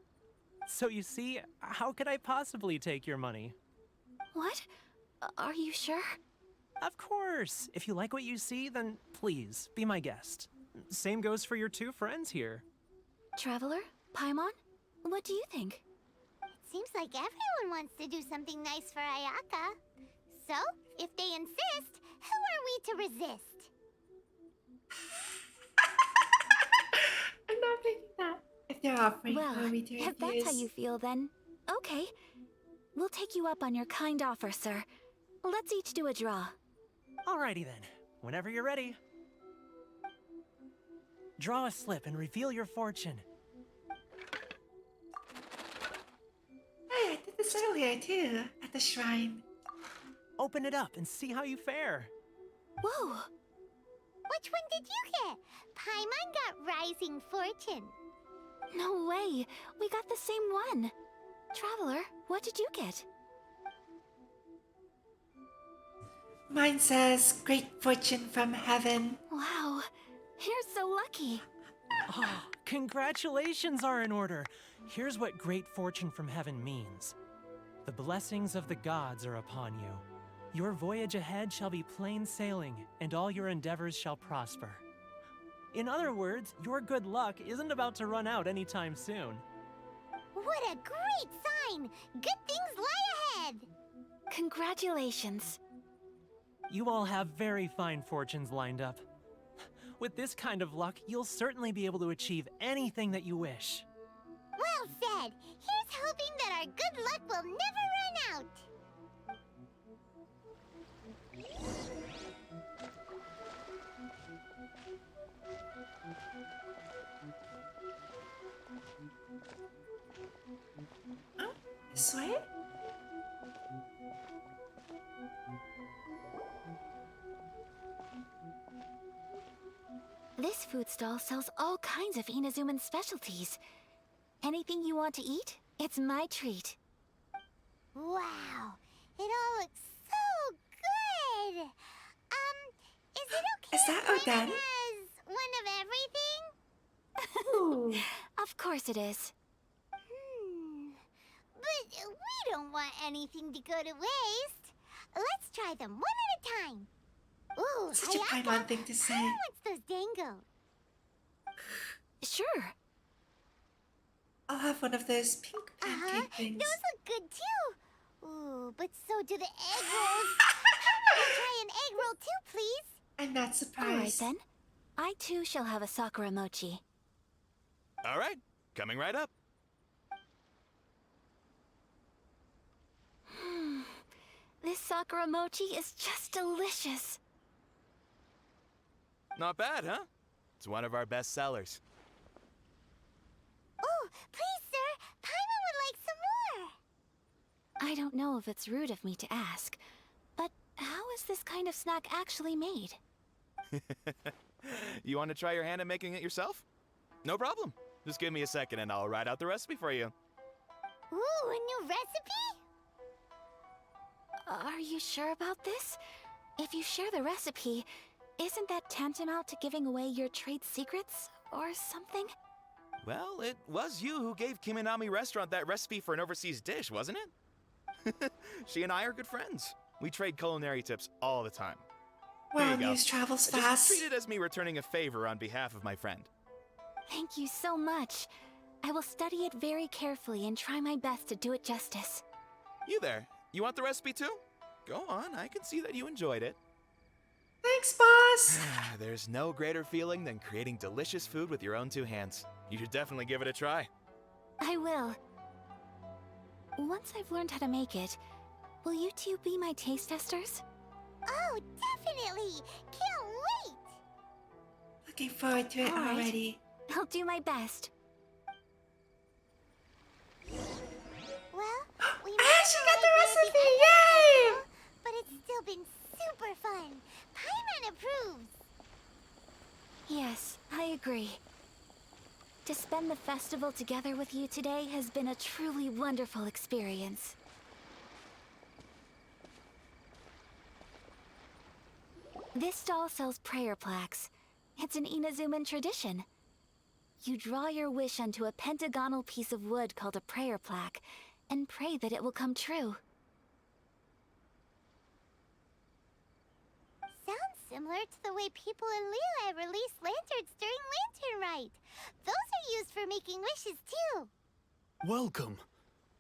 So you see, how could I possibly take your money? What? Are you sure? Of course! If you like what you see, then please, be my guest. Same goes for your two friends here. Traveler? Paimon? What do you think? It seems like everyone wants to do something nice for Ayaka. So, if they insist, who are we to resist? I'm not thinking that. If they're offering, Well, who are we to if that's how refuse? you feel, then okay. We'll take you up on your kind offer, sir. Let's each do a draw. Alrighty then, whenever you're ready. Draw a slip and reveal your fortune. Hey, I did this earlier too, at the shrine. Open it up and see how you fare. Whoa! Which one did you get? Paimon got Rising Fortune. No way! We got the same one! Traveler, what did you get? Mine says, great fortune from heaven. Wow, you're so lucky. Ah, congratulations are in order. Here's what great fortune from heaven means. The blessings of the gods are upon you. Your voyage ahead shall be plain sailing, and all your endeavors shall prosper. In other words, your good luck isn't about to run out anytime soon. What a great sign! Good things lie ahead! Congratulations. You all have very fine fortunes lined up. With this kind of luck, you'll certainly be able to achieve anything that you wish. Well said. Here's hoping that our good luck will never run out. Oh, this way? This food stall sells all kinds of Inazuman specialties. Anything you want to eat, it's my treat. Wow, it all looks so good. Is it okay Is that if Paimon organic? has one of everything? Of course it is. But we don't want anything to go to waste. Let's try them one at a time. Ooh, Such a Ayaka, Paimon thing to say. Paimon wants those dango. Sure. I'll have one of those pink pancake things. Those look good too. Ooh, but so do the egg rolls. I'll try an egg roll too, please. I'm not All right surprised. then. I too shall have a sakura mochi. All right, coming right up. This sakura mochi is just delicious. Not bad, huh? It's one of our best sellers. Oh, please, sir. Paimon would like some more. I don't know if it's rude of me to ask, but how is this kind of snack actually made? You want to try your hand at making it yourself? No problem. Just give me a second and I'll write out the recipe for you. Ooh, a new recipe? Are you sure about this? If you share the recipe, isn't that tantamount to giving away your trade secrets or something? Well, it was you who gave Kiminami Restaurant that recipe for an overseas dish, wasn't it? She and I are good friends. We trade culinary tips all the time. Here Wow, you go. news travels Just fast. treat it as me returning a favor on behalf of my friend. Thank you so much. I will study it very carefully and try my best to do it justice. You there. You want the recipe too? Go on, I can see that you enjoyed it. Thanks, boss. There's no greater feeling than creating delicious food with your own two hands. You should definitely give it a try. I will. Once I've learned how to make it, will you two be my taste testers? Oh, definitely. Can't wait. Looking forward to it All right. already. I'll do my best. Well, we She got the recipe! Yay! Yay! But it's still been super fun. Paimon approves. Yes, I agree. To spend the festival together with you today has been a truly wonderful experience. This stall sells prayer plaques. It's an Inazuman tradition. You draw your wish onto a pentagonal piece of wood called a prayer plaque, and pray that it will come true. Sounds similar to the way people in Liyue release lanterns during Lantern Rite. Those are used for making wishes too. Welcome.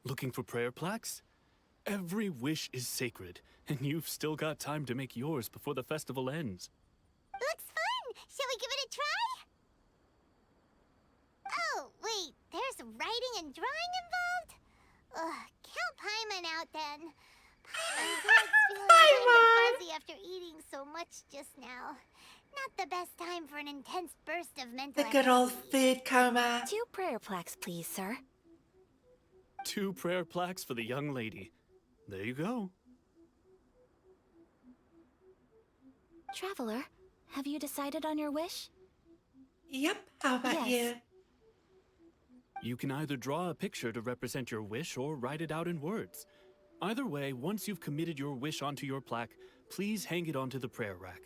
Looking for prayer plaques? Every wish is sacred, and you've still got time to make yours before the festival ends. Looks fun! Shall we give it a try? Oh, wait, there's writing and drawing involved? Ugh, count Paimon out then. Paimon's head's feeling kind of fuzzy after eating so much just now. Not the best time for an intense burst of mental The good old activity. food coma. 2 prayer plaques, please, sir. 2 prayer plaques for the young lady. There you go. Traveler, have you decided on your wish? Yep, how about you? You can either draw a picture to represent your wish or write it out in words. Either way, once you've committed your wish onto your plaque, please hang it onto the prayer rack.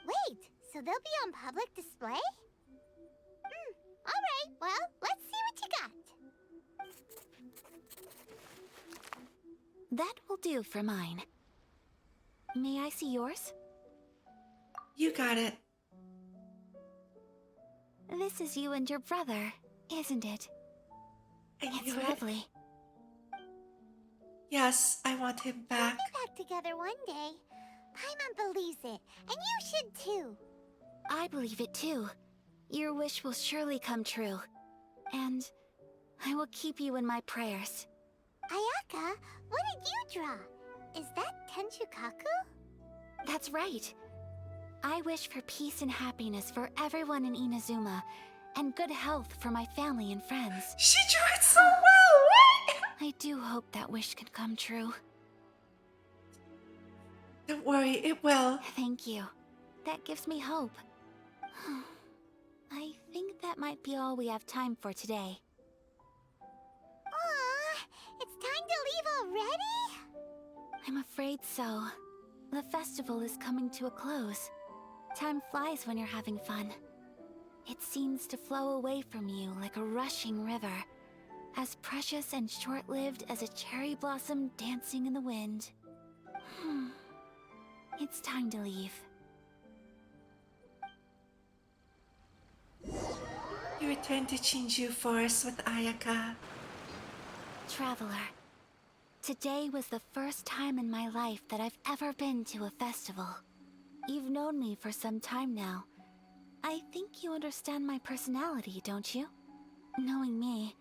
Wait, so they'll be on public display? Alright, well, let's see what you got. That will do for mine. May I see yours? You got it. This is you and your brother, isn't it? It's lovely. Yes, I want him back. We'll be back together one day. Paimon believes it, and you should too. I believe it too. Your wish will surely come true. And I will keep you in my prayers. Ayaka, what did you draw? Is that Tenchukaku? That's right. I wish for peace and happiness for everyone in Inazuma, and good health for my family and friends. She drew it so well, right? I do hope that wish can come true. Don't worry, it will. Thank you. That gives me hope. I think that might be all we have time for today. Aw, it's time to leave already? I'm afraid so. The festival is coming to a close. Time flies when you're having fun. It seems to flow away from you like a rushing river, as precious and short-lived as a cherry blossom dancing in the wind. It's time to leave. You returned to Chinju Forest with Ayaka. Traveler, today was the first time in my life that I've ever been to a festival. You've known me for some time now. I think you understand my personality, don't you? Knowing me,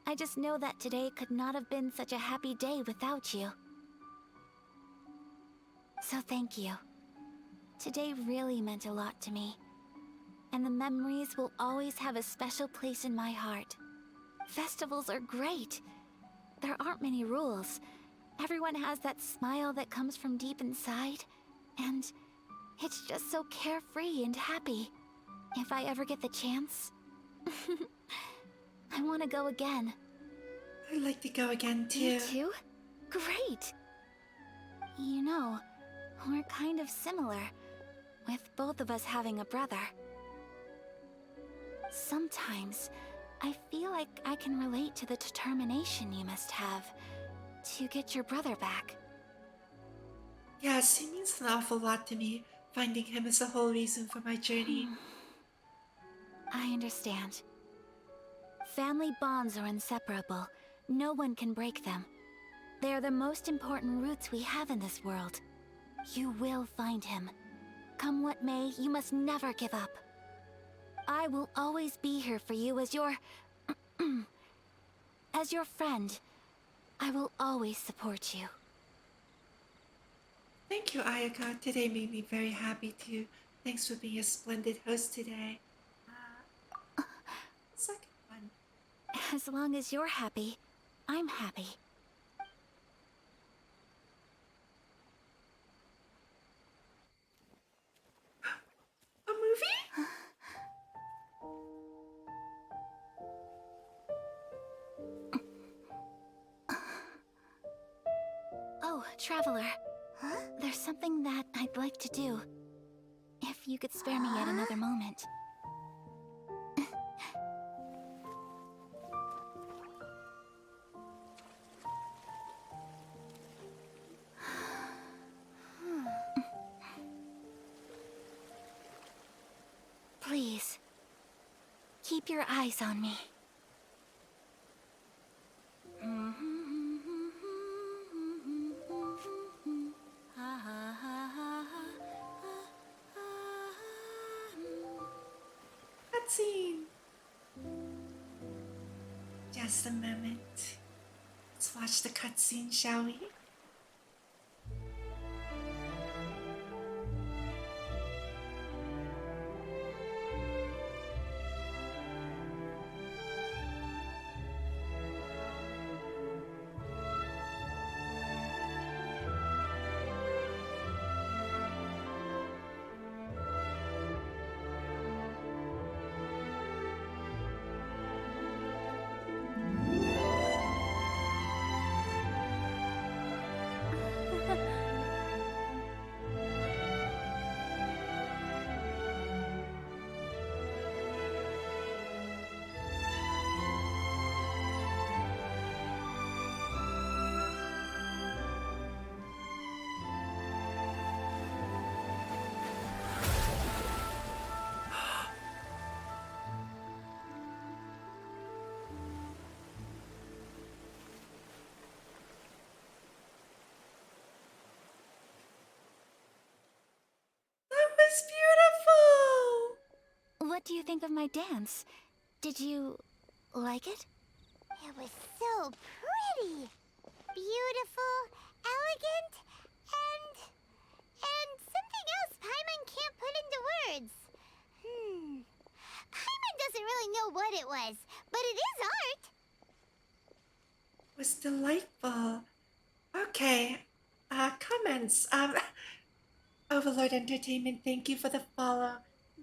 I just know that today could not have been such a happy day without you. So thank you. Today really meant a lot to me. And the memories will always have a special place in my heart. Festivals are great. There aren't many rules. Everyone has that smile that comes from deep inside. And it's just so carefree and happy. If I ever get the chance, I want to go again. I'd like to go again too. You too? Great! You know, we're kind of similar, with both of us having a brother. Sometimes, I feel like I can relate to the determination you must have to get your brother back. Yes, he means an awful lot to me. Finding him is the whole reason for my journey. I understand. Family bonds are inseparable. No one can break them. They are the most important roots we have in this world. You will find him. Come what may, you must never give up. I will always be here for you as your... as your friend. I will always support you. Thank you, Ayaka. Today made me very happy too. Thanks for being a splendid host today. Second one. As long as you're happy, I'm happy. A movie? Oh, Traveler. Huh? There's something that I'd like to do. If you could spare me yet another moment. Please, keep your eyes on me. Cutscene. Just a moment. Let's watch the cutscene, shall we? what do you think of my dance? Did you like it? It was so pretty. Beautiful, elegant, and something else Paimon can't put into words. Paimon doesn't really know what it was, but it is art. It was delightful. Okay. Comments. Overlord Entertainment, thank you for the follow.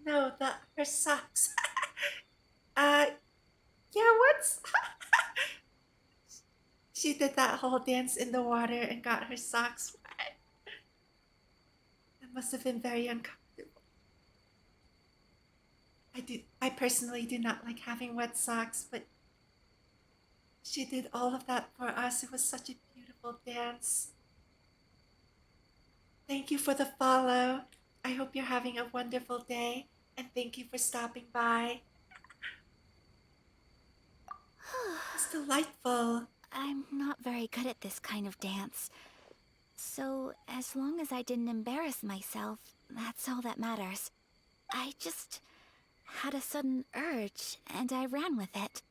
No, her socks. Yeah, what's... She did that whole dance in the water and got her socks wet. That must have been very uncomfortable. I personally do not like having wet socks, but she did all of that for us. It was such a beautiful dance. Thank you for the follow. I hope you're having a wonderful day, and thank you for stopping by. It's delightful. I'm not very good at this kind of dance. So, as long as I didn't embarrass myself, that's all that matters. I just had a sudden urge, and I ran with it.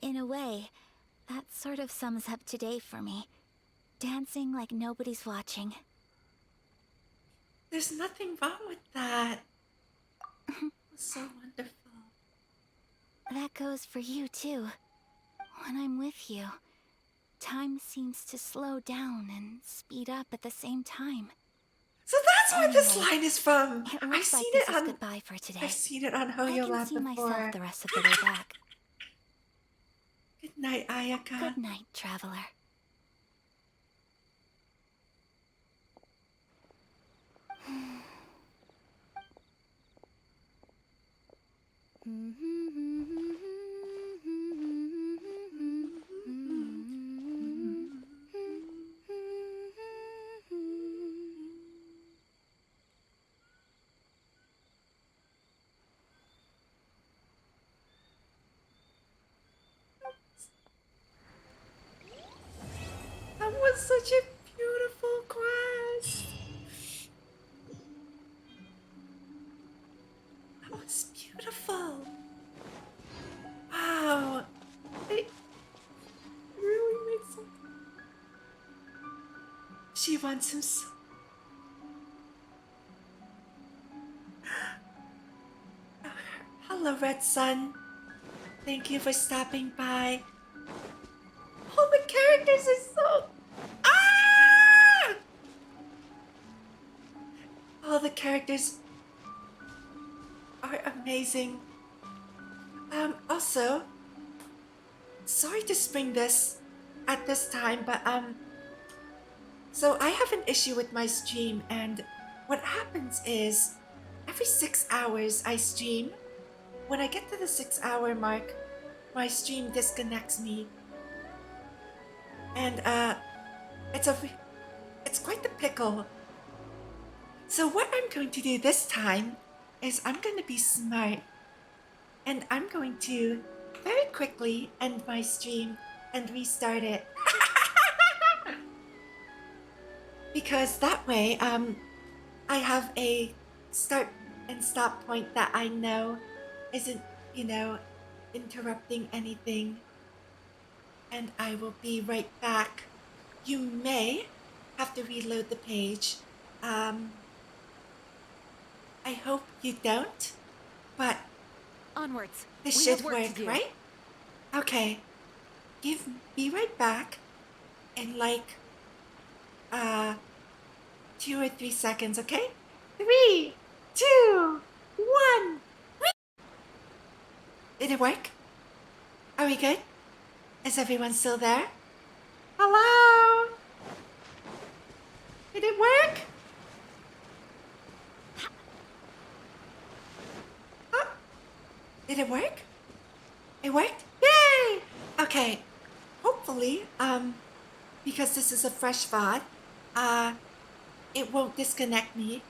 In a way, that sort of sums up today for me. Dancing like nobody's watching. There's nothing wrong with that. It was so wonderful. That goes for you, too. When I'm with you, time seems to slow down and speed up at the same time. So that's where this line is from. It I've looks seen like it this on. is goodbye for today. I've seen it on I Hoyo can Lab see before. myself the rest of the way back. Good night, Ayaka. Good night, traveler. That was such a beautiful quest. That was beautiful. Wow. It really makes sense. She wants him so. Hello, Red Sun. Thank you for stopping by. All the characters are so... Ah! All the characters are amazing. Also, sorry to spring this at this time, but so I have an issue with my stream, and what happens is every 6 hours I stream. When I get to the 6-hour mark, my stream disconnects me. And it's quite the pickle. So what I'm going to do this time is I'm going to be smart, and I'm going to very quickly end my stream and restart it. Because that way I have a start and stop point that I know isn't, interrupting anything. And I will be right back. You may have to reload the page. I hope you don't, but onwards. This We should have work to work, do. right? Okay. Be right back in 2 or 3 seconds, okay? 3, 2, 1. Did it work? Are we good? Is everyone still there? Hello? Did it work? Oh. Did it work? It worked? Yay! Okay. Hopefully, because this is a fresh VOD, it won't disconnect me.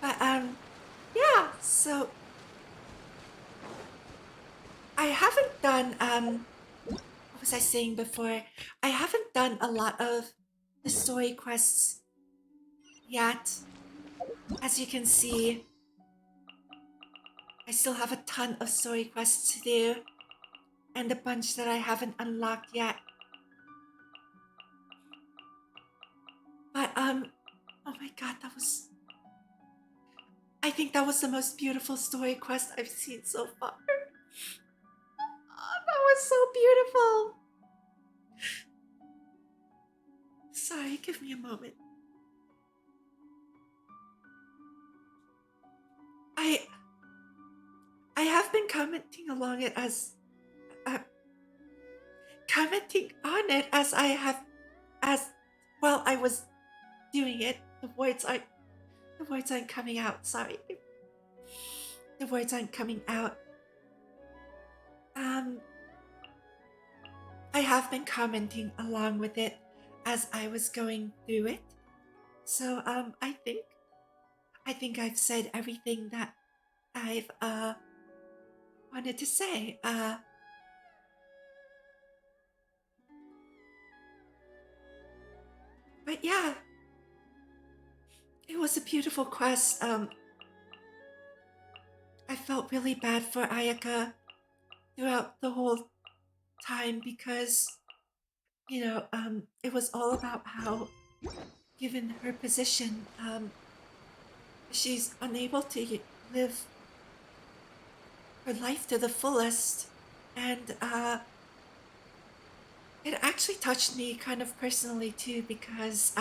But, yeah, so I haven't done, what was I saying before? I haven't done a lot of the story quests yet. As you can see, I still have a ton of story quests to do, and a bunch that I haven't unlocked yet. But, oh my god, I think that was the most beautiful story quest I've seen so far. Oh, that was so beautiful. Sorry, give me a moment. I have been commenting along it as commenting on it as I was doing it. The words aren't coming out. Sorry, the words aren't coming out. I have been commenting along with it as I was going through it. So I think I've said everything that I've wanted to say. But yeah, it was a beautiful quest. I felt really bad for Ayaka throughout the whole time because, it was all about how, given her position, she's unable to live her life to the fullest. And it actually touched me kind of personally too because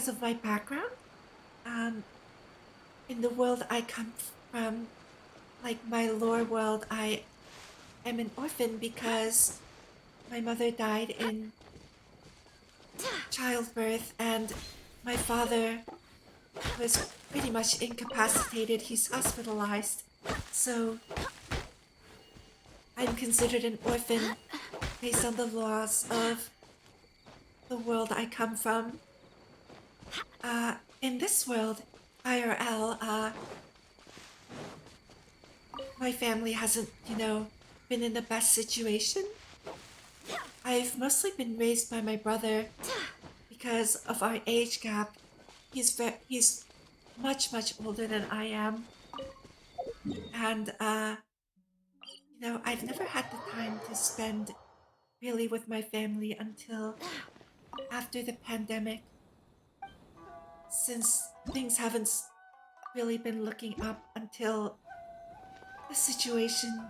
of my background. In the world I come from, like my lore world, I am an orphan because my mother died in childbirth and my father was pretty much incapacitated. He's hospitalized. So I'm considered an orphan based on the laws of the world I come from. In this world, IRL, my family hasn't, been in the best situation. I've mostly been raised by my brother because of our age gap. He's much, much older than I am. And, I've never had the time to spend really with my family until after the pandemic. Since things haven't really been looking up until the situation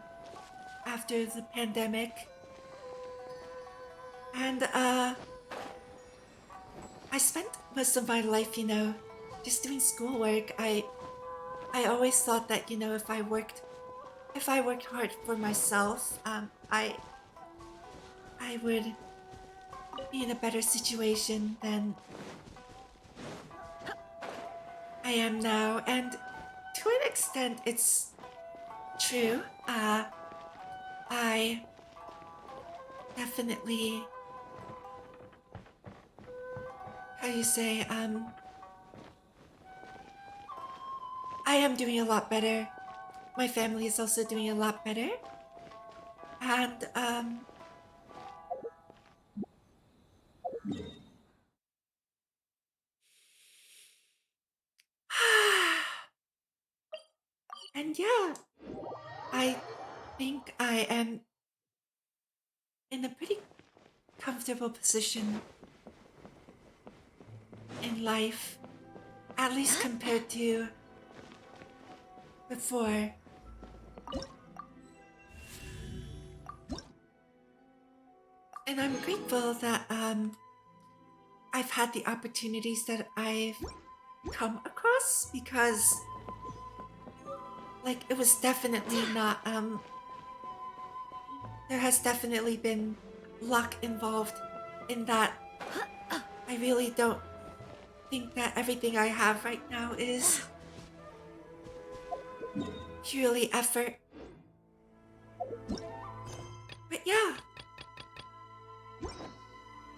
after the pandemic. And I spent most of my life, just doing schoolwork. I always thought that, if I worked hard for myself, I would be in a better situation than I am now. And to an extent, it's true. I definitely, I am doing a lot better. My family is also doing a lot better. And, and yeah, I think I am in a pretty comfortable position in life, at least compared to before. And I'm grateful that I've had the opportunities that I've come across because it was definitely not there has definitely been luck involved in that. I really don't think that everything I have right now is purely effort. But yeah,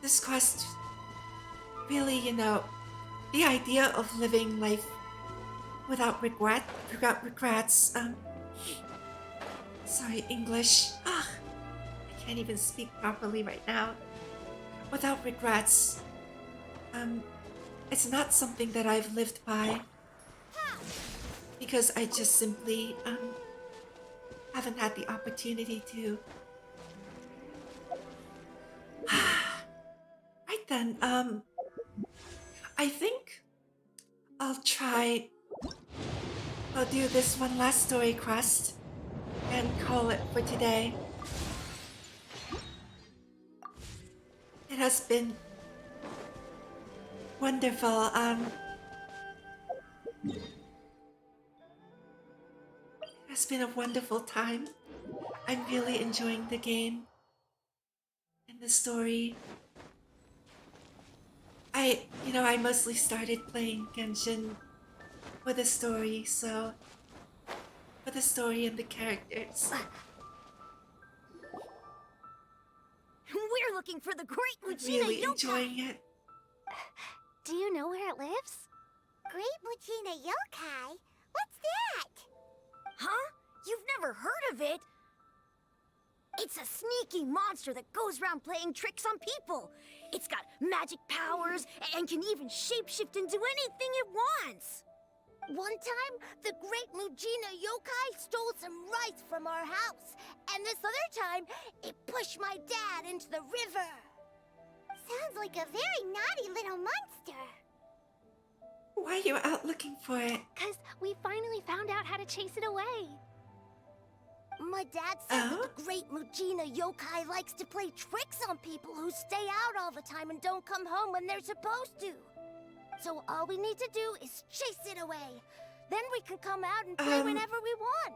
this quest really, the idea of living life without regrets, sorry, English. I can't even speak properly right now. Without regrets, it's not something that I've lived by. Because I just simply haven't had the opportunity to. Right then, I think I'll do this one last story quest and call it for today. It has been wonderful. It has been a wonderful time. I'm really enjoying the game and the story. I mostly started playing Genshin for the story, so for the story and the characters. We're looking for the great Mujina Really Yokai. enjoying it. Do you know where it lives? Great Mujina Yokai? What's that? Huh? You've never heard of it? It's a sneaky monster that goes around playing tricks on people. It's got magic powers and can even shapeshift into anything it wants. One time, the great Mujina Yokai stole some rice from our house. And this other time, it pushed my dad into the river. Sounds like a very naughty little monster. Why are you out looking for it? 'Cause we finally found out how to chase it away. My dad said that the great Mujina Yokai likes to play tricks on people who stay out all the time and don't come home when they're supposed to. So all we need to do is chase it away. Then we can come out and play whenever we want.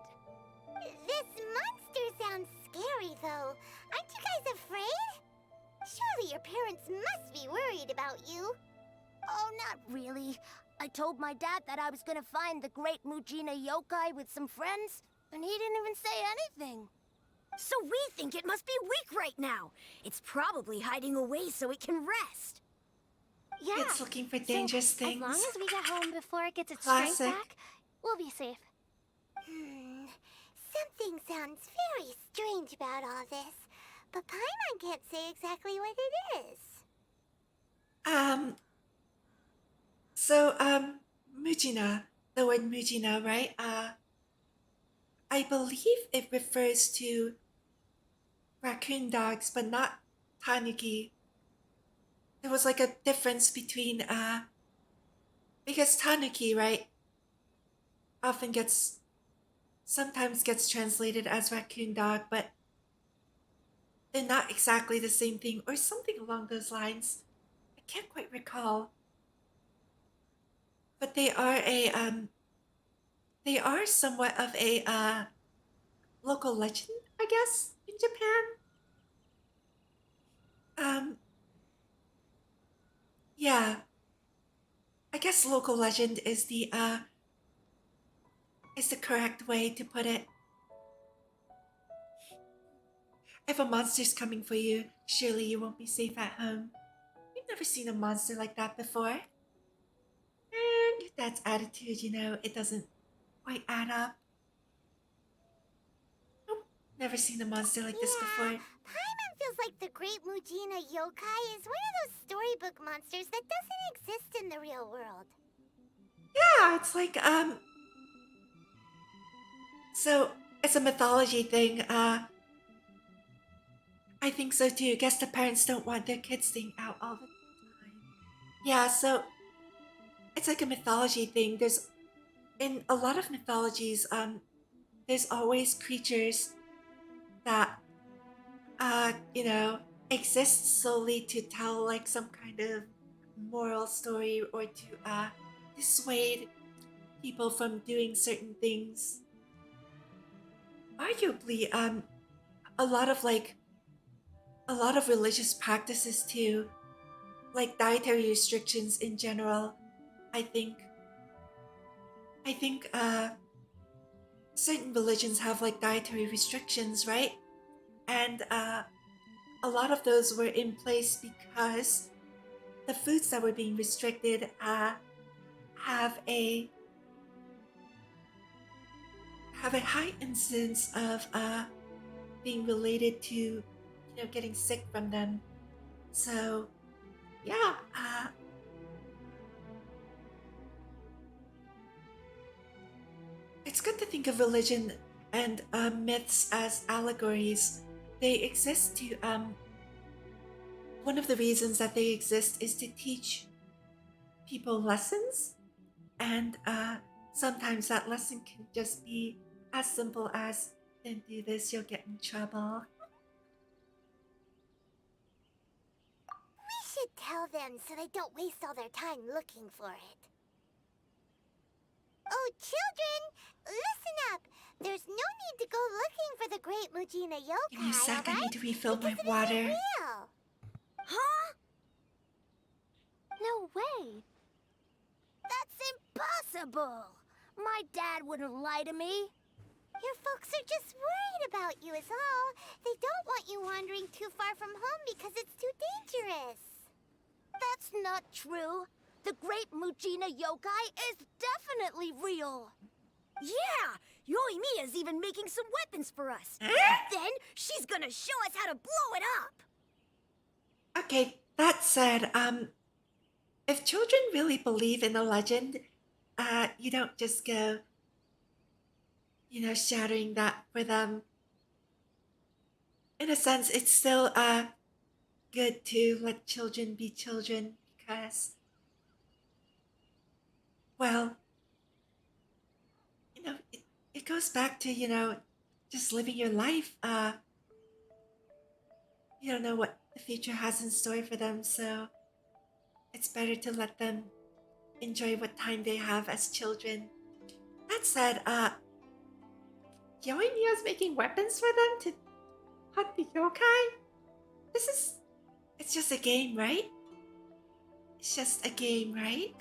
This monster sounds scary, though. Aren't you guys afraid? Surely your parents must be worried about you. Oh, not really. I told my dad that I was gonna find the great Mujina Yokai with some friends, and he didn't even say anything. So we think it must be weak right now. It's probably hiding away so it can rest. Yeah. It's looking for dangerous things. As long as we get home before it gets its Classic. strength back, we'll be safe. Something sounds very strange about all this, but Paimon can't say exactly what it is. Mujina, the word Mujina, right? I believe it refers to raccoon dogs, but not tanuki. There was like a difference between, because tanuki, right, sometimes gets translated as raccoon dog, but they're not exactly the same thing, or something along those lines. I can't quite recall. But they are somewhat of a local legend, I guess, in Japan. Yeah. I guess local legend is the correct way to put it. If a monster's coming for you, surely you won't be safe at home. You've never seen a monster like that before. And your dad's attitude, it doesn't quite add up. Nope, never seen a monster like this before. Paimon feels like the great Mujina Yokai is one of those storybook monsters that doesn't exist in the real world. Yeah, it's like, so it's a mythology thing. I think so too. Guess the parents don't want their kids staying out all the time. Yeah, so it's like a mythology thing. In a lot of mythologies, there's always creatures that, exist solely to tell like some kind of moral story or to dissuade people from doing certain things. Arguably, a lot of religious practices too, like dietary restrictions in general. I think certain religions have like dietary restrictions, right? And a lot of those were in place because the foods that were being restricted have a high incidence of being related to getting sick from them. So yeah, think of religion and myths as allegories. They exist to, one of the reasons that they exist is to teach people lessons. And sometimes that lesson can just be as simple as, don't do this, you'll get in trouble. We should tell them so they don't waste all their time looking for it. Oh, children, listen up. There's no need to go looking for the great Mujina yokai, Give me a sec, I alright? need to refill my Because it water. isn't real. Huh? No way. That's impossible. My dad wouldn't lie to me. Your folks are just worried about you is all. They don't want you wandering too far from home because it's too dangerous. That's not true. The great Mujina yokai is definitely real. Yeah! Yoimiya's even making some weapons for us. Then she's gonna show us how to blow it up. Okay, that said, if children really believe in a legend, you don't just go, shattering that for them. In a sense, it's still good to let children be children because, well, it goes back to, just living your life. You don't know what the future has in store for them, so it's better to let them enjoy what time they have as children. That said, Yoimiya's making weapons for them to hunt the yokai? It's just a game, right? It's just a game, right?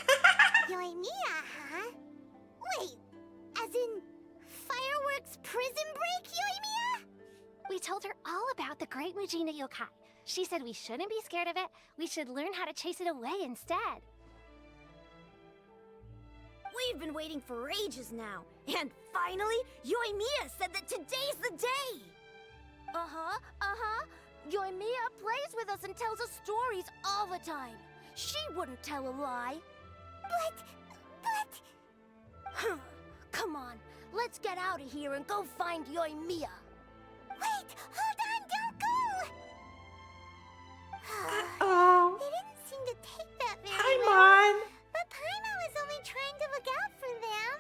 Yoimiya, huh? Wait, as in fireworks prison break, Yoimiya? We told her all about the great Mujina yokai. She said we shouldn't be scared of it. We should learn how to chase it away instead. We've been waiting for ages now. And finally, Yoimiya said that today's the day! Yoimiya plays with us and tells us stories all the time. She wouldn't tell a lie. But... Come on, let's get out of here and go find Yoimiya. Wait, hold on, don't go! Oh. They didn't seem to take that very Hi, well. Mon. But Paimon was only trying to look out for them.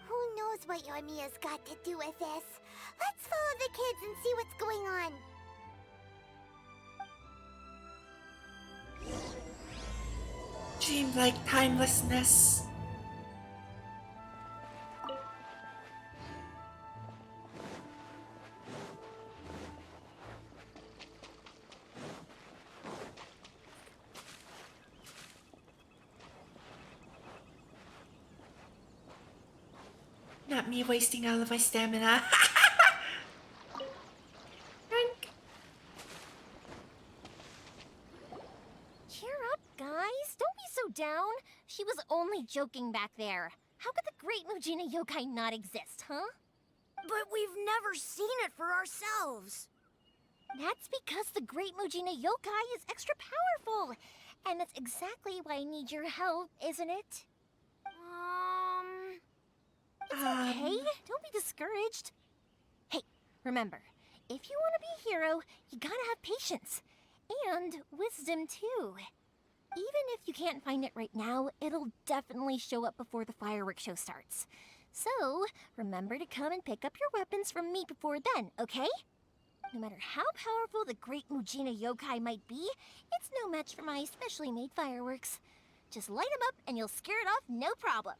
Who knows what Yoimiya's got to do with this? Let's follow the kids and see what's going on. Dreamlike timelessness. Not me wasting all of my stamina. Drink. Cheer up, guys. Don't be so down. She was only joking back there. How could the great Mujina yokai not exist, huh? But we've never seen it for ourselves. That's because the great Mujina yokai is extra powerful. And that's exactly why I need your help, isn't it? It's okay. Don't be discouraged. Hey, remember, if you want to be a hero, you gotta have patience. And wisdom, too. Even if you can't find it right now, it'll definitely show up before the fireworks show starts. So, remember to come and pick up your weapons from me before then, okay? No matter how powerful the great Mujina yokai might be, it's no match for my specially made fireworks. Just light them up and you'll scare it off no problem.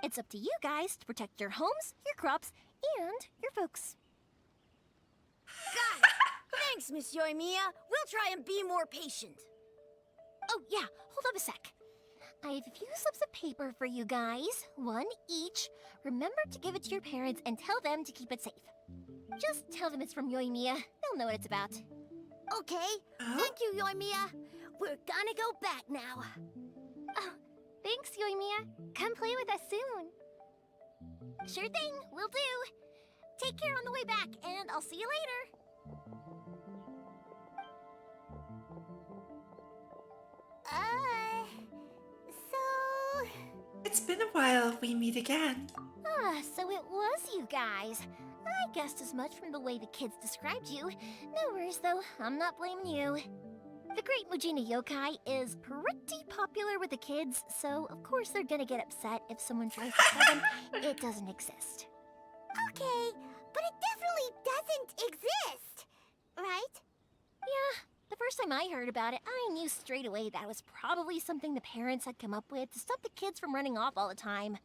It's up to you guys to protect your homes, your crops, and your folks. Got it! Thanks, Miss Yoimiya. We'll try and be more patient. Oh, yeah, hold up a sec. I have a few slips of paper for you guys, one each. Remember to give it to your parents and tell them to keep it safe. Just tell them it's from Yoimiya. They'll know what it's about. Okay, thank you, Yoimiya. We're gonna go back now. Oh, thanks, Yoimiya. Come play with us soon. Sure thing, will do. Take care on the way back, and I'll see you later. So... It's been a while. We meet again. Ah, so it was you guys. I guessed as much from the way the kids described you. No worries though, I'm not blaming you. The Great Mujina Yokai is pretty popular with the kids, so of course they're gonna get upset if someone tries to tell them it doesn't exist. Okay, but it definitely doesn't exist, right? Yeah, the first time I heard about it, I knew straight away that was probably something the parents had come up with to stop the kids from running off all the time.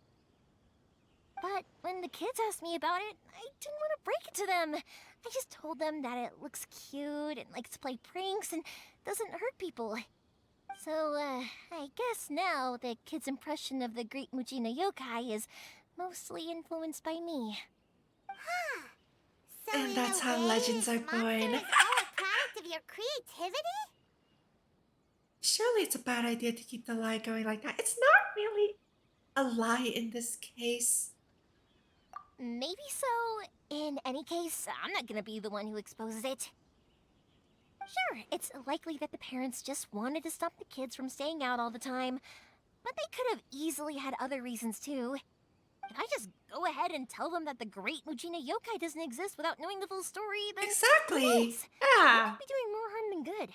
But when the kids asked me about it, I didn't want to break it to them. I just told them that it looks cute and likes to play pranks and doesn't hurt people. So, I guess now the kids' impression of the Great Mujina Yokai is mostly influenced by me. So And in that's a how way, legends are this monster born. is all a product of your creativity? Surely it's a bad idea to keep the lie going like that. It's not really a lie in this case. Maybe so. In any case, I'm not gonna be the one who exposes it. Sure, it's likely that the parents just wanted to stop the kids from staying out all the time, but they could have easily had other reasons too. If I just go ahead and tell them that the Great Mujina Yokai doesn't exist without knowing the full story, then Exactly. who knows? I Yeah. might be doing more harm than good.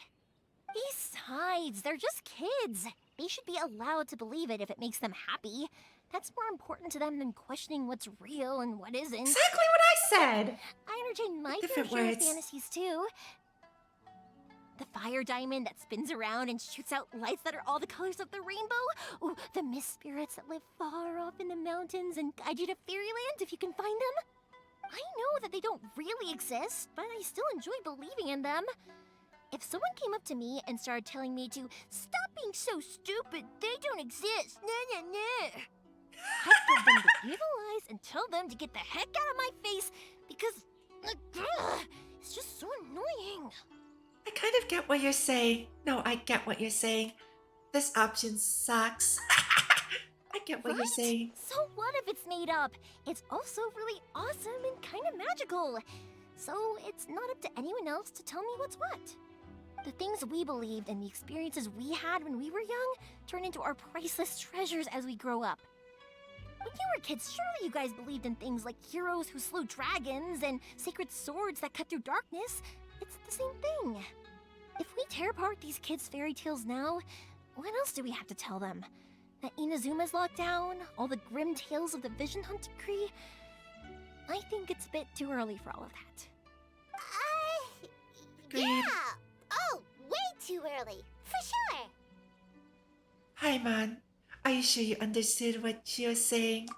Besides, they're just kids. They should be allowed to believe it if it makes them happy. That's more important to them than questioning what's real and what isn't. Exactly what I said. I entertain my fair Different share of words. fantasies too. The fire diamond that spins around and shoots out lights that are all the colors of the rainbow. Ooh, the mist spirits that live far off in the mountains and guide you to fairyland if you can find them. I know that they don't really exist, but I still enjoy believing in them. If someone came up to me and started telling me to stop being so stupid, they don't exist, nah, nah, nah, I'd give them the evil eyes and tell them to get the heck out of my face because it's just so annoying. I kind of get what you're saying. No, I get what you're saying. This option sucks. I get what you're saying. So what if it's made up? It's also really awesome and kind of magical. So it's not up to anyone else to tell me what's what. The things we believed and the experiences we had when we were young turn into our priceless treasures as we grow up. When you were kids, surely you guys believed in things like heroes who slew dragons and sacred swords that cut through darkness. It's the same thing. If we tear apart these kids' fairy tales now, what else do we have to tell them? That Inazuma's locked down? All the grim tales of the Vision Hunt decree? I think it's a bit too early for all of that. Agreed. Yeah! Oh, way too early. For sure. Hi, man. Are you sure you understood what she was saying?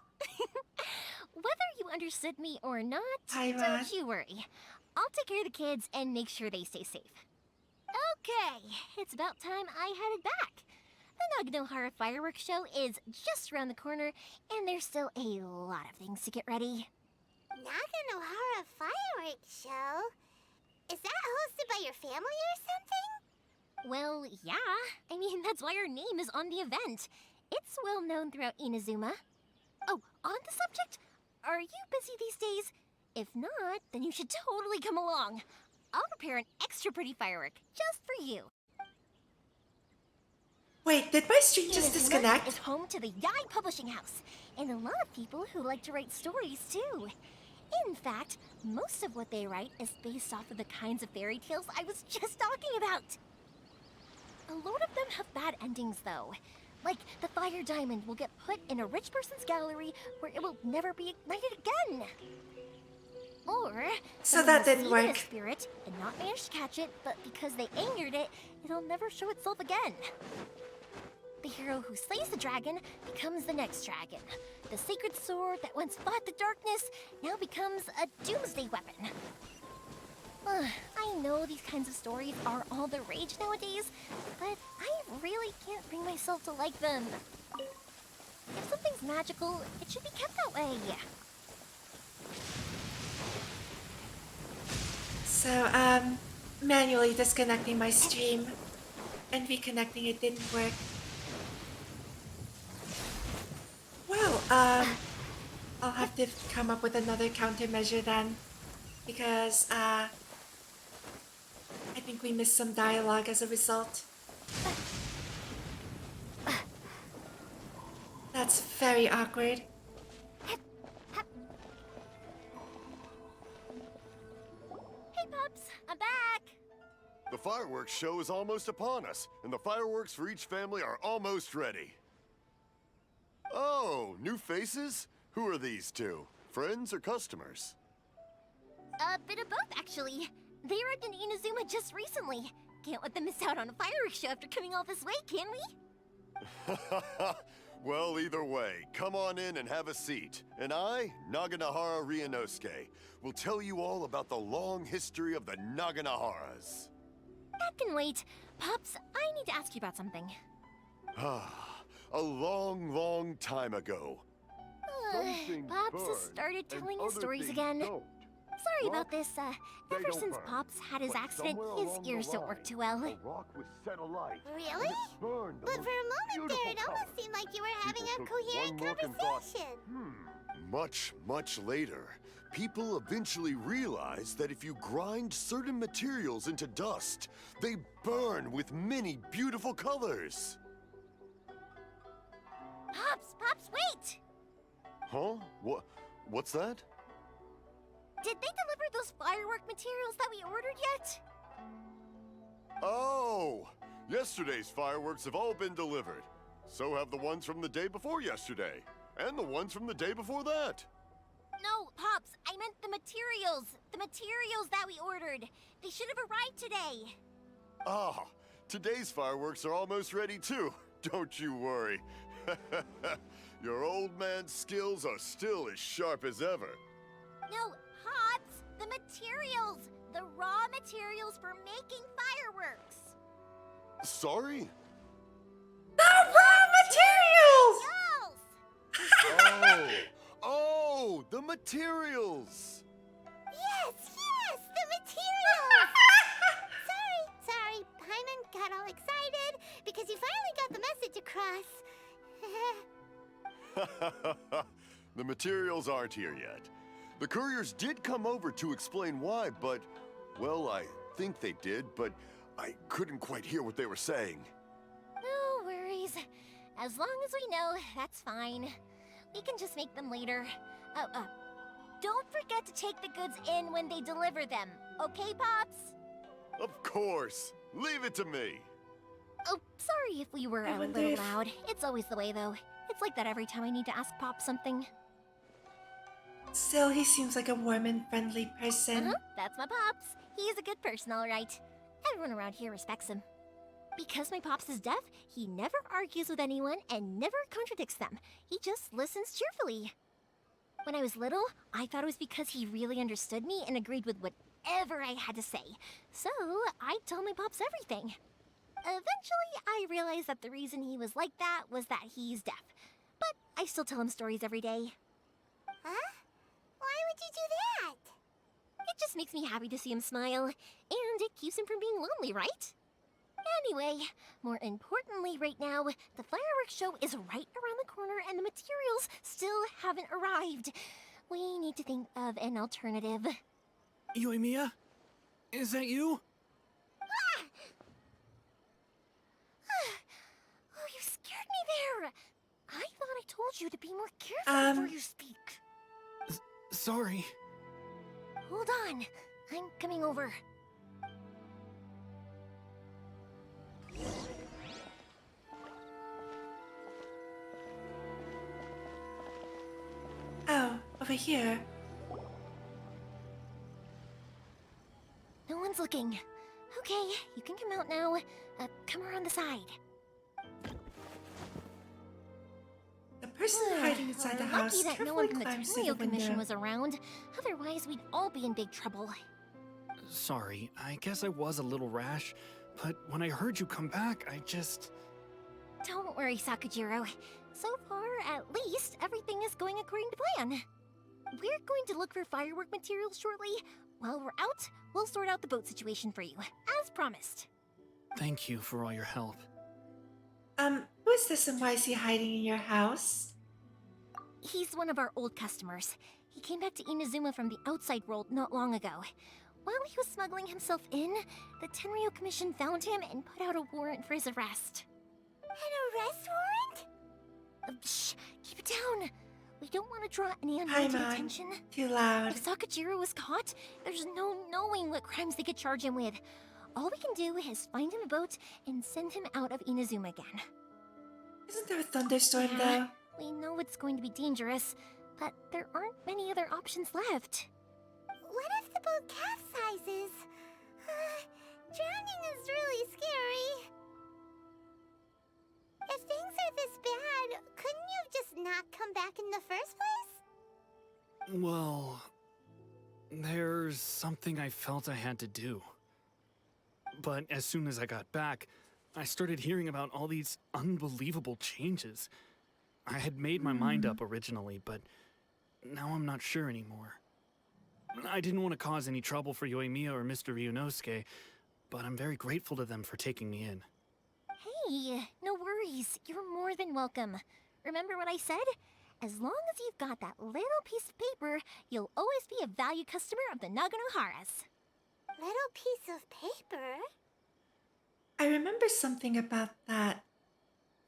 Whether you understood me or not, Hi, Ma. don't you worry. I'll take care of the kids and make sure they stay safe. Okay, it's about time I headed back. The Naganohara fireworks show is just around the corner, and there's still a lot of things to get ready. Naganohara fireworks show? Is that hosted by your family or something? Well, yeah. I mean, that's why our name is on the event. It's well known throughout Inazuma. Oh, on the subject, are you busy these days? If not, then you should totally come along. I'll prepare an extra pretty firework just for you. Wait, did my stream just Inazuma disconnect? is home to the Yai Publishing House, and a lot of people who like to write stories too. In fact, most of what they write is based off of the kinds of fairy tales I was just talking about. A lot of them have bad endings though. Like, the fire diamond will get put in a rich person's gallery where it will never be ignited again. Or, So someone that will didn't see it in a work. spirit and not manage to catch it, but because they angered it, it'll never show itself again. The hero who slays the dragon becomes the next dragon. The sacred sword that once fought the darkness now becomes a doomsday weapon. I know these kinds of stories are all the rage nowadays, but I really can't bring myself to like them. If something's magical, it should be kept that way. So, manually disconnecting my stream and reconnecting it didn't work. Well, I'll have to come up with another countermeasure then, because, I think we missed some dialogue as a result. That's very awkward. fireworks show is almost upon us, and the fireworks for each family are almost ready. Oh, new faces? Who are these two? Friends or customers? A bit of both, actually. They arrived in Inazuma just recently. Can't let them miss out on a fireworks show after coming all this way, can we? Well, either way, come on in and have a seat. And I, Naganohara Yoimiya, will tell you all about the long history of the Naganoharas. That can wait. Pops, I need to ask you about something. A long, long time ago. Pops has started telling his stories again. Sorry about this. Ever since Pops had his accident, his ears don't work too well. Really? But for a moment there, it almost seemed like you were having a coherent conversation. Much, much later, people eventually realized that if you grind certain materials into dust, they burn with many beautiful colors. Pops, wait! Huh? What's that? Did they deliver those firework materials that we ordered yet? Oh! Yesterday's fireworks have all been delivered. So have the ones from the day before yesterday. And the ones from the day before that. No, Pops, I meant the materials. The materials that we ordered. They should have arrived today. Ah, today's fireworks are almost ready too. Don't you worry. Your old man's skills are still as sharp as ever. No, Pops, the materials. The raw materials for making fireworks. Sorry? The raw materials! Oh, the materials! Yes, the materials! Sorry, Paimon got all excited because you finally got the message across. The materials aren't here yet. The couriers did come over to explain why, but, well, I think they did, but I couldn't quite hear what they were saying. No worries. As long as we know, that's fine. We can just make them later. Don't forget to take the goods in when they deliver them, okay, Pops? Of course. Leave it to me. Oh, sorry if we were a little loud. It's always the way, though. It's like that every time I need to ask Pop something. Still, he seems like a warm and friendly person. That's my Pops. He's a good person, all right. Everyone around here respects him. Because my Pops is deaf, he never argues with anyone and never contradicts them. He just listens cheerfully. When I was little, I thought it was because he really understood me and agreed with whatever I had to say. So, I'd tell my Pops everything. Eventually, I realized that the reason he was like that was that he's deaf. But I still tell him stories every day. Huh? Why would you do that? It just makes me happy to see him smile, and it keeps him from being lonely, right? Anyway, more importantly right now, the fireworks show is right around the corner and the materials still haven't arrived. We need to think of an alternative. Yoimiya? Is that you? Ah! Oh, you scared me there! I thought I told you to be more careful before you speak. Sorry. Hold on. I'm coming over. Oh, over here. No one's looking. Okay, you can come out now. Come around the side. The person hiding inside the We're house lucky that no one from carefully the climbs through Trio the Commission window. was around. Otherwise, we'd all be in big trouble. Sorry, I guess I was a little rash, but when I heard you come back, I just... Don't worry, Sakujiro. So far, at least, everything is going according to plan. We're going to look for firework materials shortly. While we're out, we'll sort out the boat situation for you, as promised. Thank you for all your help. Who is this and why is he hiding in your house? He's one of our old customers. He came back to Inazuma from the outside world not long ago. While he was smuggling himself in, the Tenryo Commission found him and put out a warrant for his arrest. An arrest warrant? Shh, keep it down. We don't want to draw any unwanted attention. Too loud. If Sakujiro was caught, there's no knowing what crimes they could charge him with. All we can do is find him a boat and send him out of Inazuma again. Isn't there a thunderstorm Yeah, though? we know it's going to be dangerous, but there aren't many other options left. What if the boat capsizes? Drowning is really scary. If things are this bad, couldn't you have just not come back in the first place? Well, there's something I felt I had to do. But as soon as I got back, I started hearing about all these unbelievable changes. I had made my mind up originally, but now I'm not sure anymore. I didn't want to cause any trouble for Yoimiya or Mr. Ryunosuke, but I'm very grateful to them for taking me in. Hey, no worries. You're more than welcome. Remember what I said? As long as you've got that little piece of paper, you'll always be a valued customer of the Naganoharas. Little piece of paper? I remember something about that.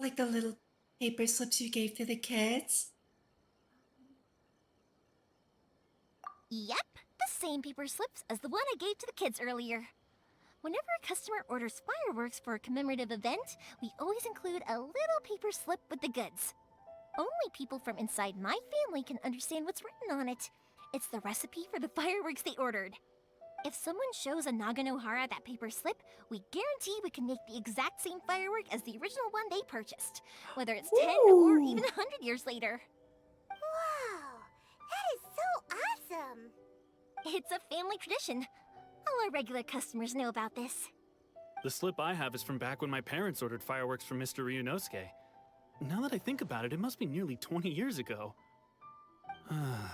Like the little paper slips you gave to the kids. Yep, the same paper slips as the one I gave to the kids earlier. Whenever a customer orders fireworks for a commemorative event, we always include a little paper slip with the goods. Only people from inside my family can understand what's written on it. It's the recipe for the fireworks they ordered. If someone shows a Naganohara that paper slip, we guarantee we can make the exact same firework as the original one they purchased, whether it's 10 or even 100 years later. Wow, that is so awesome! It's a family tradition. All our regular customers know about this. The slip I have is from back when my parents ordered fireworks from Mr. Ryunosuke. Now that I think about it, it must be nearly 20 years ago. I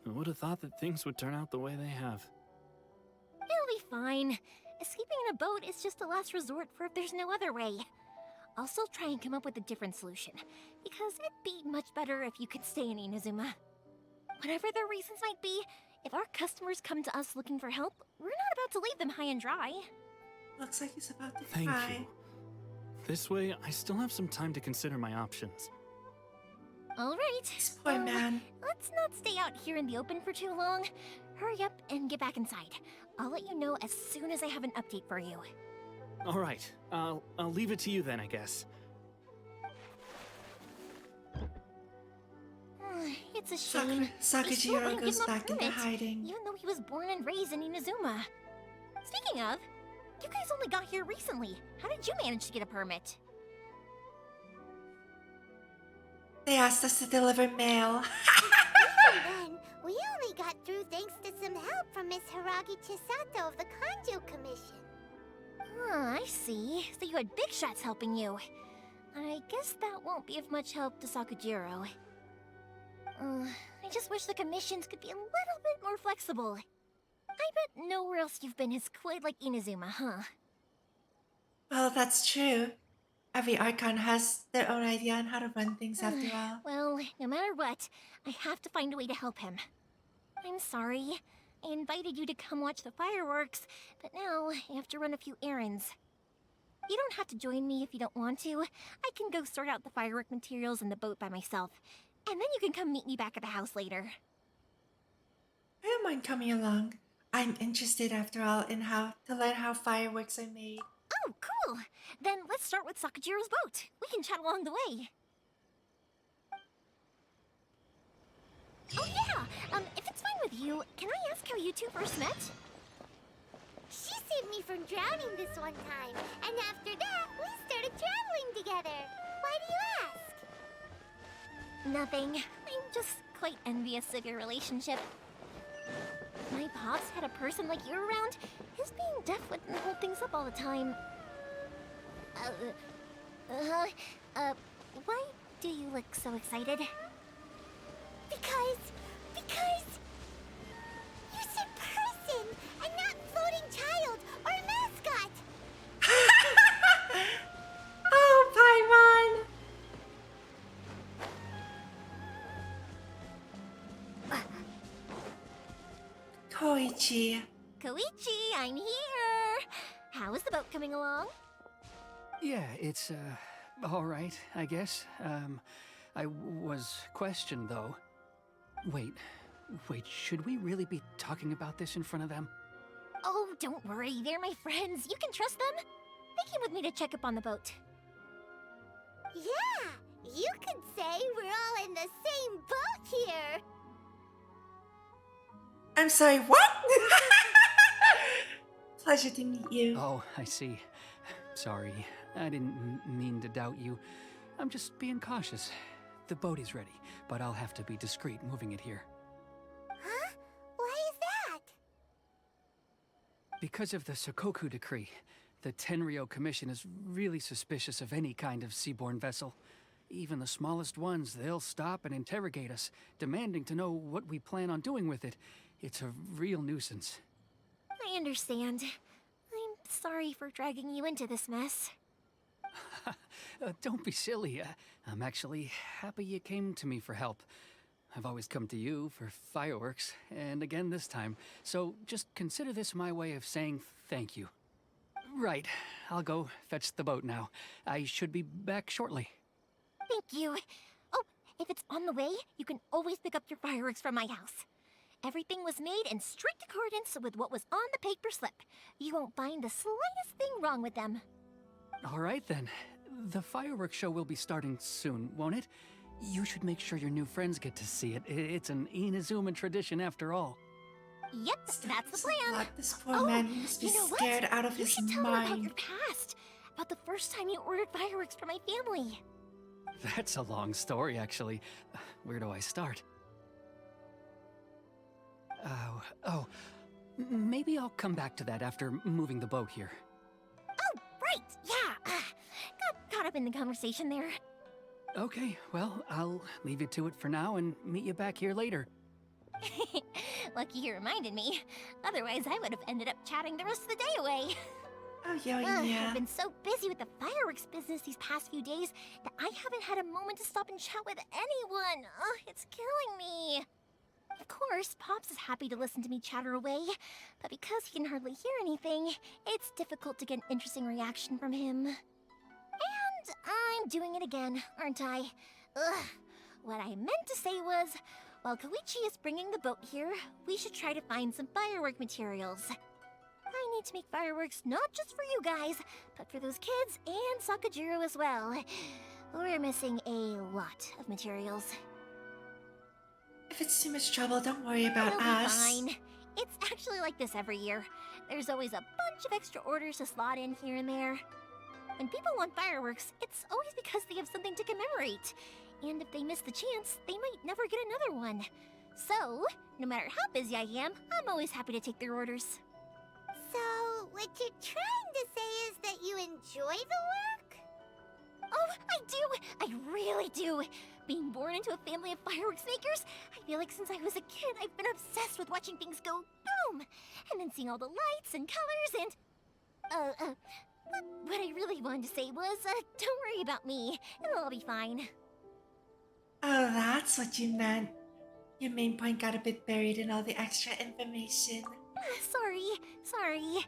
would have thought that things would turn out the way they have. It'll be fine. Escaping in a boat is just a last resort for if there's no other way. I'll still try and come up with a different solution, because it'd be much better if you could stay in Inazuma. Whatever their reasons might be, if our customers come to us looking for help, we're not about to leave them high and dry. Looks like he's about to Thank cry. you. This way, I still have some time to consider my options. All right. Poor man. Let's not stay out here in the open for too long. Hurry up and get back inside. I'll let you know as soon as I have an update for you. All right, I'll leave it to you then, I guess. It's a shame. Sakajiro goes back into hiding. Even though he was born and raised in Inazuma. Speaking of, you guys only got here recently. How did you manage to get a permit? They asked us to deliver mail. Even then, we only got through thanks to some help from Miss Hiragi Chisato of the Kanjo Commission. I see. So you had big shots helping you. I guess that won't be of much help to Sakujiro. I just wish the commissions could be a little bit more flexible. I bet nowhere else you've been is quite like Inazuma, huh? Well, that's true. Every Archon has their own idea on how to run things after all. Well, no matter what, I have to find a way to help him. I'm sorry. I invited you to come watch the fireworks, but now I have to run a few errands. You don't have to join me if you don't want to. I can go sort out the firework materials in the boat by myself, and then you can come meet me back at the house later. I don't mind coming along. I'm interested, after all, in how to learn how fireworks are made. Oh, cool! Then let's start with Sakujiro's boat. We can chat along the way. Oh yeah! If it's fine with you, can I ask how you two first met? She saved me from drowning this one time, and after that, we started traveling together. Why do you ask? Nothing. I'm just quite envious of your relationship. If my pops had a person like you around, his being deaf wouldn't hold things up all the time. Why do you look so excited? Because you said person and not floating child or mascot. Oh, Paimon! Koichi. Koichi, I'm here! How is the boat coming along? Yeah, it's, all right, I guess. I was questioned, though. Wait, should we really be talking about this in front of them? Oh, don't worry. They're my friends. You can trust them. They came with me to check up on the boat. Yeah, you could say we're all in the same boat here. I'm sorry, what? Pleasure to meet you. Oh, I see. Sorry, I didn't mean to doubt you. I'm just being cautious. The boat is ready, but I'll have to be discreet moving it here. Huh? Why is that? Because of the Sokoku decree, the Tenryou Commission is really suspicious of any kind of seaborne vessel. Even the smallest ones, they'll stop and interrogate us, demanding to know what we plan on doing with it. It's a real nuisance. I understand. I'm sorry for dragging you into this mess. Don't be silly. I'm actually happy you came to me for help. I've always come to you for fireworks, and again this time. So just consider this my way of saying thank you. Right, I'll go fetch the boat now. I should be back shortly. Thank you. Oh, if it's on the way, you can always pick up your fireworks from my house. Everything was made in strict accordance with what was on the paper slip. You won't find the slightest thing wrong with them. All right then. The fireworks show will be starting soon, won't it? You should make sure your new friends get to see it. It's an Inazuma tradition after all. Yep, that's the plan. What? This poor man must be scared out of his You should tell them about mind. your past. About the first time you ordered fireworks for my family. That's a long story, actually. Where do I start? Maybe I'll come back to that after moving the boat here. Oh, right, yeah. Got caught up in the conversation there. Okay, well, I'll leave you to it for now and meet you back here later. Lucky you reminded me. Otherwise, I would have ended up chatting the rest of the day away. Oh, yeah. I've been so busy with the fireworks business these past few days that I haven't had a moment to stop and chat with anyone. It's killing me. Of course, Pops is happy to listen to me chatter away, but because he can hardly hear anything, it's difficult to get an interesting reaction from him. And I'm doing it again, aren't I? Ugh. What I meant to say was, while Koichi is bringing the boat here, we should try to find some firework materials. I need to make fireworks not just for you guys, but for those kids and Sakajiro as well. We're missing a lot of materials. If it's too much trouble, don't worry about It'll be us. fine. It's actually like this every year. There's always a bunch of extra orders to slot in here and there. When people want fireworks, it's always because they have something to commemorate. And if they miss the chance, they might never get another one. So, no matter how busy I am, I'm always happy to take their orders. So, what you're trying to say is that you enjoy the work? Oh, I do! I really do! Being born into a family of fireworks makers, I feel like since I was a kid, I've been obsessed with watching things go boom! And then seeing all the lights and colors and... What I really wanted to say was, don't worry about me. It'll all be fine. Oh, that's what you meant. Your main point got a bit buried in all the extra information. Sorry.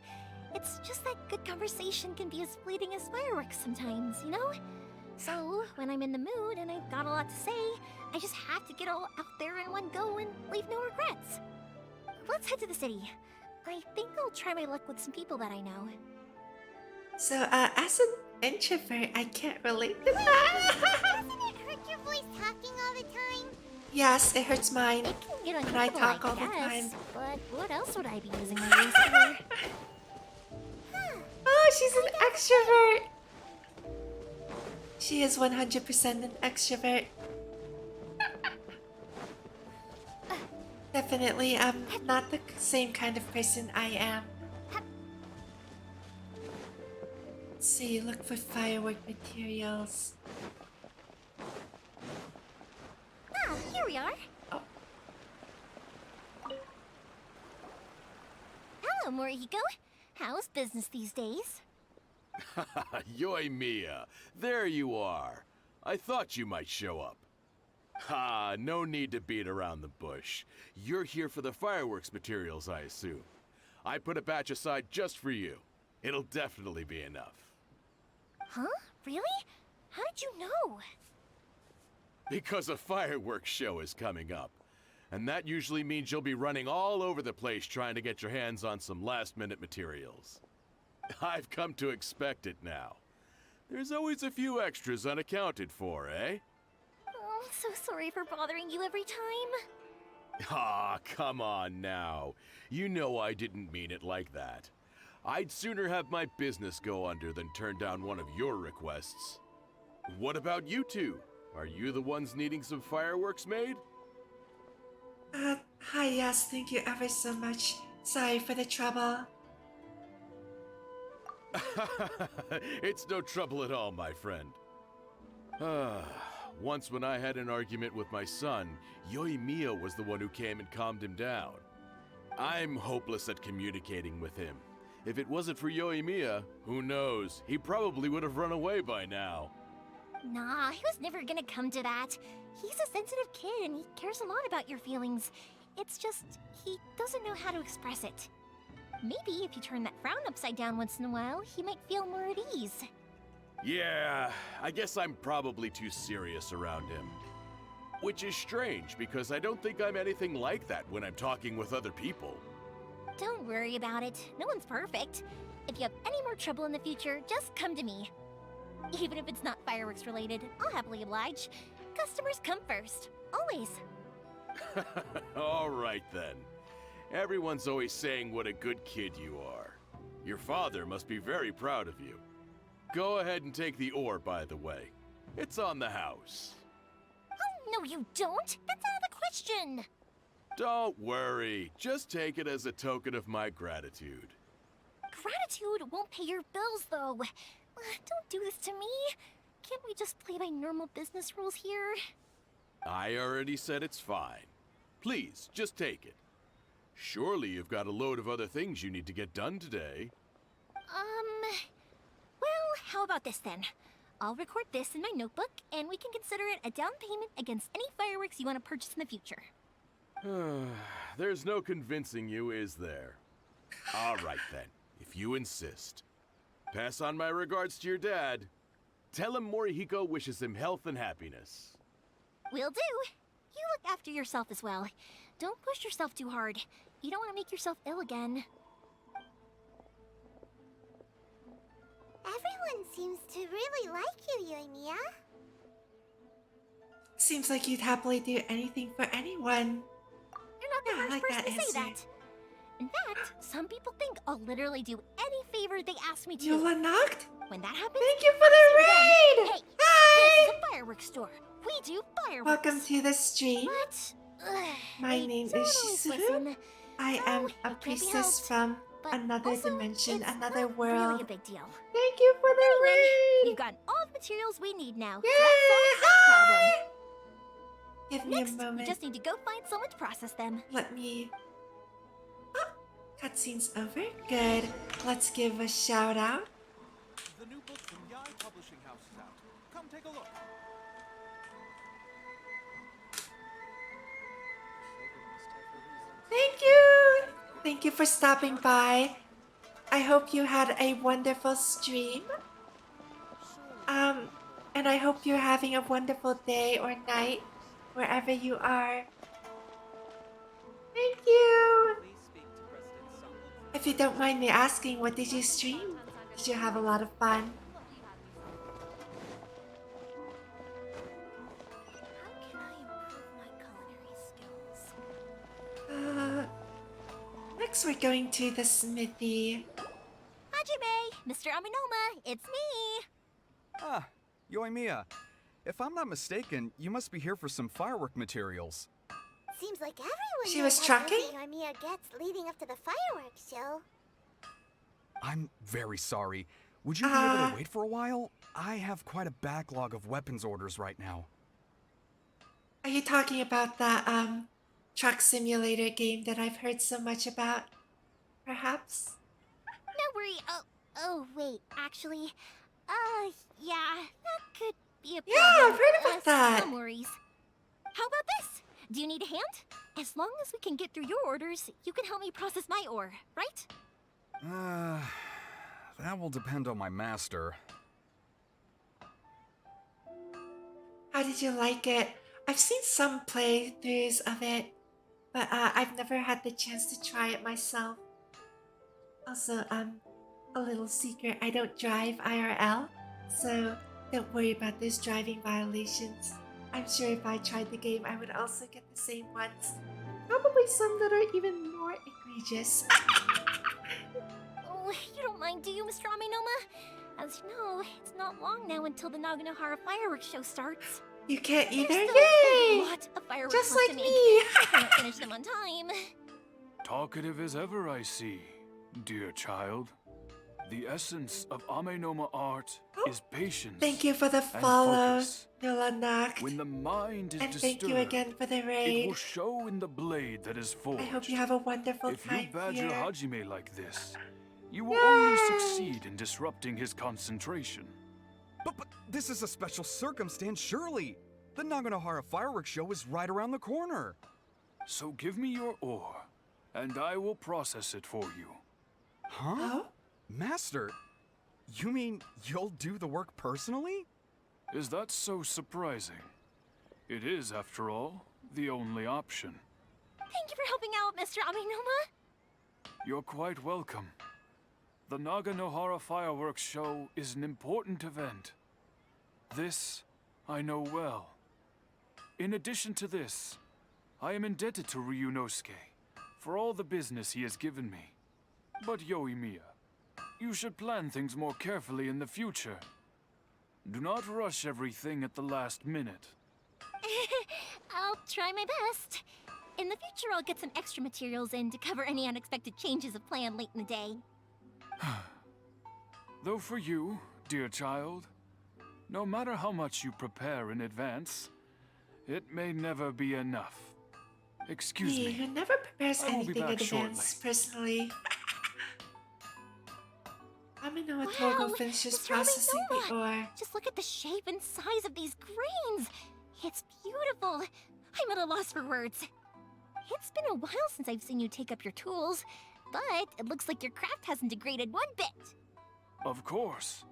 It's just that good conversation can be as fleeting as fireworks sometimes, you know? So, when I'm in the mood and I've got a lot to say, I just have to get all out there in one go and leave no regrets. Let's head to the city. I think I'll try my luck with some people that I know. So, as an introvert, I can't relate to that. Doesn't it hurt your voice talking all the time? Yes, it hurts mine. It can get And I uncomfortable, talk all I the time. guess, but what else would I be using my voice for? Oh, she's an extrovert. She is 100% an extrovert. Definitely, I'm not the same kind of person I am. So you look for firework materials. Ah, here we are. Oh. Hello, Morihiko. How's business these days? Yoimiya, there you are. I thought you might show up. Ha, no need to beat around the bush. You're here for the fireworks materials, I assume. I put a batch aside just for you. It'll definitely be enough. Huh? Really? How did you know? Because a fireworks show is coming up. And that usually means you'll be running all over the place trying to get your hands on some last-minute materials. I've come to expect it now. There's always a few extras unaccounted for, eh? Oh, I'm so sorry for bothering you every time. Ah, come on now. You know I didn't mean it like that. I'd sooner have my business go under than turn down one of your requests. What about you two? Are you the ones needing some fireworks made? Hi, yes, thank you ever so much. Sorry for the trouble. It's no trouble at all, my friend. Once when I had an argument with my son, Yoimiya was the one who came and calmed him down. I'm hopeless at communicating with him. If it wasn't for Yoimiya, who knows, he probably would have run away by now. Nah, he was never gonna come to that. He's a sensitive kid and he cares a lot about your feelings. It's just, he doesn't know how to express it. Maybe if you turn that frown upside down once in a while, he might feel more at ease. Yeah, I guess I'm probably too serious around him. Which is strange, because I don't think I'm anything like that when I'm talking with other people. Don't worry about it. No one's perfect. If you have any more trouble in the future, just come to me. Even if it's not fireworks related, I'll happily oblige. Customers come first. Always. All right then. Everyone's always saying what a good kid you are. Your father must be very proud of you. Go ahead and take the ore, by the way. It's on the house. Oh, no you don't! That's out of the question! Don't worry. Just take it as a token of my gratitude. Gratitude won't pay your bills, though. Don't do this to me. Can't we just play by normal business rules here? I already said it's fine. Please, just take it. Surely you've got a load of other things you need to get done today. Well, how about this then? I'll record this in my notebook, and we can consider it a down payment against any fireworks you want to purchase in the future. There's no convincing you, is there? All right then, if you insist. Pass on my regards to your dad. Tell him Morihiko wishes him health and happiness. Will do. You look after yourself as well. Don't push yourself too hard. You don't want to make yourself ill again. Everyone seems to really like you, Yoimiya. Seems like you'd happily do anything for anyone. You're not the Yeah, I first like person that to say answer. that. In fact, some people think I'll literally do any favor they ask me to. You were knocked? When that happens, Thank you for the raid! Hey, Hi! this is a fireworks store. We do fireworks. Welcome to the stream. What? My name is Shizuru. Listen. I am a it can't be priestess helped, from another also, dimension, it's another not world. really a big deal. Thank you for the Anyway, raid! we've gotten all the materials we need now. Yay! So that solves that problem. Give me Next, a moment. we just need to go find someone to process them. Let me... Oh, cutscene's over. Good. Let's give a shout out. The new book from Yai Publishing House is out. Come take a look. Thank you! Thank you for stopping by. I hope you had a wonderful stream. And I hope you're having a wonderful day or night, wherever you are. Thank you! If you don't mind me asking, what did you stream? Did you have a lot of fun? Next we're going to the smithy. Hajime, Mr. Aminoma, it's me. Ah, Yoimiya. If I'm not mistaken, you must be here for some firework materials. Seems like everyone She knows was how trucking? busy Yoimiya gets leading up to the fireworks show. I'm very sorry. Would you be able to wait for a while? I have quite a backlog of weapons orders right now. Are you talking about the truck simulator game that I've heard so much about? Perhaps? No worry. Oh, wait, actually, yeah, that could be a problem. Yeah, I've heard about that. No worries. How about this? Do you need a hand? As long as we can get through your orders, you can help me process my ore, right? That will depend on my master. How did you like it? I've seen some playthroughs of it. but I've never had the chance to try it myself. Also, a little secret, I don't drive IRL, so don't worry about those driving violations. I'm sure if I tried the game, I would also get the same ones. Probably some that are even more egregious. Oh, you don't mind, do you, Mr. Amenoma? As you know, it's not long now until the Naganohara fireworks show starts. You can't either? There's still Yay! a lot of fireworks Just left like to make. me! I cannot finish them on time. Talkative as ever, I see, dear child. The essence of Amenoma art is patience. Thank you for the and follow, focus. Nulanak. When the mind is And disturbed, thank you again for the it raid. will show in the blade that is forged. I hope you have a wonderful If time you badger here. Hajime like this, you will only succeed in disrupting his concentration. But this is a special circumstance, surely. The Naganohara fireworks show is right around the corner. So give me your ore, and I will process it for you. Huh? Master, you mean you'll do the work personally? Is that so surprising? It is, after all, the only option. Thank you for helping out, Mr. Amenoma. You're quite welcome. The Naganohara fireworks show is an important event. This I know well. In addition to this, I am indebted to Ryunosuke for all the business he has given me. But Yoimiya, you should plan things more carefully in the future. Do not rush everything at the last minute. I'll try my best. In the future, I'll get some extra materials in to cover any unexpected changes of plan late in the day. Though for you, dear child, no matter how much you prepare in advance, it may never be enough. Excuse me. Who never prepares I will be anything in back advance, personally. Amino Wow, Togo finishes Mr. processing the Amenoma. ore. Just look at the shape and size of these grains. It's beautiful. I'm at a loss for words. It's been a while since I've seen you take up your tools, but it looks like your craft hasn't degraded one bit. Of course.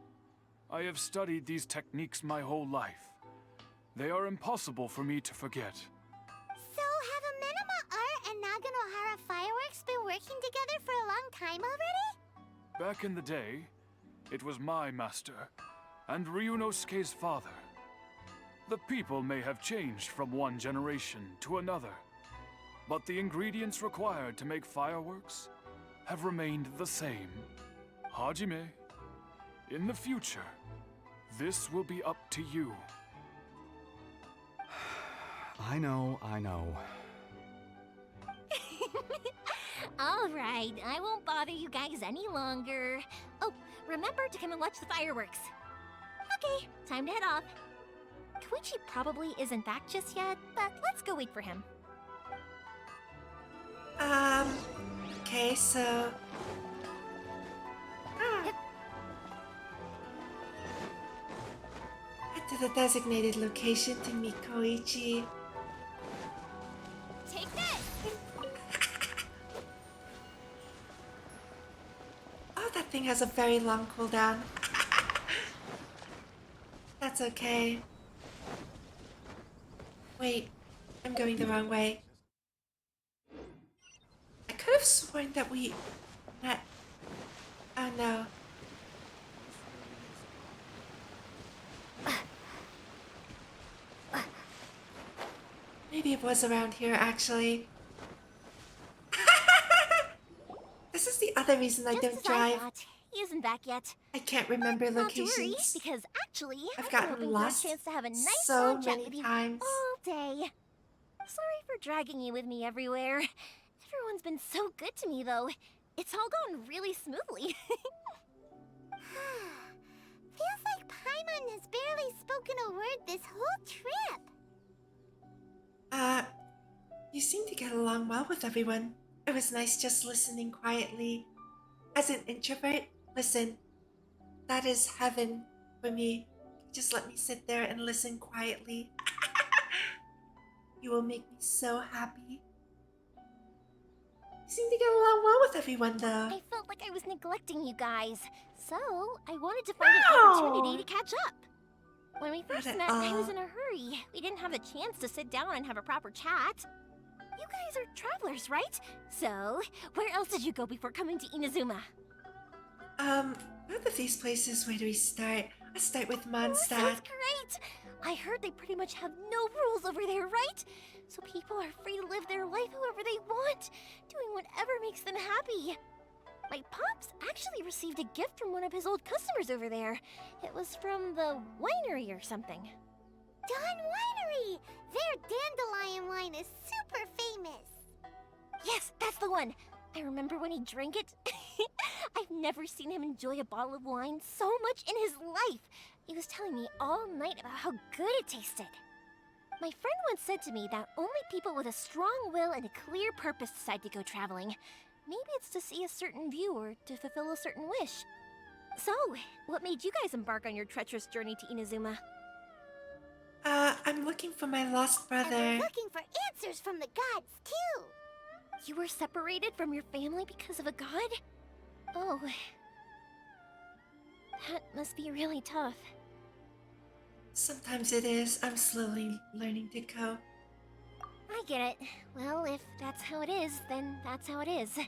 I have studied these techniques my whole life. They are impossible for me to forget. So, have Amenoma Art and Naganohara Fireworks been working together for a long time already? Back in the day, it was my master, and Ryunosuke's father. The people may have changed from one generation to another, but the ingredients required to make fireworks have remained the same. Hajime, in the future, this will be up to you. I know. All right, I won't bother you guys any longer. Oh, remember to come and watch the fireworks. Okay, time to head off. Koichi probably isn't back just yet, but let's go wait for him. Okay, so... Head to the designated location to meet Koichi. Take this! Oh, that thing has a very long cooldown. That's okay. Wait, I'm going the wrong way. I could have sworn that we met. Oh no. Maybe it was around here actually. This is the other reason I Just don't as drive. thought, he isn't back yet. I can't remember Not to worry, locations. because actually, I've been gotten hoping for lost a chance to have a nice so long chat many with you times. all day. Sorry for dragging you with me everywhere. Everyone's been so good to me, though. It's all gone really smoothly. Feels like Paimon has barely spoken a word this whole trip. You seem to get along well with everyone. It was nice just listening quietly. As an introvert, listen, that is heaven for me. Just let me sit there and listen quietly. You will make me so happy. You seem to get along well with everyone, though. I felt like I was neglecting you guys, so I wanted to find an opportunity to catch up. When we first met, I was in a hurry. We didn't have a chance to sit down and have a proper chat. you guys are travelers, right? So, where else did you go before coming to Inazuma? Both of these places, where do we start? Let's start with Oh, Mondstadt. sounds great! I heard they pretty much have no rules over there, right? So people are free to live their life however they want, doing whatever makes them happy. My pops actually received a gift from one of his old customers over there. It was from the winery or something. Dawn Winery! Their dandelion wine is super famous. Yes, that's the one. I remember when he drank it. I've never seen him enjoy a bottle of wine so much in his life. He was telling me all night about how good it tasted. My friend once said to me that only people with a strong will and a clear purpose decide to go traveling. Maybe it's to see a certain view or to fulfill a certain wish. So, what made you guys embark on your treacherous journey to Inazuma? I'm looking for my lost brother. And we're looking for answers from the gods, too. You were separated from your family because of a god? Oh. That must be really tough. Sometimes it is. I'm slowly learning to cope. I get it. Well, if that's how it is, then that's how it is.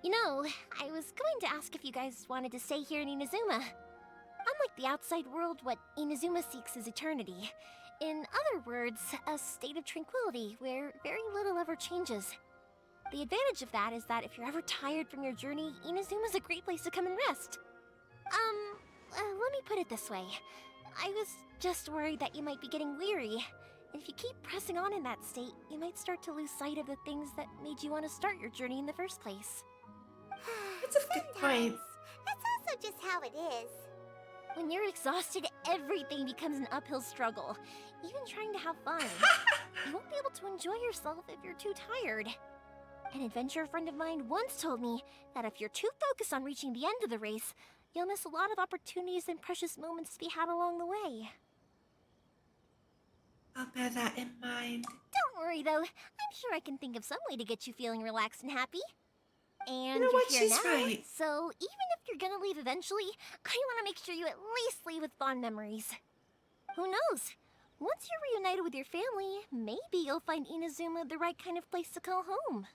You know, I was going to ask if you guys wanted to stay here in Inazuma. Unlike the outside world, what Inazuma seeks is eternity. In other words, a state of tranquility where very little ever changes. The advantage of that is that if you're ever tired from your journey, Inazuma's a great place to come and rest. Let me put it this way. I was just worried that you might be getting weary. And if you keep pressing on in that state, you might start to lose sight of the things that made you want to start your journey in the first place. That's a good point. That's also just how it is. When you're exhausted, everything becomes an uphill struggle. Even trying to have fun. You won't be able to enjoy yourself if you're too tired. An adventurer friend of mine once told me that if you're too focused on reaching the end of the race, you'll miss a lot of opportunities and precious moments to be had along the way. I'll bear that in mind. Don't worry though, I'm sure I can think of some way to get you feeling relaxed and happy. And You know what? you're here She's now, right. so even if you're gonna leave eventually, I want to make sure you at least leave with fond memories. Who knows? Once you're reunited with your family, maybe you'll find Inazuma the right kind of place to call home.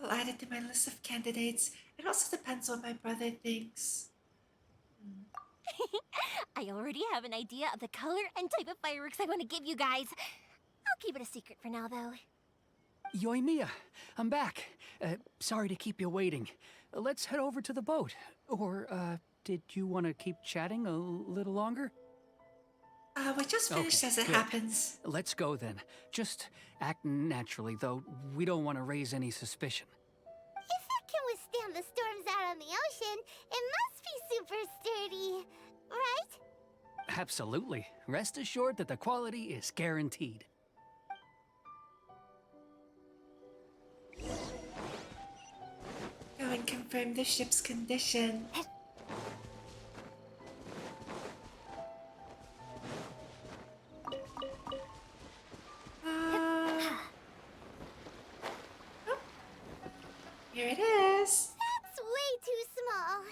I'll add it to my list of candidates. It also depends what my brother thinks. I already have an idea of the color and type of fireworks I want to give you guys. I'll keep it a secret for now, though. Yoimiya, I'm back. Sorry to keep you waiting. Let's head over to the boat. Or, did you want to keep chatting a little longer? We just finished as it good. happens. Let's go then. Just act naturally, though we don't want to raise any suspicion. If it can withstand the storms out on the ocean, it must be super sturdy, right? Absolutely. Rest assured that the quality is guaranteed. Go and confirm the ship's condition. Here it is. That's way too small.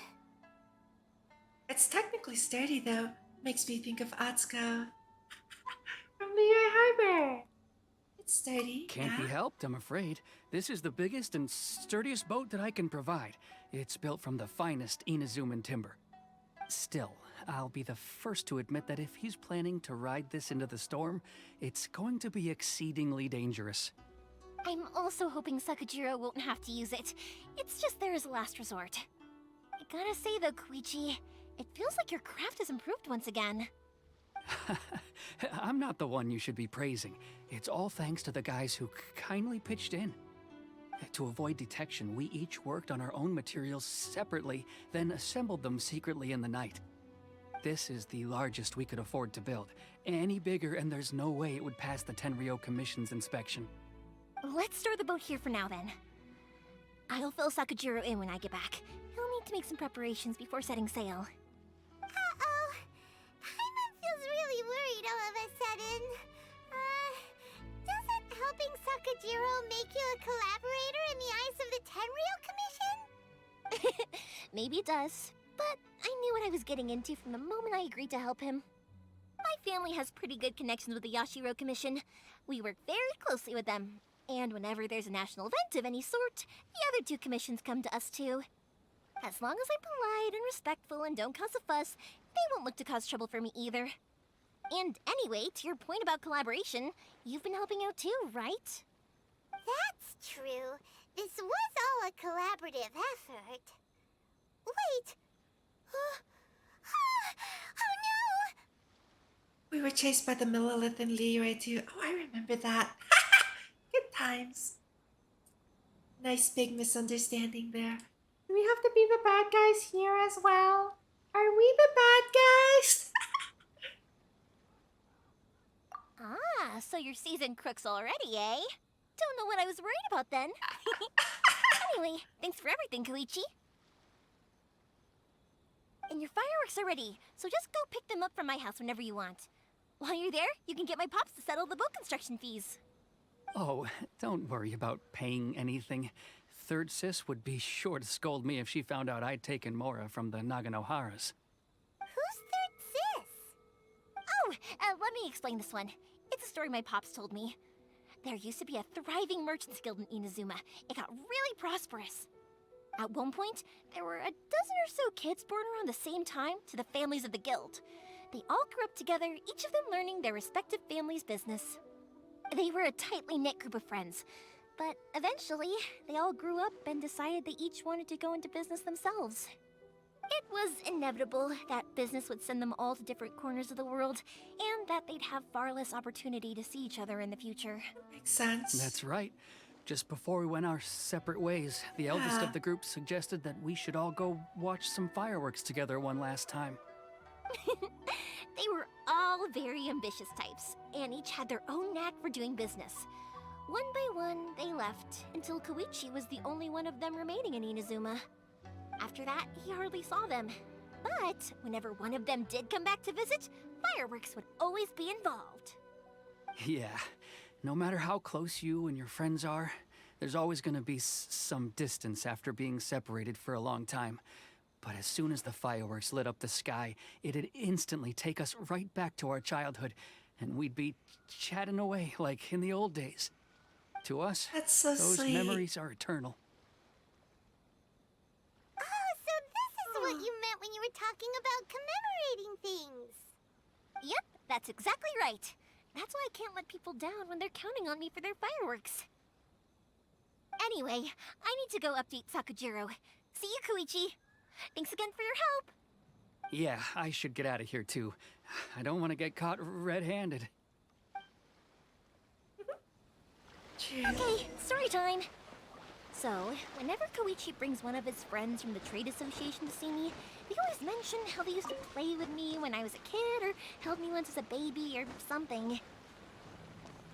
It's technically sturdy though. Makes me think of Atsuko from Liyue Harbor. It's sturdy. Can't be helped, I'm afraid. This is the biggest and sturdiest boat that I can provide. It's built from the finest Inazuman timber. Still, I'll be the first to admit that if he's planning to ride this into the storm, it's going to be exceedingly dangerous. I'm also hoping Sakajiro won't have to use it. It's just there as a last resort. I gotta say though, Koichi, it feels like your craft has improved once again. I'm not the one you should be praising. It's all thanks to the guys who kindly pitched in. To avoid detection, we each worked on our own materials separately, then assembled them secretly in the night. This is the largest we could afford to build. Any bigger and there's no way it would pass the Tenryou Commission's inspection. Let's store the boat here for now then. I'll fill Sakajiro in when I get back. He'll need to make some preparations before setting sail. Uh-oh. Paimon feels really worried all of a sudden. Doesn't helping Sakajiro make you a collaborator in the eyes of the Tenryou Commission? Maybe it does, but I knew what I was getting into from the moment I agreed to help him. My family has pretty good connections with the Yashiro Commission. We work very closely with them. And whenever there's a national event of any sort, the other two commissions come to us too. As long as I'm polite and respectful and don't cause a fuss, they won't look to cause trouble for me either. And anyway, to your point about collaboration, you've been helping out too, right? That's true. This was all a collaborative effort. Wait. Oh no! We were chased by the Millilith and Leroy too. Oh, I remember that. Good times. Nice big misunderstanding there. Do we have to be the bad guys here as well? Are we the bad guys? Ah, so you're seasoned crooks already, eh? Don't know what I was worried about then. Anyway, thanks for everything, Koichi. And your fireworks are ready, so just go pick them up from my house whenever you want. While you're there, you can get my pops to settle the boat construction fees. Oh, don't worry about paying anything. Third Sis would be sure to scold me if she found out I'd taken Mora from the Naganoharas. Who's Third Sis? Oh, let me explain this one. It's a story my pops told me. There used to be a thriving merchants guild in Inazuma. It got really prosperous. At one point, there were a dozen or so kids born around the same time to the families of the guild. They all grew up together, each of them learning their respective family's business. They were a tightly knit group of friends, but eventually, they all grew up and decided they each wanted to go into business themselves. It was inevitable that business would send them all to different corners of the world, and that they'd have far less opportunity to see each other in the future. Makes sense. That's right. Just before we went our separate ways, the eldest of the group suggested that we should all go watch some fireworks together one last time. They were all very ambitious types, and each had their own knack for doing business. One by one, they left, until Koichi was the only one of them remaining in Inazuma. After that, he hardly saw them. But whenever one of them did come back to visit, fireworks would always be involved. Yeah, no matter how close you and your friends are, there's always gonna be some distance after being separated for a long time. But as soon as the fireworks lit up the sky, it'd instantly take us right back to our childhood, and we'd be chatting away like in the old days. To us, that's so those sweet. memories are eternal. Oh, so this is what you meant when you were talking about commemorating things. Yep, that's exactly right. That's why I can't let people down when they're counting on me for their fireworks. Anyway, I need to go update Sakujiro. See you, Koichi. Thanks again for your help. Yeah, I should get out of here too. I don't want to get caught red-handed. Okay, story time. So, whenever Koichi brings one of his friends from the trade association to see me, they always mention how they used to play with me when I was a kid or held me once as a baby or something.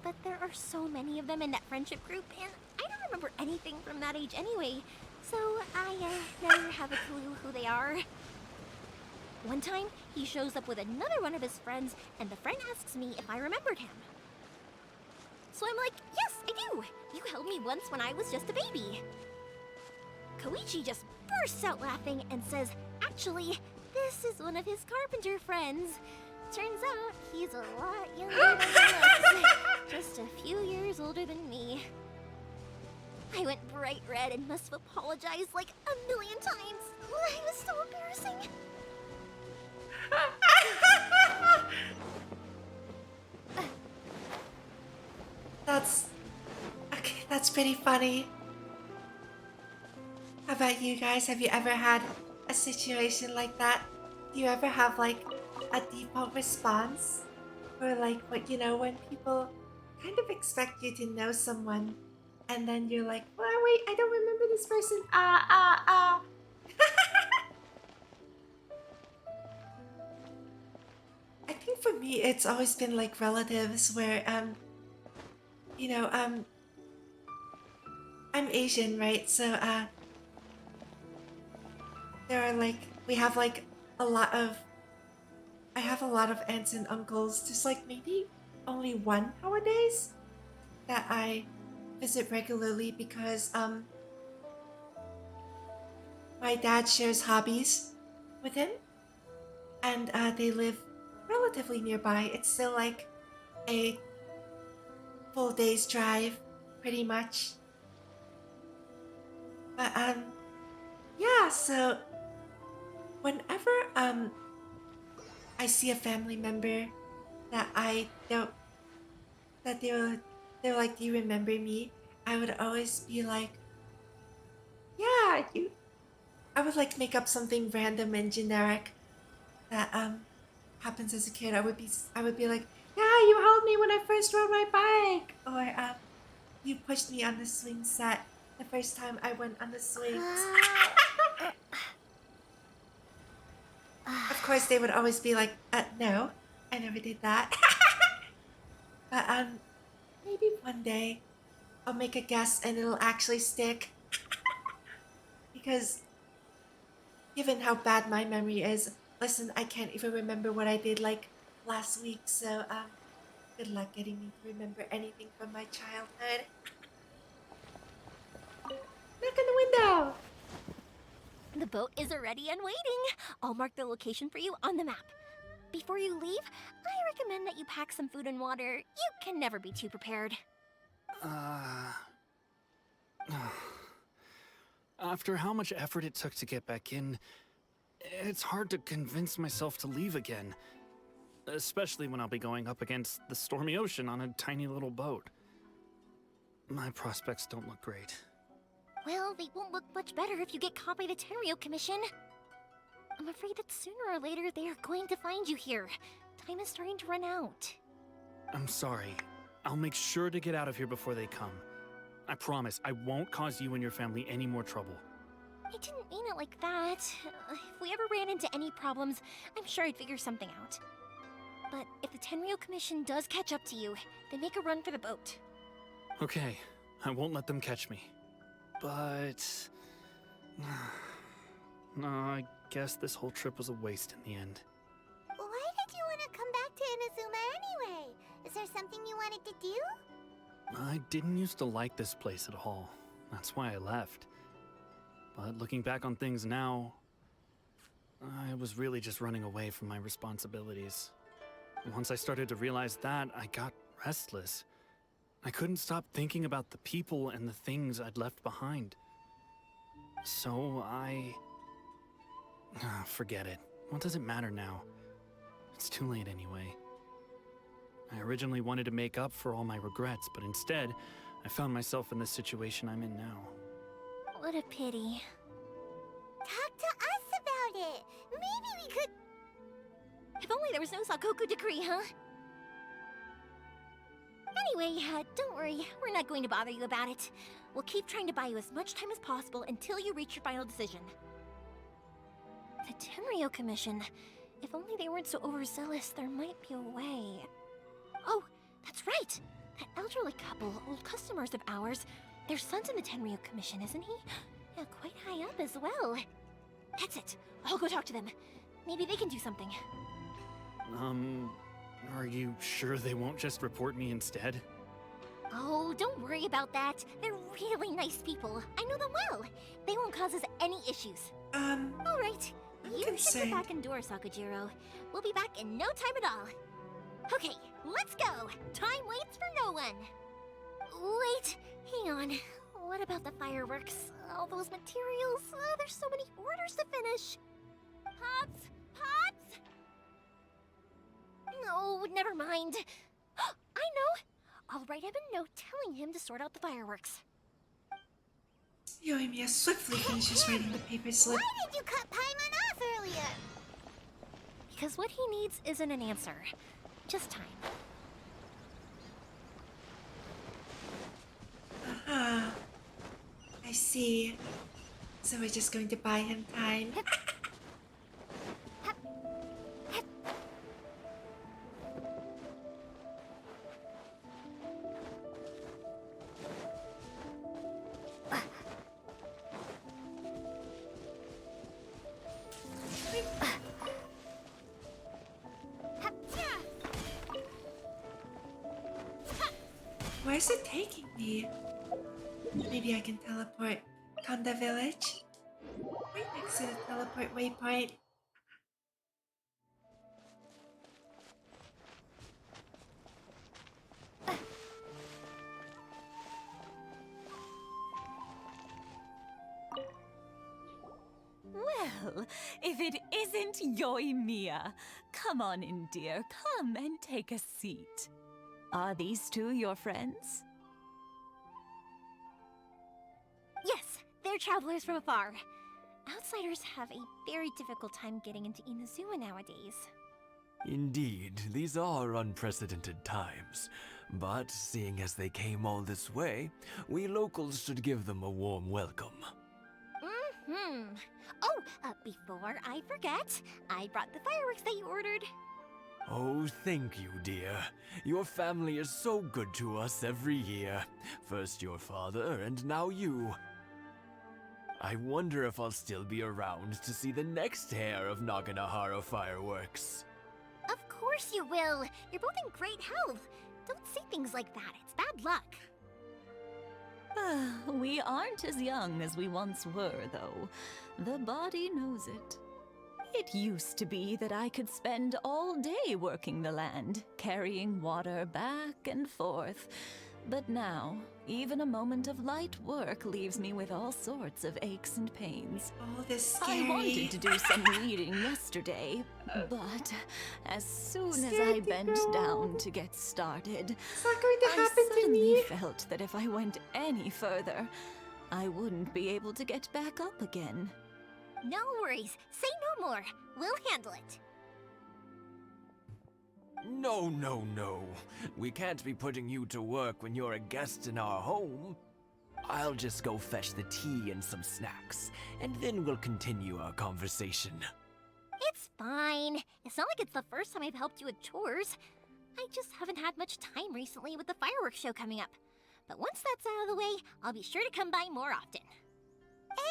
But there are so many of them in that friendship group, and I don't remember anything from that age anyway, so I never have a clue who they are. One time, he shows up with another one of his friends, and the friend asks me if I remembered him. So I'm like, yes, I do! You held me once when I was just a baby. Koichi just bursts out laughing and says, actually, this is one of his carpenter friends. Turns out, he's a lot younger than he looks. Just a few years older than me. I went bright red and must have apologized like 1,000,000 times. It was so embarrassing. That's pretty funny. How about you guys? Have you ever had a situation like that? Do you ever have like a default response? Or like what, you know, when people kind of expect you to know someone and then you're like, well, wait, I don't remember this person. I think for me it's always been like relatives where you know, I'm Asian, right? So there are like, we have like a lot of, I have a lot of aunts and uncles, just like maybe only one nowadays that I visit regularly because my dad shares hobbies with him, and they live relatively nearby. It's still like a full day's drive, pretty much. But yeah. So whenever I see a family member that I don't, that they're like, do you remember me? I would always be like, yeah, you. I would like make up something random and generic that happens as a kid. I would be like, yeah, you held me when I first rode my bike, or you pushed me on the swing set the first time I went on the swings. Of course, they would always be like, no, I never did that. But maybe one day I'll make a guess and it'll actually stick. Because given how bad my memory is, listen, I can't even remember what I did like last week, so good luck getting me to remember anything from my childhood. Knock on the window! The boat is ready and waiting. I'll mark the location for you on the map. Before you leave, I recommend that you pack some food and water. You can never be too prepared. After how much effort it took to get back in, it's hard to convince myself to leave again. Especially when I'll be going up against the stormy ocean on a tiny little boat. My prospects don't look great. Well, they won't look much better if you get caught by the Tenryou Commission. I'm afraid that sooner or later they are going to find you here. Time is starting to run out. I'm sorry. I'll make sure to get out of here before they come. I promise I won't cause you and your family any more trouble. I didn't mean it like that. If we ever ran into any problems, I'm sure I'd figure something out. But if the Tenryou Commission does catch up to you, then make a run for the boat. Okay, I won't let them catch me. But... no, I guess this whole trip was a waste in the end. Why did you want to come back to Inazuma anyway? Is there something you wanted to do? I didn't used to like this place at all. That's why I left. But looking back on things now, I was really just running away from my responsibilities. Once I started to realize that, I got restless. I couldn't stop thinking about the people and the things I'd left behind. So forget it. What does it matter now? It's too late anyway. I originally wanted to make up for all my regrets, but instead, I found myself in the situation I'm in now. What a pity. Talk to us about it. Maybe we could... If only there was no Sakoku decree, huh? Anyway, don't worry. We're not going to bother you about it. We'll keep trying to buy you as much time as possible until you reach your final decision. The Tenryou Commission. If only they weren't so overzealous, there might be a way. Oh, that's right! That elderly couple, old customers of ours, their son's in the Tenryou Commission, isn't he? Yeah, quite high up as well. That's it. I'll go talk to them. Maybe they can do something. Are you sure they won't just report me instead? Oh, don't worry about that. They're really nice people. I know them well. They won't cause us any issues. All right. You should get back indoors, Sakujiro. We'll be back in no time at all. Okay, let's go. Time waits for no one. Wait, hang on. What about the fireworks? All those materials? There's so many orders to finish. Pops! Pops! No, never mind. I know. I'll write him a note telling him to sort out the fireworks. Yoimiya swiftly finishes writing the paper slip. Why did you cut Paimon off earlier? Because what he needs isn't an answer. Just time. Ah, I see. So we're just going to buy him time. Where is it taking me? Maybe I can teleport Konda Village? Right next to the teleport waypoint. Well, if it isn't Yoimiya. Come on in, dear. Come and take a seat. Are these two your friends? Yes, they're travelers from afar. Outsiders have a very difficult time getting into Inazuma nowadays. Indeed, these are unprecedented times. But seeing as they came all this way, we locals should give them a warm welcome. Oh, before I forget, I brought the fireworks that you ordered. Oh, thank you, dear. Your family is so good to us every year. First your father, and now you. I wonder if I'll still be around to see the next hair of Naganohara fireworks. Of course you will. You're both in great health. Don't say things like that. It's bad luck. We aren't as young as we once were, though. The body knows it. It used to be that I could spend all day working the land, carrying water back and forth. But now, even a moment of light work leaves me with all sorts of aches and pains. Oh, this is scary. I wanted to do some reading yesterday, but as soon as I bent down to get started, it's not going to happen I suddenly to me. felt that if I went any further, I wouldn't be able to get back up again. No worries. Say no more. We'll handle it. No, no, no. We can't be putting you to work when you're a guest in our home. I'll just go fetch the tea and some snacks, and then we'll continue our conversation. It's fine. It's not like it's the first time I've helped you with chores. I just haven't had much time recently with the fireworks show coming up. But once that's out of the way, I'll be sure to come by more often.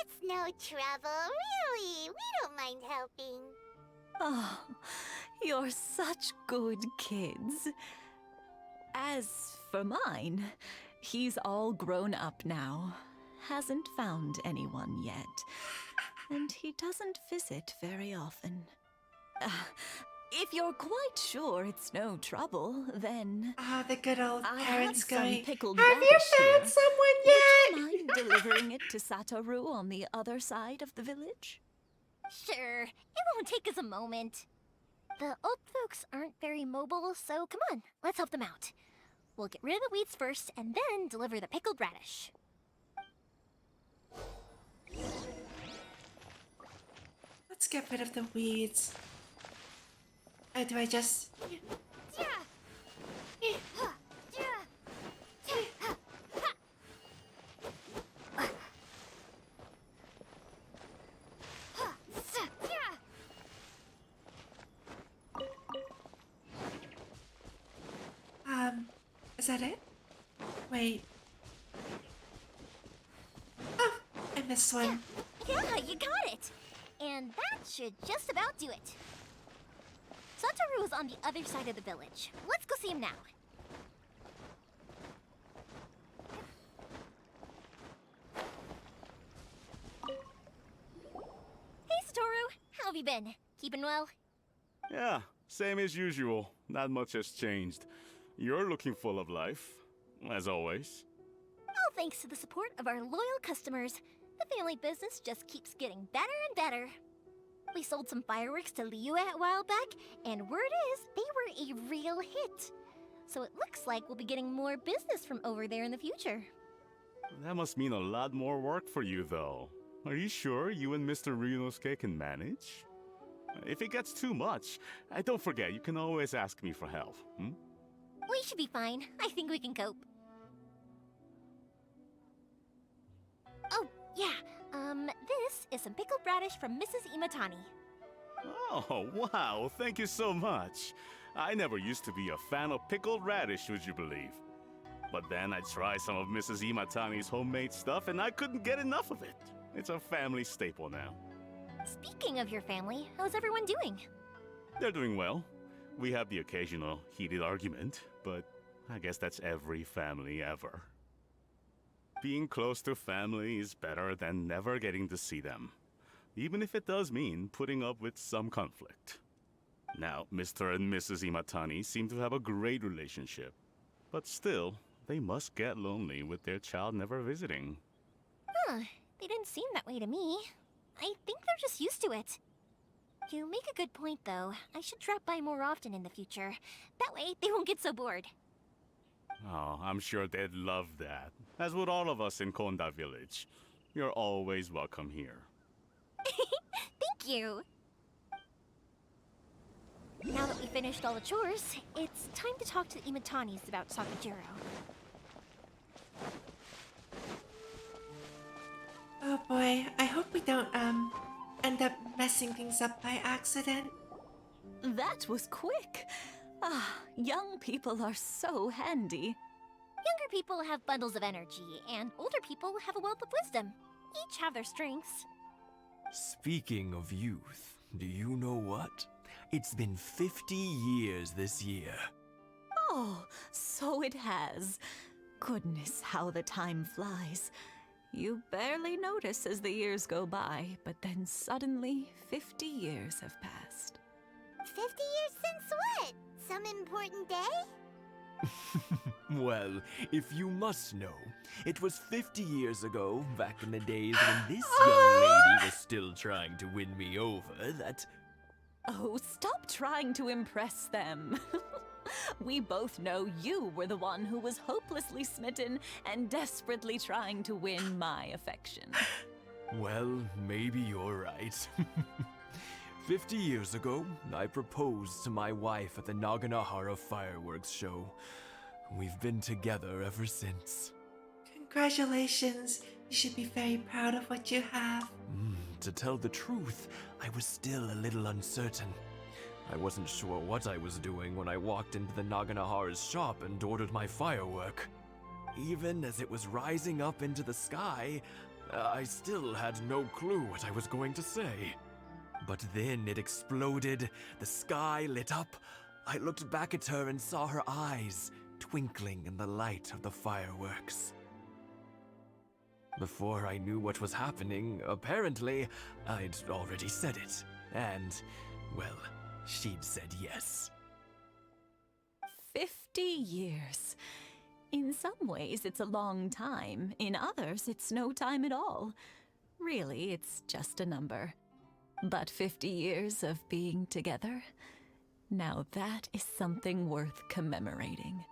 It's no trouble, really. We don't mind helping. Oh, you're such good kids. As for mine, he's all grown up now. Hasn't found anyone yet. And he doesn't visit very often. If you're quite sure it's no trouble, then... the good old parents some going, pickled have you radish found here. someone yet? Would you mind delivering it to Satoru on the other side of the village? Sure. It won't take us a moment. The old folks aren't very mobile, so come on, let's help them out. We'll get rid of the weeds first, and then deliver the pickled radish. Let's get rid of the weeds. Or do I just... Is that it? Wait. Oh, I missed one. Yeah, you got it. And that should just about do it. Satoru is on the other side of the village. Let's go see him now. Hey, Satoru. How have you been? Keeping well? Yeah, same as usual. Not much has changed. You're looking full of life, as always. All thanks to the support of our loyal customers, the family business just keeps getting better and better. We sold some fireworks to Liyue a while back, and word is they were a real hit. So it looks like we'll be getting more business from over there in the future. That must mean a lot more work for you, though. Are you sure you and Mr. Ryunosuke can manage? If it gets too much, don't forget, you can always ask me for help, hmm? We should be fine. I think we can cope. Oh, yeah. This is some pickled radish from Mrs. Imatani. Oh, wow, thank you so much. I never used to be a fan of pickled radish, would you believe? But then I tried some of Mrs. Imatani's homemade stuff and I couldn't get enough of it. It's a family staple now. Speaking of your family, how's everyone doing? They're doing well. We have the occasional heated argument, but I guess that's every family ever. Being close to family is better than never getting to see them, even if it does mean putting up with some conflict. Now, Mr. and Mrs. Imatani seem to have a great relationship, but still, they must get lonely with their child never visiting. Huh, they didn't seem that way to me. I think they're just used to it. You make a good point, though. I should drop by more often in the future. That way, they won't get so bored. Oh, I'm sure they'd love that. As would all of us in Konda Village. You're always welcome here. Thank you! Now that we finished all the chores, it's time to talk to the Imatanis about Sakujiro. Oh boy, I hope we don't, end up messing things up by accident. That was quick. Ah, young people are so handy. Younger people have bundles of energy, and older people have a wealth of wisdom. Each have their strengths. Speaking of youth, do you know what? It's been 50 years this year. Oh, so it has. Goodness, how the time flies. You barely notice as the years go by, but then suddenly 50 years have passed. 50 years since what? Some important day? Well, if you must know, it was 50 years ago, back in the days when this young lady was still trying to win me over, that... Oh, stop trying to impress them. We both know you were the one who was hopelessly smitten and desperately trying to win my affection. Well, maybe you're right. 50 years ago, I proposed to my wife at the Naganohara fireworks show. We've been together ever since. Congratulations. You should be very proud of what you have. To tell the truth, I was still a little uncertain. I wasn't sure what I was doing when I walked into the Naganohara's shop and ordered my firework. Even as it was rising up into the sky, I still had no clue what I was going to say. But then it exploded, the sky lit up. I looked back at her and saw her eyes twinkling in the light of the fireworks. Before I knew what was happening, apparently, I'd already said it. And, well, she'd said yes. 50 years. In some ways, it's a long time. In others, it's no time at all. Really, it's just a number. But 50 years of being together? Now that is something worth commemorating.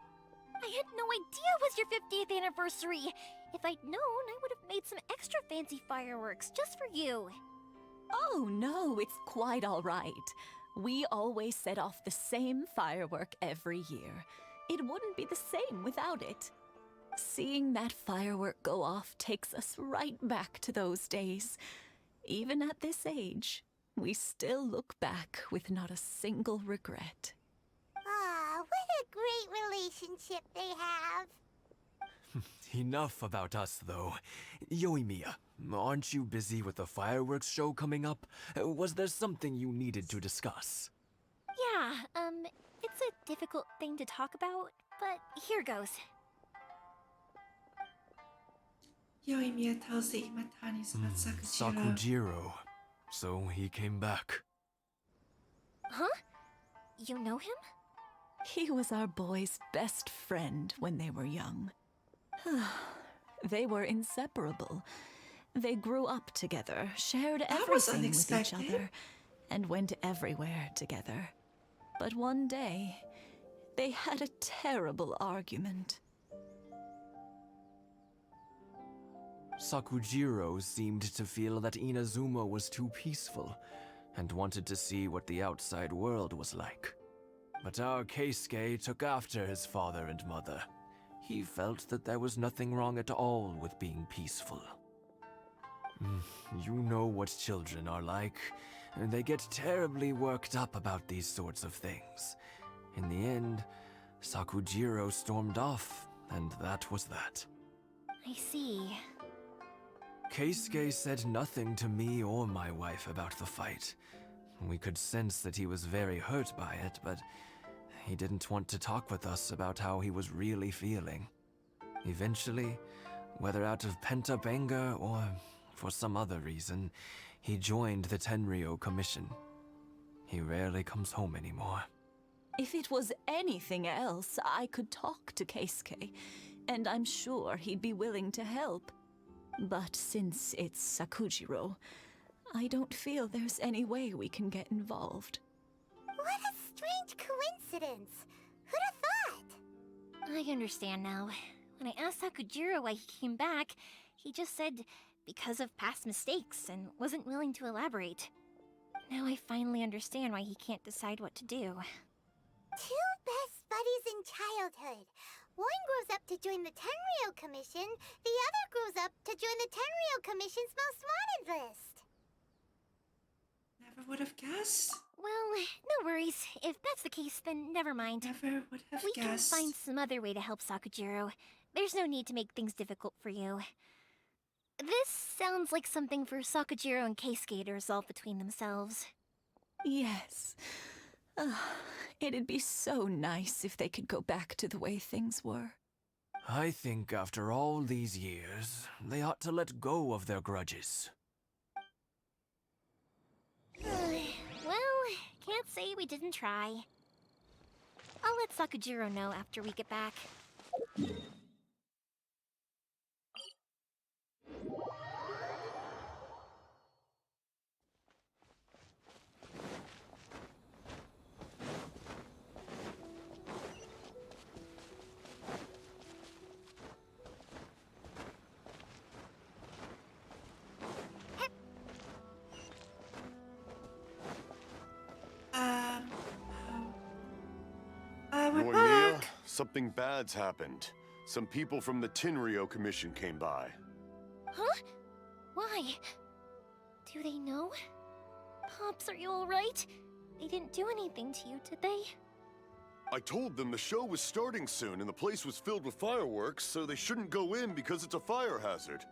I had no idea it was your 50th anniversary. If I'd known, I would have made some extra fancy fireworks just for you. Oh no, it's quite all right. We always set off the same firework every year. It wouldn't be the same without it. Seeing that firework go off takes us right back to those days. Even at this age, we still look back with not a single regret. Ah, what a great relationship they have. Enough about us, though. Yoimiya, aren't you busy with the fireworks show coming up? Was there something you needed to discuss? Yeah, it's a difficult thing to talk about, but here goes. Yoimiya tells the Imatanis about Sakujiro. Sakujiro. So he came back. Huh? You know him? He was our boys' best friend when they were young. They were inseparable. They grew up together, shared everything with each other, and went everywhere together. But one day, they had a terrible argument. Sakujiro seemed to feel that Inazuma was too peaceful, and wanted to see what the outside world was like. But our Keisuke took after his father and mother. He felt that there was nothing wrong at all with being peaceful. You know what children are like. They get terribly worked up about these sorts of things. In the end, Sakujiro stormed off, and that was that. I see. Keisuke said nothing to me or my wife about the fight. We could sense that he was very hurt by it, but he didn't want to talk with us about how he was really feeling. Eventually, whether out of pent-up anger or for some other reason, he joined the Tenryou Commission. He rarely comes home anymore. If it was anything else, I could talk to Keisuke, and I'm sure he'd be willing to help. But since it's Sakujiro, I don't feel there's any way we can get involved. What a strange coincidence. Who'd have thought? I understand now. When I asked Sakujiro why he came back, he just said because of past mistakes and wasn't willing to elaborate. Now I finally understand why he can't decide what to do. Two best buddies in childhood. One grows up to join the Tenryou Commission, the other grows up to join the Tenryou Commission's most wanted list. Never would have guessed. Well, no worries. If that's the case, then never mind. Never would have We guessed. can find some other way to help Sakujiro. There's no need to make things difficult for you. This sounds like something for Sakujiro and Keisuke to resolve between themselves. Yes. It'd be so nice if they could go back to the way things were. I think after all these years, they ought to let go of their grudges. Well, can't say we didn't try. I'll let Sakujiro know after we get back. Yoimiya, back. something bad's happened. Some people from the Tenryou Commission came by. Huh? Why? Do they know? Pops, are you alright? They didn't do anything to you, did they? I told them the show was starting soon and the place was filled with fireworks, so they shouldn't go in because it's a fire hazard.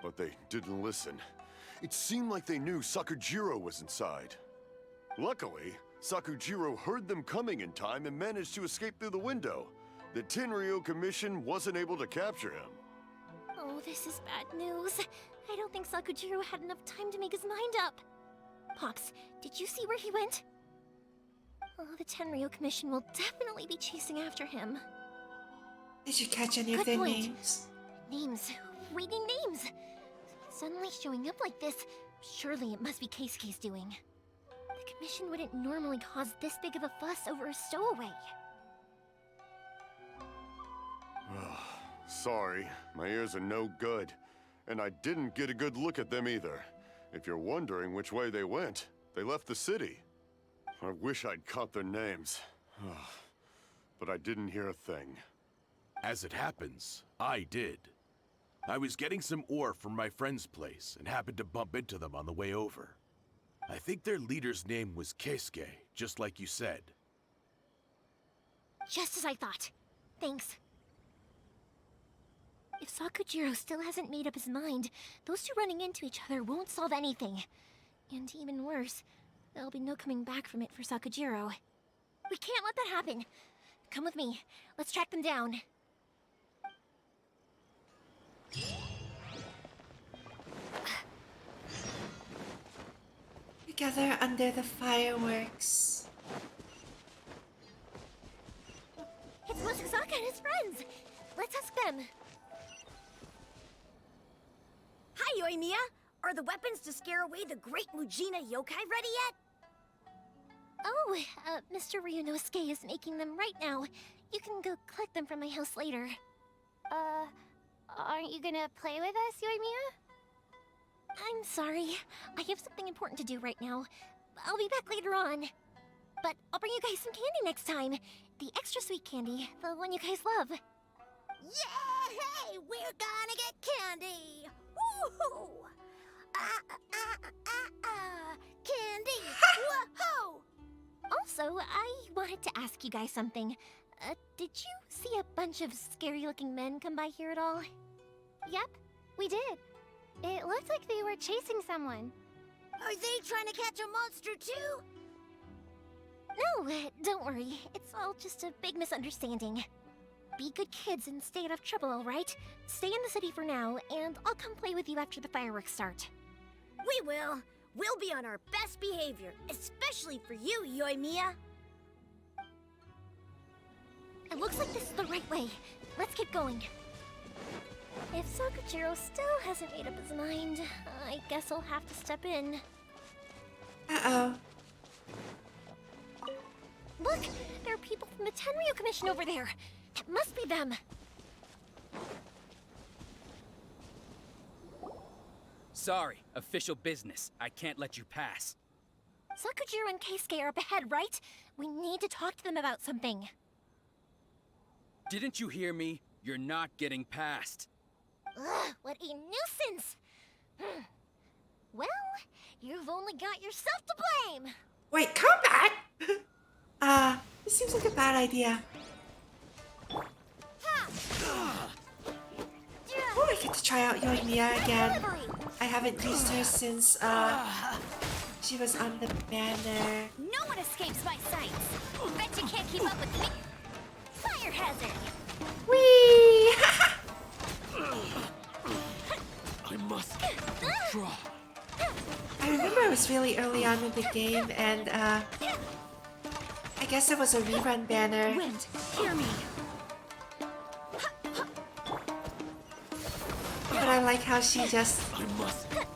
But they didn't listen. It seemed like they knew Sakujiro was inside. Luckily, Sakujiro heard them coming in time and managed to escape through the window. The Tenryou Commission wasn't able to capture him. Oh, this is bad news. I don't think Sakujiro had enough time to make his mind up. Pops, did you see where he went? Oh, the Tenryou Commission will definitely be chasing after him. Did you catch any of Good their point. names? Names. Reading names. Suddenly showing up like this, surely it must be Keisuke's doing. The Commission wouldn't normally cause this big of a fuss over a stowaway. Sorry, my ears are no good. And I didn't get a good look at them either. If you're wondering which way they went, they left the city. I wish I'd caught their names. But I didn't hear a thing. As it happens, I did. I was getting some ore from my friend's place and happened to bump into them on the way over. I think their leader's name was Keisuke, just like you said. Just as I thought. Thanks. If Sakujiro still hasn't made up his mind, those two running into each other won't solve anything. And even worse, there'll be no coming back from it for Sakujiro. We can't let that happen. Come with me. Let's track them down. Together under the fireworks. It's Mochizaka and his friends! Let's ask them. Hi, Yoimiya! Are the weapons to scare away the great Mujina yokai ready yet? Oh, Mr. Ryunosuke is making them right now. You can go collect them from my house later. Aren't you gonna play with us, Yoimiya? I'm sorry. I have something important to do right now. I'll be back later on. But I'll bring you guys some candy next time. The extra sweet candy, the one you guys love. Yay! We're gonna get candy! Woohoo! Candy! Woohoo! Also, I wanted to ask you guys something. Did you see a bunch of scary-looking men come by here at all? Yep, we did. It looked like they were chasing someone. Are they trying to catch a monster too? No, don't worry. It's all just a big misunderstanding. Be good kids and stay out of trouble, alright? Stay in the city for now, and I'll come play with you after the fireworks start. We will. We'll be on our best behavior, especially for you, Yoimiya. It looks like this is the right way. Let's keep going. If Sakujiro still hasn't made up his mind, I guess I'll have to step in. Uh-oh. Look! There are people from the Tenryu Commission over there! It must be them! Sorry, official business. I can't let you pass. Sakujiro and Keisuke are up ahead, right? We need to talk to them about something. Didn't you hear me? You're not getting past. Ugh, what a nuisance! Well, you've only got yourself to blame! Wait, combat? This seems like a bad idea. Oh, I get to try out Yoimiya again. I haven't used her since, she was on the banner. No one escapes my sights. Bet you can't keep up with me. Fire hazard. Whee! I must withdraw. I remember it was really early on in the game, and I guess it was a rerun banner. Wind, hear me. But I like how she just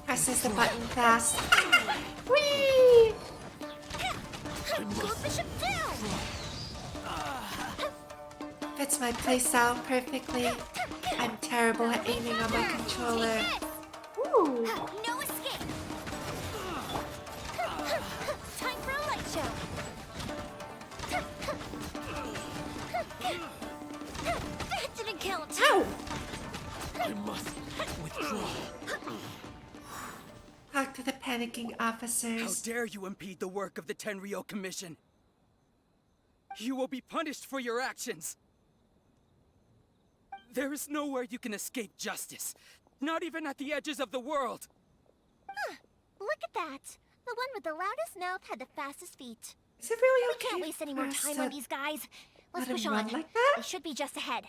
presses the button fast. Whee! Fits my playstyle perfectly. I'm terrible at aiming on my controller. Ooh. No escape. Time for a light show. That didn't count. Ow! I must withdraw. Talk to the panicking officers. How dare you impede the work of the Tenryu Commission? You will be punished for your actions. There is nowhere you can escape justice. Not even at the edges of the world. Huh, look at that. The one with the loudest mouth had the fastest feet. Is it really okay? We can't waste any more time on these guys. Let's let push him on. run like that? They should be just ahead.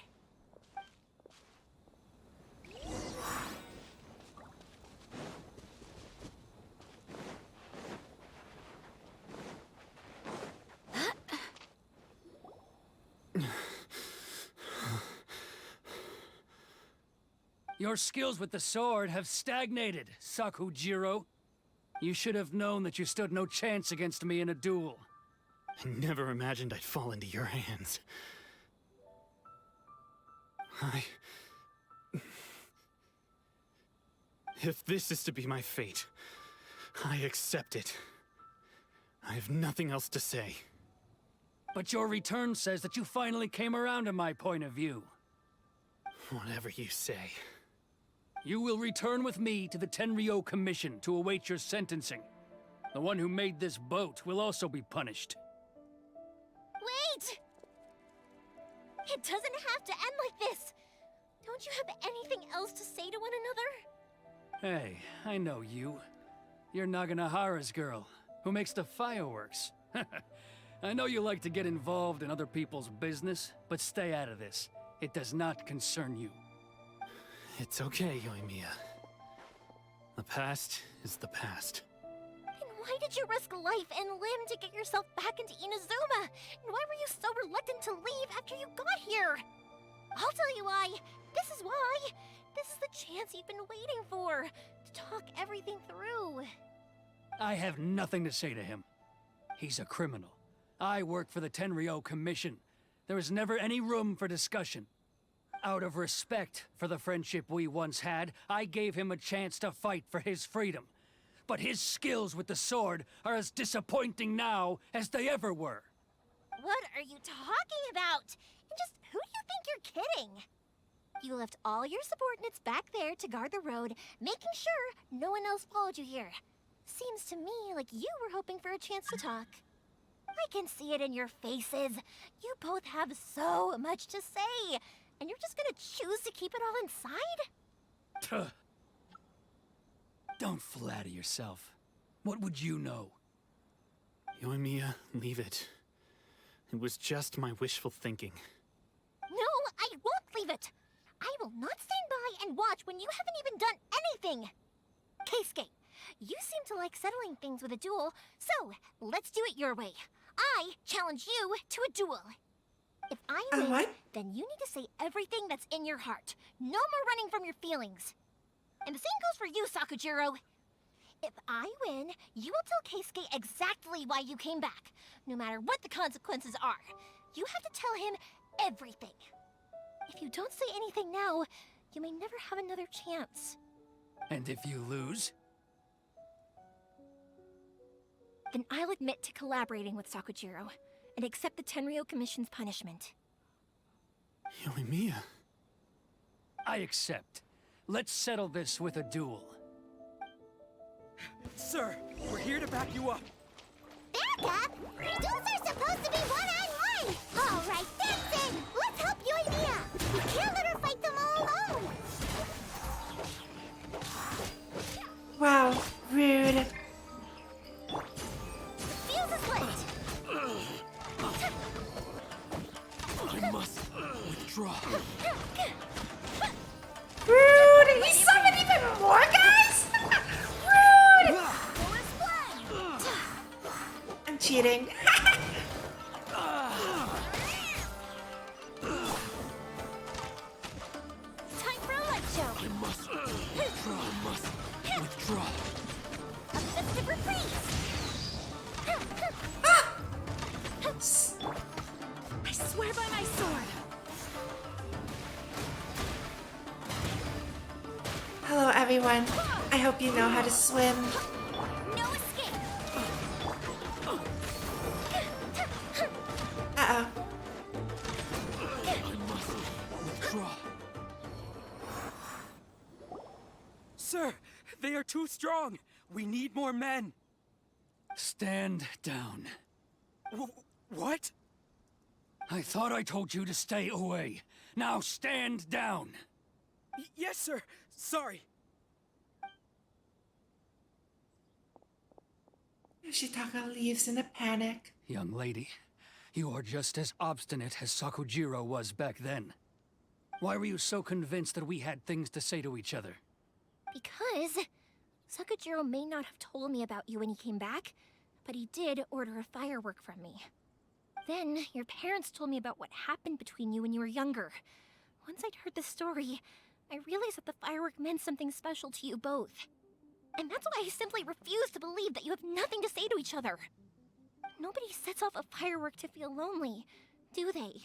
Your skills with the sword have stagnated, Sakujiro. You should have known that you stood no chance against me in a duel. I never imagined I'd fall into your hands. If this is to be my fate, I accept it. I have nothing else to say. But your return says that you finally came around to my point of view. Whatever you say. You will return with me to the Tenryu Commission to await your sentencing. The one who made this boat will also be punished. Wait! It doesn't have to end like this! Don't you have anything else to say to one another? Hey, I know you. You're Naganohara's girl, who makes the fireworks. I know you like to get involved in other people's business, but stay out of this. It does not concern you. It's okay, Yoimiya. The past is the past. And why did you risk life and limb to get yourself back into Inazuma? And why were you so reluctant to leave after you got here? I'll tell you why. This is why. This is the chance you've been waiting for. To talk everything through. I have nothing to say to him. He's a criminal. I work for the Tenryu Commission. There is never any room for discussion. Out of respect for the friendship we once had, I gave him a chance to fight for his freedom. But his skills with the sword are as disappointing now as they ever were. What are you talking about? And just who do you think you're kidding? You left all your subordinates back there to guard the road, making sure no one else followed you here. Seems to me like you were hoping for a chance to talk. I can see it in your faces. You both have so much to say. And you're just gonna choose to keep it all inside? Don't flatter yourself. What would you know? Yoimiya, leave it. It was just my wishful thinking. No, I won't leave it. I will not stand by and watch when you haven't even done anything. Keisuke, you seem to like settling things with a duel, so let's do it your way. I challenge you to a duel. If I win, then you need to say everything that's in your heart. No more running from your feelings. And the same goes for you, Sakujiro. If I win, you will tell Keisuke exactly why you came back, no matter what the consequences are. You have to tell him everything. If you don't say anything now, you may never have another chance. And if you lose? Then I'll admit to collaborating with Sakujiro and accept the Tenryou Commission's punishment. Yoimiya. I accept. Let's settle this with a duel. Sir, we're here to back you up. Back up? Duels are supposed to be one-on-one! All right, that's it! Let's help Yoimiya! We can't let her fight them all alone! Wow, rude. Fuse is lit! I must withdraw. Rude! He summoned even more guys? Rude! I'm cheating. Time for a light show! I must withdraw. A vtuberpriestess! I swear by my sword! Hello, everyone. I hope you know how to swim. No escape! Uh-oh. I must withdraw. Sir, they are too strong. We need more men. Stand down. What? I thought I told you to stay away. Now stand down. Yes, sir. Sorry. Yoshitaka leaves in a panic. Young lady, you are just as obstinate as Sakujiro was back then. Why were you so convinced that we had things to say to each other? Because Sakujiro may not have told me about you when he came back, but he did order a firework from me. Then, your parents told me about what happened between you when you were younger. Once I'd heard the story, I realized that the firework meant something special to you both. And that's why I simply refuse to believe that you have nothing to say to each other. Nobody sets off a firework to feel lonely, do they?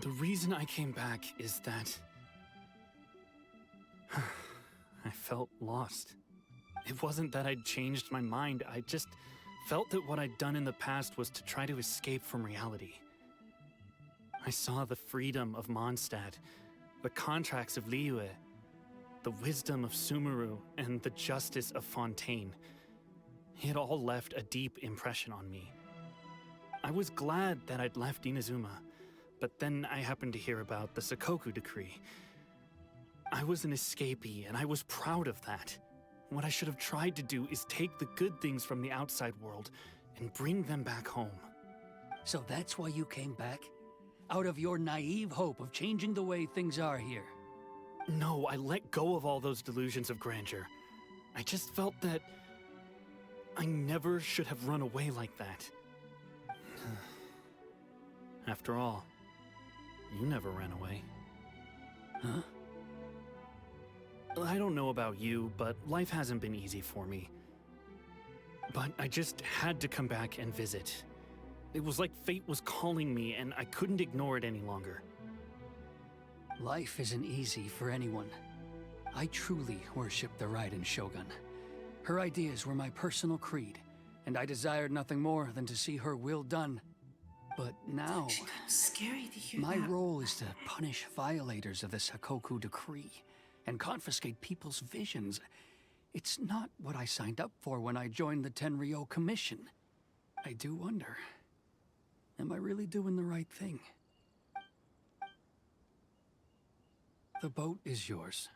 The reason I came back is that I felt lost. It wasn't that I'd changed my mind, I just felt that what I'd done in the past was to try to escape from reality. I saw the freedom of Mondstadt, the contracts of Liyue, the wisdom of Sumeru, and the justice of Fontaine. It all left a deep impression on me. I was glad that I'd left Inazuma, but then I happened to hear about the Sakoku decree. I was an escapee, and I was proud of that. What I should have tried to do is take the good things from the outside world and bring them back home. So that's why you came back? Out of your naive hope of changing the way things are here? No, I let go of all those delusions of grandeur. I just felt that I never should have run away like that. After all, you never ran away. Huh? I don't know about you, but life hasn't been easy for me. But I just had to come back and visit. It was like fate was calling me, and I couldn't ignore it any longer. Life isn't easy for anyone. I truly worship the Raiden Shogun. Her ideas were my personal creed, and I desired nothing more than to see her will done. But now, Scary to hear my that. role is to punish violators of the Sakoku decree and confiscate people's visions. It's not what I signed up for when I joined the Tenryou Commission. I do wonder, am I really doing the right thing? The boat is yours.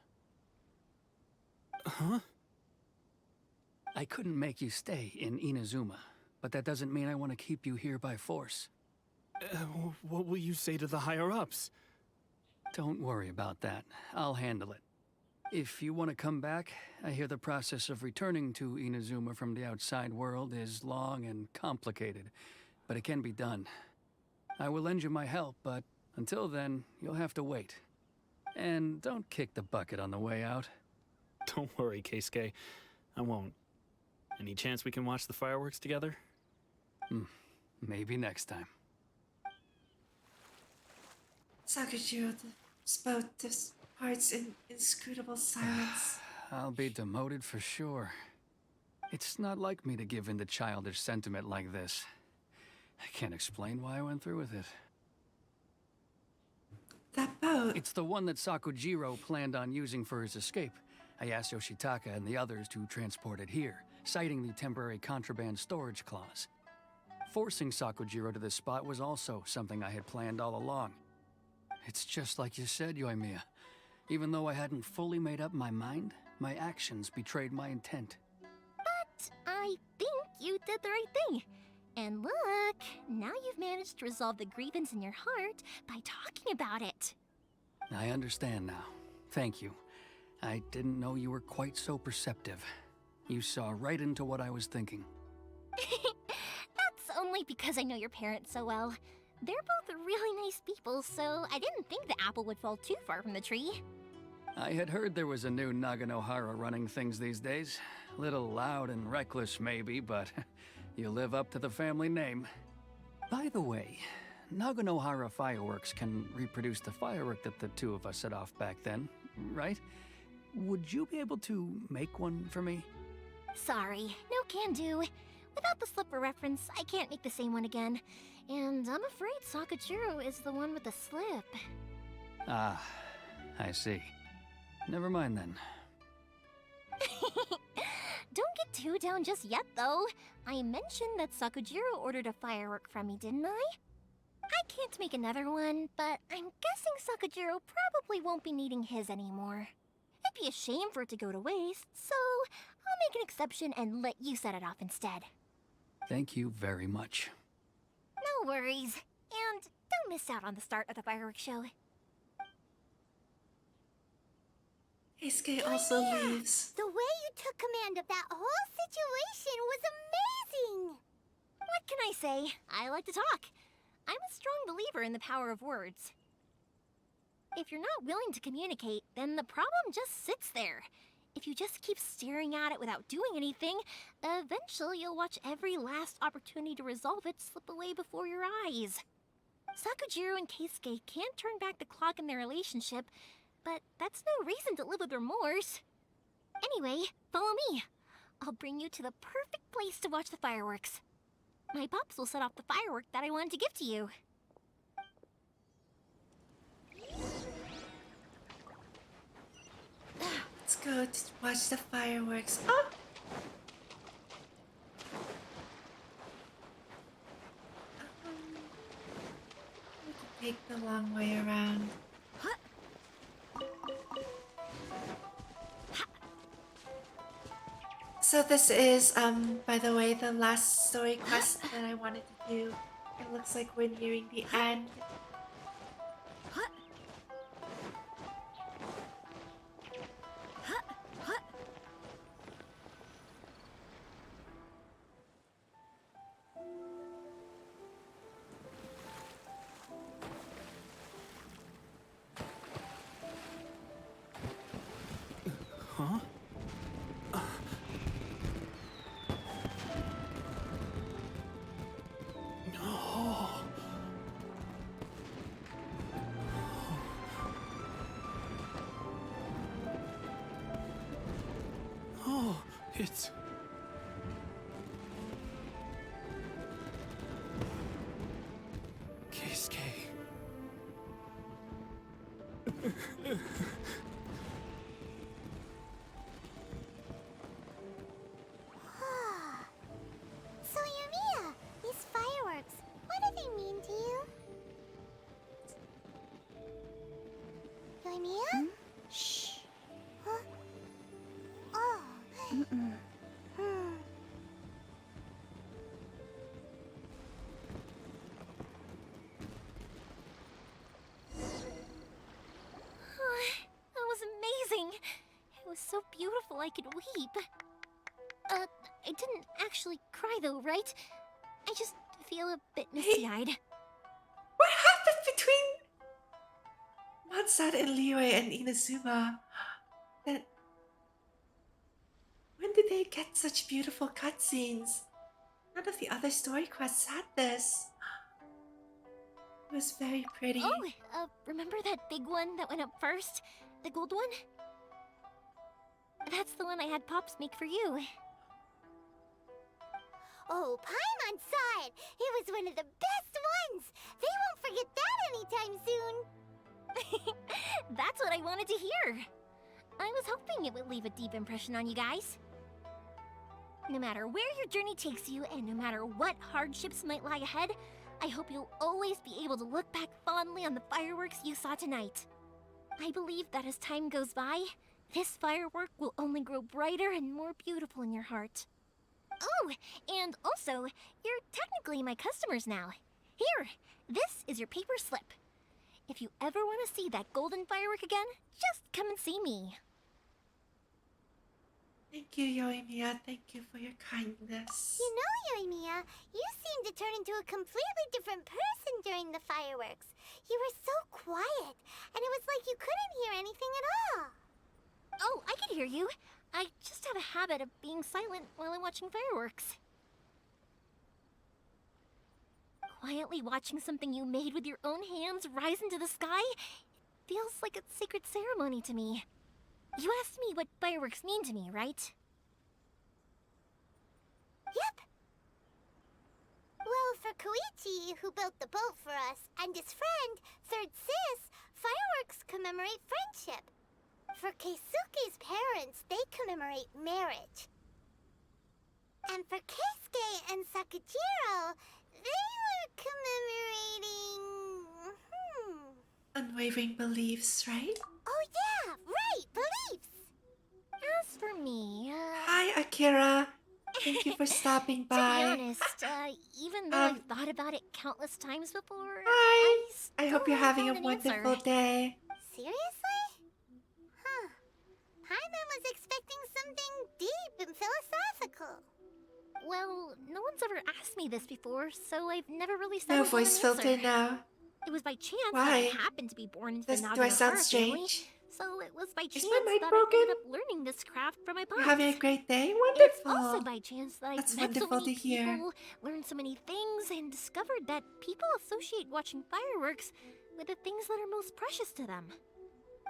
Huh? I couldn't make you stay in Inazuma, but that doesn't mean I want to keep you here by force. What will you say to the higher-ups? Don't worry about that. I'll handle it. If you want to come back, I hear the process of returning to Inazuma from the outside world is long and complicated. but it can be done. I will lend you my help, but until then, you'll have to wait. And don't kick the bucket on the way out. Don't worry, Keisuke. I won't. Any chance we can watch the fireworks together? Maybe next time. Sakujiro spoke this hearts in inscrutable silence. I'll be demoted for sure. It's not like me to give in to childish sentiment like this. I can't explain why I went through with it. That boat? It's the one that Sakujiro planned on using for his escape. I asked Yoshitaka and the others to transport it here, citing the temporary contraband storage clause. Forcing Sakujiro to this spot was also something I had planned all along. It's just like you said, Yoimiya. Even though I hadn't fully made up my mind, my actions betrayed my intent. But I think you did the right thing. And look, now you've managed to resolve the grievance in your heart by talking about it. I understand now. Thank you. I didn't know you were quite so perceptive. You saw right into what I was thinking. That's only because I know your parents so well. They're both really nice people, so I didn't think the apple would fall too far from the tree. I had heard there was a new Naganohara running things these days. Little loud and reckless, maybe, but you live up to the family name. By the way, Naganohara fireworks can reproduce the firework that the two of us set off back then, right? Would you be able to make one for me? Sorry, no can do. Without the slipper reference, I can't make the same one again. And I'm afraid Sakujiro is the one with the slip. Ah, I see. Never mind then. Don't get too down just yet, though. I mentioned that Sakujiro ordered a firework from me, didn't I? I can't make another one, but I'm guessing Sakujiro probably won't be needing his anymore. It'd be a shame for it to go to waste, so I'll make an exception and let you set it off instead. Thank you very much. No worries. And don't miss out on the start of the fireworks show. Keisuke also leaves. The way you took command of that whole situation was amazing! What can I say? I like to talk. I'm a strong believer in the power of words. If you're not willing to communicate, then the problem just sits there. If you just keep staring at it without doing anything, eventually you'll watch every last opportunity to resolve it slip away before your eyes. Sakujiro and Keisuke can't turn back the clock in their relationship, but that's no reason to live with remorse. Anyway, follow me. I'll bring you to the perfect place to watch the fireworks. My pups will set off the firework that I wanted to give to you. Let's go to watch the fireworks. Oh! We can take the long way around. So this is, by the way, the last story quest that I wanted to do. It looks like we're nearing the end. Huh? No. Oh, it's... Keisuke. So, Yumiya, these fireworks, what do they mean to you? Yumiya? Shh. Huh? Oh. That was amazing. It was so beautiful I could weep. I didn't actually cry though, right? I just feel a bit misty-eyed. What happened between Matsat and Liyue and Inazuma? That when did they get such beautiful cutscenes? None of the other story quests had this. It was very pretty. Oh, remember that big one that went up first? The gold one? That's the one I had Pops make for you. Oh, Paimon saw it! It was one of the best ones! They won't forget that anytime soon! That's what I wanted to hear. I was hoping it would leave a deep impression on you guys. No matter where your journey takes you, and no matter what hardships might lie ahead, I hope you'll always be able to look back fondly on the fireworks you saw tonight. I believe that as time goes by, this firework will only grow brighter and more beautiful in your heart. Oh, and also, you're technically my customers now. Here, this is your paper slip. If you ever want to see that golden firework again, just come and see me. Thank you, Yoimiya. Thank you for your kindness. You know, Yoimiya, you seemed to turn into a completely different person during the fireworks. You were so quiet, and it was like you couldn't hear anything at all. Oh, I can hear you. I just have a habit of being silent while I'm watching fireworks. Quietly watching something you made with your own hands rise into the sky feels like a sacred ceremony to me. You asked me what fireworks mean to me, right? Yep. Well, for Koichi, who built the boat for us, and his friend, Third Sis, fireworks commemorate friendship. For Keisuke's parents, they commemorate marriage. And for Keisuke and Sakujiro, they were commemorating... Unwavering beliefs, right? Oh yeah, right, beliefs! As for me, Hi, Akira. Thank you for stopping by. To be honest, even though I've thought about it countless times before, Hi. I hope you're haven't having a found an wonderful answer. day. Seriously? Huh. Paimon was expecting something deep and philosophical. Well, no one's ever asked me this before, so I've never really No settled on voice an answer. filter now. It was by chance Why? that I happened to be born into the Do I Naganohara sound family, strange? so it was by chance my mic that broken? I ended up learning this craft from my pops. You're having a great day? It's Wonderful. also by chance that That's I've met so wonderful many to hear. people, learned so many things, and discovered that people associate watching fireworks with the things that are most precious to them.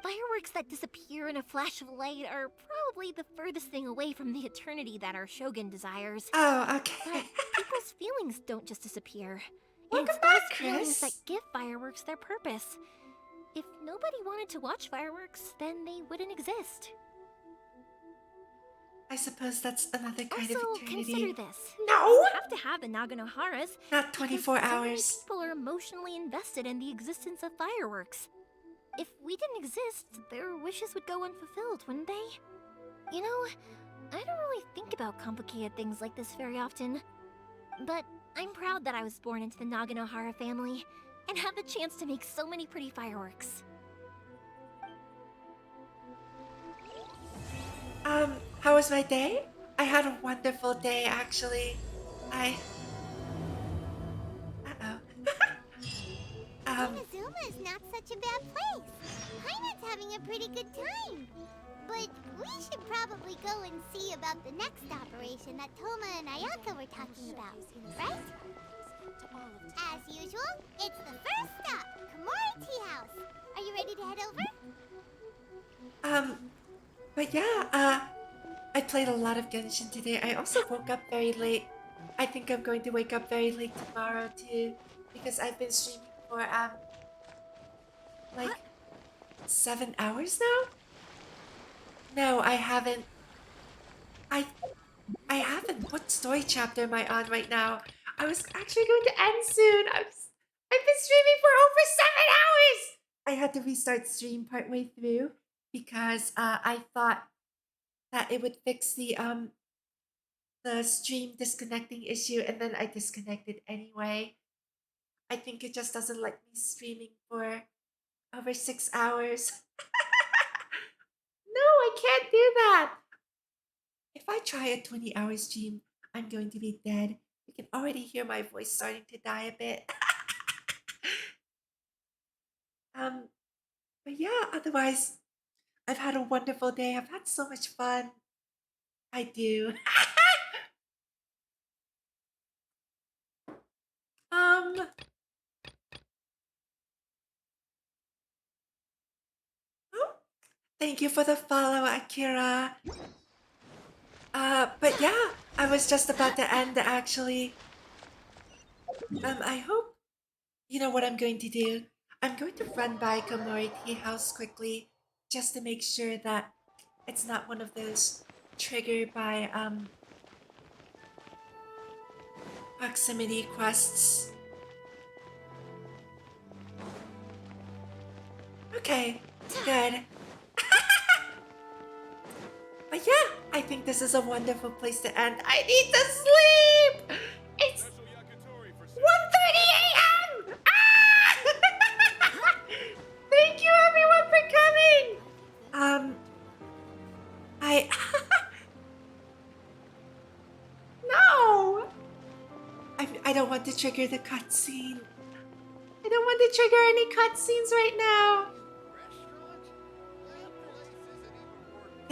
Fireworks that disappear in a flash of light are probably the furthest thing away from the eternity that our shogun desires. Oh, okay. But people's feelings don't just disappear. Welcome It's back, those feelings Chris. that give fireworks their purpose. If nobody wanted to watch fireworks, then they wouldn't exist. I suppose that's another kind Also, of eternity. consider this. No! You have to have the Naganoharas. Not 24 because so hours. many people are emotionally invested in the existence of fireworks. If we didn't exist, their wishes would go unfulfilled, wouldn't they? You know, I don't really think about complicated things like this very often. But I'm proud that I was born into the Naganohara family and have the chance to make so many pretty fireworks. How was my day? I had a wonderful day, actually. Inazuma is not such a bad place. Paimon's having a pretty good time. But we should probably go and see about the next operation that Toma and Ayaka were talking about, right? As usual, it's the first stop, Komori Tea House. Are you ready to head over? But yeah, I played a lot of Genshin today. I also woke up very late. I think I'm going to wake up very late tomorrow too, because I've been streaming for like 7 hours now. No, I haven't. I haven't. What story chapter am I on right now? I was actually going to end soon. I've been streaming for over 7 hours. I had to restart stream partway through because I thought that it would fix the stream disconnecting issue, and then I disconnected anyway. I think it just doesn't like me streaming for over 6 hours. No, I can't do that. If I try a 20-hour stream, I'm going to be dead You can already hear my voice starting to die a bit. um, but yeah, otherwise, I've had a wonderful day. I've had so much fun. I do. um, oh, thank you for the follow, Akira. But yeah, I was just about to end actually. I hope you know what I'm going to do. I'm going to run by Komori Tea House quickly just to make sure that it's not one of those triggered by proximity quests. Okay, good. But yeah, I think this is a wonderful place to end. I need to sleep! It's 1:30 a.m. Thank you everyone for coming. I no. I don't want to trigger the cutscene. I don't want to trigger any cutscenes right now.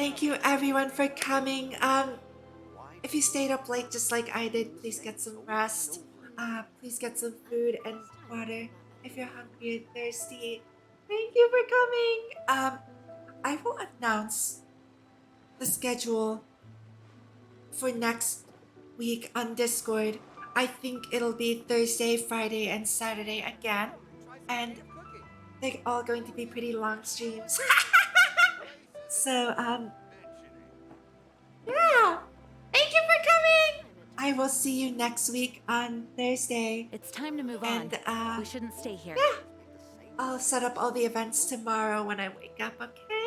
Thank you everyone for coming. If you stayed up late just like I did, please get some rest. Please get some food and water if you're hungry and thirsty. Thank you for coming. I will announce the schedule for next week on Discord. I think it'll be Thursday, Friday, and Saturday again. And they're all going to be pretty long streams. So, yeah. Thank you for coming. I will see you next week on Thursday. It's time to move And, on. We shouldn't stay here. Yeah. I'll set up all the events tomorrow when I wake up, okay?